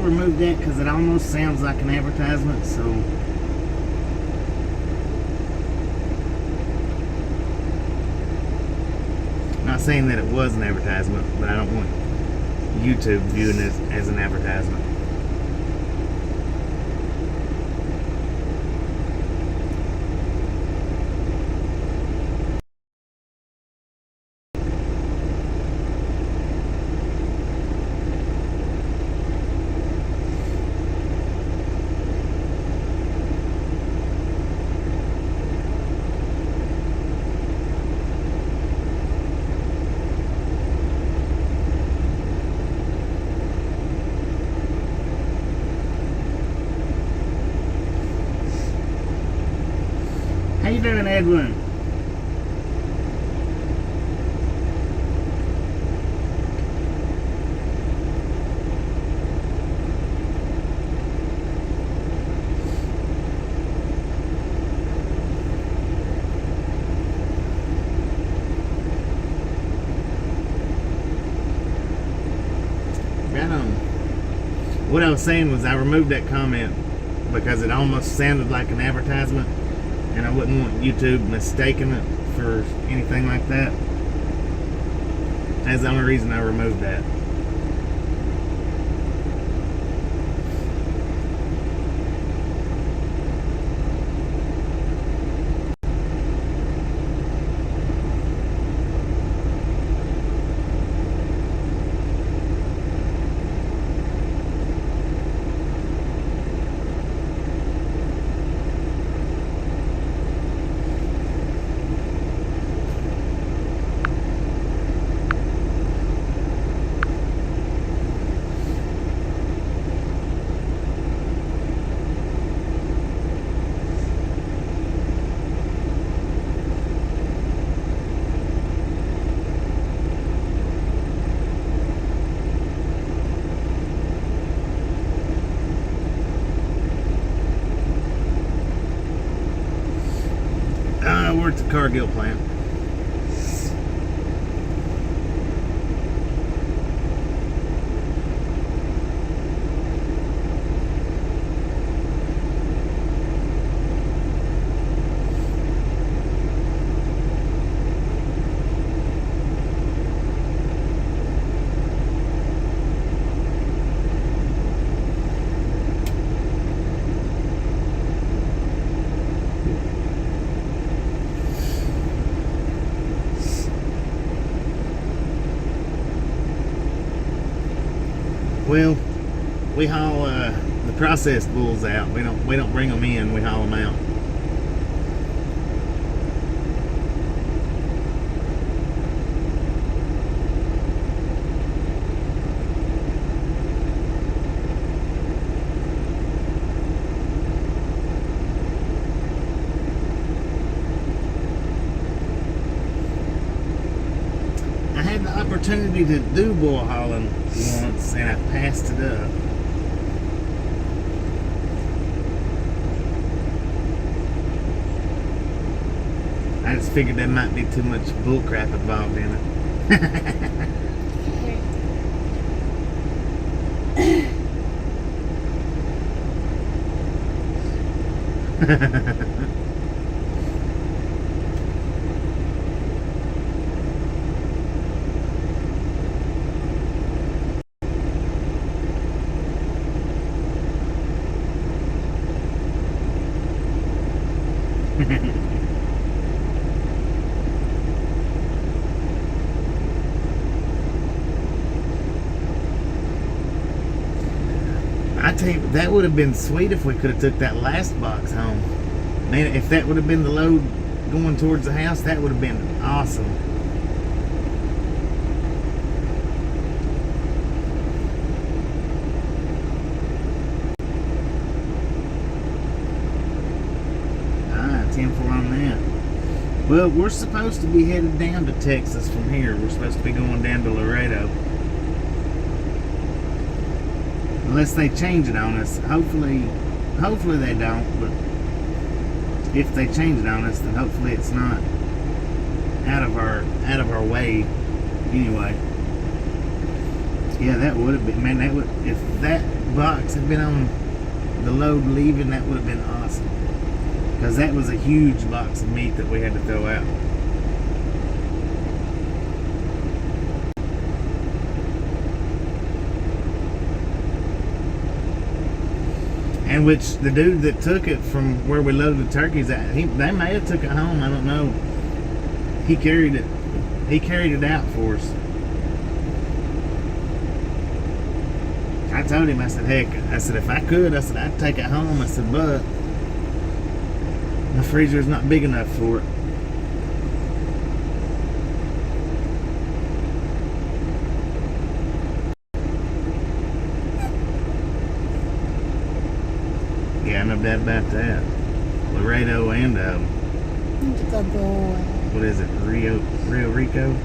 Remove that because it almost sounds like an advertisement, so not saying that it was an advertisement, but I don't want YouTube viewing it as an advertisement. How you doing, Edwin? Right on. What I was saying was I removed that comment because it almost sounded like an advertisement, and I wouldn't want YouTube mistaking it for anything like that. That's the only reason I removed that. we're at the Cargill plant. Well, we haul the processed bulls out. We don't bring them in. We haul them out. I had the opportunity to do bull hauling once, and I passed it up. I just figured there might be too much bull crap involved in it. I tell you, that would have been sweet if we could have took that last box home. Man, if that would have been the load going towards the house, that would have been awesome. Ah, 10-4 on that. Well, we're supposed to be headed down to Texas from here. We're supposed to be going down to Laredo. Unless they change it on us. Hopefully they don't, but if they change it on us, then hopefully it's not out of our way anyway. Yeah, that would have been, man, that would, if that box had been on the load leaving, that would have been awesome. Because that was a huge box of meat that we had to throw out. And which the dude that took it from where we loaded the turkeys at, they may have took it home. I don't know. He carried it out for us. I told him, I said, heck, I said, if I could, I said, I'd take it home. I said, but my freezer is not big enough for it. Yeah, no doubt about that. Laredo and what is it? Rio Rico?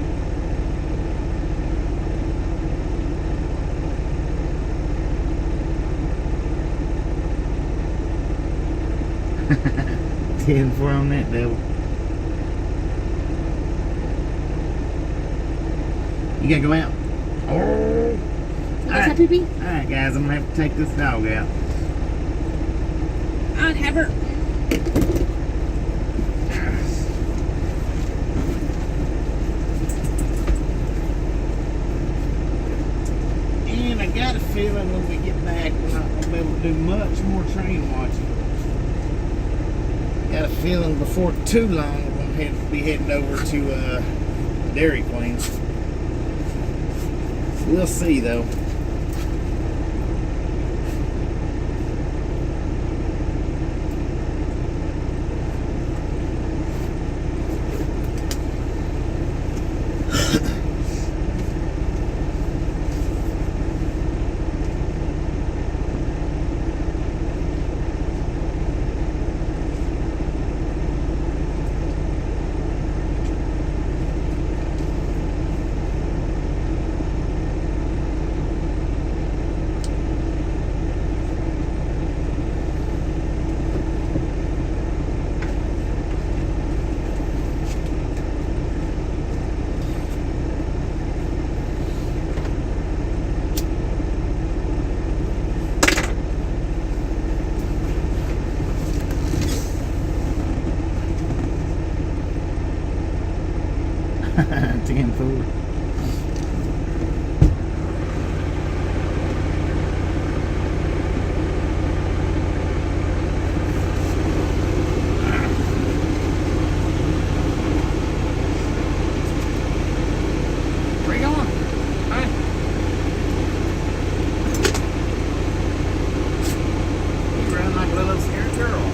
Ten four on that devil. You gotta go out. Oh. Alright, Alright, guys, I'm gonna have to take this dog out. I'd have her. And I got a feeling when we get back, we're not gonna be able to do much more train watching. Got a feeling before too long we're gonna be heading over to Dairy Queen. We'll see though. 10-4. Where you going? Hi. You run like a little scared girl.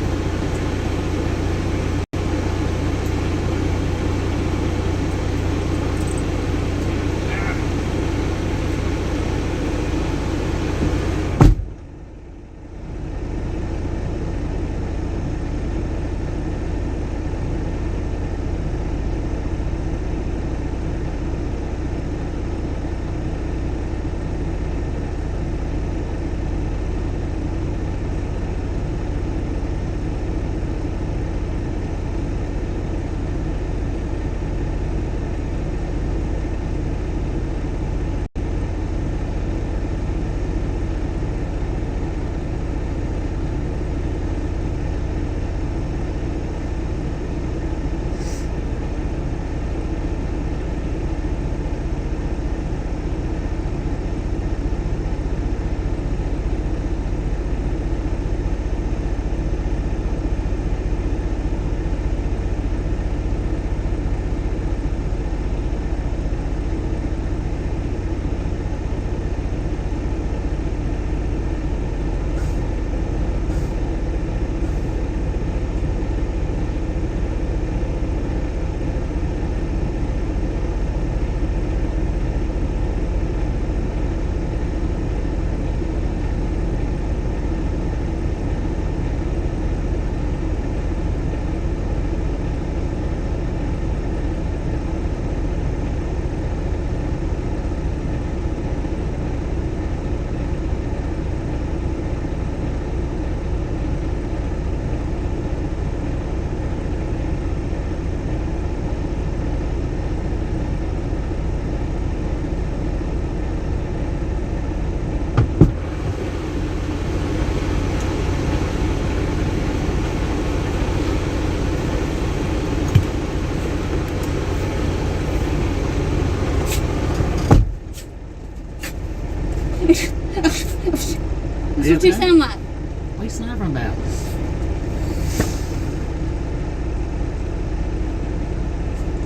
That's what you sound like. What are you sniffing about?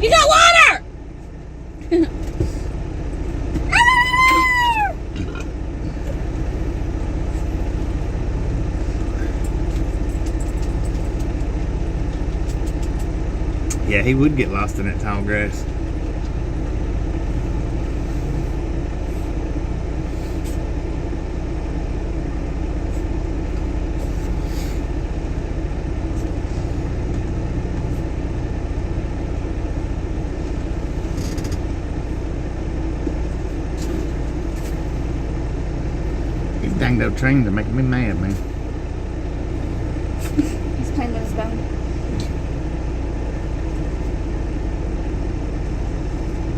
You got water! Yeah, he would get lost in that tall grass. These dang old trains are making me mad, man. He's playing with his bone.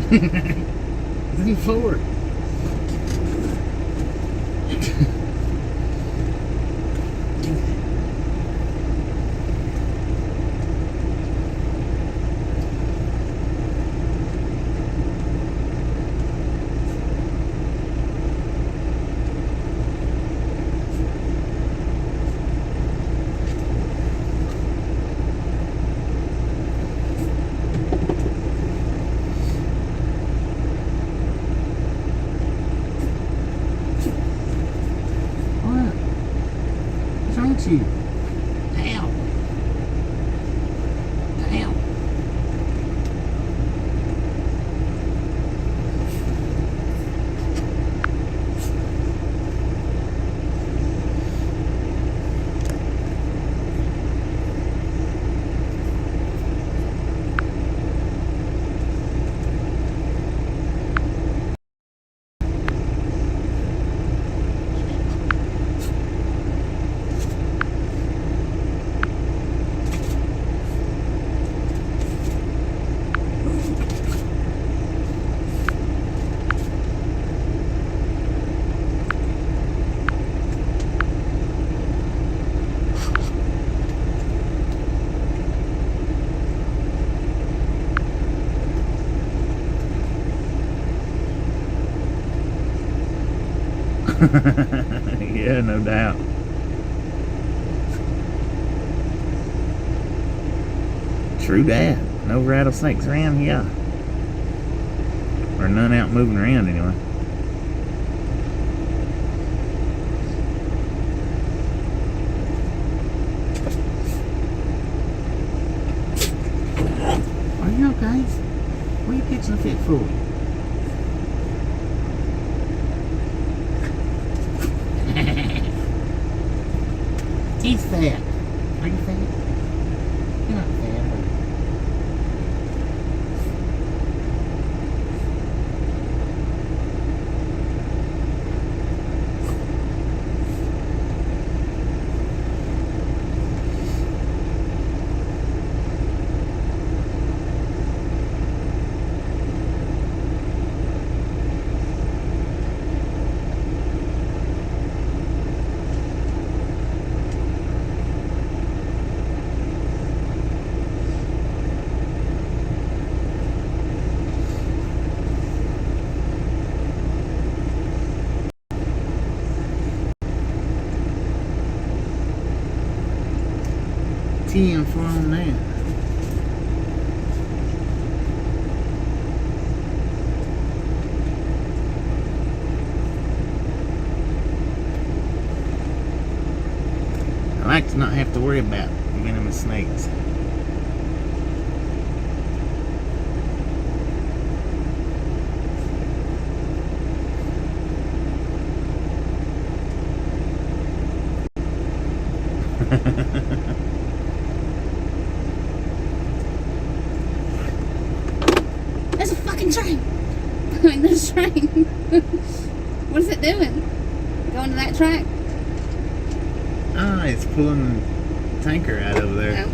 It's in the floor. Yeah, no doubt. True that. No rattlesnakes around here. Or none out moving around anyway. Are you okay? What are you pitching a fit for? He's fat. Are you fat? You're not fat, are you? And for on that. I like to not have to worry about venomous snakes. There's a fucking train. I mean, there's a train. What is it doing? Going to that track? Ah, it's pulling the tanker out over there. No.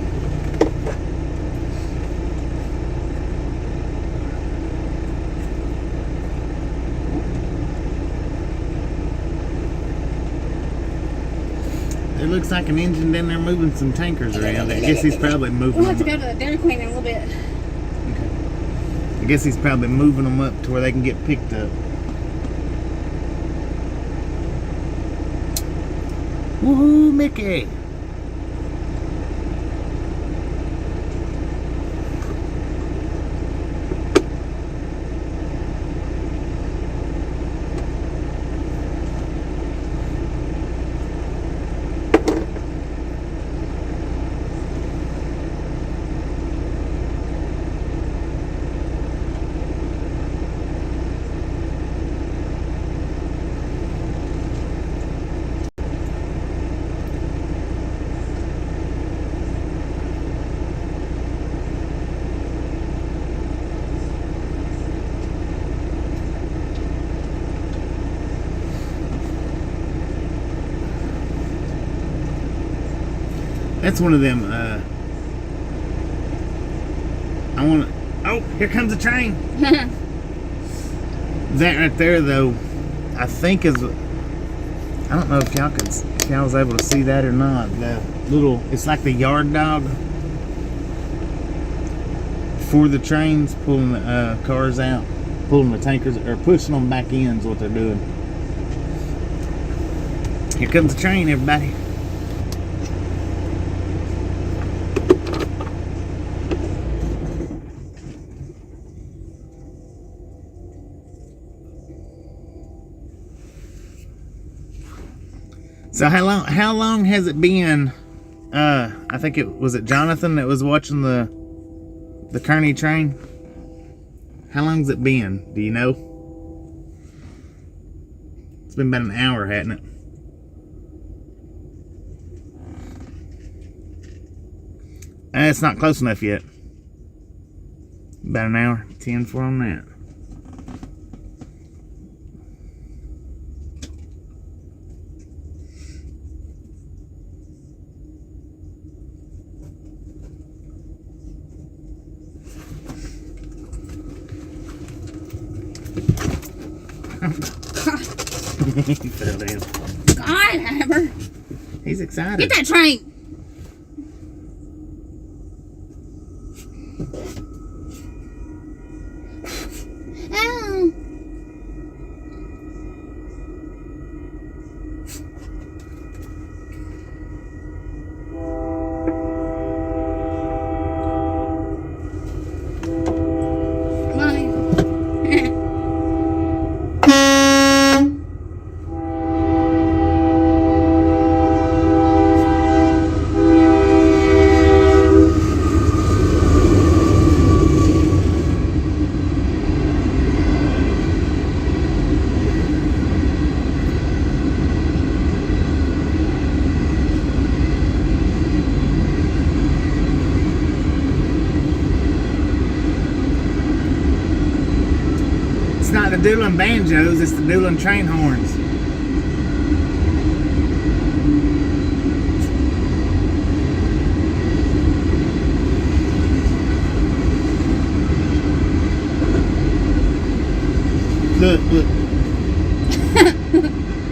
It looks like an engine down there moving some tankers around. I guess he's probably moving We'll have to them go to the Dairy Queen in a little bit. Okay. I guess he's probably moving them up to where they can get picked up. Woohoo, Mickey! That's one of them, I want to, oh, here comes a train. That right there, though, I think is, I don't know if y'all was able to see that or not. The little, it's like the yard dog for the trains, pulling the cars out, pulling the tankers, or pushing them back in is what they're doing. Here comes the train, everybody. So how long has it been? I think it was Jonathan that was watching the Kearney train. How long's it been? Do you know? It's been about an hour, hasn't it? It's not close enough yet. About an hour, 10-4 on that. He fell down. God, Haber. He's excited. Get that train. Oh. dueling banjos, it's the dueling train horns. Look.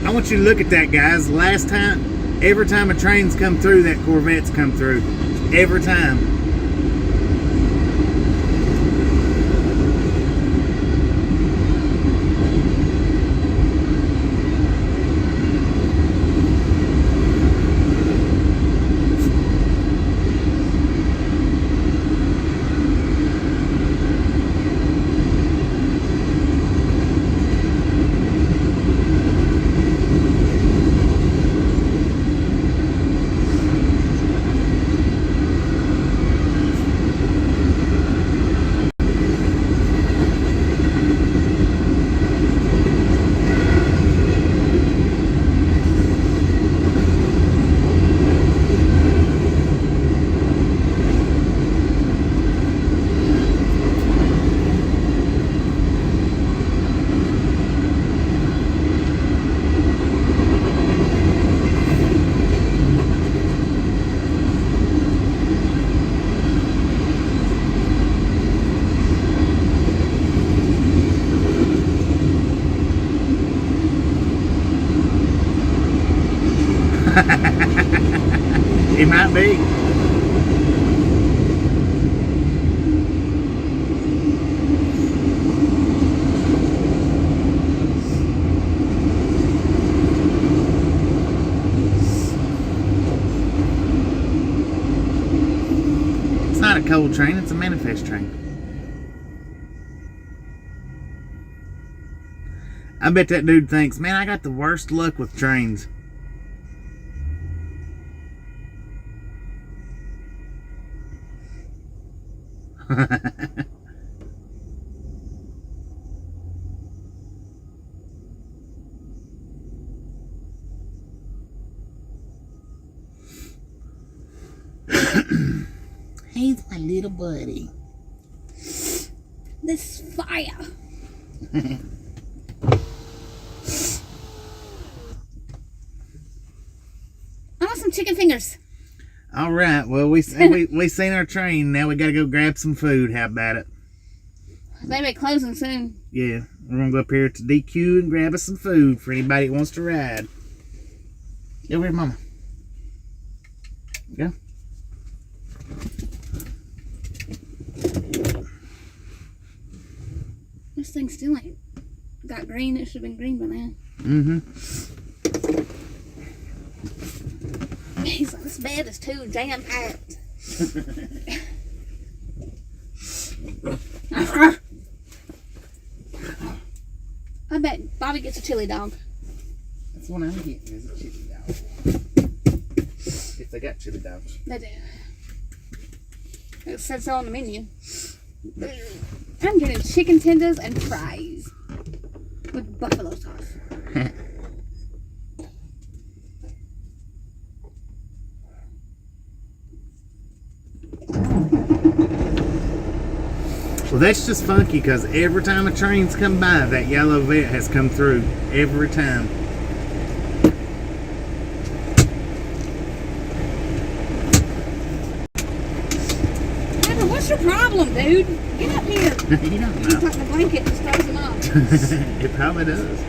I want you to look at that, guys. Every time a train's come through, that Corvette's come through. Every time. It might be. It's not a coal train, it's a manifest train. I bet that dude thinks, man, I got the worst luck with trains. He's my little buddy. This fire. I want some chicken fingers. All right. Well, we seen our train. Now we got to go grab some food. How about it? They may be closing soon. Yeah, we're gonna go up here to DQ and grab us some food for anybody that wants to ride. Go over here, Mama. Go. This thing still ain't got green. It should have been green by now. He's like, this bed is too jam packed. I bet Bobby gets a chili dog. That's the one I'm getting, is a chili dog. If they got chili dogs. They do. It said so on the menu. I'm getting chicken tenders and fries with buffalo sauce. Well, that's just funky because every time a train's come by, that yellow vet has come through. Every time. Pepper, what's your problem, dude? Get up here. You don't He's know. like the blanket just throws him off. It probably does.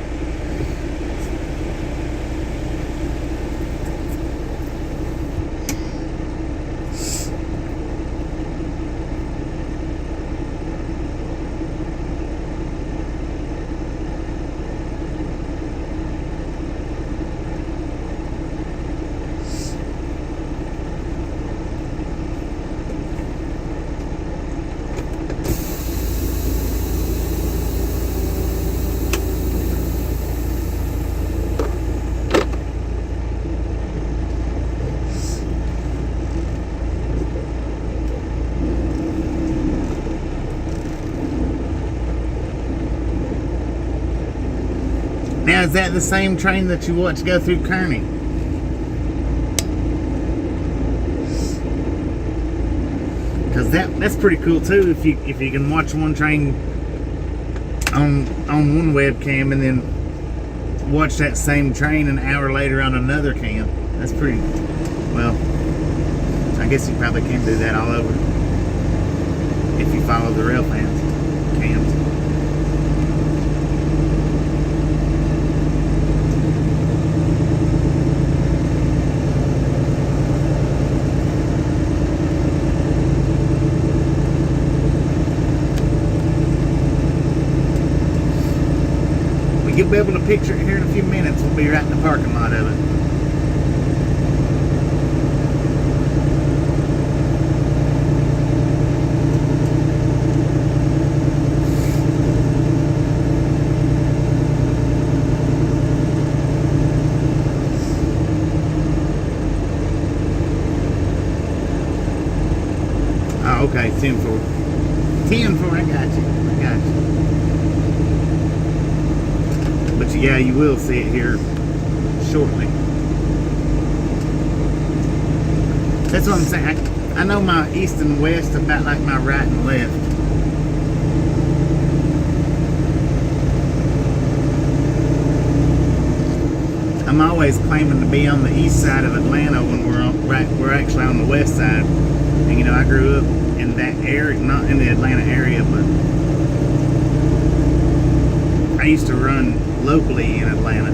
Now, is that the same train that you watched go through Kearney? Because that's pretty cool too. If you can watch one train on one webcam and then watch that same train an hour later on another cam. That's pretty, well, I guess you probably can do that all over if you follow the railfans cams. You'll be able to picture it here in a few minutes. We'll be right in the parking lot of it. Oh, okay, 10-4. 10-4, I got you. But yeah, you will see it here shortly. That's what I'm saying. I know my east and west about like my right and left. I'm always claiming to be on the east side of Atlanta when we're actually on the west side. And you know, I grew up in that area, not in the Atlanta area, but I used to run locally in Atlanta.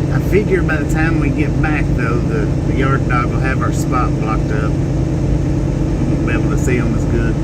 I figure by the time we get back, though, the yard dog will have our spot blocked up. We won't be able to see them as good.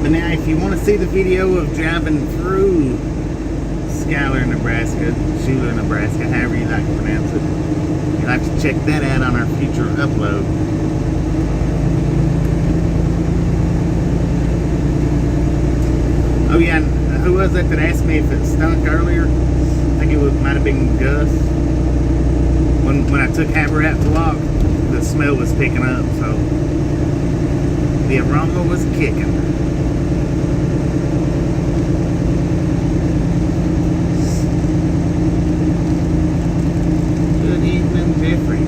But now, if you want to see the video of driving through Schuyler, Nebraska, however you like to pronounce it, you'll have to check that out on our future upload. Oh yeah, and who was that asked me if it stunk earlier? I think it might have been Gus. When I took Haber out to walk, the smell was picking up, so the aroma was kicking. Good evening, Jeffrey.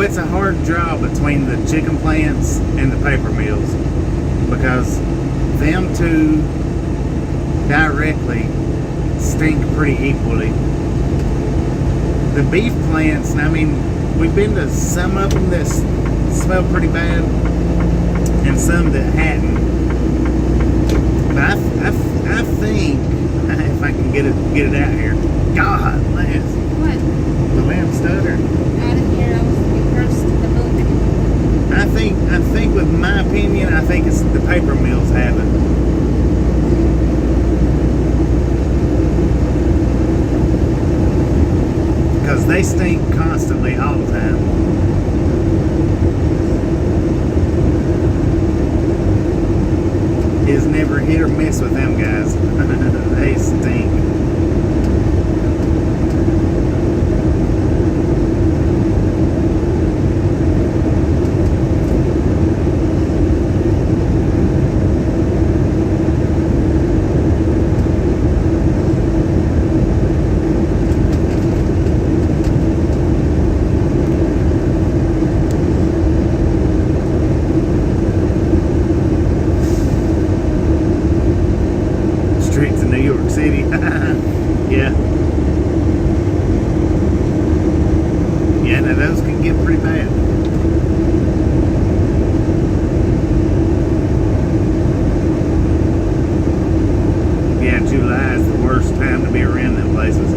it's a hard draw between the chicken plants and the paper mills, because them two directly stink pretty equally. The beef plants, I mean, we've been to some of them that smell pretty bad and some that hadn't. But I think, if I can get it out here, God, Liz, What? the lamp stuttered. I didn't hear. I was first to the book. I think with my opinion, I think it's the paper mills have it. Because they stink constantly all the time. It's never hit or miss with them guys. They stink. Streets in New York City. Yeah. Yeah, now those can get pretty bad. Yeah, July is the worst time to be around them places.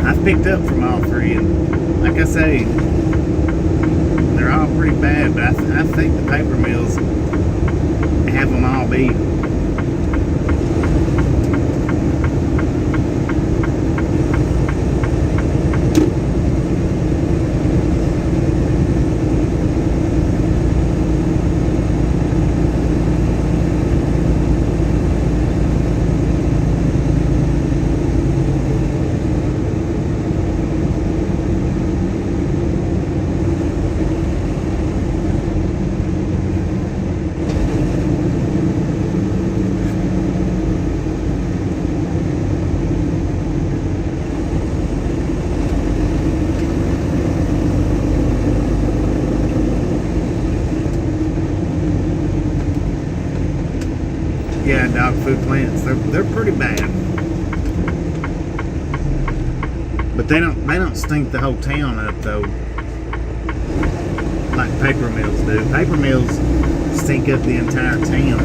I've picked up from all three, and like I say, they're all pretty bad, but I think the paper mills have them all beat. Yeah, dog food plants. They're pretty bad. But they don't stink the whole town up though. Like paper mills do. Paper mills stink up the entire town.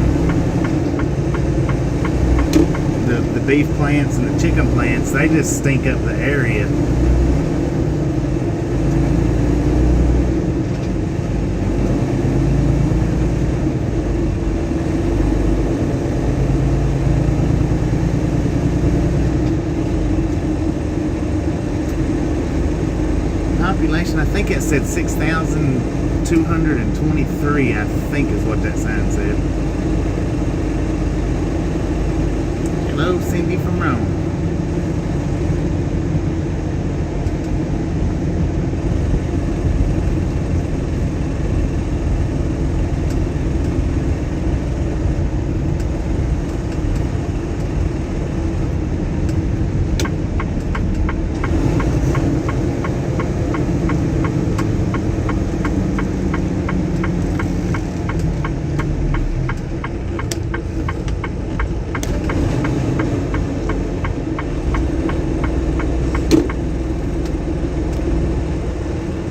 The beef plants and the chicken plants, they just stink up the area. Population, I think it said 6,223, I think is what that sign said. Hello, Cindy from Rome.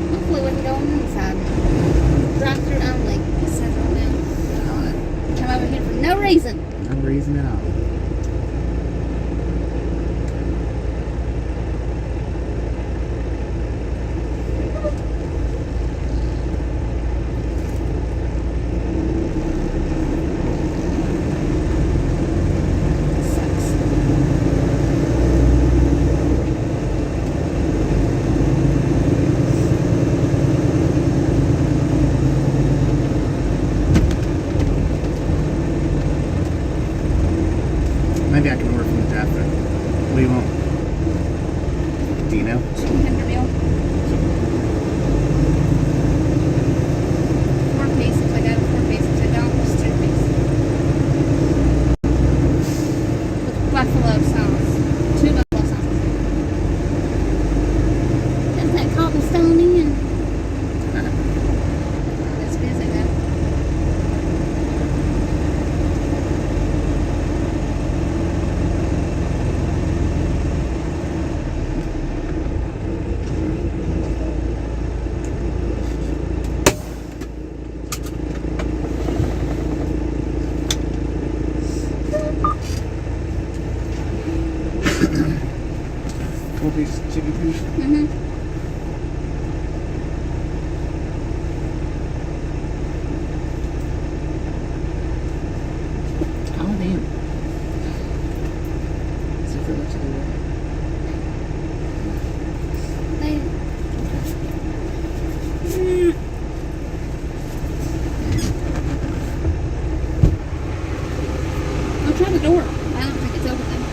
Hopefully we can go on the inside. Drive through only. It says right now. Come over here for no reason. No reason at all. Sucks. Maybe I can order from the drive-thru. What do you want? Do you know? Chicken tender meal. 4 pieces. I got 4 pieces. I don't. Just 2 pieces. With buffalo sauce. 2 buffalo sauces. piece, chicken piece. Mm-hmm. Call it in. See if they let you do that. They, I'll try the door. I don't think it's open though.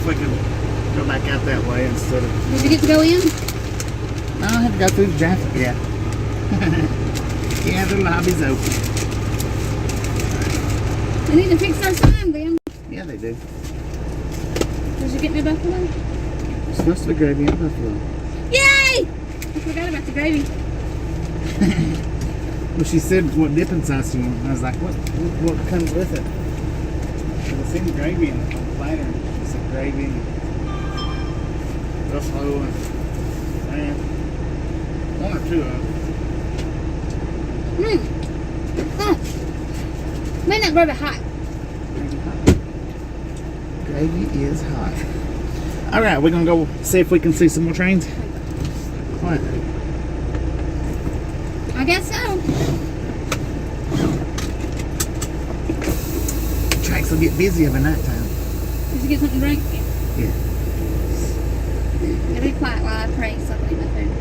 we could go back out that way instead of. Did you get to go in? No, I had to go through the traffic. Yeah. Yeah, the lobby's open. We need to fix our sign then. Yeah, they do. Did you get me buffalo? It's supposed to be gravy and buffalo. Yay! I forgot about the gravy. Well, she said what dipping sauce you want. I was like, what comes with it? I seen gravy in the platter. She said gravy and buffalo and one or two of them. May not grab it hot. Gravy is hot. All right, we're gonna go see if we can see some more trains. What? I guess so. Tracks will get busy every night time. Did you get something to drink? Yeah. Be quiet while I pray so I can eat my food.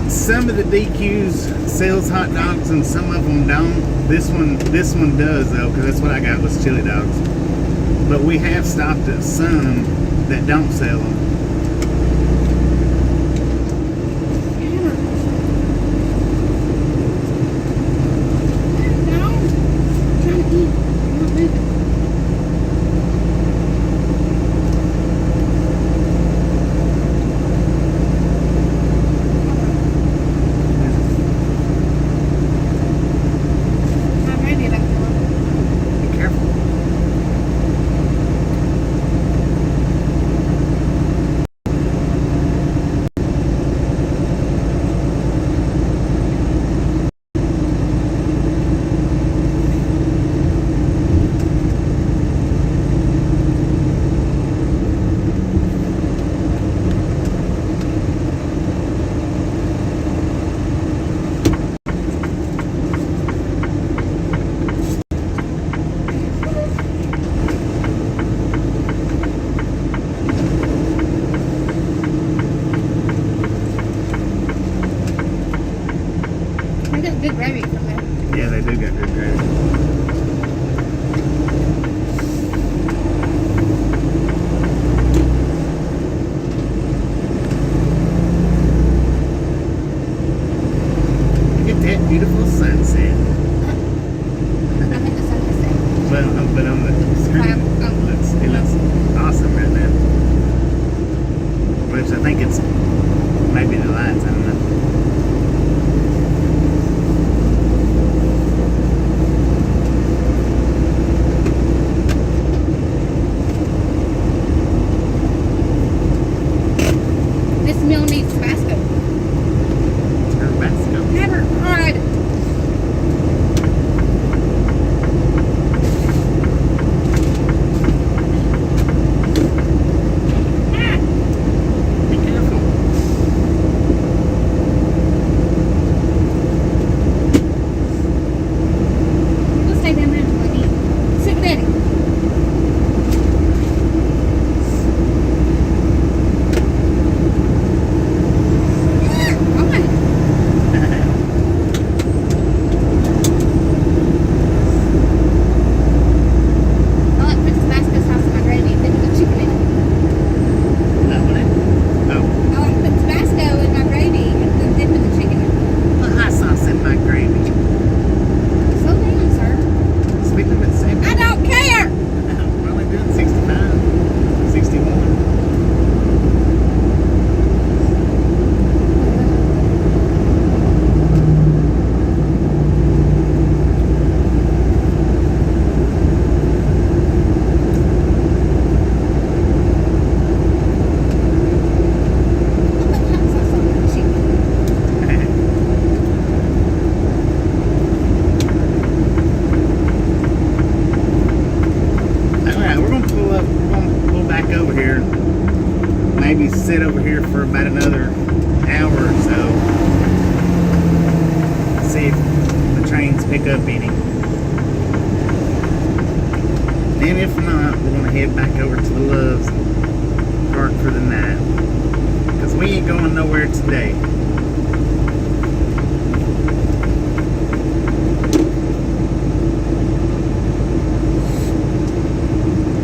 Some of the DQs sells hot dogs and some of them don't. This one does though, because that's what I got was chili dogs. But we have stopped at some that don't sell them. speeding. And if not, we're gonna head back over to the Loves and park for the night. Because we ain't going nowhere today.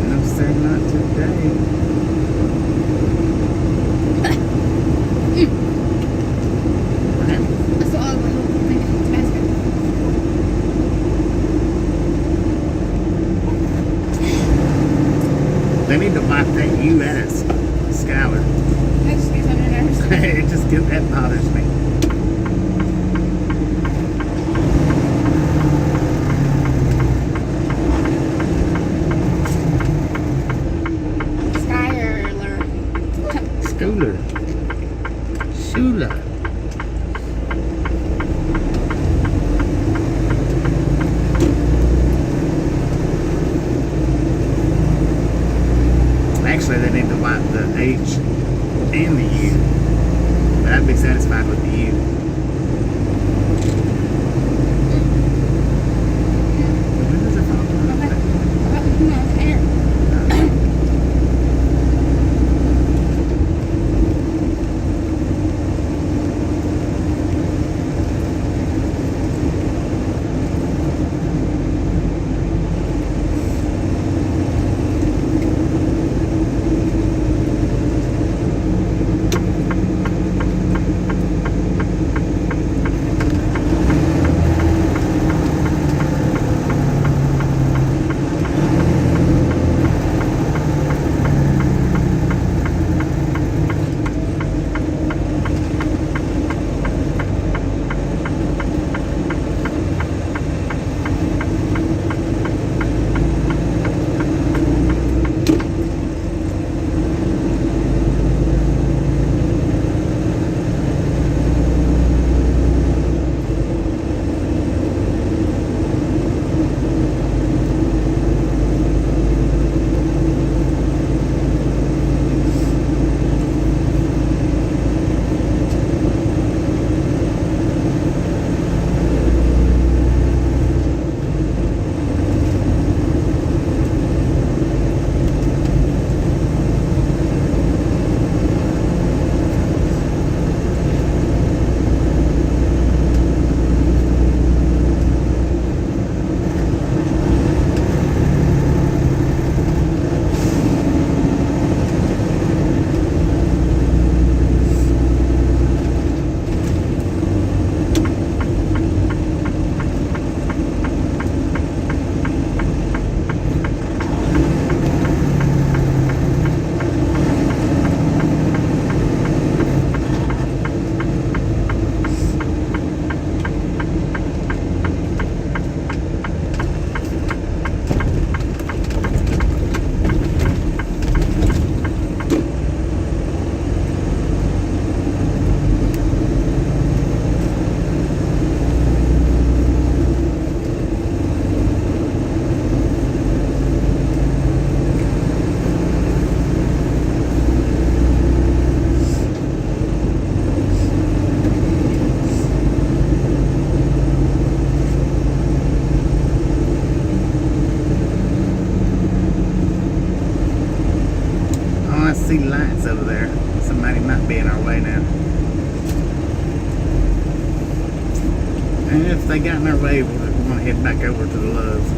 No, sir, not today. I saw all my little thing in the basket. They need to wipe that U at us, Schuyler. That just gets on your nerves. It just that bothers me. Schuyler. Schuyler. Actually, they need to wipe the H and the U. But I'd be satisfied with the U. When does it fall? See lights over there. Somebody might be in our way now. And if they got in our way, we're going to head back over to the Loves.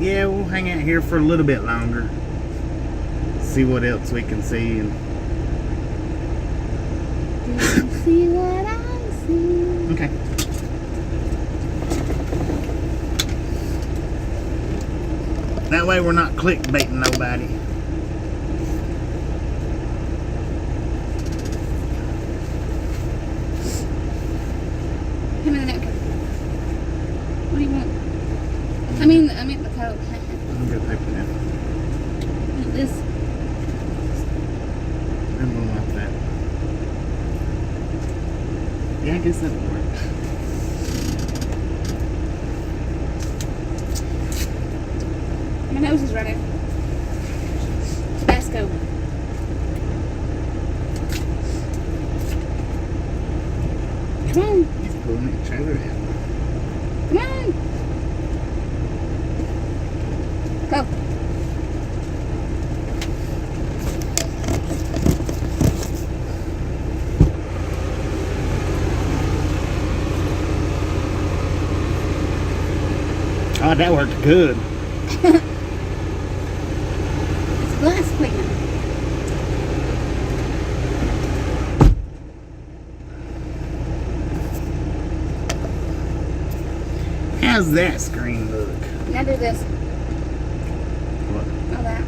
Yeah, we'll hang out here for a little bit longer. See what else we can see. And Do you see what I see? okay. That way we're not clickbaiting nobody. Give me the napkin. What do you want? I mean the coat. I'm gonna paper now. This. I'm gonna like that. Yeah, I guess that would work. My nose is running. Tabasco. Come on. He's pulling that trailer out. Come on. Go. Oh, that worked good. It's glass cleaner. How's that screen look? Now do this. What? All that.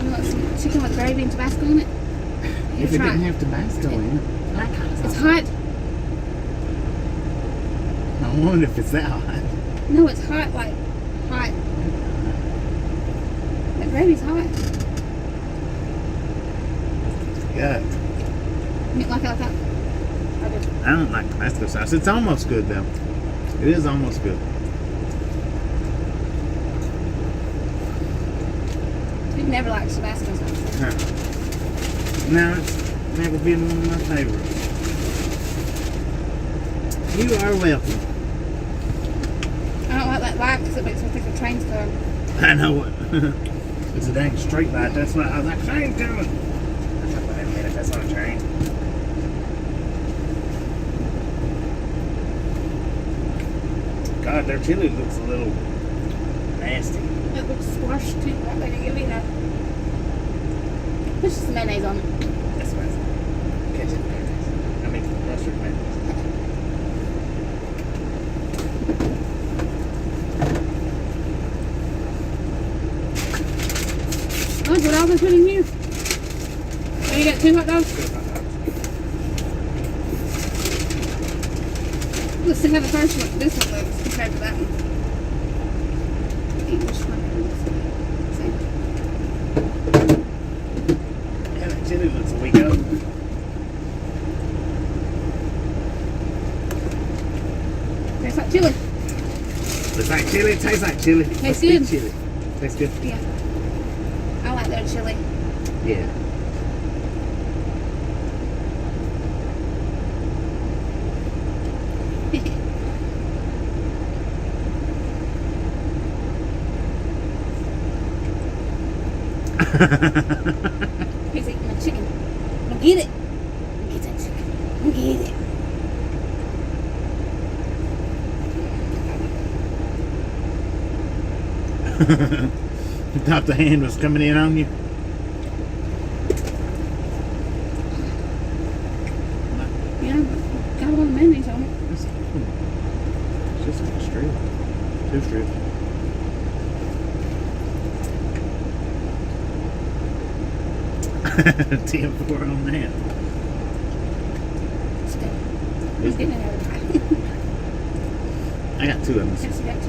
You want some chicken with gravy and Tabasco in it? If it Try didn't have Tabasco in it, that kind of It's sauce. hot. I wonder if it's that hot. No, it's hot, like hot. The gravy's hot. Yeah, You like it like that? I do. I don't like Tabasco sauce. It's almost good though. It is almost good. You've never liked Tabasco sauce. Huh. No, it's never been one of my favorites. You are welcome. I don't like that light because it makes me think of trains coming. I know it. It's a dang street light. That's why I was like, train's coming. I was like, wait a minute, that's not a train. God, their chili looks a little nasty. It looks squashed too. I better give me that. Put some mayonnaise on it. That's spicy. Ketchup mayonnaise. I mean, mustard mayonnaise. Oh, what else I put in here? Oh, you got 2 hot dogs? Let's see how the first one, this one looks compared to that one. Eat which one it Yeah, that chili looks a week old. looks. Tastes like chili. Looks like chili, tastes like chili. Tastes Must be good. chili. Tastes good? Yeah. I like their chili. Yeah. He's eating the chicken. Go get it. Get that chicken. Go get it. You thought the hand was coming in on you? Yeah, got a lot of mayonnaise on it. It's just like a strip. 2 strips. $10 on that. It's good. I'm getting it every time. I got 2 of them. Yes, you got 2.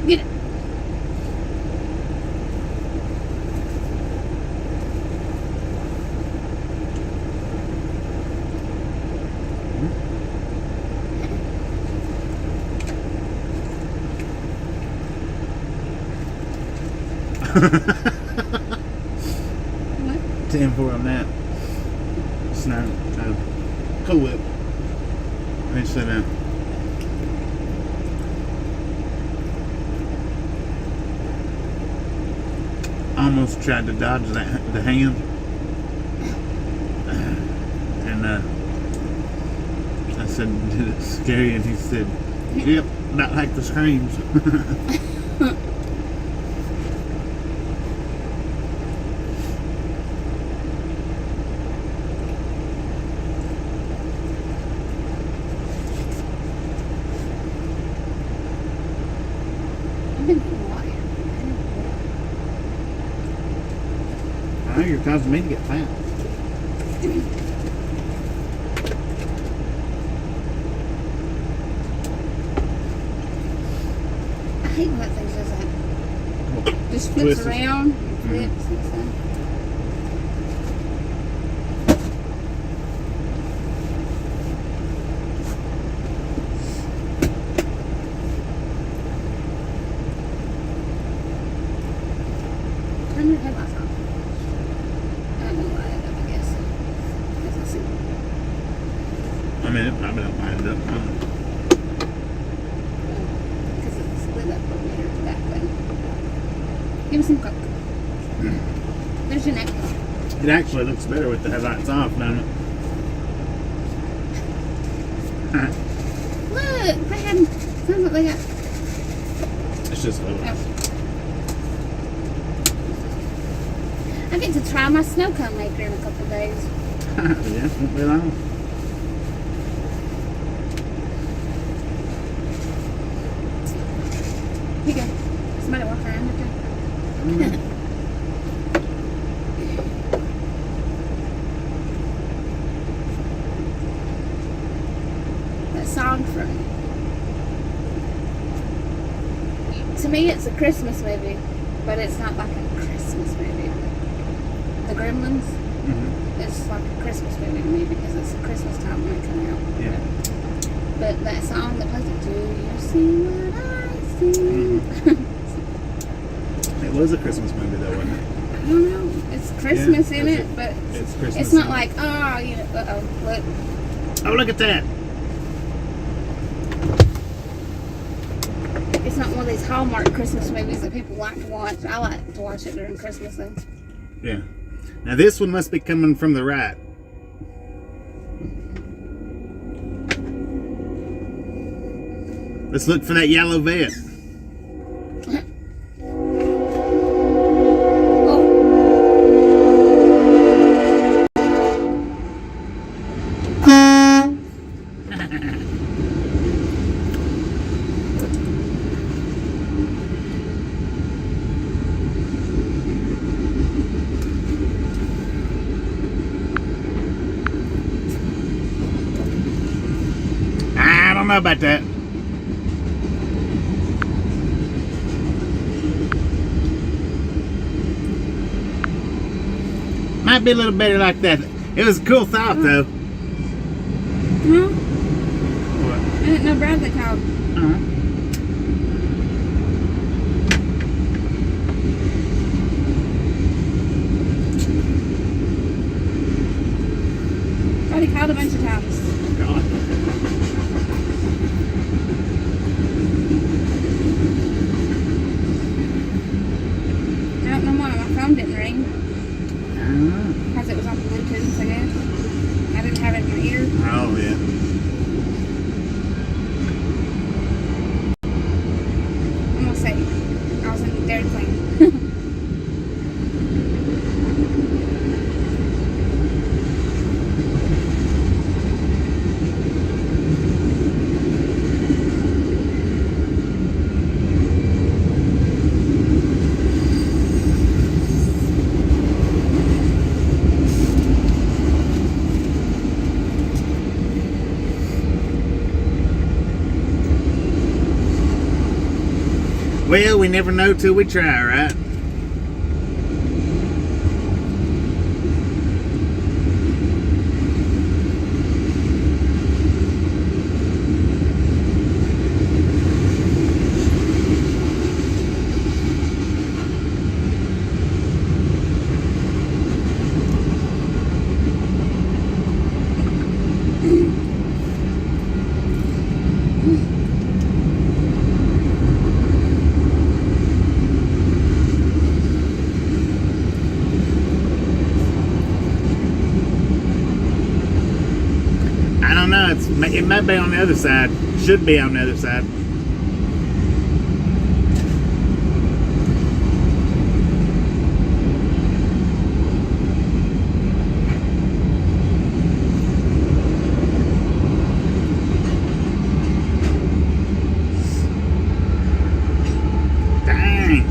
Get it. What? 10-4 on that. It's not Cool Whip. Let me sit down. almost tried to dodge the hand. And I said, did it scare you? And he said, yep, not like the screams. I've been quiet. Now you're causing me to get fat. I hate when that thing does that. Just flips Twists. around, flips and stuff. Turn your headlights off. I don't know why, I guess. Guess I'll see. I mean, it probably don't mind up. Because it's lit up over here that way. Give me some Coke. There's your napkin. It actually looks better with the headlights off, doesn't it? Look, Brad. Sounds like they got. It's just a little. Oh. I get to try my snow cone maker in a couple of days. Yeah, won't be long. Here you go. Somebody walk around with you. That song from. To me, it's a Christmas movie, but it's not like a Christmas movie. The Gremlins. Mm-hmm. It's like a Christmas movie to me because it's Christmas time when it comes out. Yeah. But that song that plays it, do you see what I see? It was a Christmas movie, though, wasn't it? I don't know. It's Christmas in it's it, but It's Christmas. it's not in it. like, oh, you know, look. Oh, look at that. It's not one of these Hallmark Christmas movies that people like to watch. I like to watch it during Christmas, though. Yeah. Now, this one must be coming from the right. Let's look for that yellow vet. I don't know about that. Might be a little better like that. It was a cool thought, though. Huh? What? I didn't know Bradley called. Uh-huh. Thought he called a bunch of times. God. I don't know why my phone didn't ring. I don't know. Because it was on Bluetooth, I guess. I didn't have it in my ear. Oh, yeah. I'm gonna say I was in the Dairy Queen. Well, we never know till we try, right? It might be on the other side. Should be on the other side. Dang.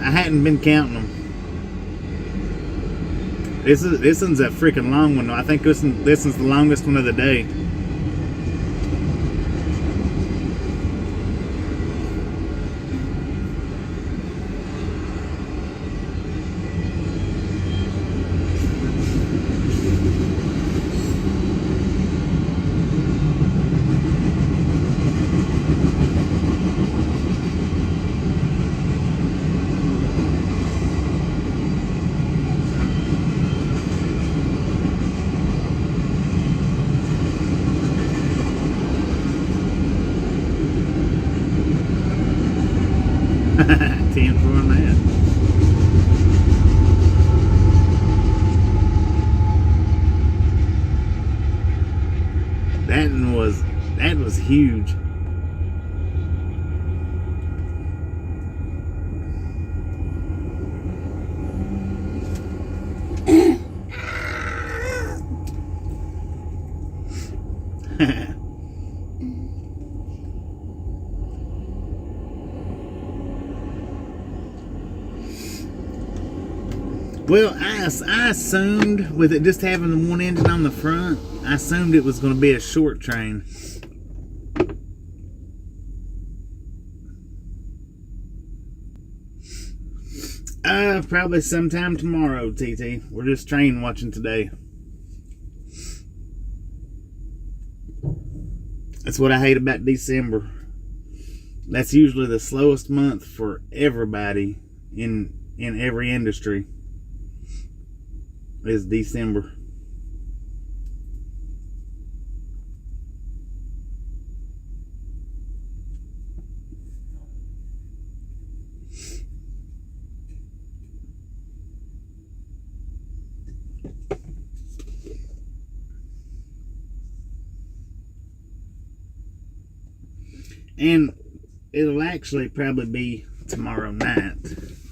I hadn't been counting them. This one's a freaking long one. I think this one's the longest one of the day. Ten for that. That was huge. Well, I assumed with it just having the one engine on the front, I assumed it was going to be a short train. Probably sometime tomorrow, TT. We're just train watching today. That's what I hate about December. That's usually the slowest month for everybody in every industry. Is December. And it'll actually probably be tomorrow night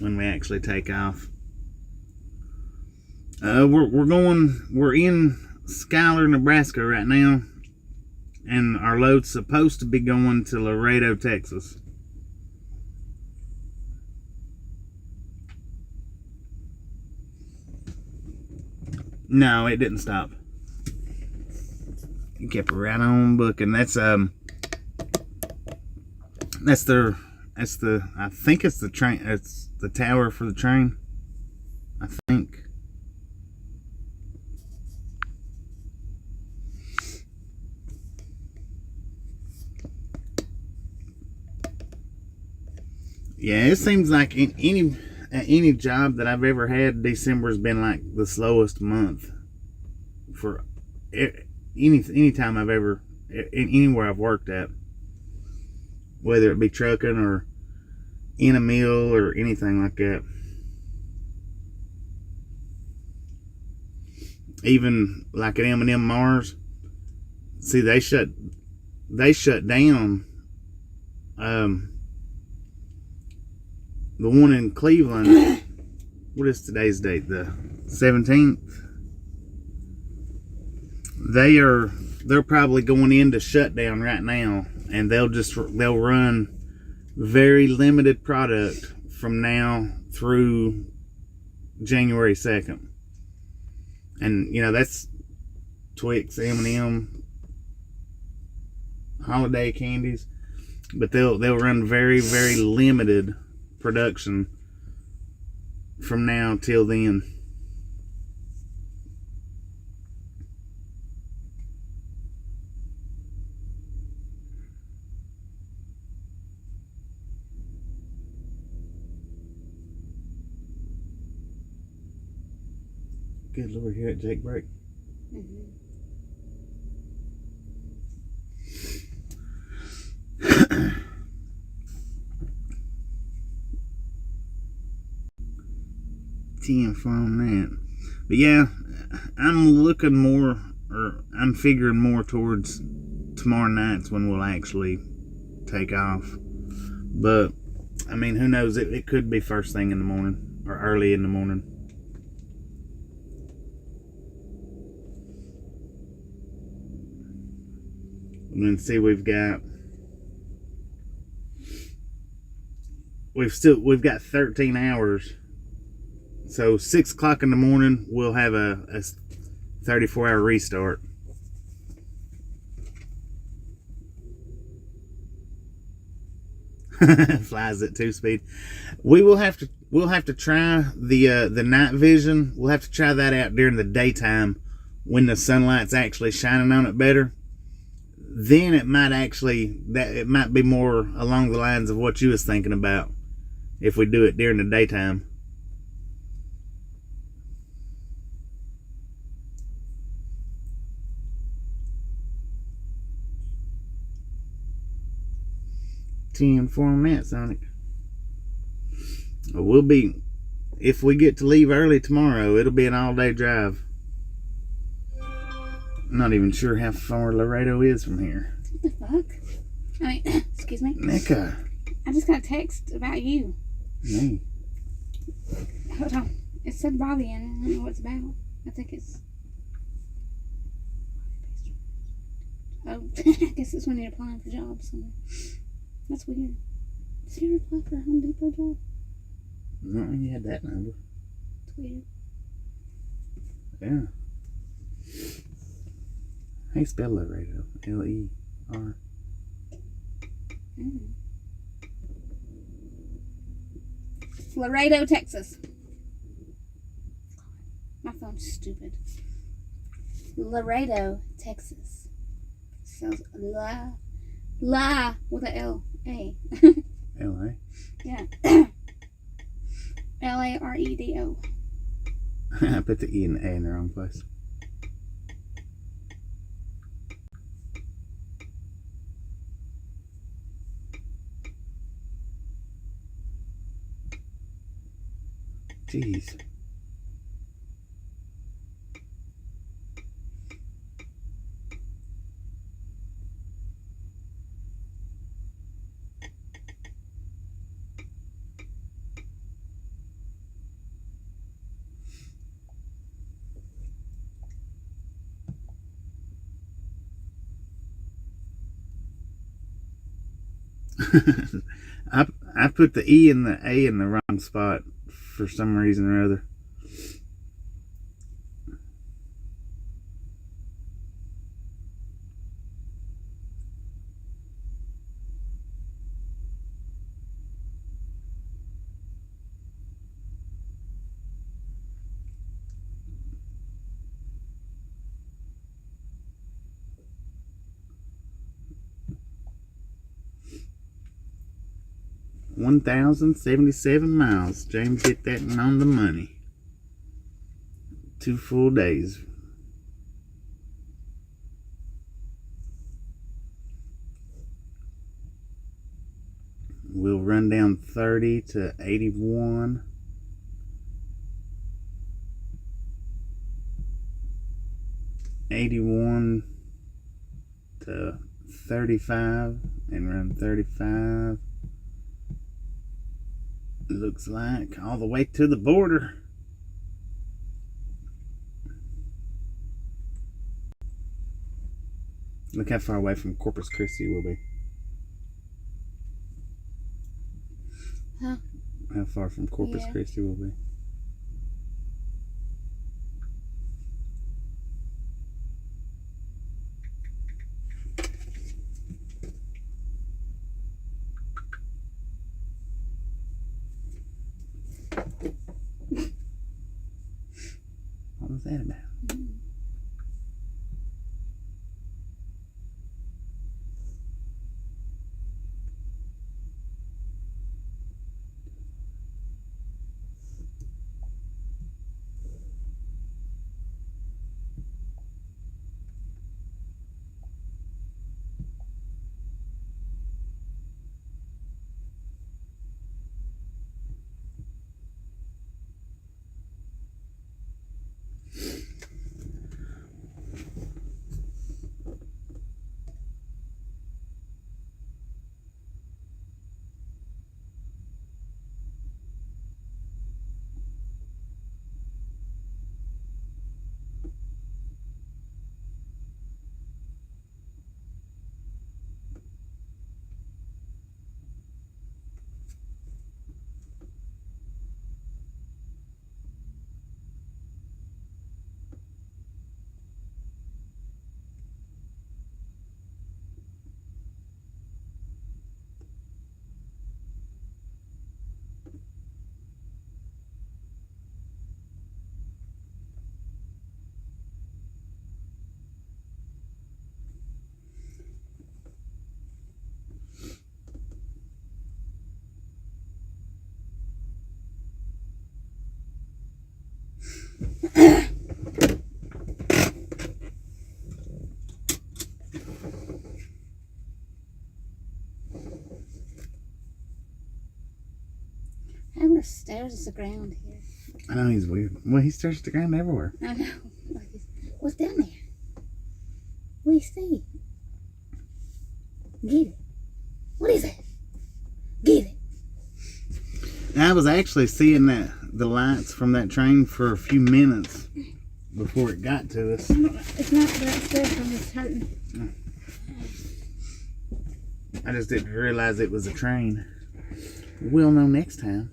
when we actually take off. We're in Schuyler, Nebraska right now, and our load's supposed to be going to Laredo, Texas. No, it didn't stop. It kept right on booking. That's I think it's the train. It's the tower for the train. I think. Yeah, it seems like in any job that I've ever had, December's been like the slowest month for any time I've ever anywhere I've worked at, whether it be trucking or in a mill or anything like that. Even like at M&M Mars, see they shut down. The one in Cleveland, what is today's date? The 17th. They're probably going into shutdown right now, and they'll run very limited product from now through January 2nd. And that's Twix, M&M, holiday candies, but they'll run very, very limited production from now till then. Good Lord, here at Jake break. Mm-hmm. From that. But yeah, I'm figuring more towards tomorrow night's when we'll actually take off. But I mean, who knows? It could be first thing in the morning or early in the morning. And then see, we've got 13 hours. So 6 o'clock in the morning, we'll have a 34-hour restart. Flies at 2 speed. We'll have to try the night vision. We'll have to try that out during the daytime when the sunlight's actually shining on it better. Then it might be more along the lines of what you was thinking about if we do it during the daytime. Inform that, Sonic. If we get to leave early tomorrow, it'll be an all-day drive. I'm not even sure how far Laredo is from here. What the fuck? I mean, excuse me. Nika. I just got a text about you. Me. Hold on. It said Bobby in it. I don't know what it's about. I think it's... Oh, I guess it's when you're applying for jobs somewhere. That's weird. Did you ever apply for a Home Depot job? No, you had that number. It's weird. Yeah. How you spell Laredo? L-E-R. Laredo, Texas. My phone's stupid. Laredo, Texas. Sounds La with a L-A. L-A? Yeah. Laredo. I put the E and the A in the wrong place. Jeez. I put the E and the A in the wrong spot for some reason or other. $1,077 miles. James hit that on the money. 2 full days. We'll run down 30 to 81. 81 to 35 and run 35. Looks like all the way to the border. Look how far away from Corpus Christi we'll be. Huh? How far from Corpus Yeah. Christi we'll be. What was that about? How much stares at the ground here? I know he's weird. Well, he stares at the ground everywhere. I know. What's down there? What do you see? Get it. What is it? Get it. I was actually seeing the lights from that train for a few minutes before it got to us. It's not that stuff. I'm just hurting. I just didn't realize it was a train. We'll know next time.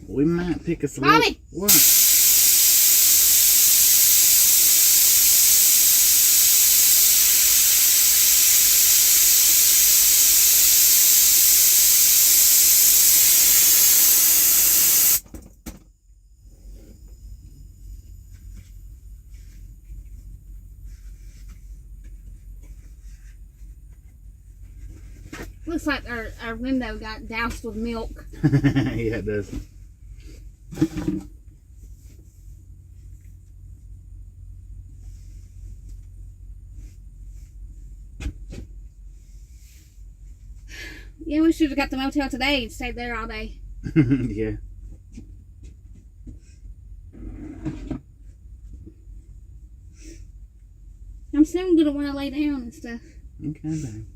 We might pick us a little... Bobby! What? Looks like our window got doused with milk. Yeah, it does. Yeah, we should have got the motel today and stayed there all day. Yeah. I'm still gonna want to lay down and stuff. Okay, babe.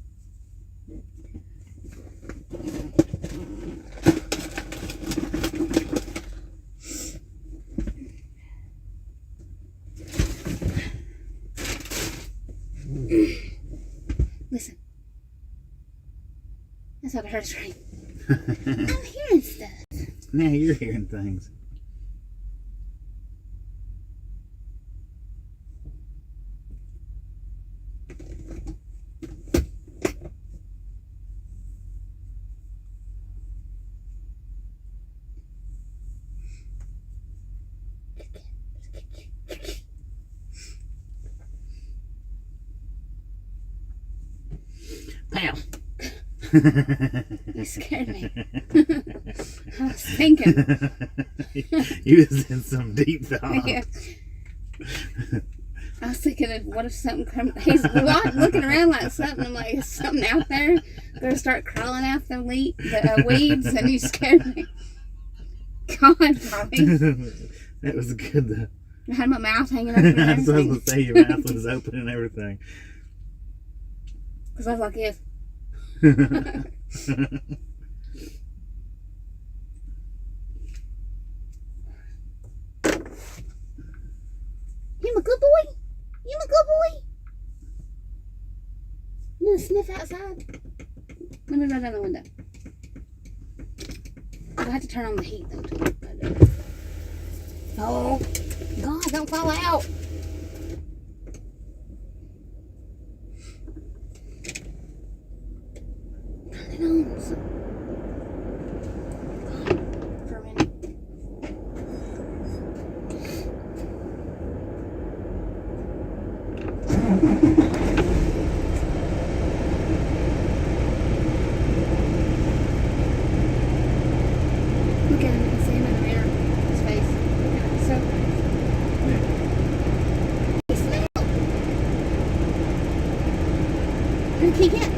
Listen. That's what I heard, right? I'm hearing stuff. Now you're hearing things. Pow! You scared me. I was thinking. You was in some deep thought. Yeah. I was thinking of what if something comes. He's looking around like something. I'm like, is something out there? Gonna start crawling out the weeds, and you scared me. God, Bobby. That was good though. I had my mouth hanging open and That's what I was everything. going to say. Your mouth was open and everything. Because I was like, yes. You my good boy? You my good boy? You gonna sniff outside? Let me roll down the window. I have to turn on the heat though too. Oh, God, don't fall out. Turn it on. God, for a minute. Look at him, you can see him in the mirror. His face. Look at him, so nice. He smells. And keep it.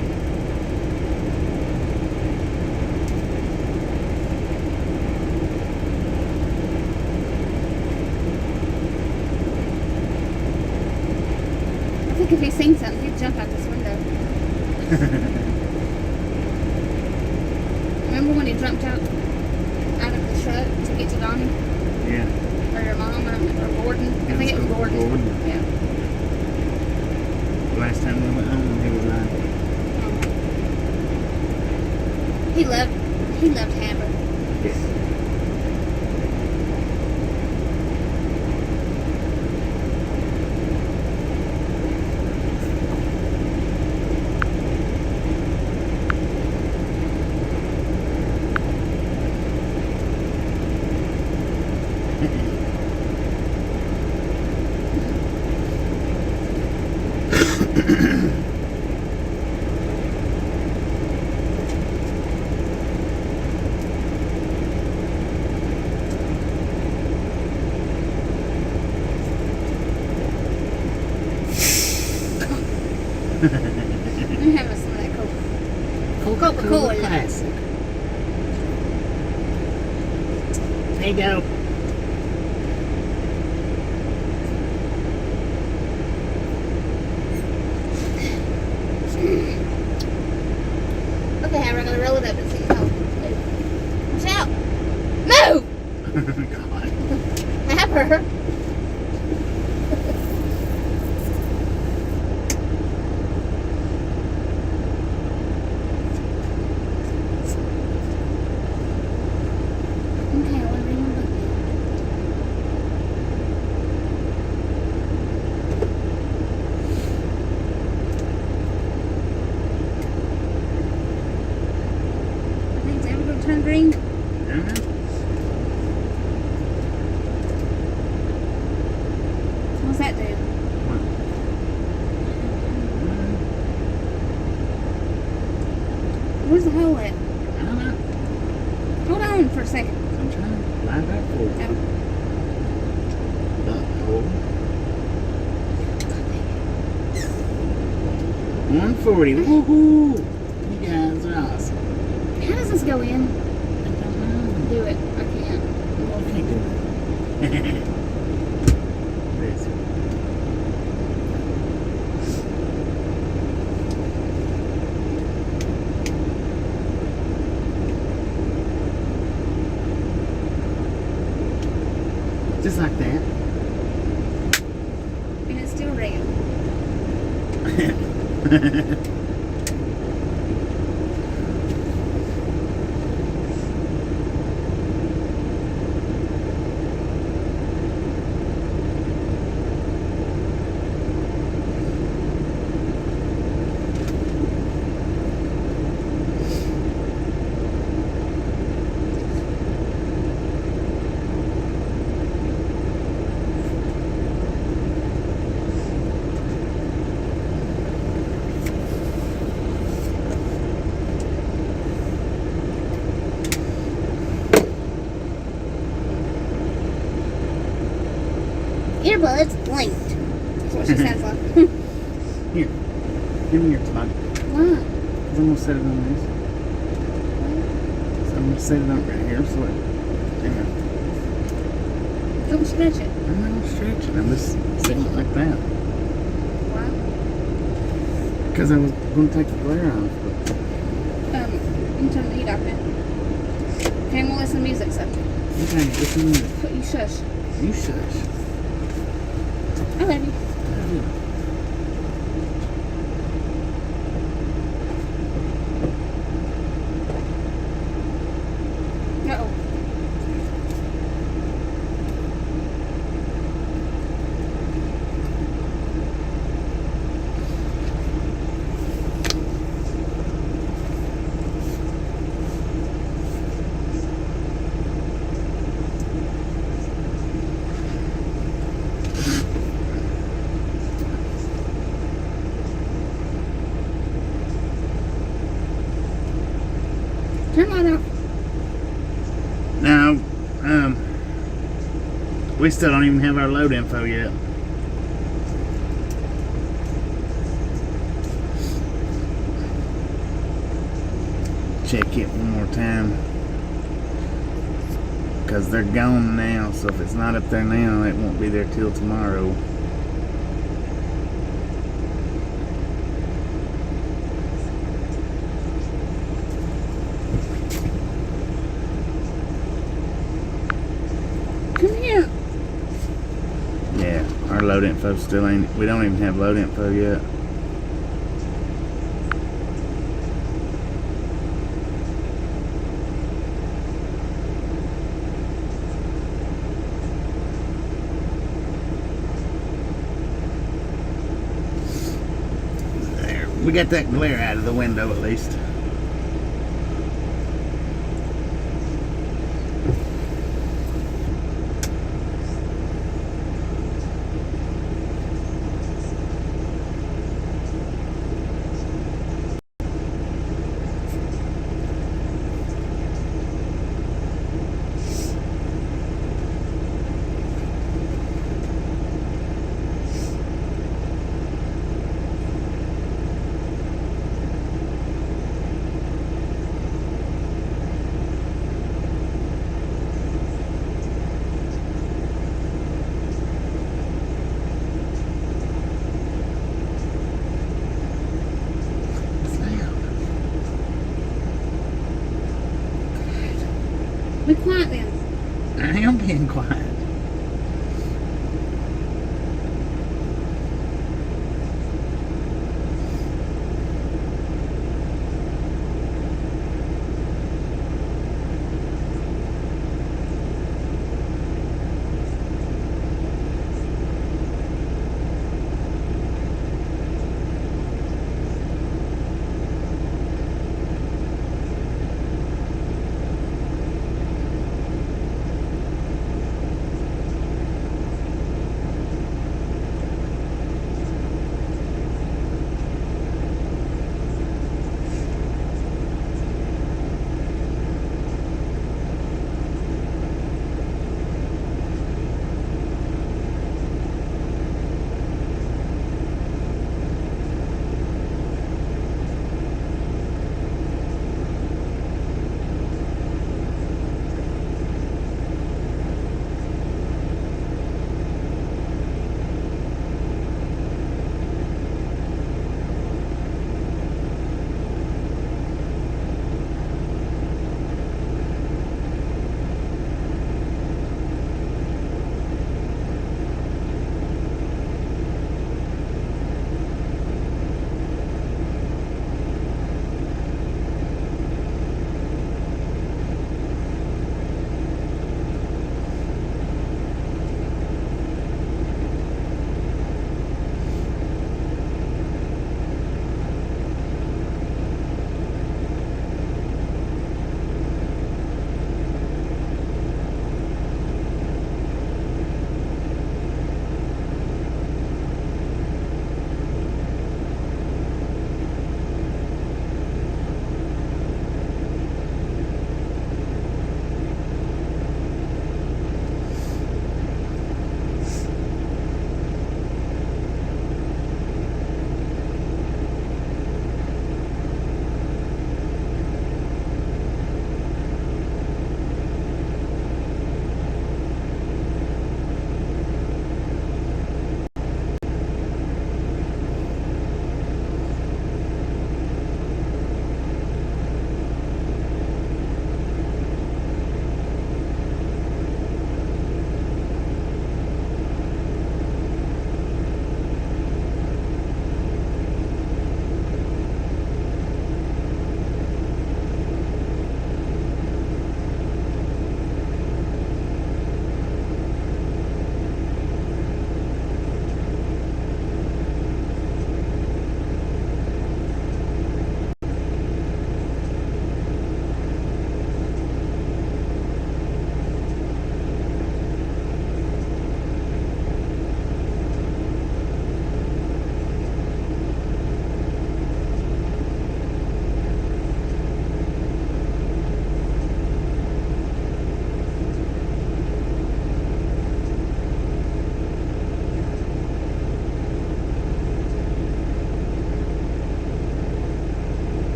I think if he seen something, he'd jump out this window. Remember when he jumped out of the truck to get to Donnie? Yeah. Or your mom, or Gordon? I think it was Gordon. Yeah. Last time we went home, he was like, He loved Haber. yeah. Let me have some of that Coca-Cola. Coca-Cola Classic. There you go. Okay, Haber, I'm gonna roll it up and see how. Watch out! Move! God. Haber! Okay, what are you looking I think it's ever gonna turn green. What's that do? Where's the hole at? I don't know. Hold on for a second. I'm trying to line that for you. Oh. Butthole. 140. Woohoo! You guys are awesome. How does this go in? I don't know. Do it. I can't. Well, I can't do that. This. Just like that. And it's still red. Earbuds blinked. That's what she sounds like. Here. Give me your plug. Why? Because I'm going to set it on this. So I'm going to set it up right here. So it, hang on. Don't scratch it. I'm not stretching. I'm just sitting like that. Why? Because I was going to take the glare off. You turn the heat off now. Okay, we'll listen to music, so. Okay, listen to But you shush. you shush. I love you. Uh-oh. Turn light off. Now, we still don't even have our load info yet. Check it one more time. Because they're gone now, so if it's not up there now, it won't be there till tomorrow. Come here. Yeah, our load info still ain't, we don't even have load info yet. There, we got that glare out of the window at least. Be quiet then. I am being quiet.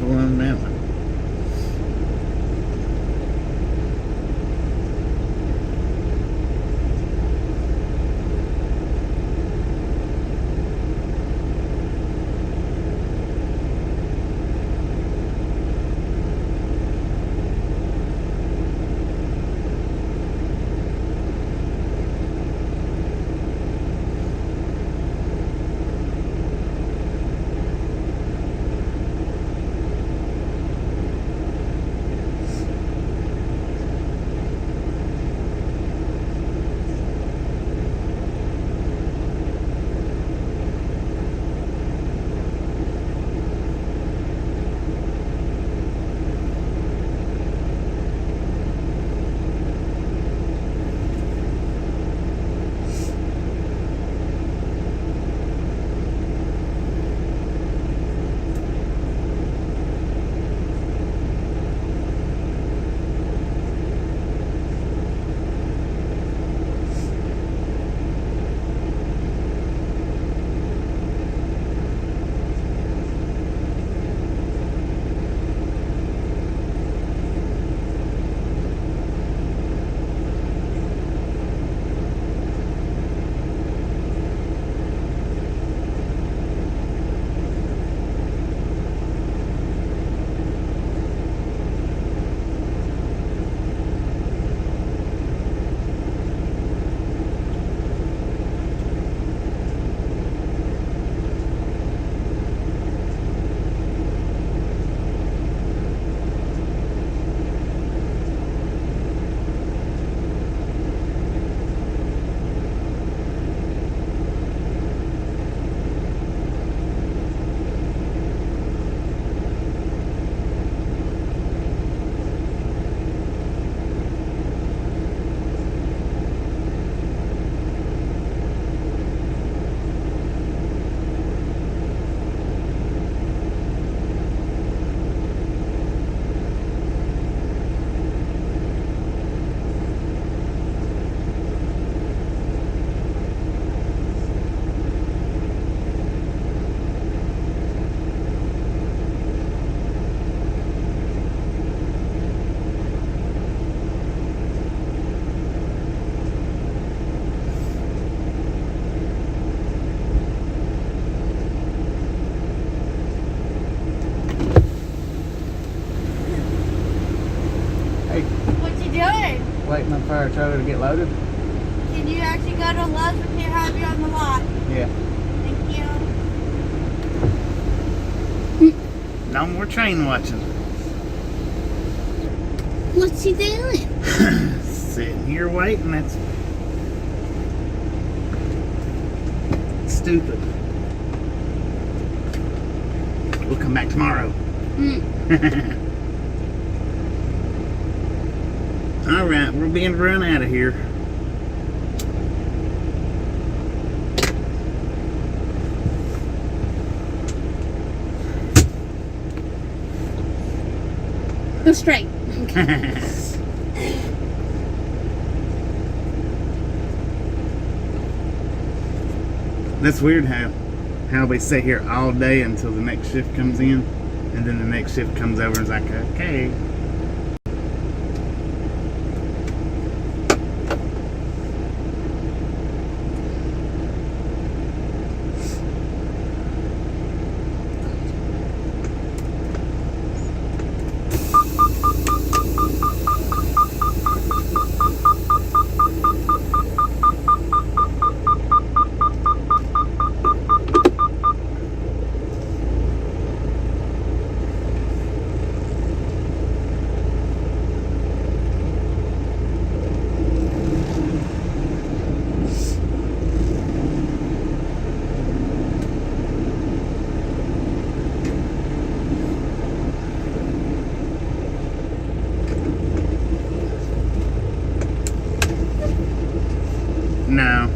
careful on that one. Waiting on fire trailer to get loaded. Can you actually go to Love's? We can't have you on the lot. Yeah. Thank you. No more train watching. What's he doing? Sitting here waiting. That's stupid. We'll come back tomorrow. All right, we're being run out of here. Go straight. That's weird how we sit here all day until the next shift comes in, and then the next shift comes over and is like, okay. No.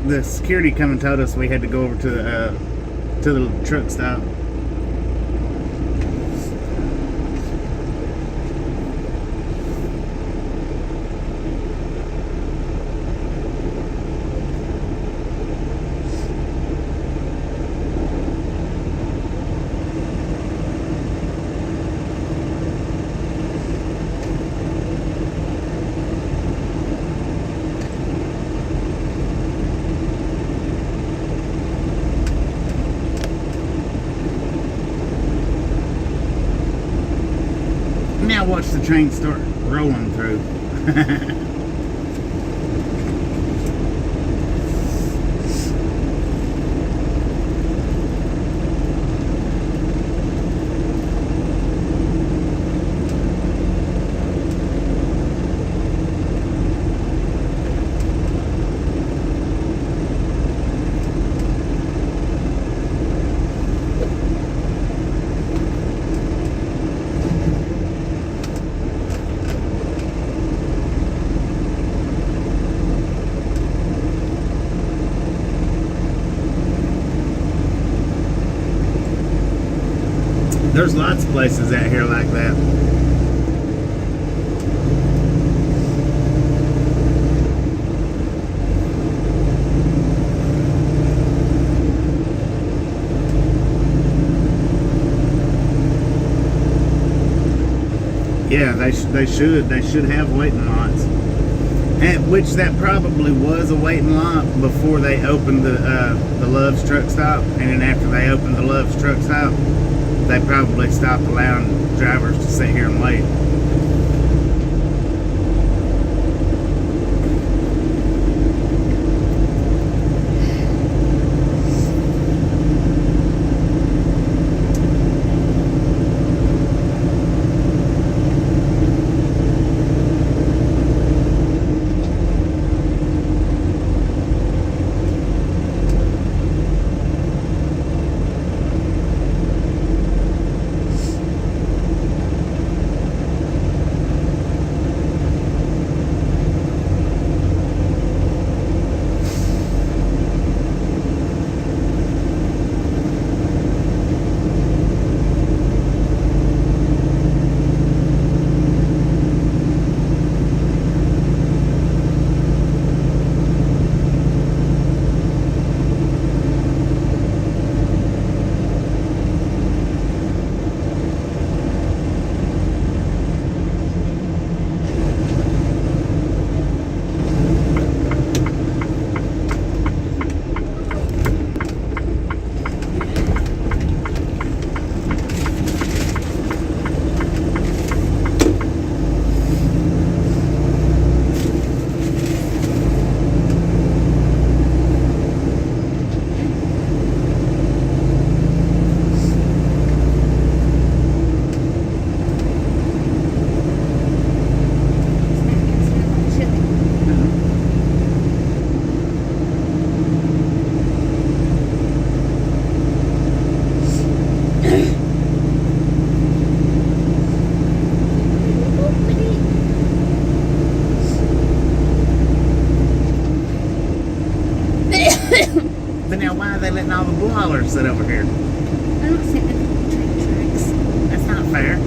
The security come and told us we had to go over to the truck stop. Now watch the train start rolling through. There's lots of places out here like that. Yeah, they should have waiting lots. And which that probably was a waiting lot before they opened the Love's truck stop, and then after they opened the Love's truck stop, they probably stopped allowing drivers to sit here and wait. But now why are they letting all the bull haulers sit over here? I don't see the train tracks. That's not fair.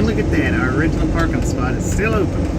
look at that. Our original parking spot is still open.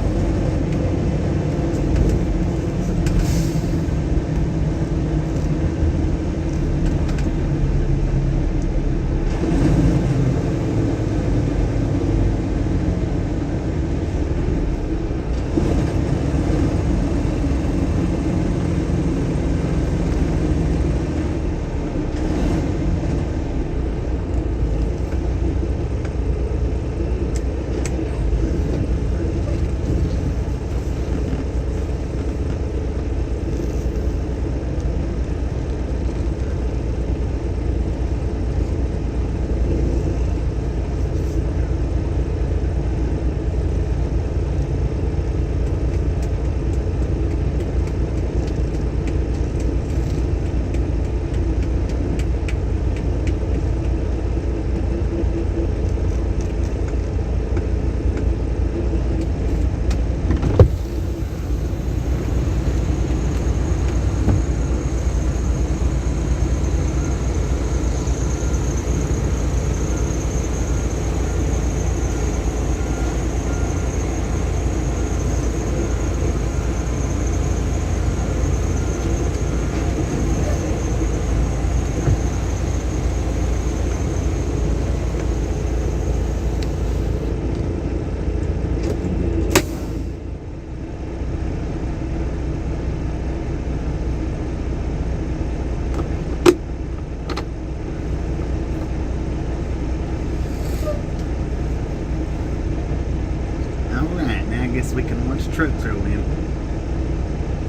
We can watch trucks roll in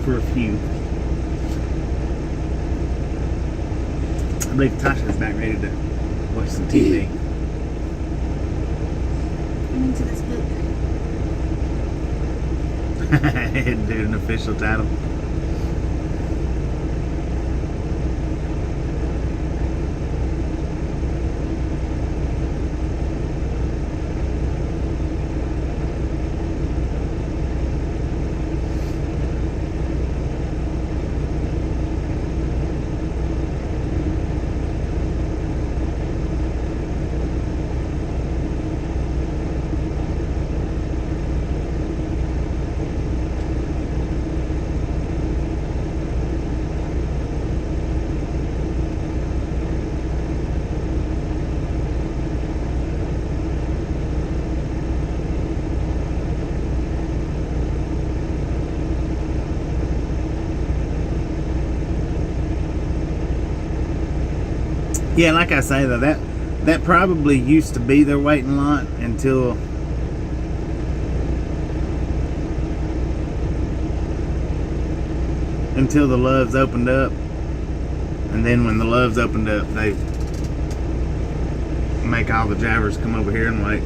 for a few. I believe Tasha's back ready to watch some TV. I'm into this book. Do an official title. Yeah, like I say though, that probably used to be their waiting lot until the Loves opened up, and then when the Loves opened up, they make all the drivers come over here and wait.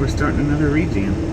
we're starting another regen.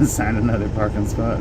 Sign another parking spot.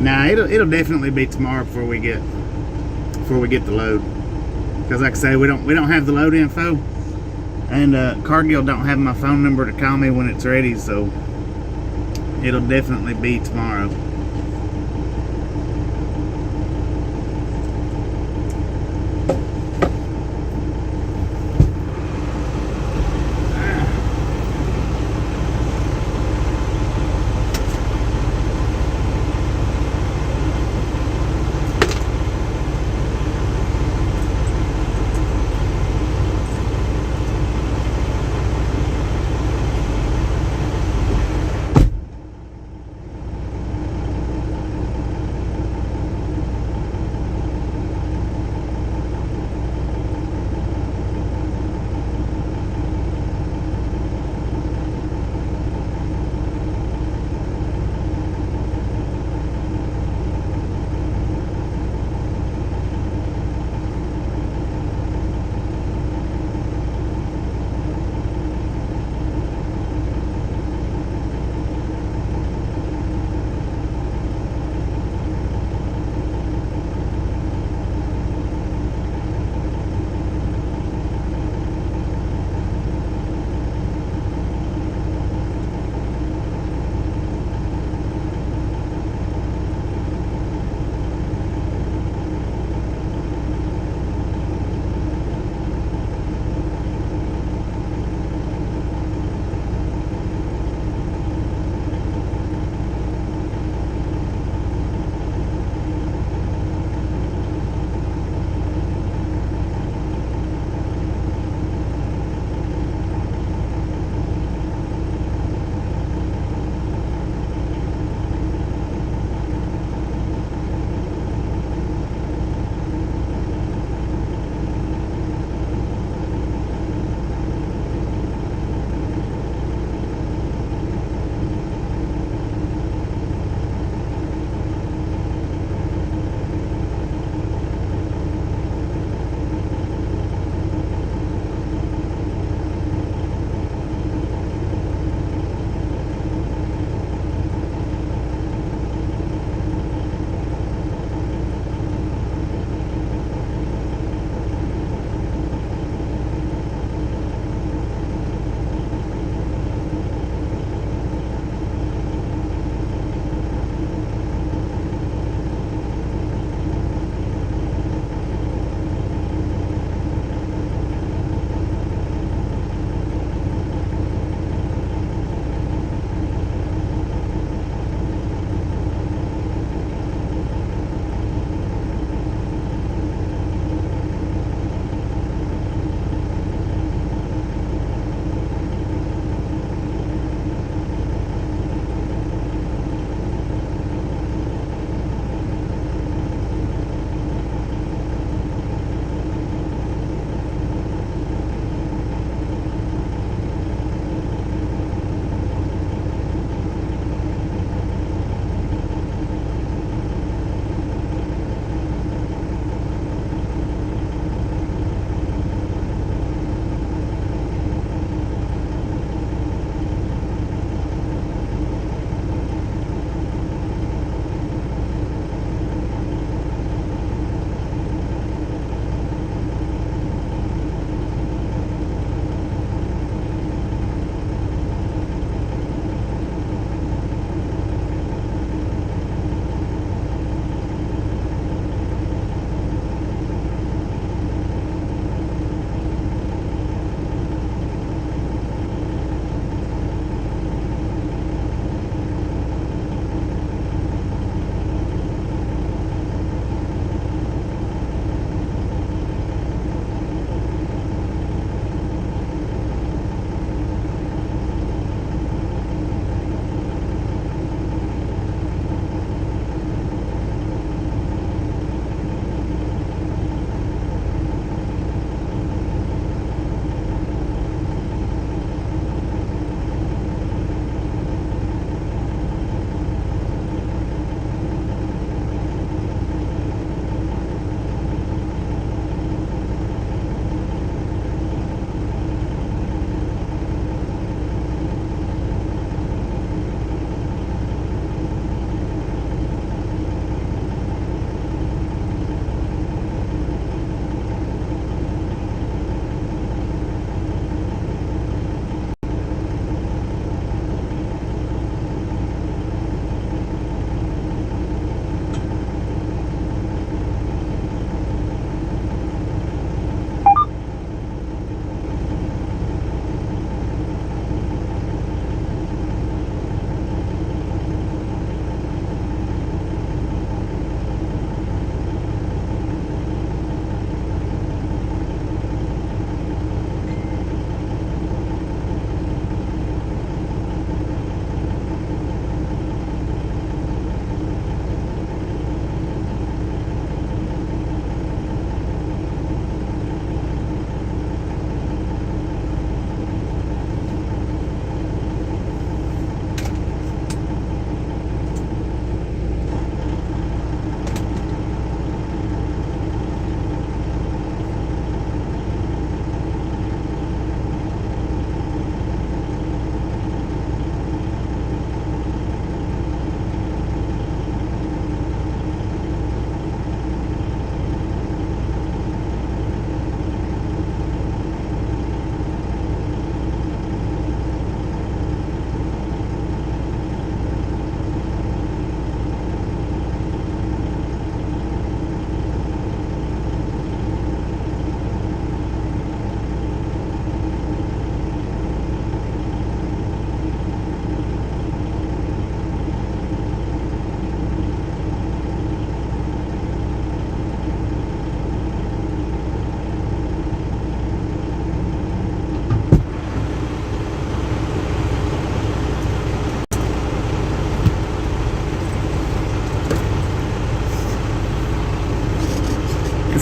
Nah, it'll definitely be tomorrow before we get the load. Because like I say, we don't have the load info, and Cargill don't have my phone number to call me when it's ready, so it'll definitely be tomorrow.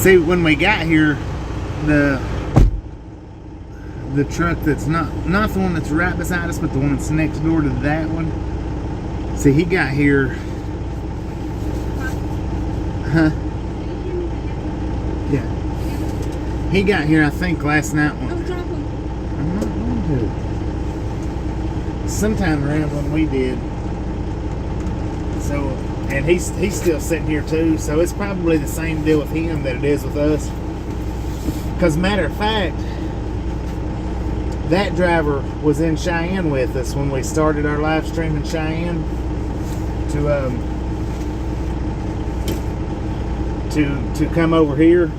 See, when we got here, the truck that's not the one that's right beside us, but the one that's next door to that one. See, he got here. Huh? Yeah. He got here, I think, last night. Don't drop them. I'm not going to. Sometime around when we did. So, and he's still sitting here too. So it's probably the same deal with him that it is with us. Because matter of fact, that driver was in Cheyenne with us when we started our live stream in Cheyenne to come over here.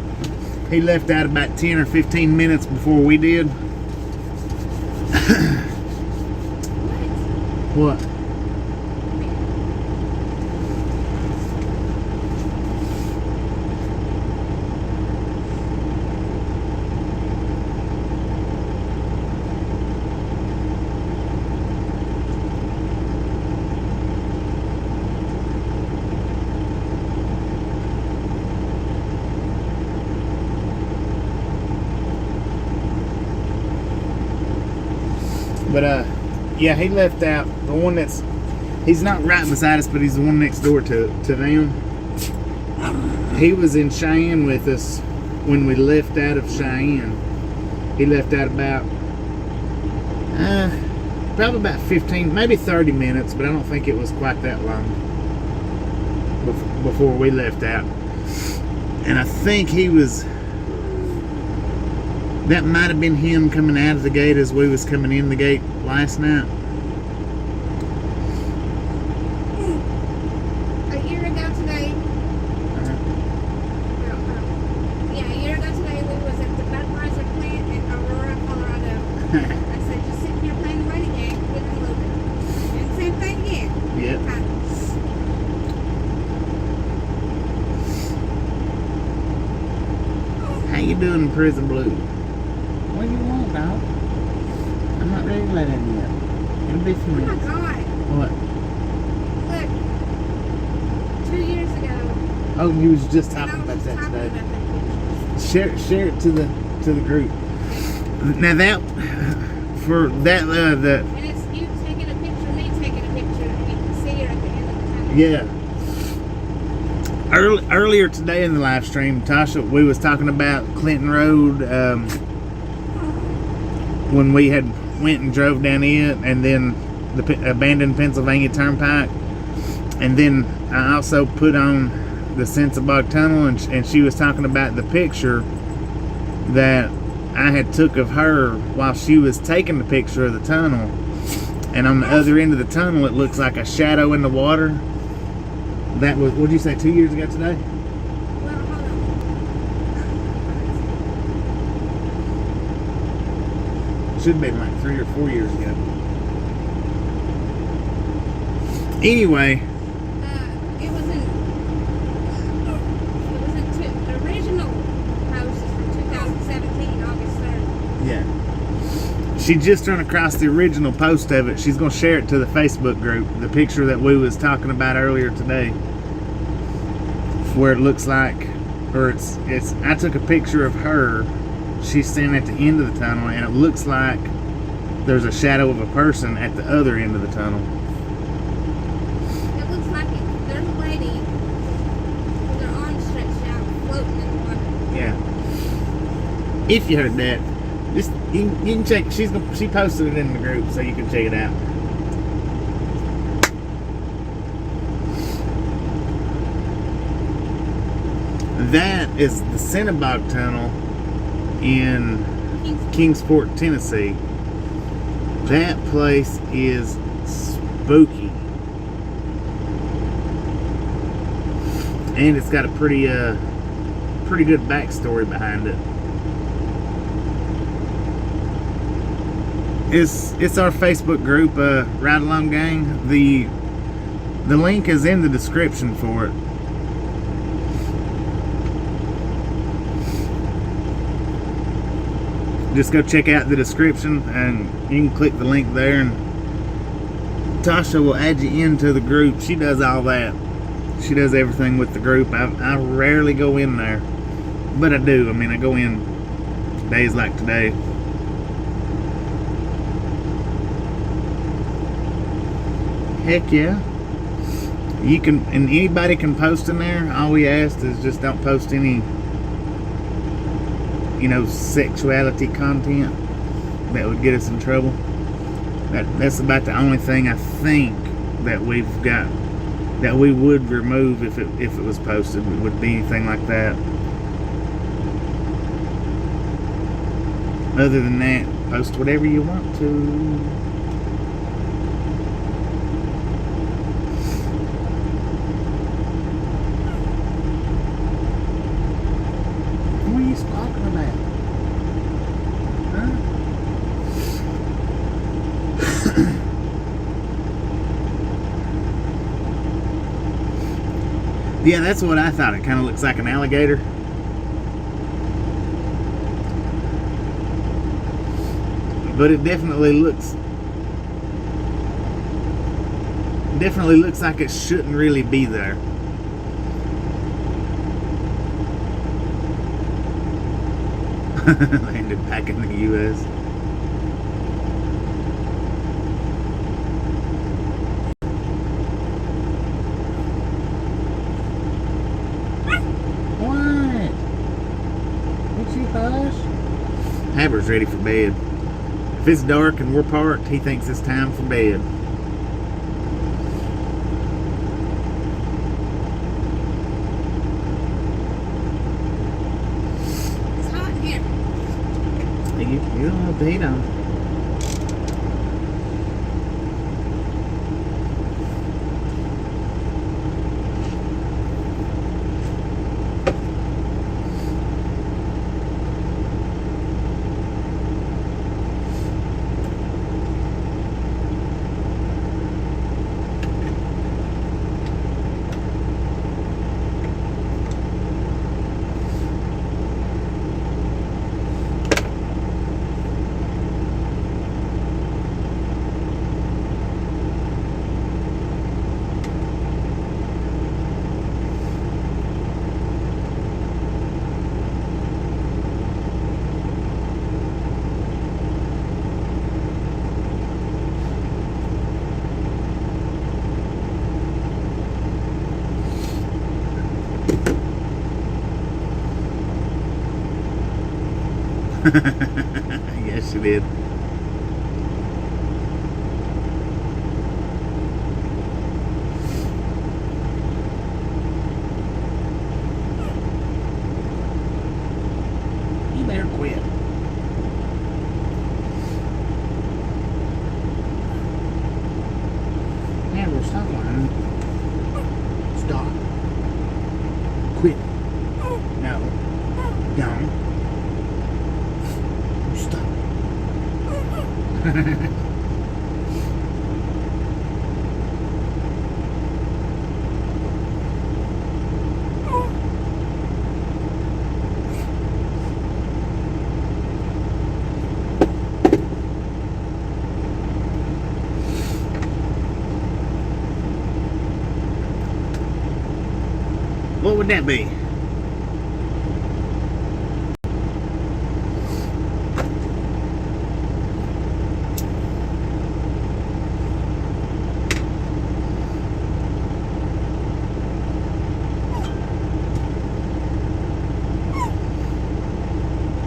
He left out about 10 or 15 minutes before we did. What? But yeah, he left out the one that's, he's not right beside us, but he's the one next door to them. He was in Cheyenne with us when we left out of Cheyenne. He left out about probably about 15, maybe 30 minutes, but I don't think it was quite that long before we left out. And I think he was, that might have been him coming out of the gate as we was coming in the gate last night. A year ago today, a year ago today, we was at the Budweiser plant in Aurora, Colorado. I said, just sitting here playing the waiting game, get unloaded. And same thing again. Yep. How you doing in Prison Blue? What do you want, dog? I'm not ready to let in yet. It'll be a few Oh my minutes. God. What? Look, 2 years ago, Oh, you was just and I talking was about just that talking today. about that. Share it to the group. Now that for that And it's you taking a picture, me taking a picture, and you can see her at the end of the tunnel. yeah. Earlier today in the live stream, Tasha, we was talking about Clinton Road when we had went and drove down it, and then the abandoned Pennsylvania Turnpike, and then I also put on the Sensabog Tunnel, and she was talking about the picture that I had took of her while she was taking the picture of the tunnel, and on the other end of the tunnel it looks like a shadow in the water. That was, what did you say, 2 years ago today? Well, hold on. Should have been like 3 or 4 years ago. Anyway, It was in the original post is from 2017, August 3rd. yeah. She just run across the original post of it. She's gonna share it to the Facebook group, the picture that we was talking about earlier today, where it looks like, or it's I took a picture of her. She's standing at the end of the tunnel, and it looks like there's a shadow of a person at the other end of the tunnel. It looks like there's a lady with her arms stretched out, floating in the water. Yeah. If you heard that, just you can check. She posted it in the group, so you can check it out. That is the Cinnabog Tunnel in Kingsport, Tennessee. That place is spooky, and it's got a pretty good backstory behind it. It's our Facebook group, Ride Along Gang. The link is in the description for it. Just go check out the description, and you can click the link there, and Tasha will add you into the group. She does all that. She does everything with the group. I rarely go in there, But I do. I mean, I go in days like today. Heck yeah. You can, and anybody can post in there. All we ask is just don't post any, sexuality content that would get us in trouble. That's about the only thing I think that we've got that we would remove if it was posted. It would be anything like that. Other than that, post whatever you want to. What are you talking about? Huh? Yeah, that's what I thought. It kind of looks like an alligator. But it definitely looks like it shouldn't really be there. Landed back in the U.S. What? Would you hush? Haber's ready for bed. If it's dark and we're parked, he thinks it's time for bed. It's hot in here. You don't have the heat on. Yes, she did. You better quit. Never stop lying. Stop. Quit. No. Don't. Stop. What would that be?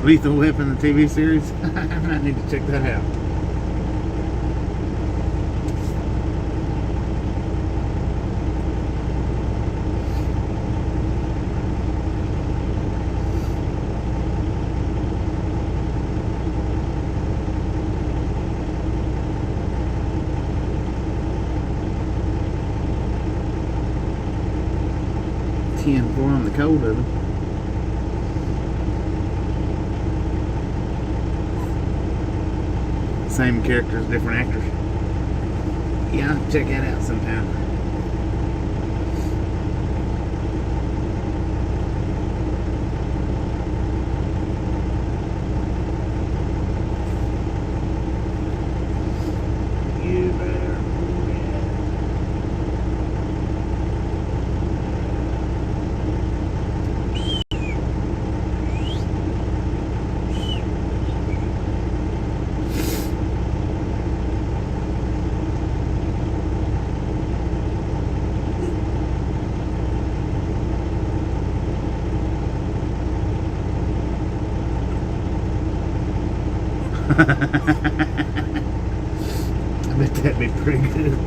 Lethal Weapon, the TV series? I might need to check that out. For on the cold of it. Same characters, different actors. Yeah, I'll check that out sometime. You better quit. I bet that'd be pretty good.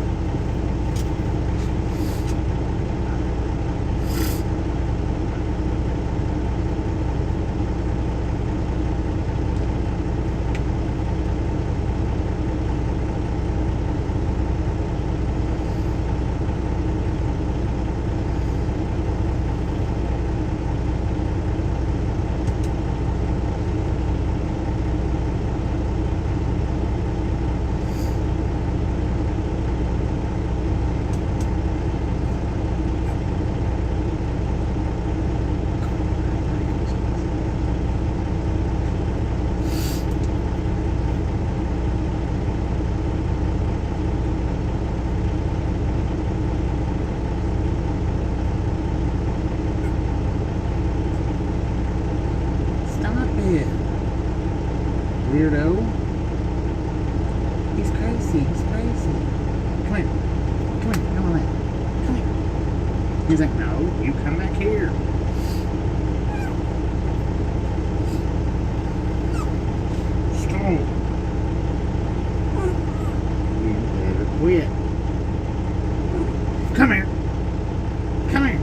Stop it. Weirdo. He's crazy. He's crazy. Come here. Come here. Come on. Come here. He's like, no, you come back here. Stop. You better quit. Come here. Come here.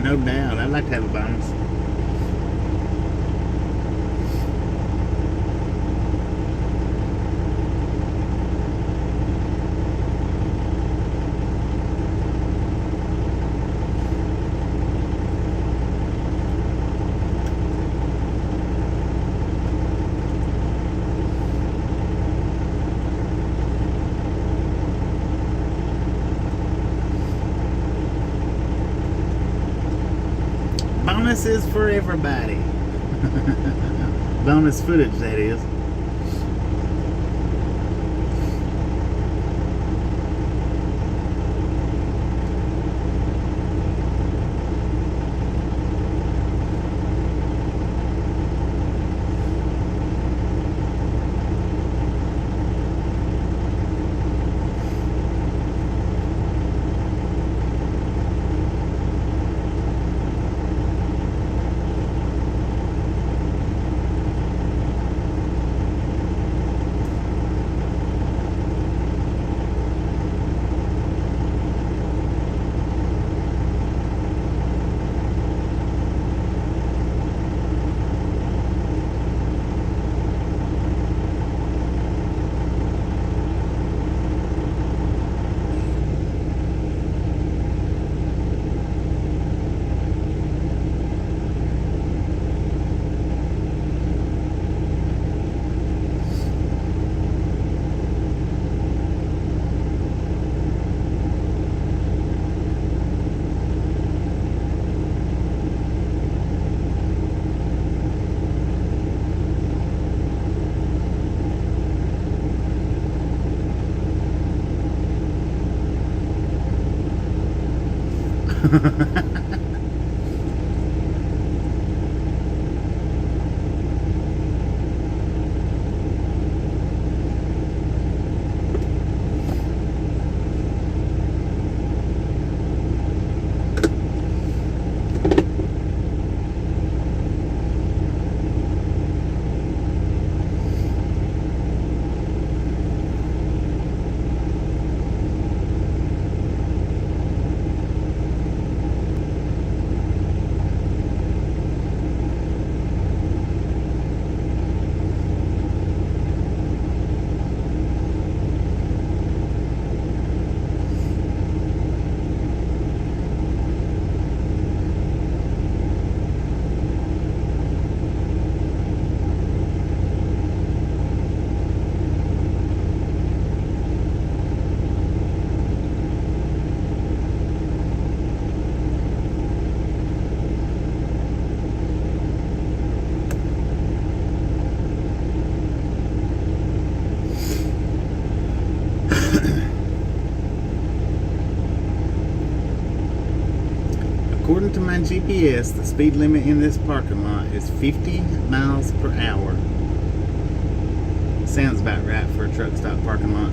No doubt. I'd like to have a bonus. Bonuses for everybody. Bonus footage, that is. According to my GPS, the speed limit in this parking lot is 50 miles per hour. Sounds about right for a truck stop parking lot.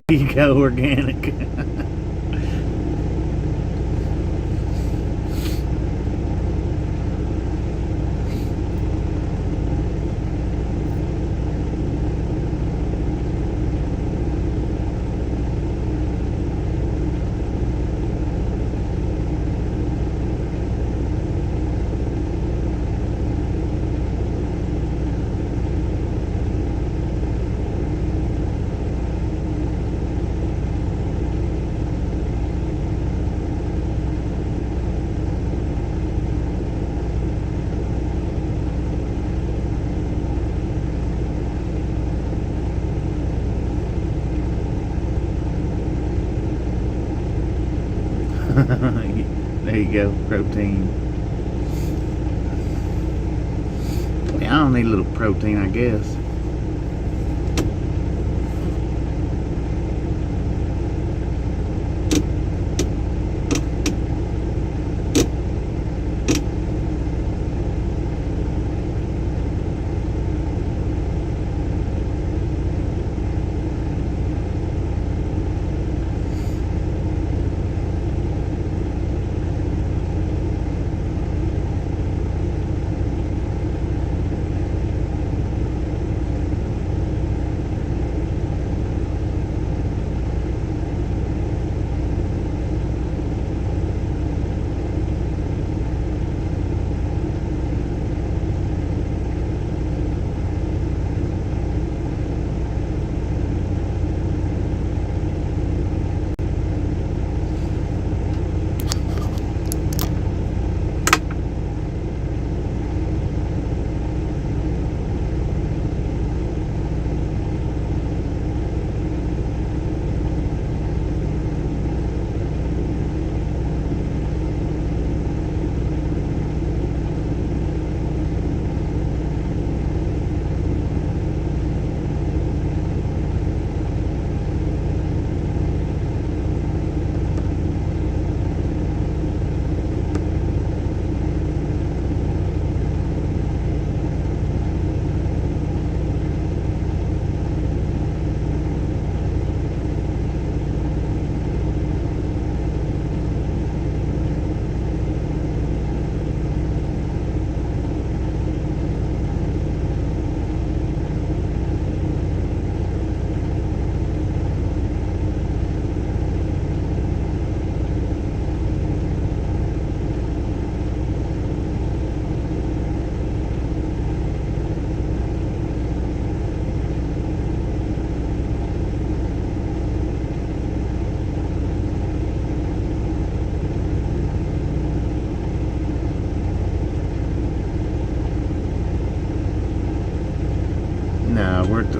There you go, organic. There you go, protein. Yeah, I don't need a little protein, I guess.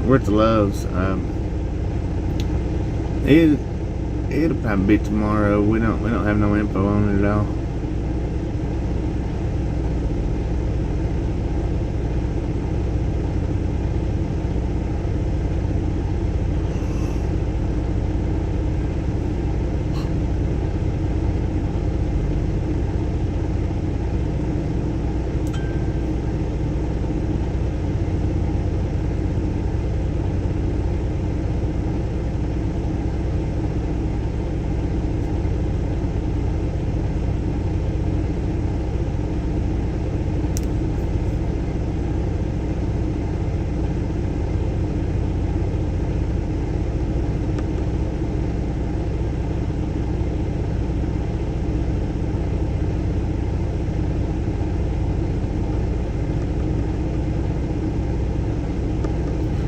We're at the Loves. It'll probably be tomorrow. We don't have no info on it at all.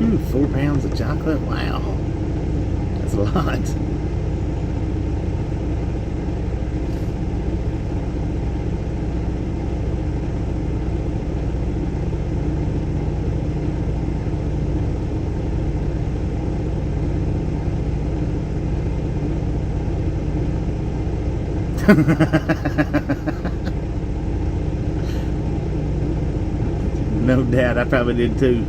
Phew, 4 pounds of chocolate? Wow. That's a lot. No doubt, I probably did too.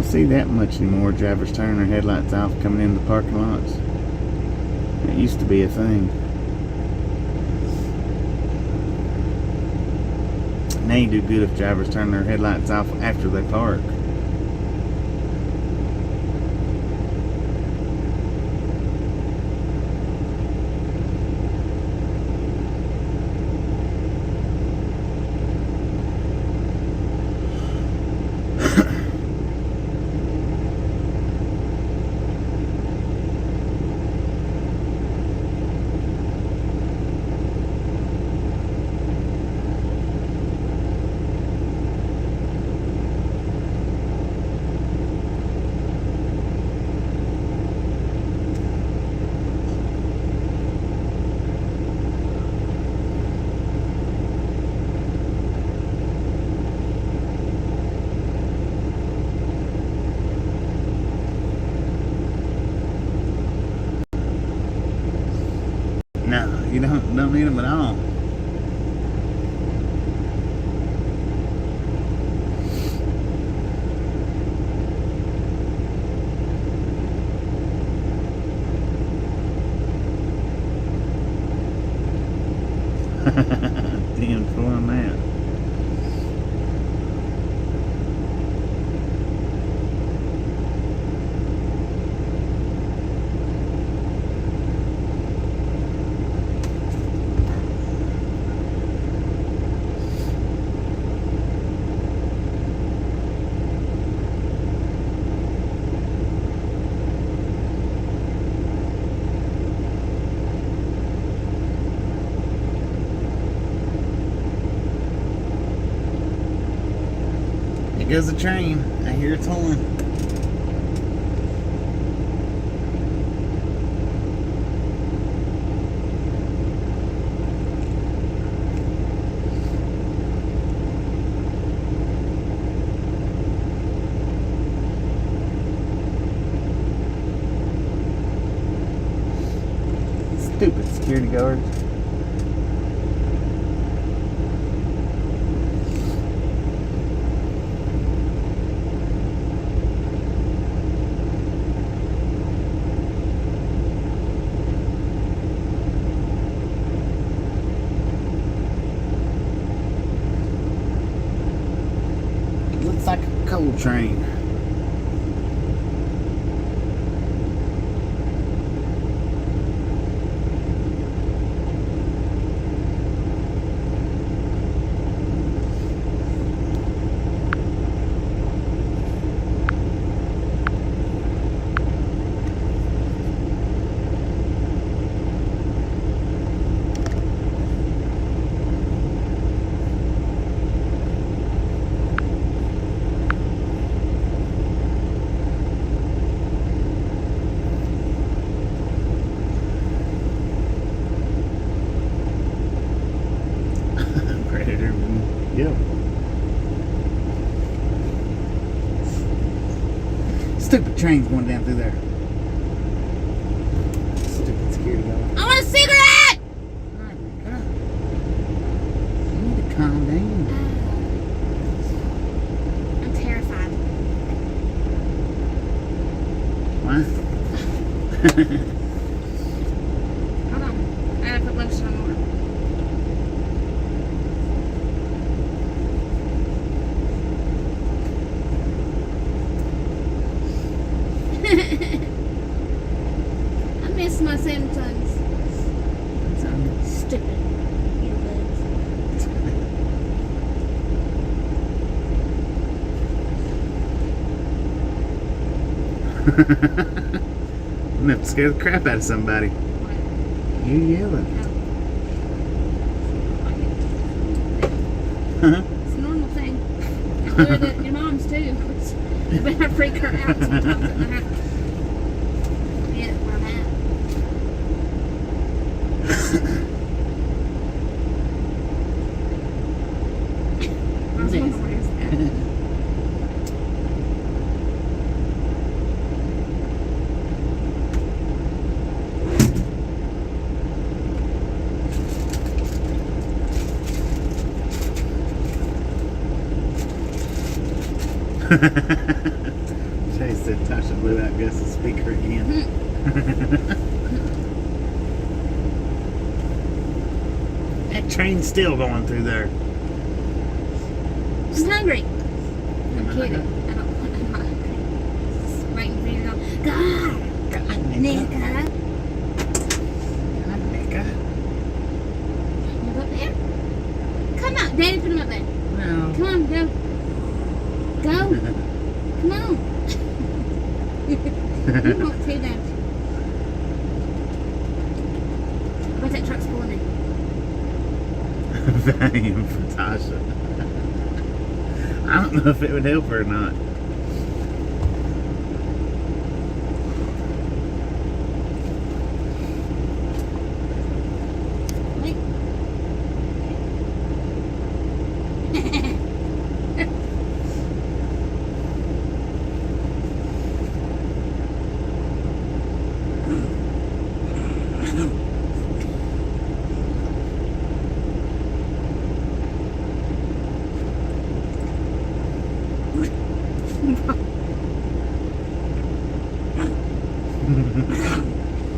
See that much anymore. Drivers turning their headlights off coming in the parking lots. It used to be a thing. Now you do good if drivers turn their headlights off after they park. No, you don't need them at all. Damn, full on that. Here goes the train. I hear its horn. Stupid security guards. Looks like a coal train. Predator. Yep. Stupid train's going down through there. Stupid security guard. I want a cigarette! Oh my God. You need to calm down. I'm terrified. What? Hold on. I gotta put lotion on more. I miss my Samsungs. Stupid earbuds. I'm gonna have to scare the crap out of somebody. You yelling. It's a normal thing. I do it at your mom's too. But I freak her out sometimes at the house. Yeah, where I'm at. I was wondering where's that. Jay said Tasha blew out Gus's speaker again. That train's still going through there. Just hungry. I'm kidding. I'm not hungry. Just waiting for you to go, God, God, Nika. God, Nika. Move up there. Come on. Daddy, put him up there. Well, Come on, go. Go. Come on. You want to, don't you? What's that truck's pulling in? Valium for Tasha. I don't know if it would help her or not. Wait.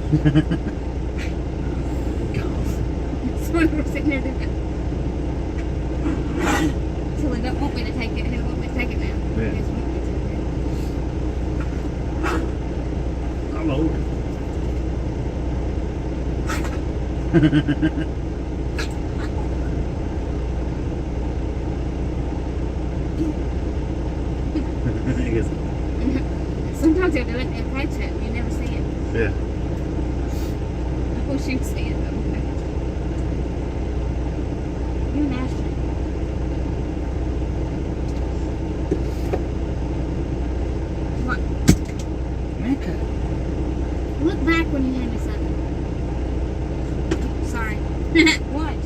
Golf. So we're sitting there doing it. So they don't want me to take it. He don't want me to take it now. Yeah. He just want me to. Oh, Lord. I guess, Sometimes he'll do it and he'll catch it. You never see it. yeah. I wish you'd see it though. You nasty. What? Mecca. Look back when you hand me something. Sorry. What?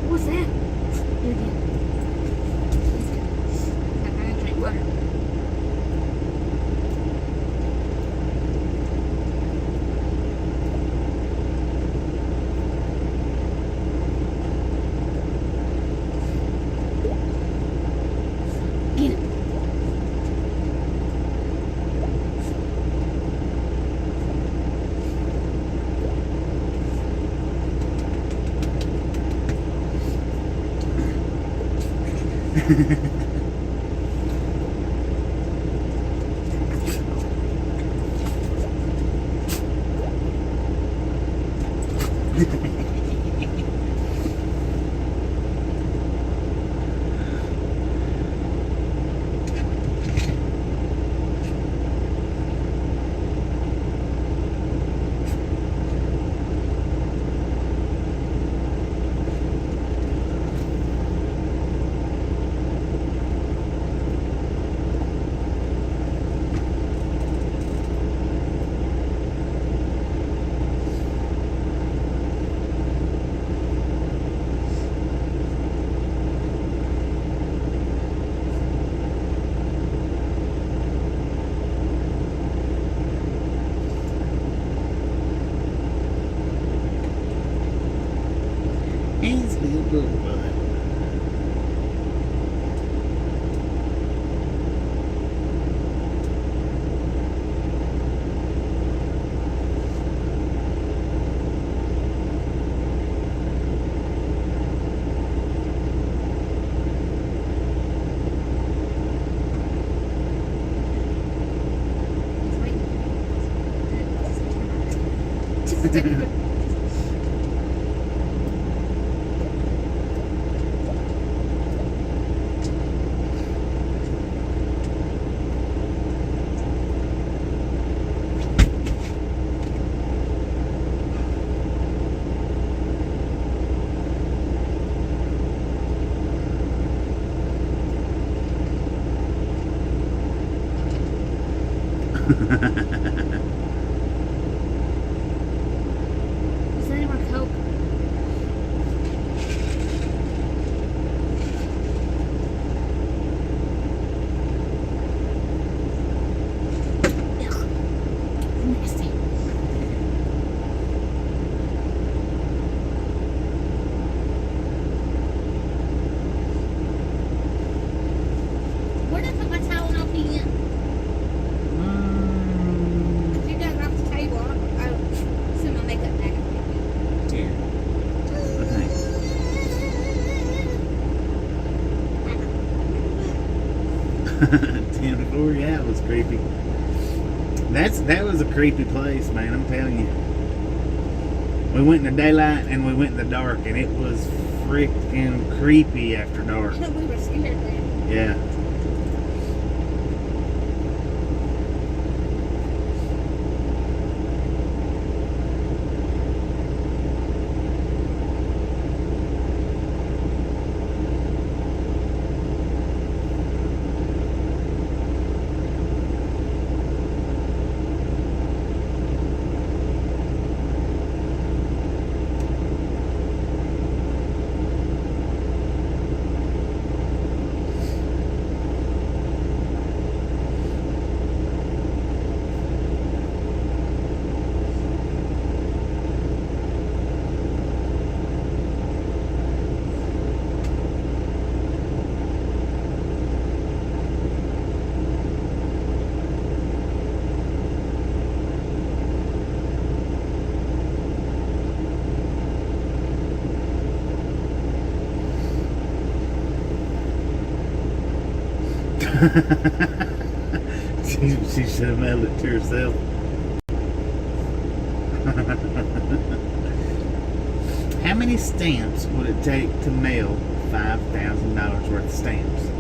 What's that? Do it again. I gotta drink water. Get it. Ainsville Boulevard. Just wait. Is there any more Coke? Ugh. Nasty. Where did I put my towel and I'll pee in? If you got it off the table, I'll send my makeup bag. Yeah. Okay. 10-4, yeah, it was creepy. That was a creepy place, man, I'm telling you. We went in the daylight and we went in the dark, and it was freaking creepy after dark. We were scared then. Yeah. She should have mailed it to herself. How many stamps would it take to mail $5,000 worth of stamps?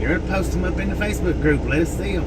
You're to post them up in the Facebook group. Let us see them.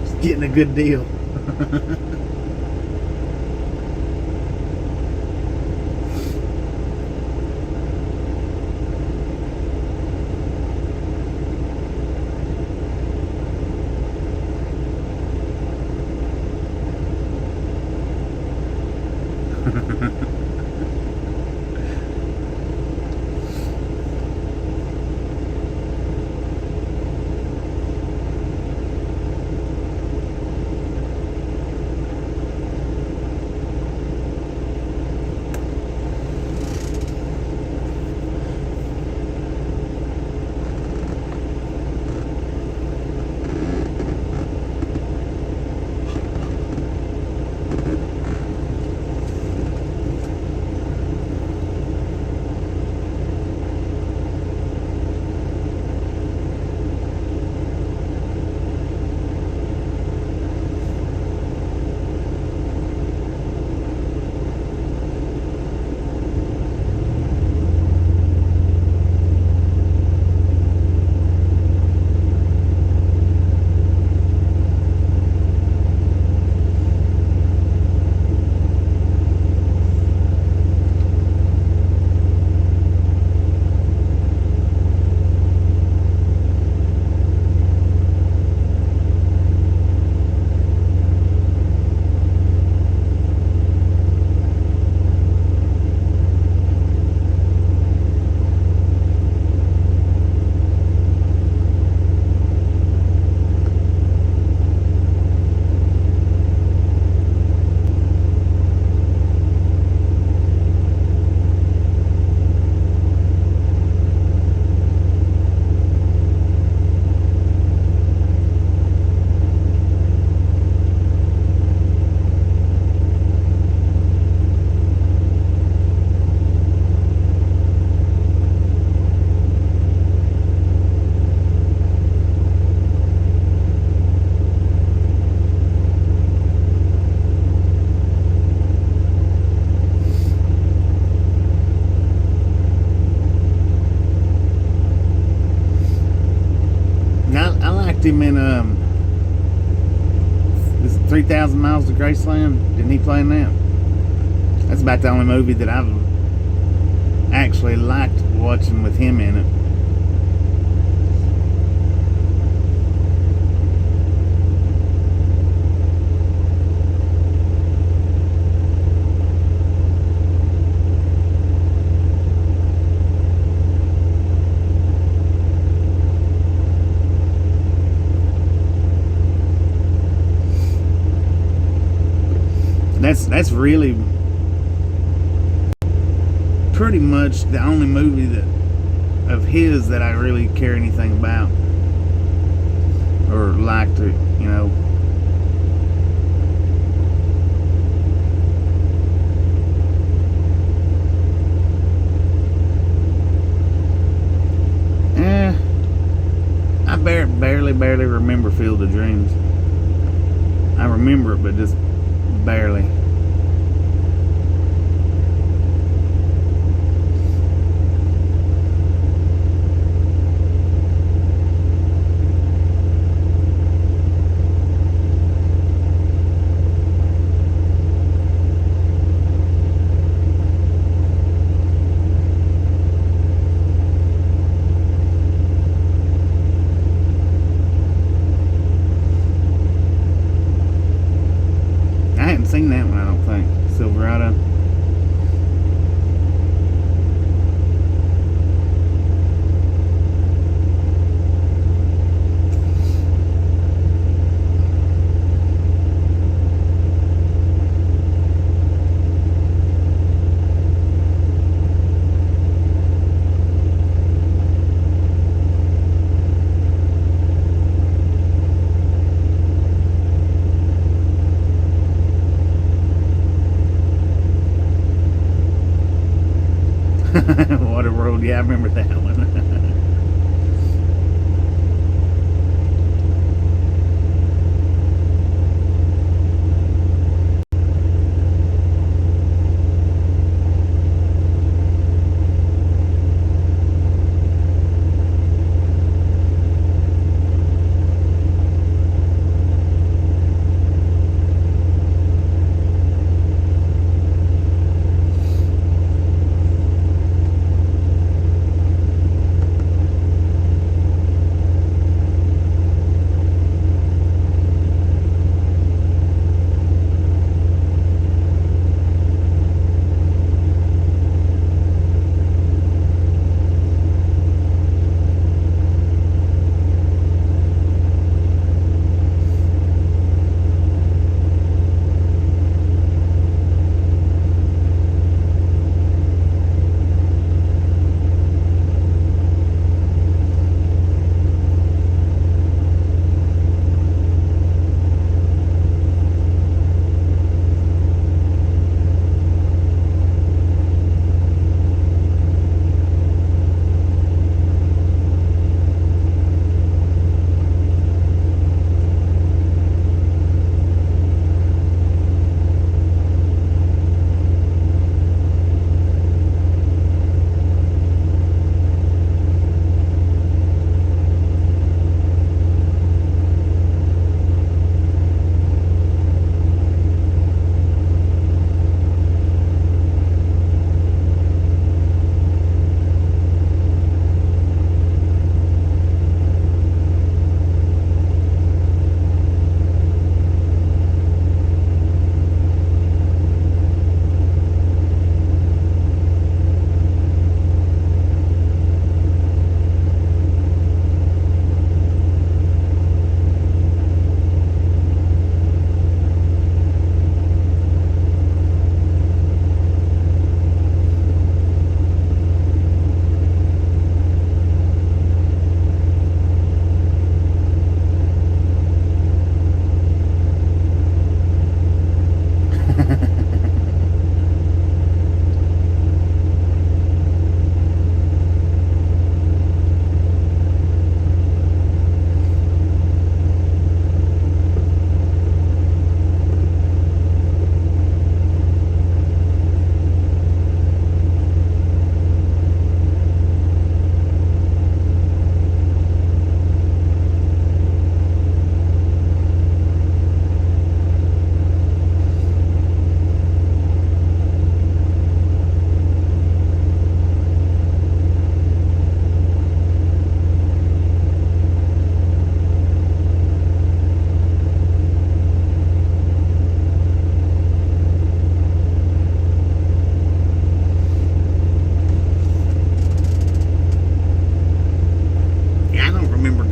She's getting a good deal. him in this 3,000 Miles to Graceland. Didn't he play in that? That's about the only movie that I've actually liked watching with him in it. That's really pretty much the only movie that of his that I really care anything about or like to, you know. I barely remember Field of Dreams. I remember it, but just barely. I hadn't seen that one, I don't think. Silverado. Waterworld, yeah, I remember that one.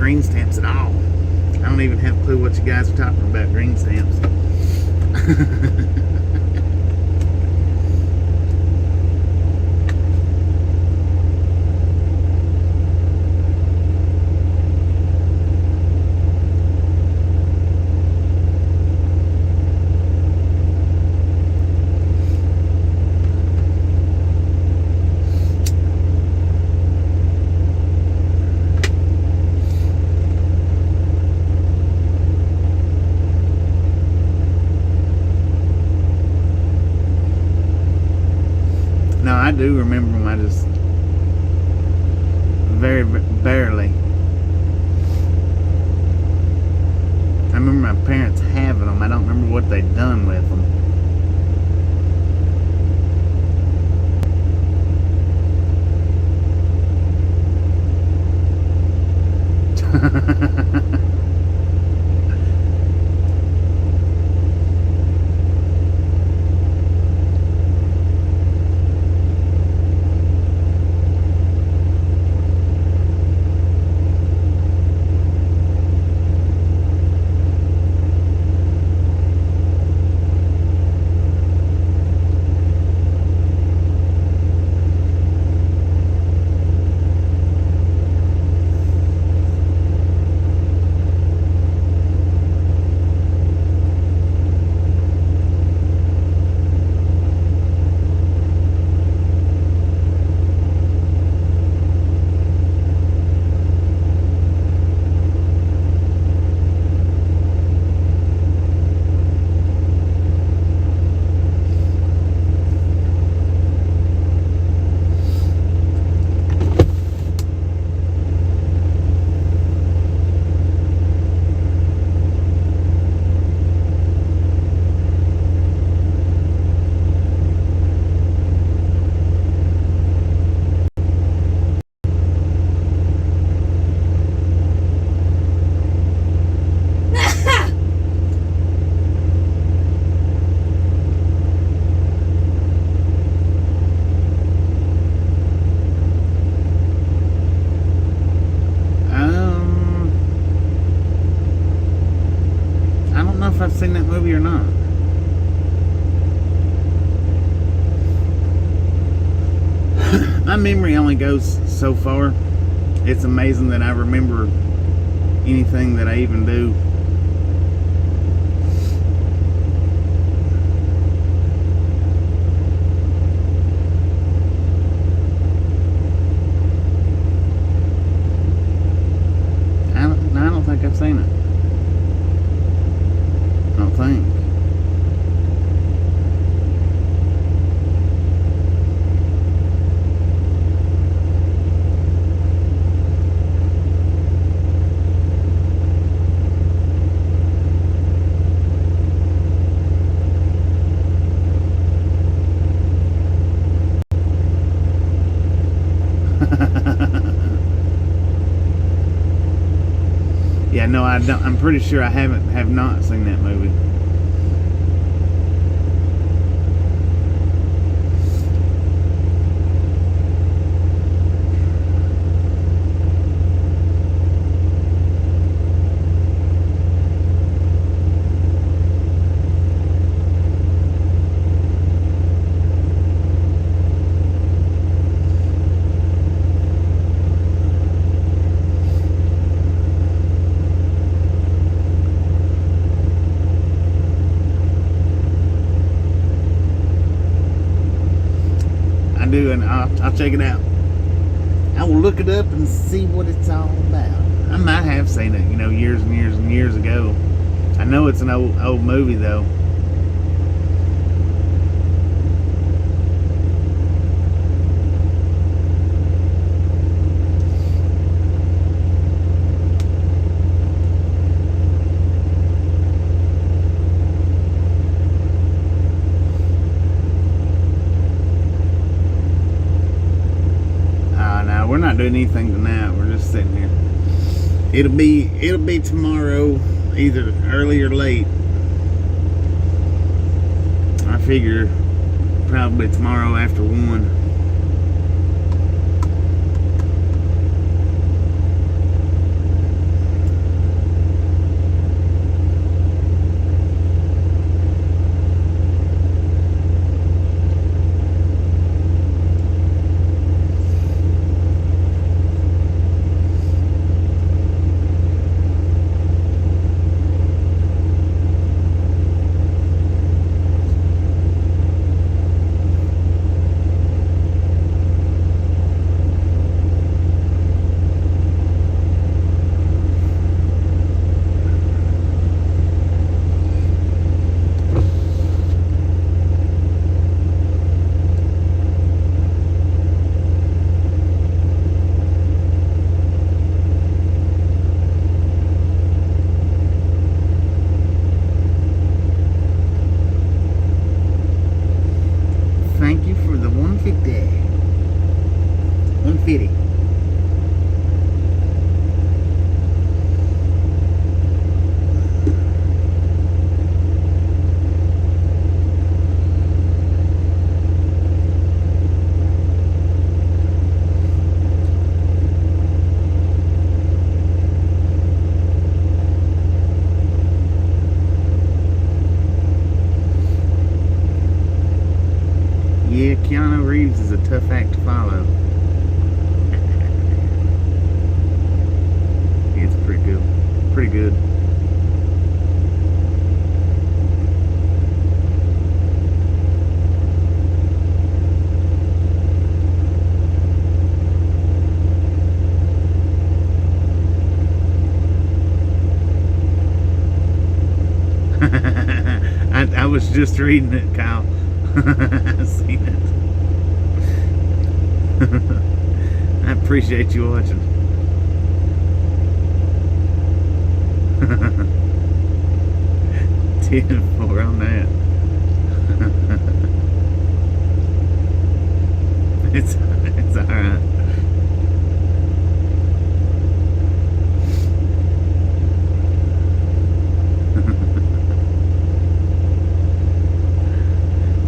green stamps at all. I don't even have a clue what you guys are talking about, green stamps. No, I do remember them. I just very barely. I remember my parents having them. I don't remember what they'd done with them. I don't know if I've seen that movie or not. My memory only goes so far. It's amazing that I remember anything that I even do. I don't think I've seen it. I don't think. Yeah, no, I don't. I'm pretty sure I have not seen that movie. And I'll check it out. I will look it up and see what it's all about. I might have seen it, years and years and years ago. I know it's an old movie though. We're not doing anything tonight. We're just sitting here. It'll be tomorrow, either early or late. I figure probably tomorrow after 1. Reeves is a tough act to follow. It's pretty good. Pretty good. I was just reading it, Kyle. I seen it. I appreciate you watching. 10-4 on that. It's alright.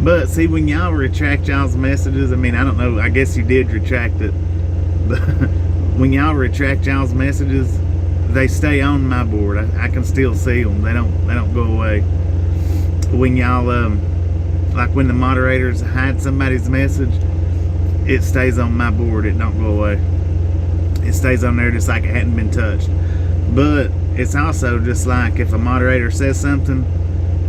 But see, when y'all retract y'all's messages, I mean, I don't know, I guess you did retract it, but when y'all retract y'all's messages, they stay on my board. I can still see them. They don't go away. When y'all like when the moderators hide somebody's message, it stays on my board. It don't go away. It stays on there just like it hadn't been touched. But it's also just like if a moderator says something,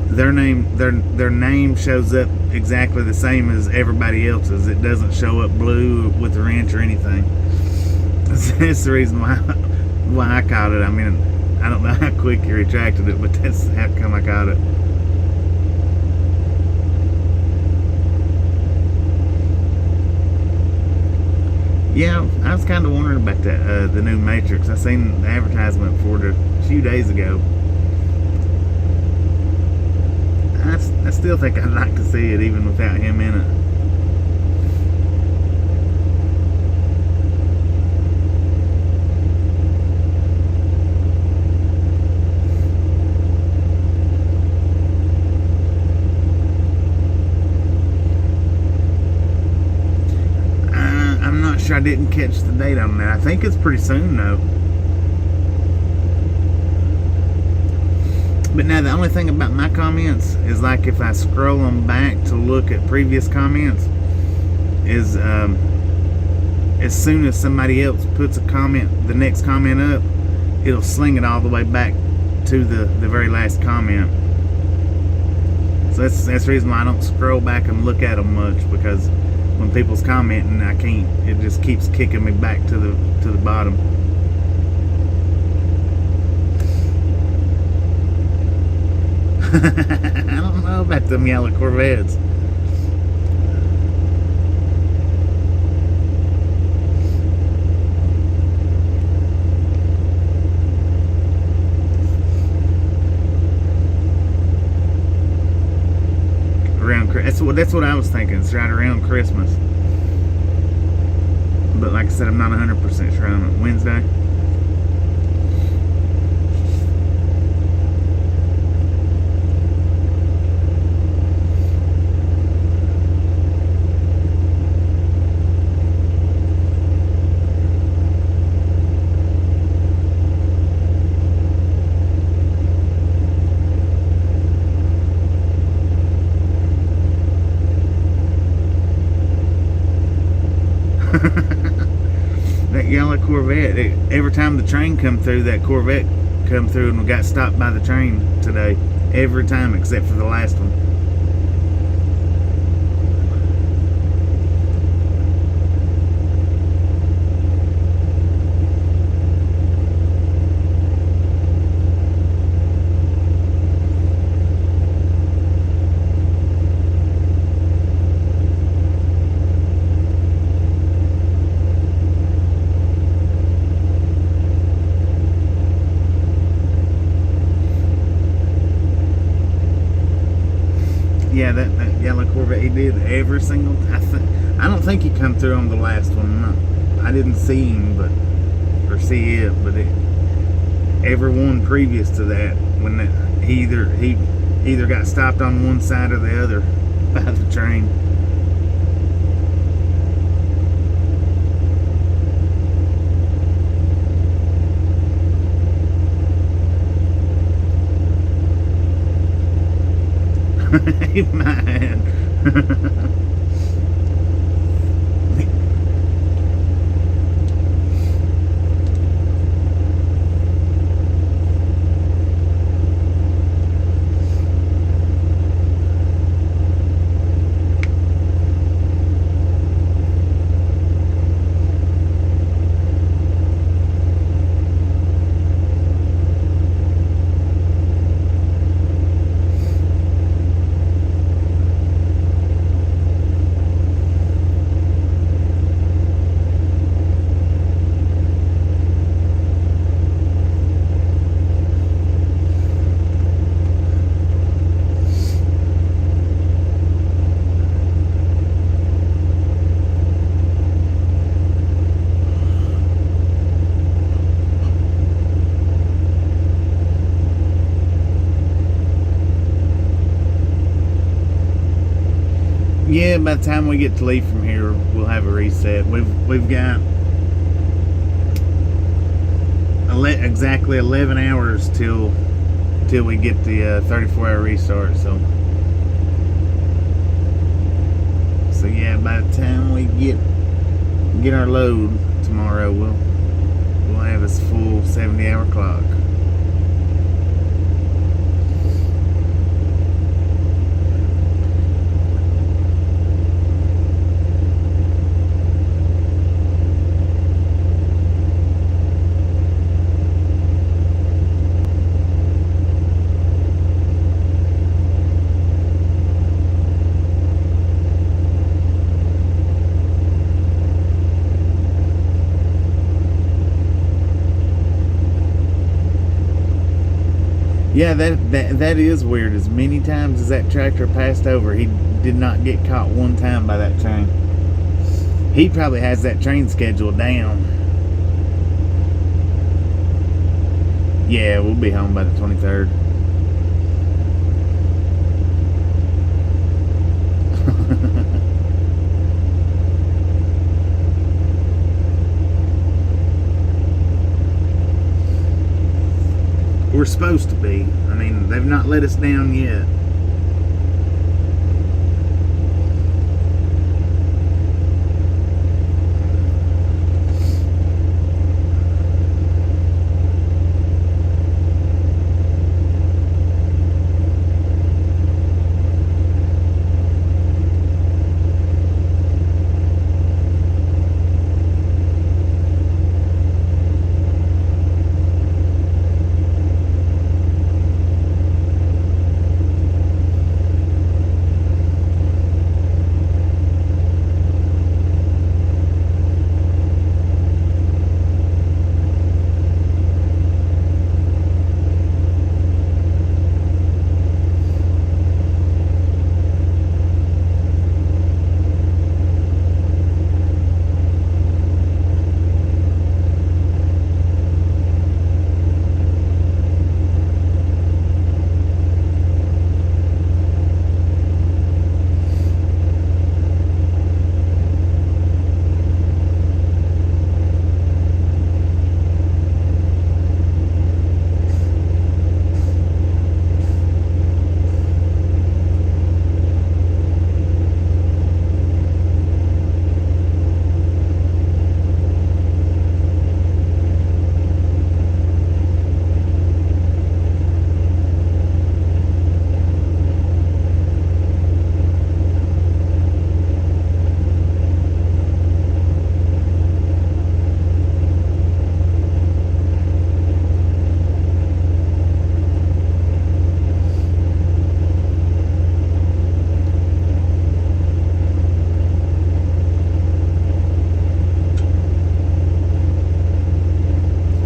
their name shows up exactly the same as everybody else's. It doesn't show up blue with a wrench or anything. That's the reason why I caught it. I mean, I don't know how quick you retracted it, but that's how come I caught it. Yeah, I was kind of wondering about that, the new Matrix. I seen the advertisement for it a few days ago. I still think I'd like to see it even without him in it. I'm not sure. I didn't catch the date on that. I think it's pretty soon though. But now the only thing about my comments is like if I scroll them back to look at previous comments is as soon as somebody else puts a comment, the next comment up, it'll sling it all the way back to the very last comment. So that's the reason why I don't scroll back and look at them much, because when people's commenting, I can't. It just keeps kicking me back to the bottom. I don't know about them yellow Corvettes. That's what I was thinking. It's right around Christmas. But like I said, I'm not 100% sure on it. Wednesday. That yellow Corvette, every time the train come through, that Corvette come through, and we got stopped by the train today. Every time except for the last one. Yeah, that yellow Corvette, he did every single. I don't think he come through on the last one. I didn't see him, or see it, but every one previous to that, when he either got stopped on one side or the other by the train. He might. Yeah, by the time we get to leave from here, we'll have a reset. We've got exactly 11 hours till we get the 34-hour restart. So yeah, by the time we get our load tomorrow, we'll have a full 70-hour clock. Yeah, that is weird. As many times as that tractor passed over, he did not get caught one time by that train. He probably has that train schedule down. Yeah, we'll be home by the 23rd. We're supposed to be. I mean, they've not let us down yet.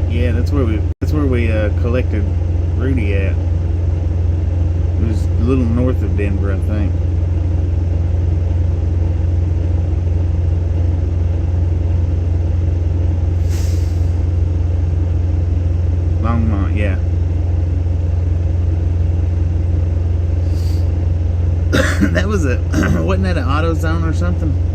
Yeah, that's where we collected Rudy at. It was a little north of Denver, I think. Longmont, yeah. That was wasn't that an AutoZone or something?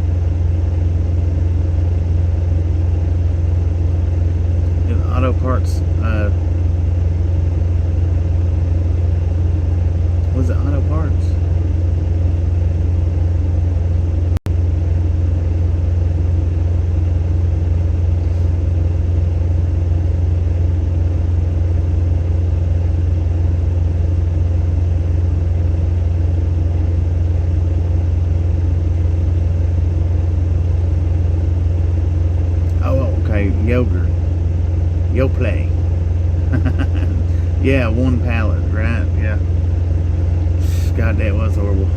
Auto parts. Was it auto parts? Oh, okay. Yogurt. Yo play. Yeah, one pallet, right? Yeah. God, that was horrible.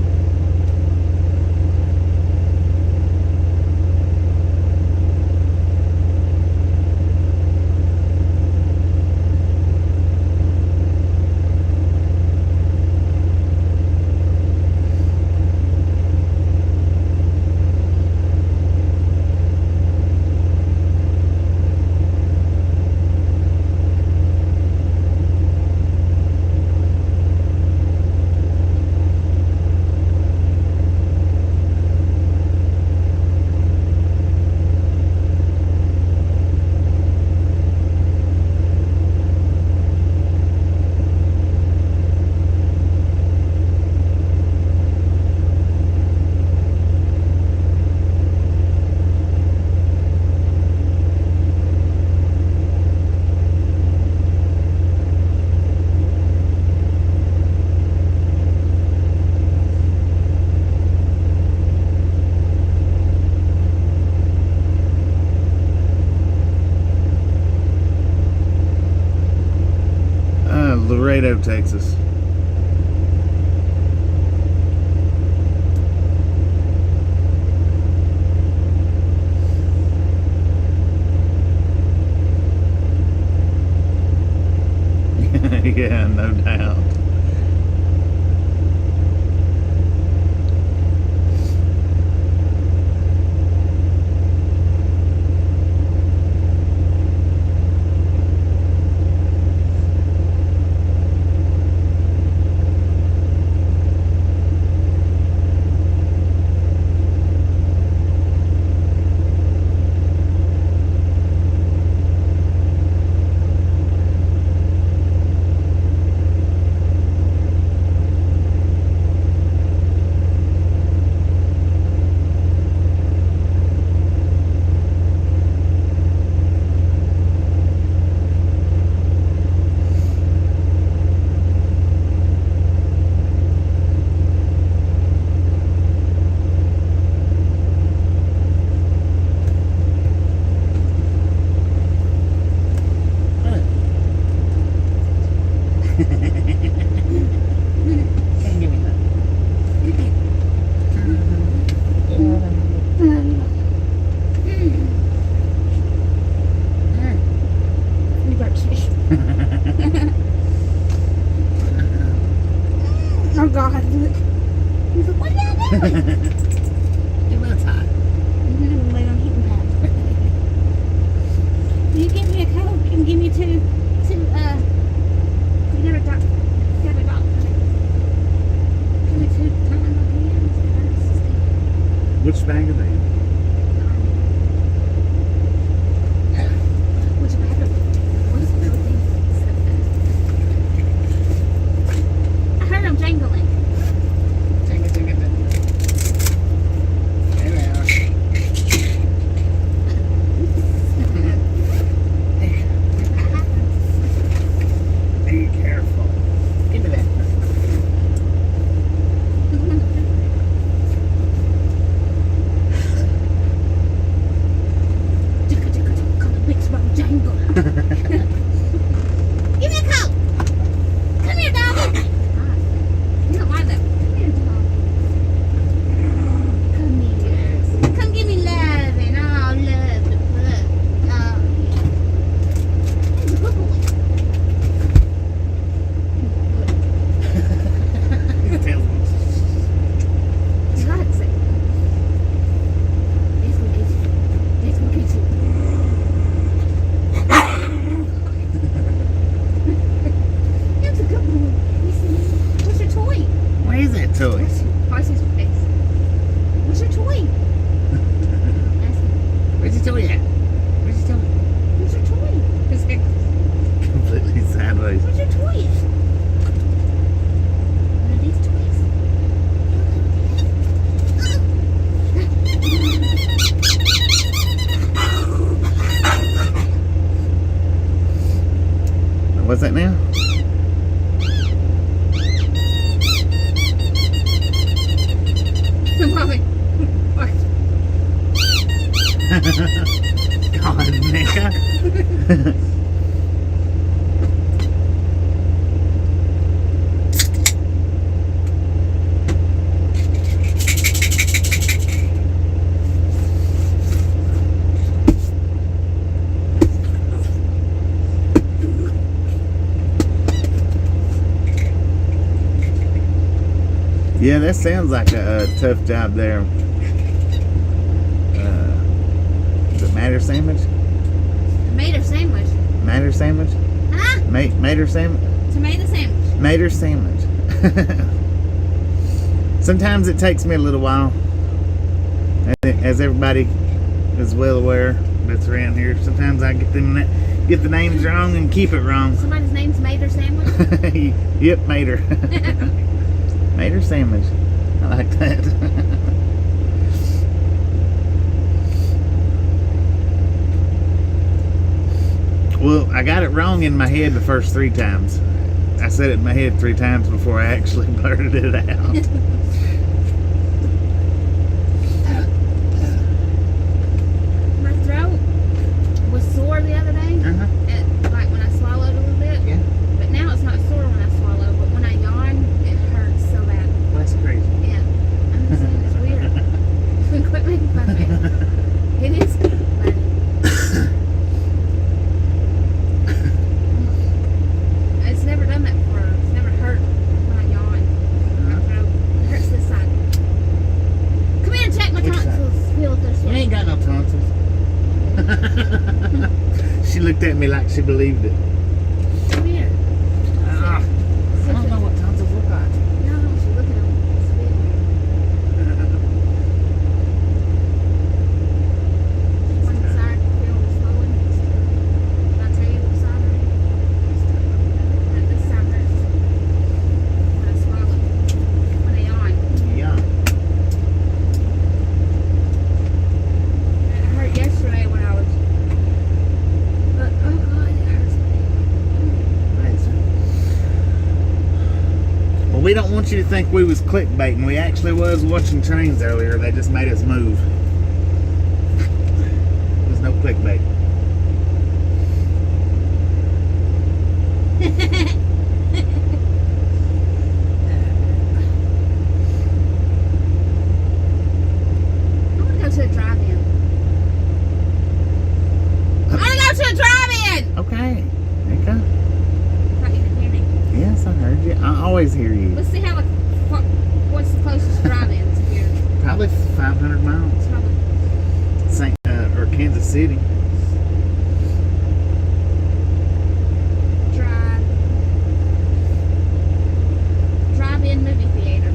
Laredo, Texas. Yeah, no doubt. Can't give me that. You got fish. Oh God, look. He's like, what are you doing? It was hot. I'm gonna lay on heating pad. Will you give me a Coke and give me two, you got a doctor. Give me 2 times on hands. Which bag are they? Which bag are they? What's everything? I heard them jangling. Take it. Hello. Be careful. Give me that. Come on, big small jangle. Give me a Coke. Come here, doggy. You don't like that. Come here, dog. Come here. Come give me love and all love the blood. Oh, yeah. He's a good boy. He's hot, say. He's gonna get you. He's gonna get you. He's a good boy. What's your toy? What is that toy? What's his face? What's your toy? Ask him. Where's the toy at? Where's the toy? What's your toy? Completely sideways. What's your toy? What are these toys? What's that now? Mommy. What? God, nigga. Yeah, that sounds like a tough job there. Is it Mater Sandwich? Tomato sandwich. Mater Sandwich? Huh? Mater Sandwich? Tomato sandwich. Mater Sandwich. Sometimes it takes me a little while, as everybody is well aware that's around here. Sometimes I get the names wrong and keep it wrong. Somebody's name's Mater Sandwich? Yep, Mater. Mater Sandwich. I like that. Well, I got it wrong in my head the first 3 times. I said it in my head 3 times before I actually blurted it out. My throat was sore the other day. Uh-huh. Like when I swallowed a little bit. Yeah. But now it's not sore looked at me like she believed it. Come here. Ah, I don't know what tonsils look like. No, I want you looking at them. It's weird. One side feels swollen. Did I tell you what side it is? This side hurts. When I swallow. When I yawn. Yeah. It hurt yesterday when I was. But oh god, it hurts today. Well, we don't want you to think we was clickbaiting. We actually was watching trains earlier. They just made us move. There's no clickbait. I want to go to a drive-in. I want to go to a drive-in! Okay. Okay. I thought you didn't hear me. Yes, I heard you. I always hear you. Let's see how what's the closest drive-in to here. Probably 500 miles. Probably. Or Kansas City. Drive-in movie theater.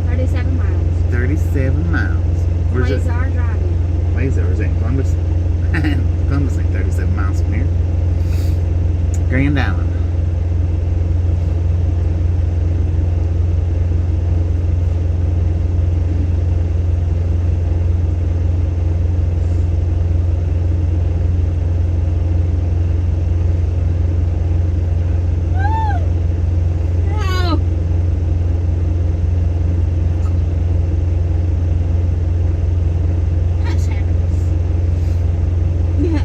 37 miles. 37 miles. Where's it? Quasar drive-in. Quasar, is that in Columbus? Columbus ain't 37 miles from here. Grand Island. No! Hush, Haber. Yes.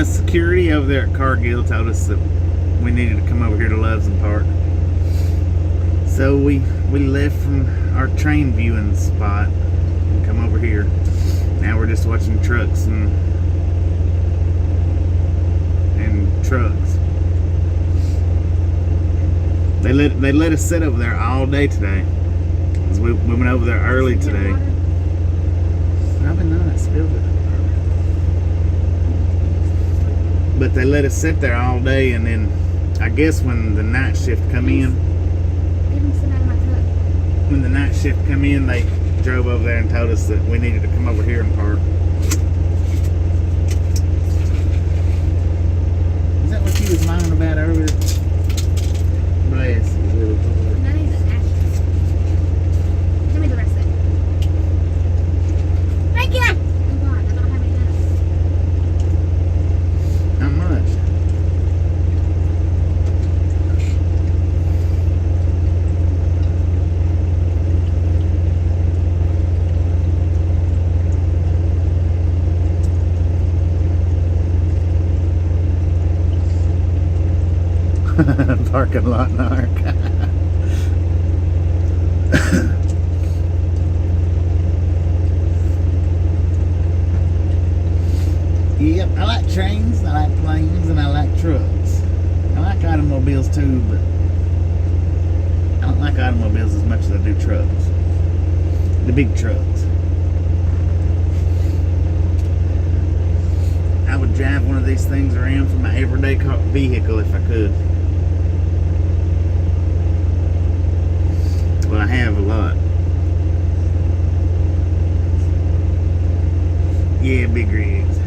Security over there at Cargill told us that we needed to come over here to Loveson Park. So we left from our train viewing spot and come over here. Now we're just watching trucks and trucks. They let us sit over there all day today. 'Cause we went over there early today. Probably not. I spilled it. But they let us sit there all day, and then I guess when the night shift come in, Even sit out of my cup. when the night shift come in, they drove over there and told us that we needed to come over here and park. Is that what you was lying about earlier? Bless you, little boy. That is an ashtray. Give me the rest of it. Thank you! Oh god, I don't have any minutes. How much? Parking lot narc. Yep, I like trains, I like planes, and I like trucks. I like automobiles too, but I don't like automobiles as much as I do trucks. The big trucks. I would drive one of these things around for my everyday vehicle if I could. Well, I have a lot. Yeah, big rigs.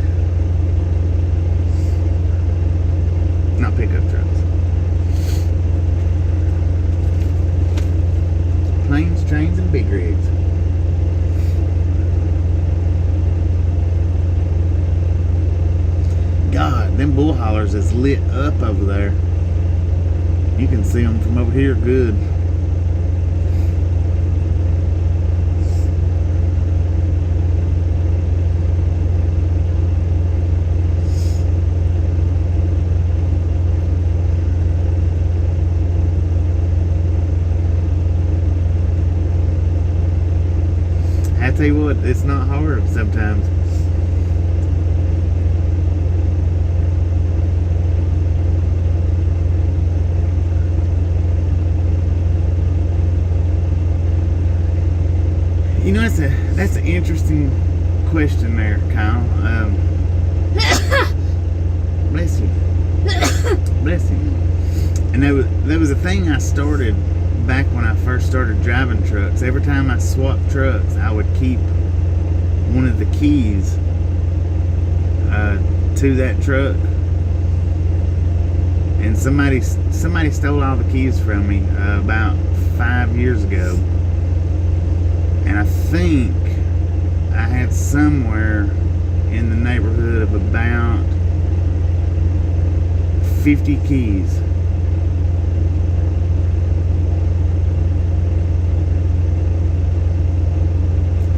Not pickup trucks. Planes, trains, and big rigs. God, them bull hollers is lit up over there. You can see them from over here good. I tell you what, it's not hard sometimes. interesting question there, Kyle. Bless you. Bless you. And there was a thing I started back when I first started driving trucks. Every time I swapped trucks, I would keep one of the keys to that truck. And somebody stole all the keys from me about 5 years ago. And I think I had somewhere in the neighborhood of about 50 keys.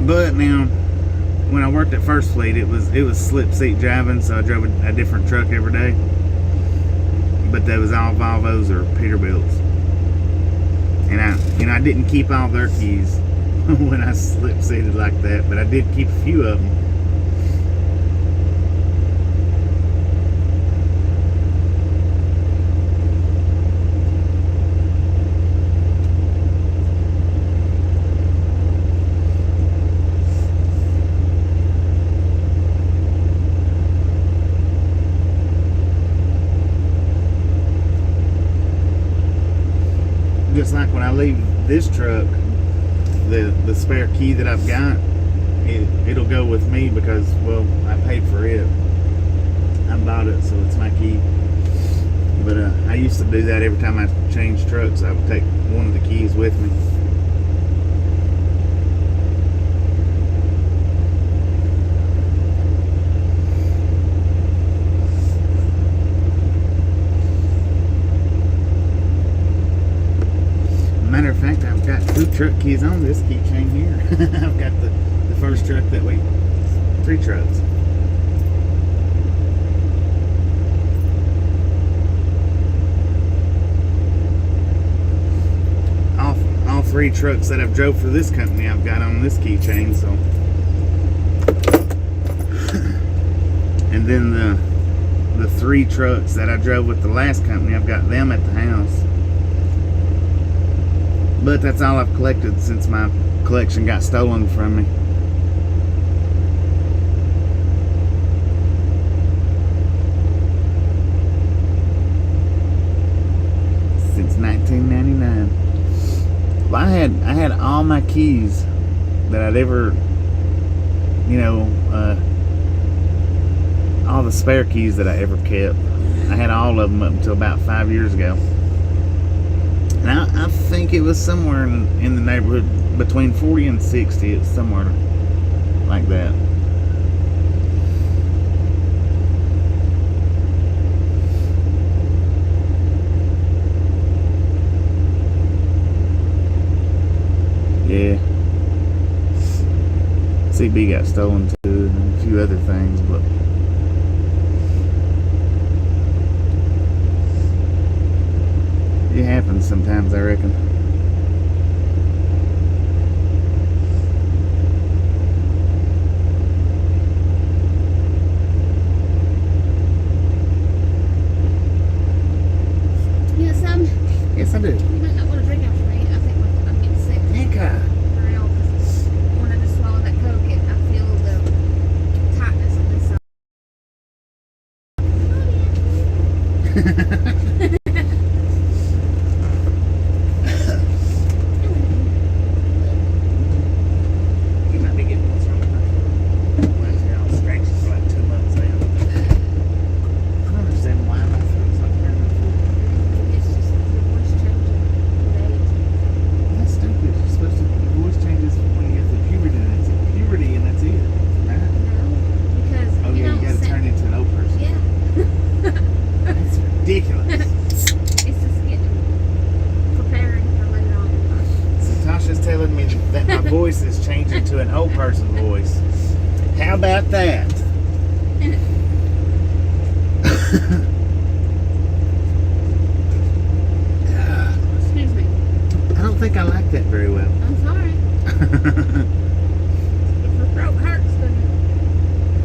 But now, when I worked at First Fleet, it was slip seat driving, so I drove a different truck every day. But they was all Volvos or Peterbilts, and I didn't keep all their keys when I slip seated like that, but I did keep a few of them. Just like when I leave this truck, the spare key that I've got, it'll go with me because, well, I paid for it. I bought it, so it's my key. But I used to do that every time I changed trucks. I would take one of the keys with me. Matter of fact, I've got 2 truck keys on this keychain here. I've got the first truck that 3 trucks. All 3 trucks that I've drove for this company, I've got on this keychain. So, and then the 3 trucks that I drove with the last company, I've got them at the house. But that's all I've collected since my collection got stolen from me. Since 1999. Well, I had all my keys that I'd ever, all the spare keys that I ever kept. I had all of them up until about 5 years ago. And I think it was somewhere in the neighborhood between 40 and 60. It's somewhere like that. Yeah. CB got stolen too, and a few other things, but it happens sometimes, I reckon. Yes, I do. You might not want to drink after me. I think I'm getting sick. Nika. For real, 'cause when I just swallow that Coke, I feel the tightness in this side. You might be getting what's wrong with my legs are all scratchy for like 2 months now. I don't understand why my throat's like that. It's just your voice changing with age. That's stupid. You're supposed to, your voice changes when you get to puberty, and it's puberty, and that's it. Right? No, because Oh, yeah, you gotta turn into an old person. Yeah. That's ridiculous. It's just getting preparing for later on in life. So Tasha's telling me that my voice is changing to an old person voice. How about that? Excuse me. I don't think I like that very well. I'm sorry. If your throat hurts, then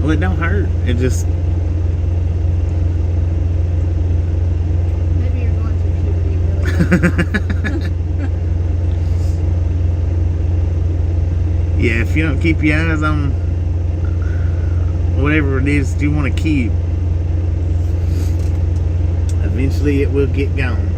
Well, it don't hurt. It just, maybe you're going through puberty really bad. Yeah, if you don't keep your eyes on whatever it is you want to keep, eventually it will get gone.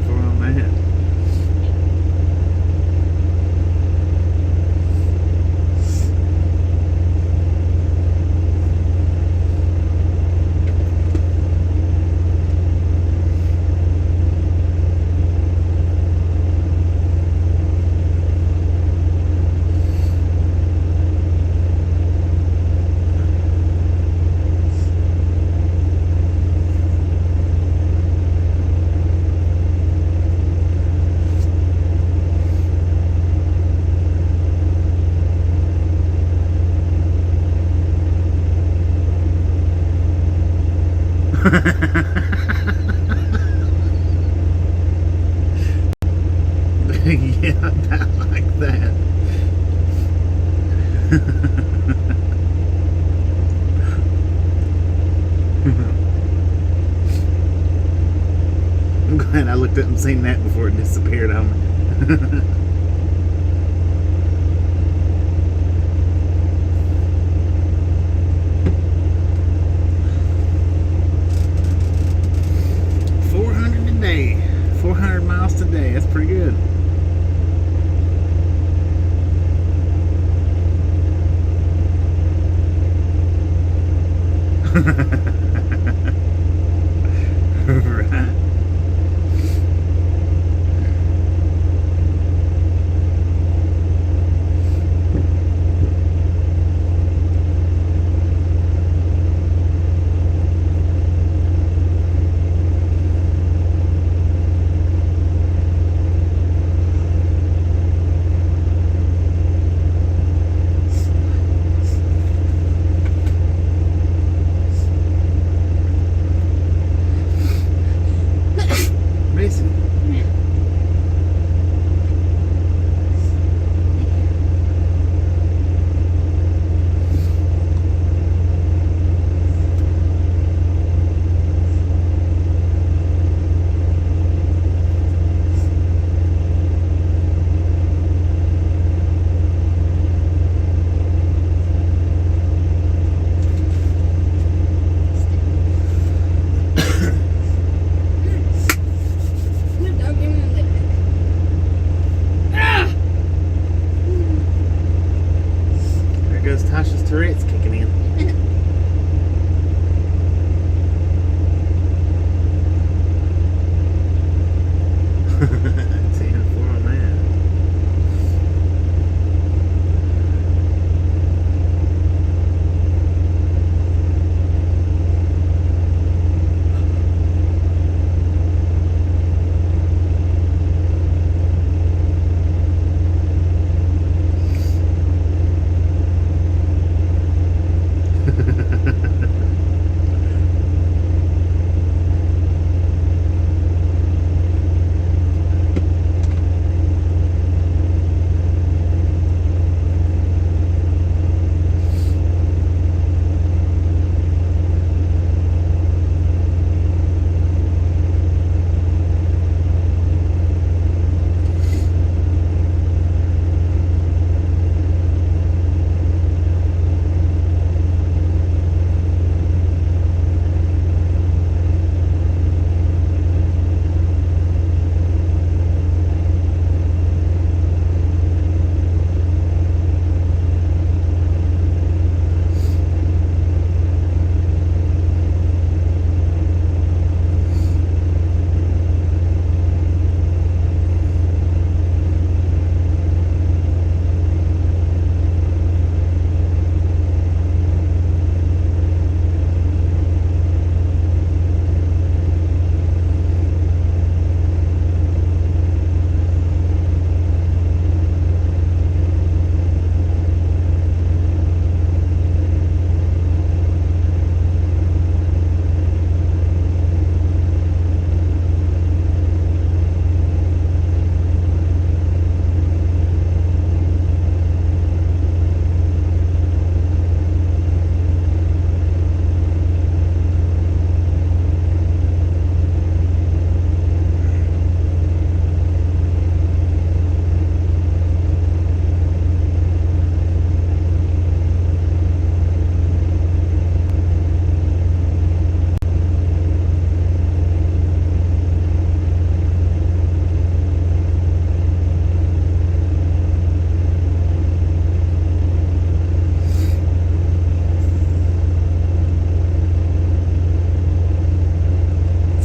On that. Yeah, about like that. I'm glad I looked up and seen that before it disappeared on me. 400 miles today. That's pretty good. Right.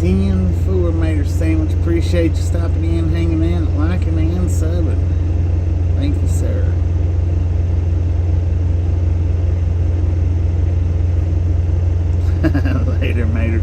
10-4 Mater Sandwich. Appreciate you stopping in, hanging out, liking, and subbing. Thank you, sir. Later, Mater.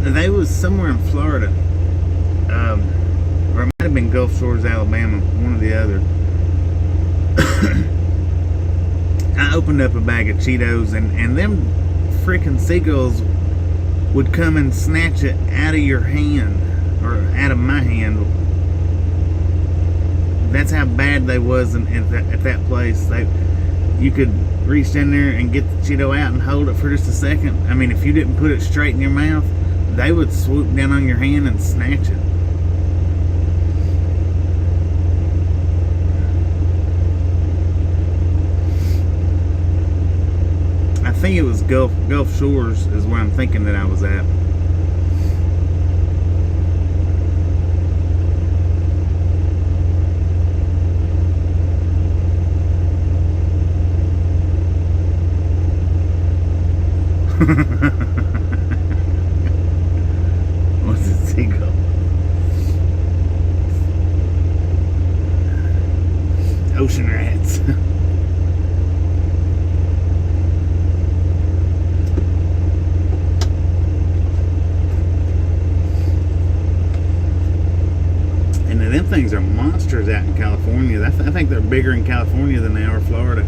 They was somewhere in Florida, or it might have been Gulf Shores, Alabama, one or the other. I opened up a bag of Cheetos, and them freaking seagulls would come and snatch it out of your hand, or out of my hand. That's how bad they was at that place. You could reach down there and get the Cheeto out and hold it for just a second. I mean, if you didn't put it straight in your mouth, they would swoop down on your hand and snatch it. I think it was Gulf Shores is where I'm thinking that I was at. What's a seagull? Ocean rats. And them things are monsters out in California. I think they're bigger in California than they are Florida.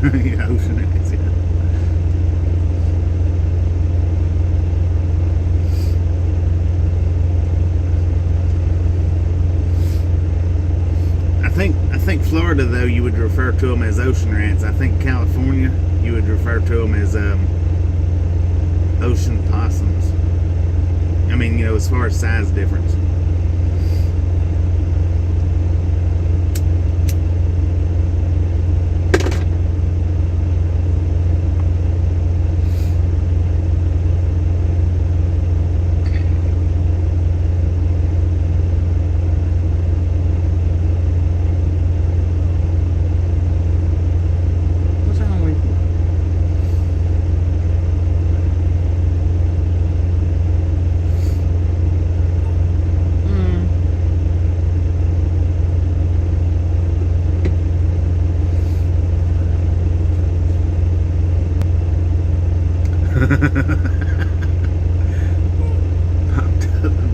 Yeah, ocean rats, yeah. I think Florida, though, you would refer to them as ocean rats. I think California, you would refer to them as ocean possums. I mean, you know, as far as size difference.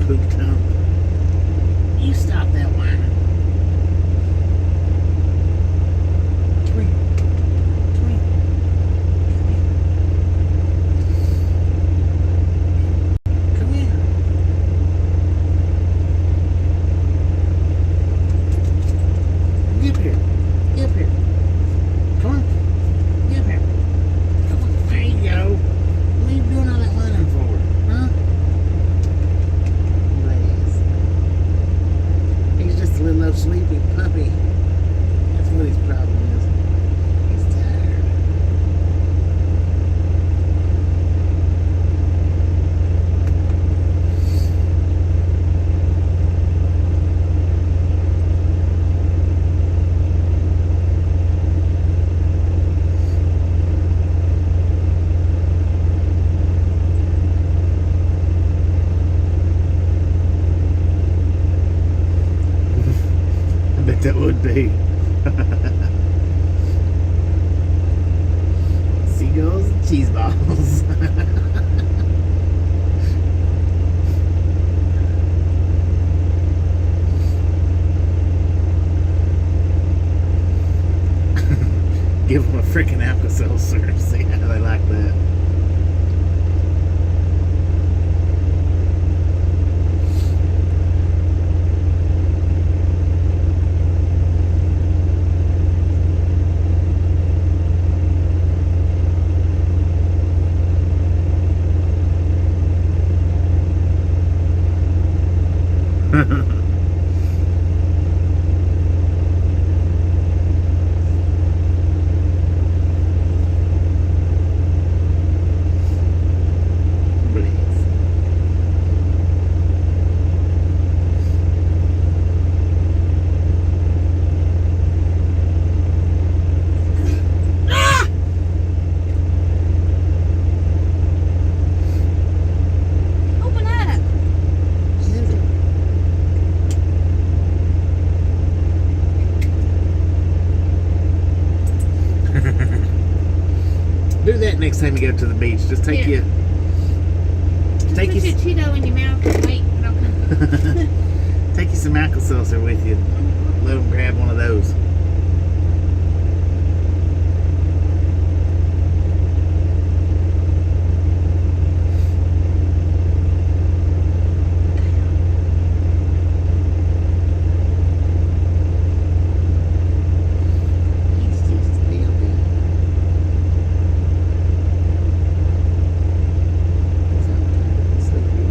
big tongue. You stop that whining. Come here. Come here. Come here. Get up here. Get up here. Come on. Get up here. Come on. There you go. What are you doing all that whining for? Huh? He's just a little old sleepy puppy. That's what his problem is. He's tired. I bet that would be. Seagulls and cheese balls. Give them a freaking Alka-Seltzer. See how they like that. Open up. Do that next time you go to the beach. Just take Here. Take Put you- your Cheeto in your mouth and wait. Okay. take you some Alka-Seltzer with you. Let them grab one of those. He's just a baby. He's all tired and sleepy.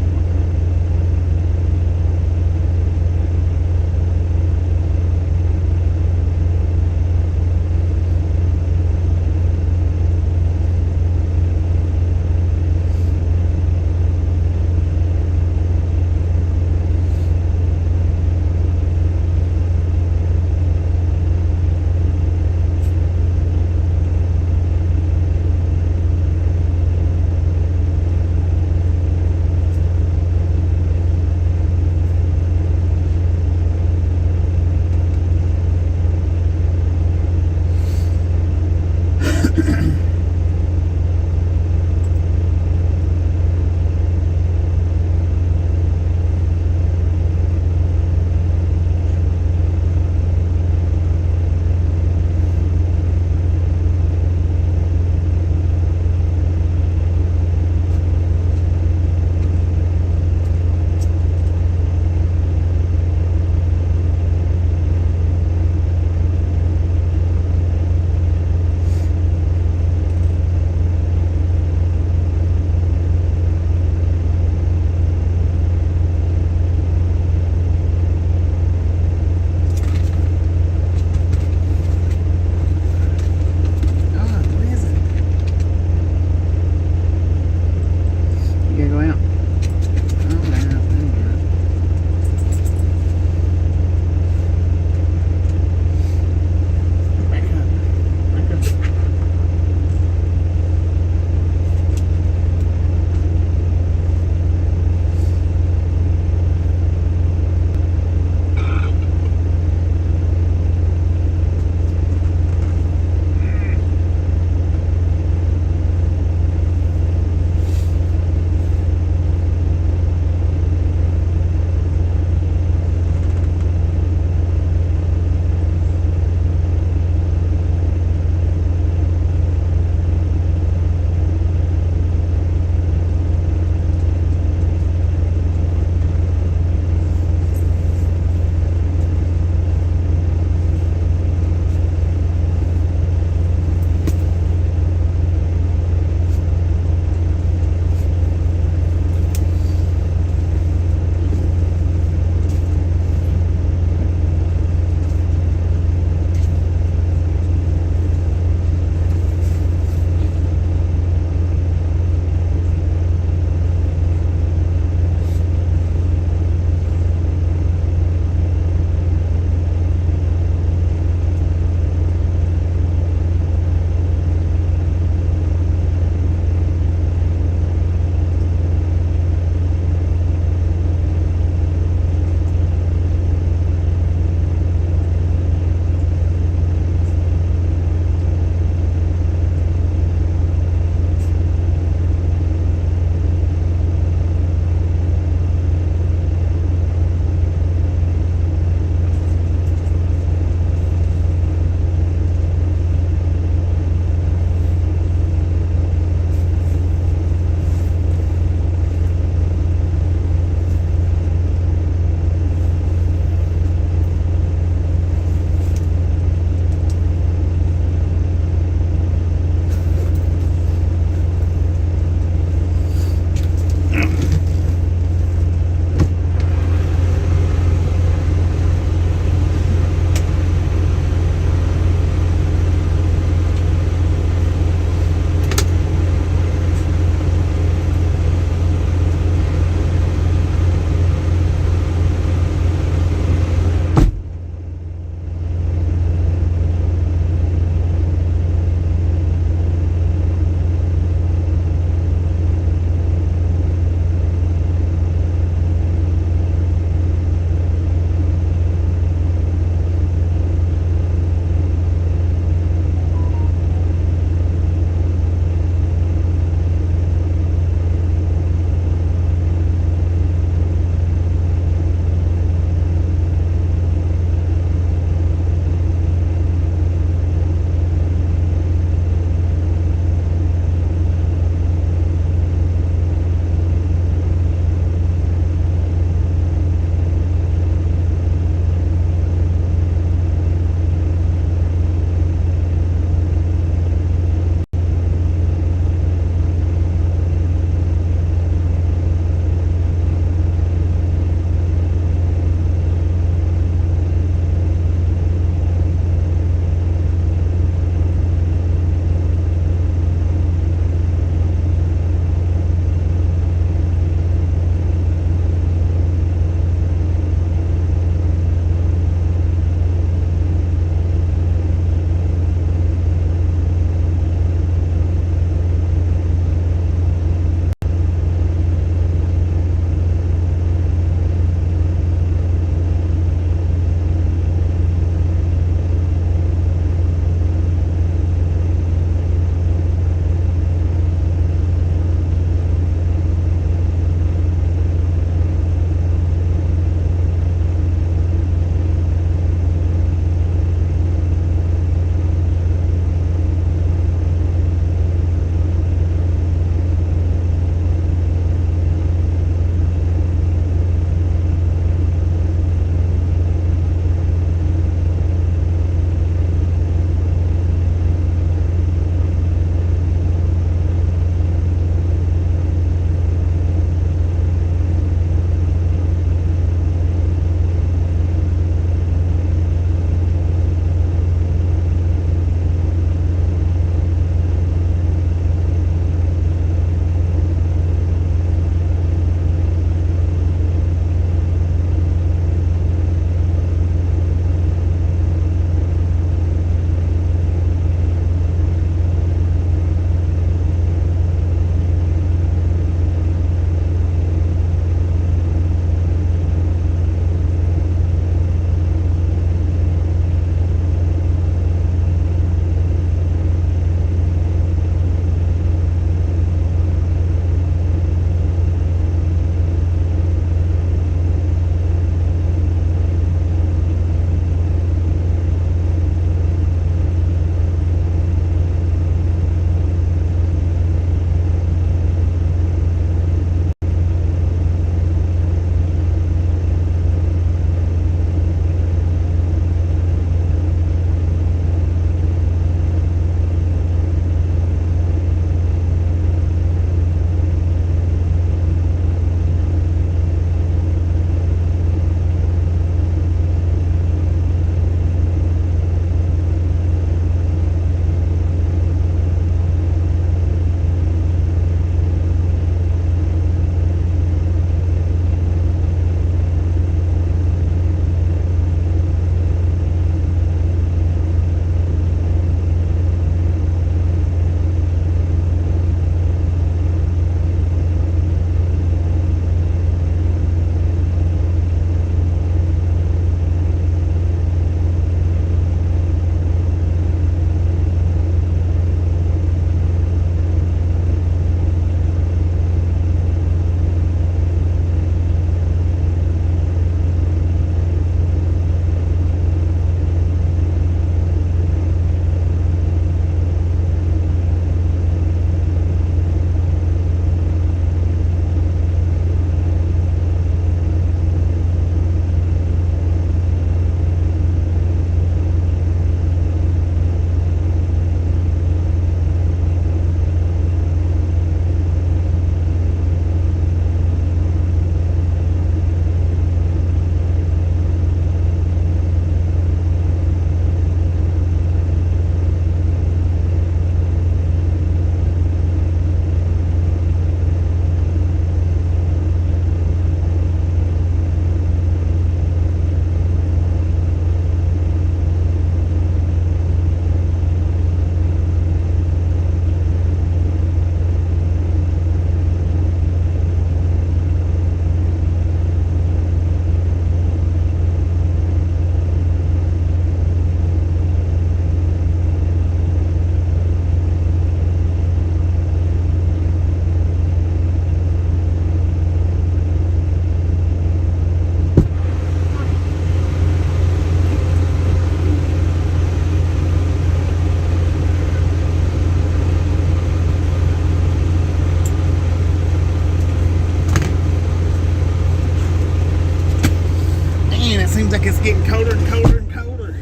seems like it's getting colder and colder and colder.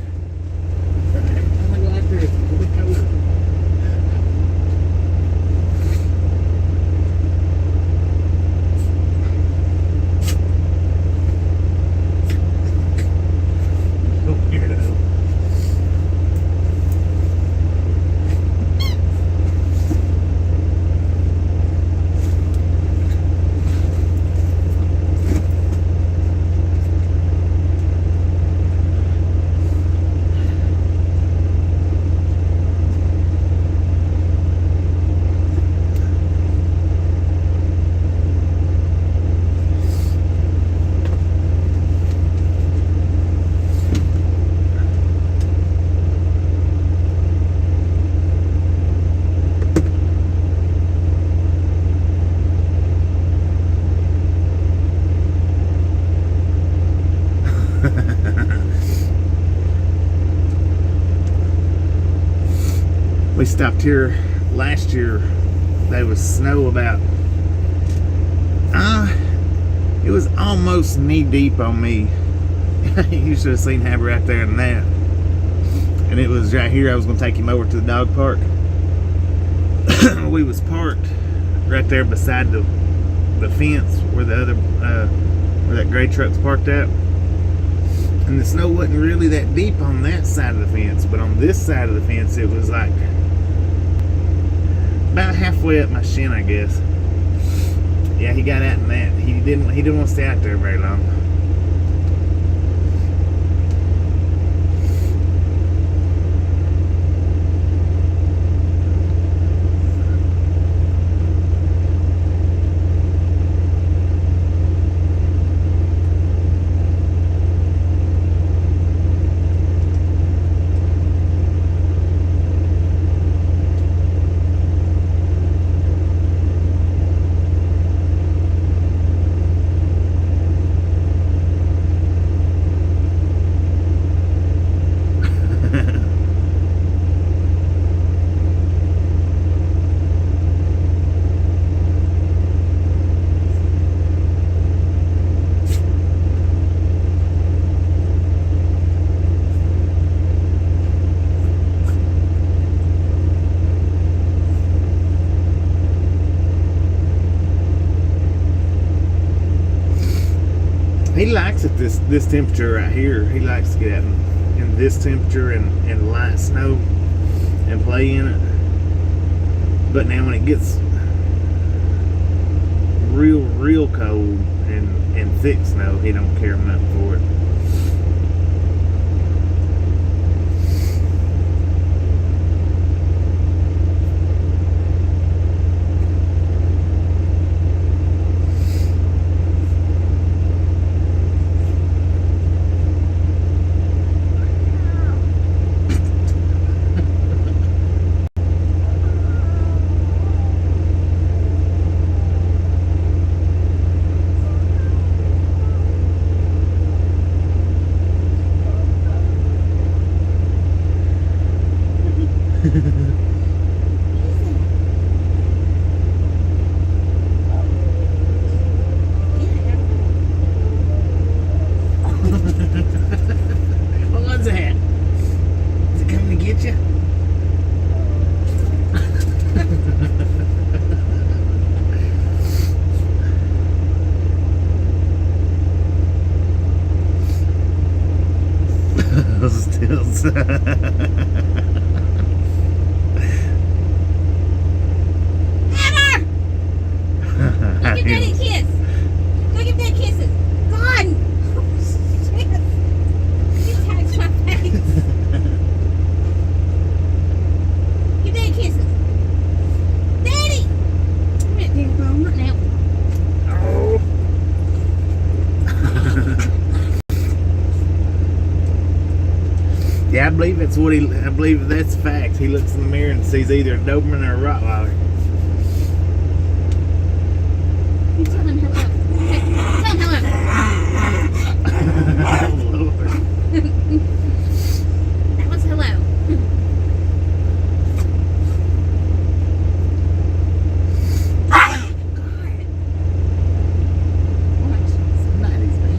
I'm gonna go after it. It'll be colder. Oh, weirdo. We stopped here last year. There was snow about it was almost knee deep on me. You should have seen Haber out there in that. And it was right here. I was going to take him over to the dog park. We was parked right there beside the fence where the other where that gray truck's parked at. And the snow wasn't really that deep on that side of the fence, but on this side of the fence it was like about halfway up my shin, I guess. Yeah, he got out in that. He didn't want to stay out there very long. He likes it this temperature right here. He likes to get out in this temperature and light snow and play in it. But now when it gets real cold and thick snow, he don't care much for it. What was that? Is it coming to get you? Stills. Hammer! Look at Daddy kiss. Look at Daddy kisses. Gone. Shit. He tags my face. Give Daddy kisses. Daddy! Come here, Daddy bro. Not now. Oh. Yeah, I believe that's what I believe that's fact. He looks in the mirror and sees either a Doberman or a Rottweiler. You tell him hello. Okay, tell him hello. Oh, Lord. That was hello. Somebody's bad.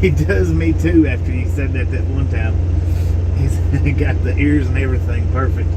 He does me too after you said that one time. He's got the ears and everything perfect.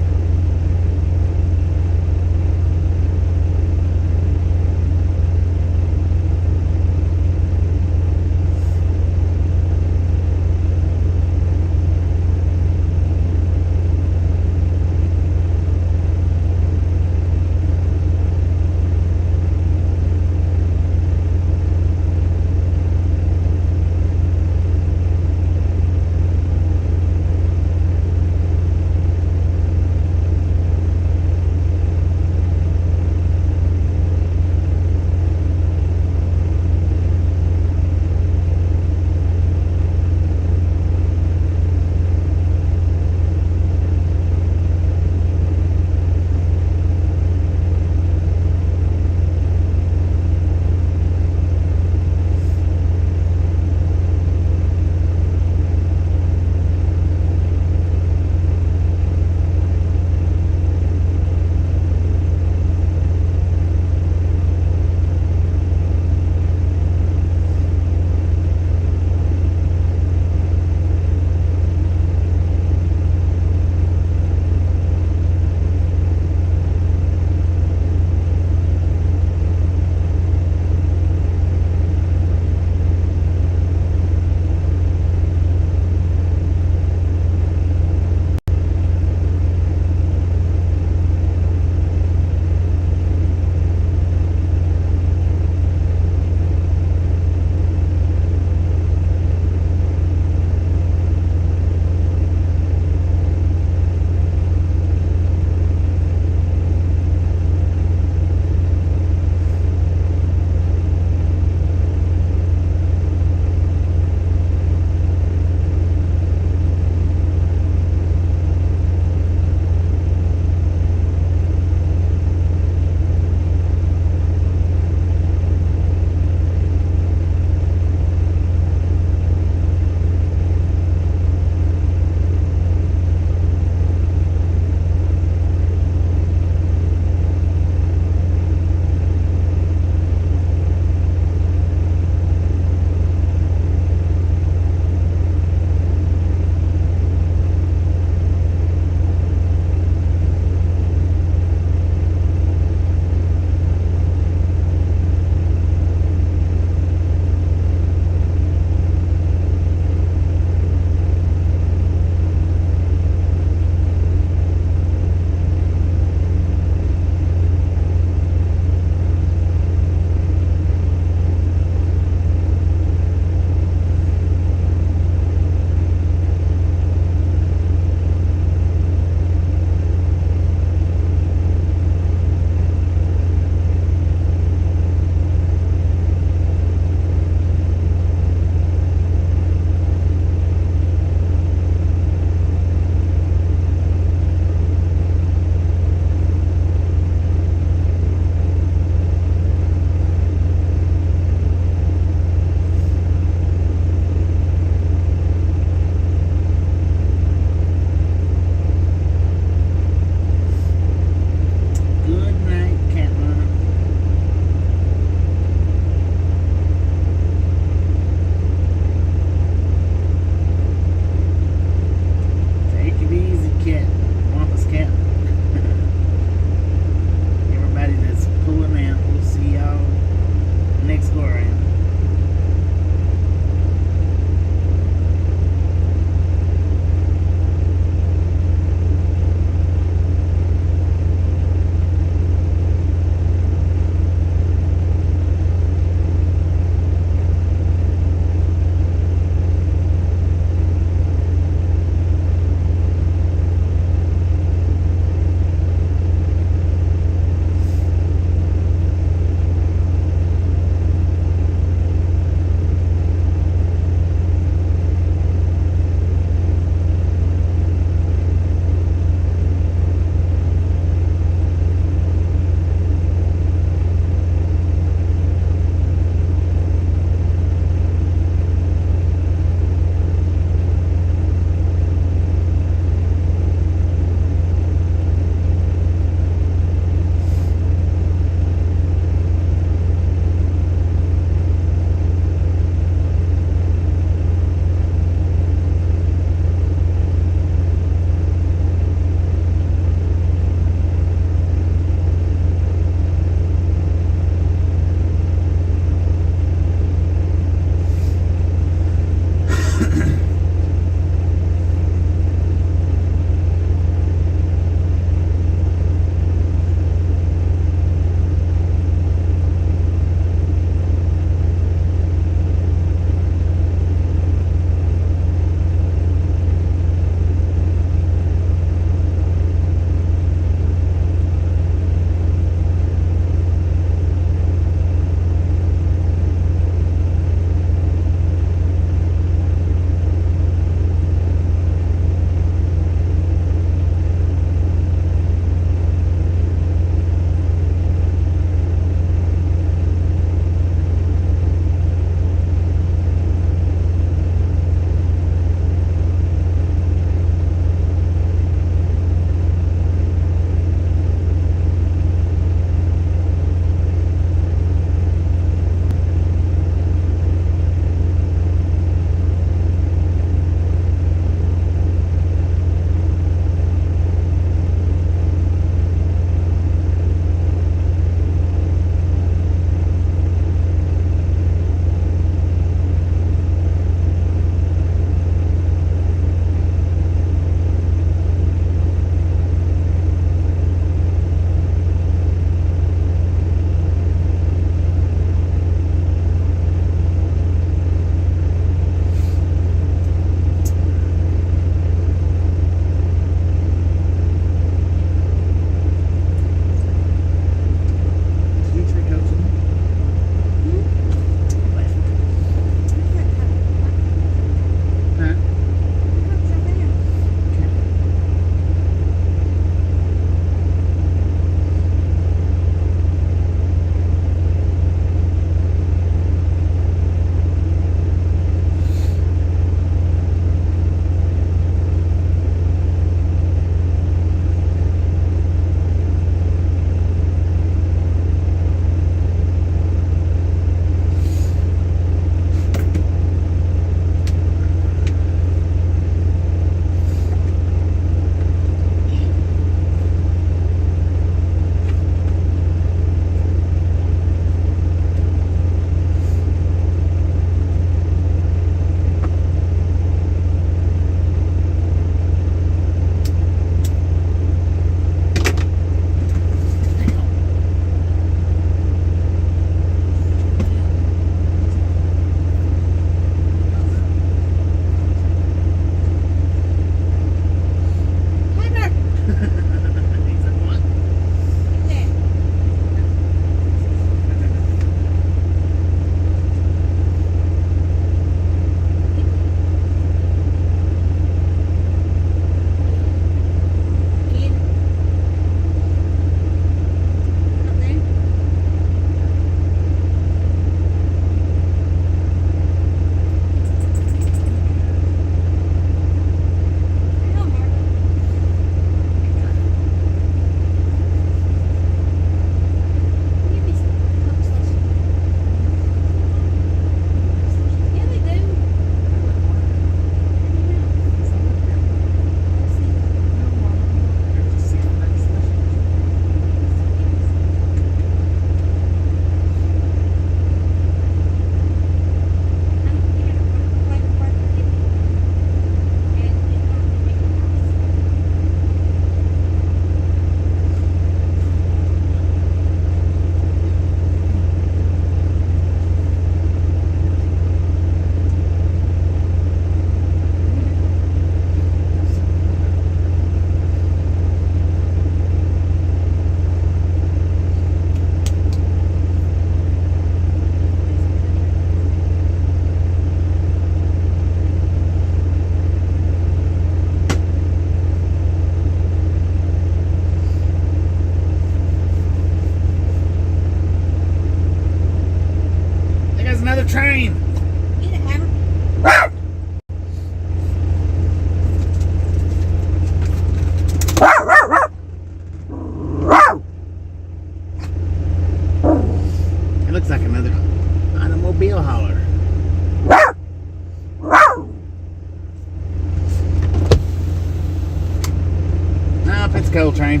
train.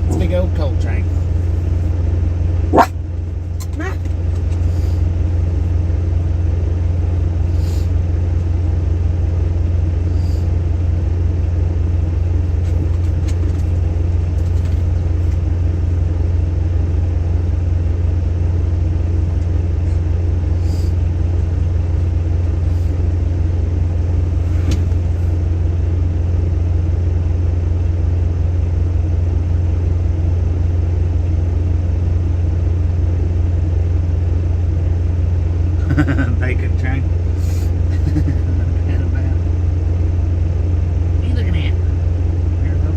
It's a big old coal train. Bacon train. What are you looking at? There we go.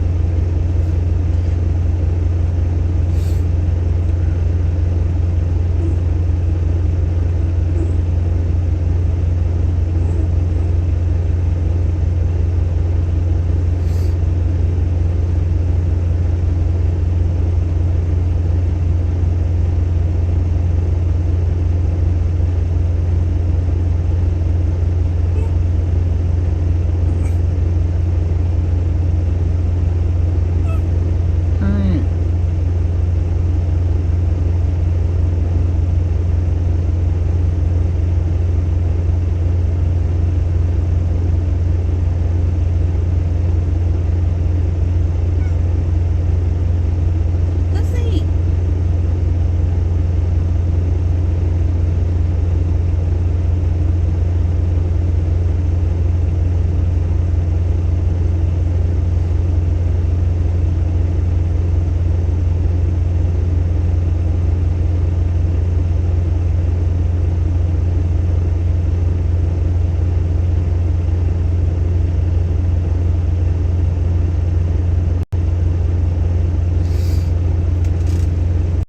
Let's see.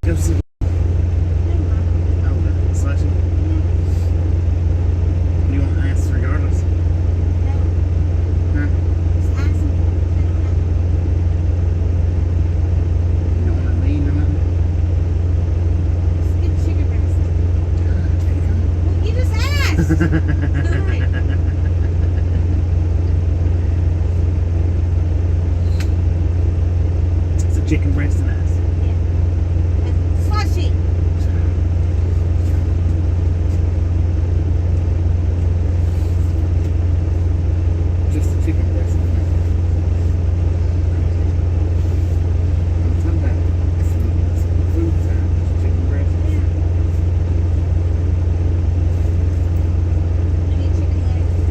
Go see. Never mind. Oh, the slushy. You want ice regardless? No. Huh? Just asking. You don't want to lean or nothing? Just get chicken breast. Well, you just asked. It's a chicken breast and ice. Slushy. Just a chicken breast and ice. I'm talking about some food time. Just chicken breast. I need chicken legs.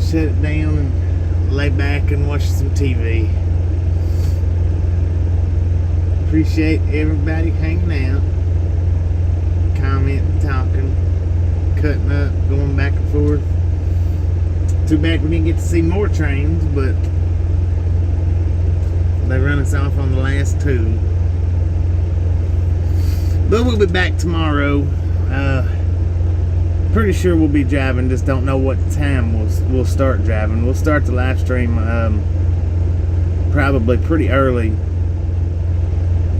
shut it down and lay back and watch some TV. Appreciate everybody hanging out, commenting, talking, cutting up, going back and forth. Too bad we didn't get to see more trains, but they run us off on the last two. But we'll be back tomorrow. Pretty sure we'll be driving, just don't know what time we'll start driving. We'll start the live stream probably pretty early,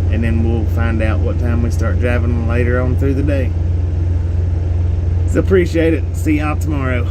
and then we'll find out what time we start driving later on through the day. So appreciate it. See y'all tomorrow.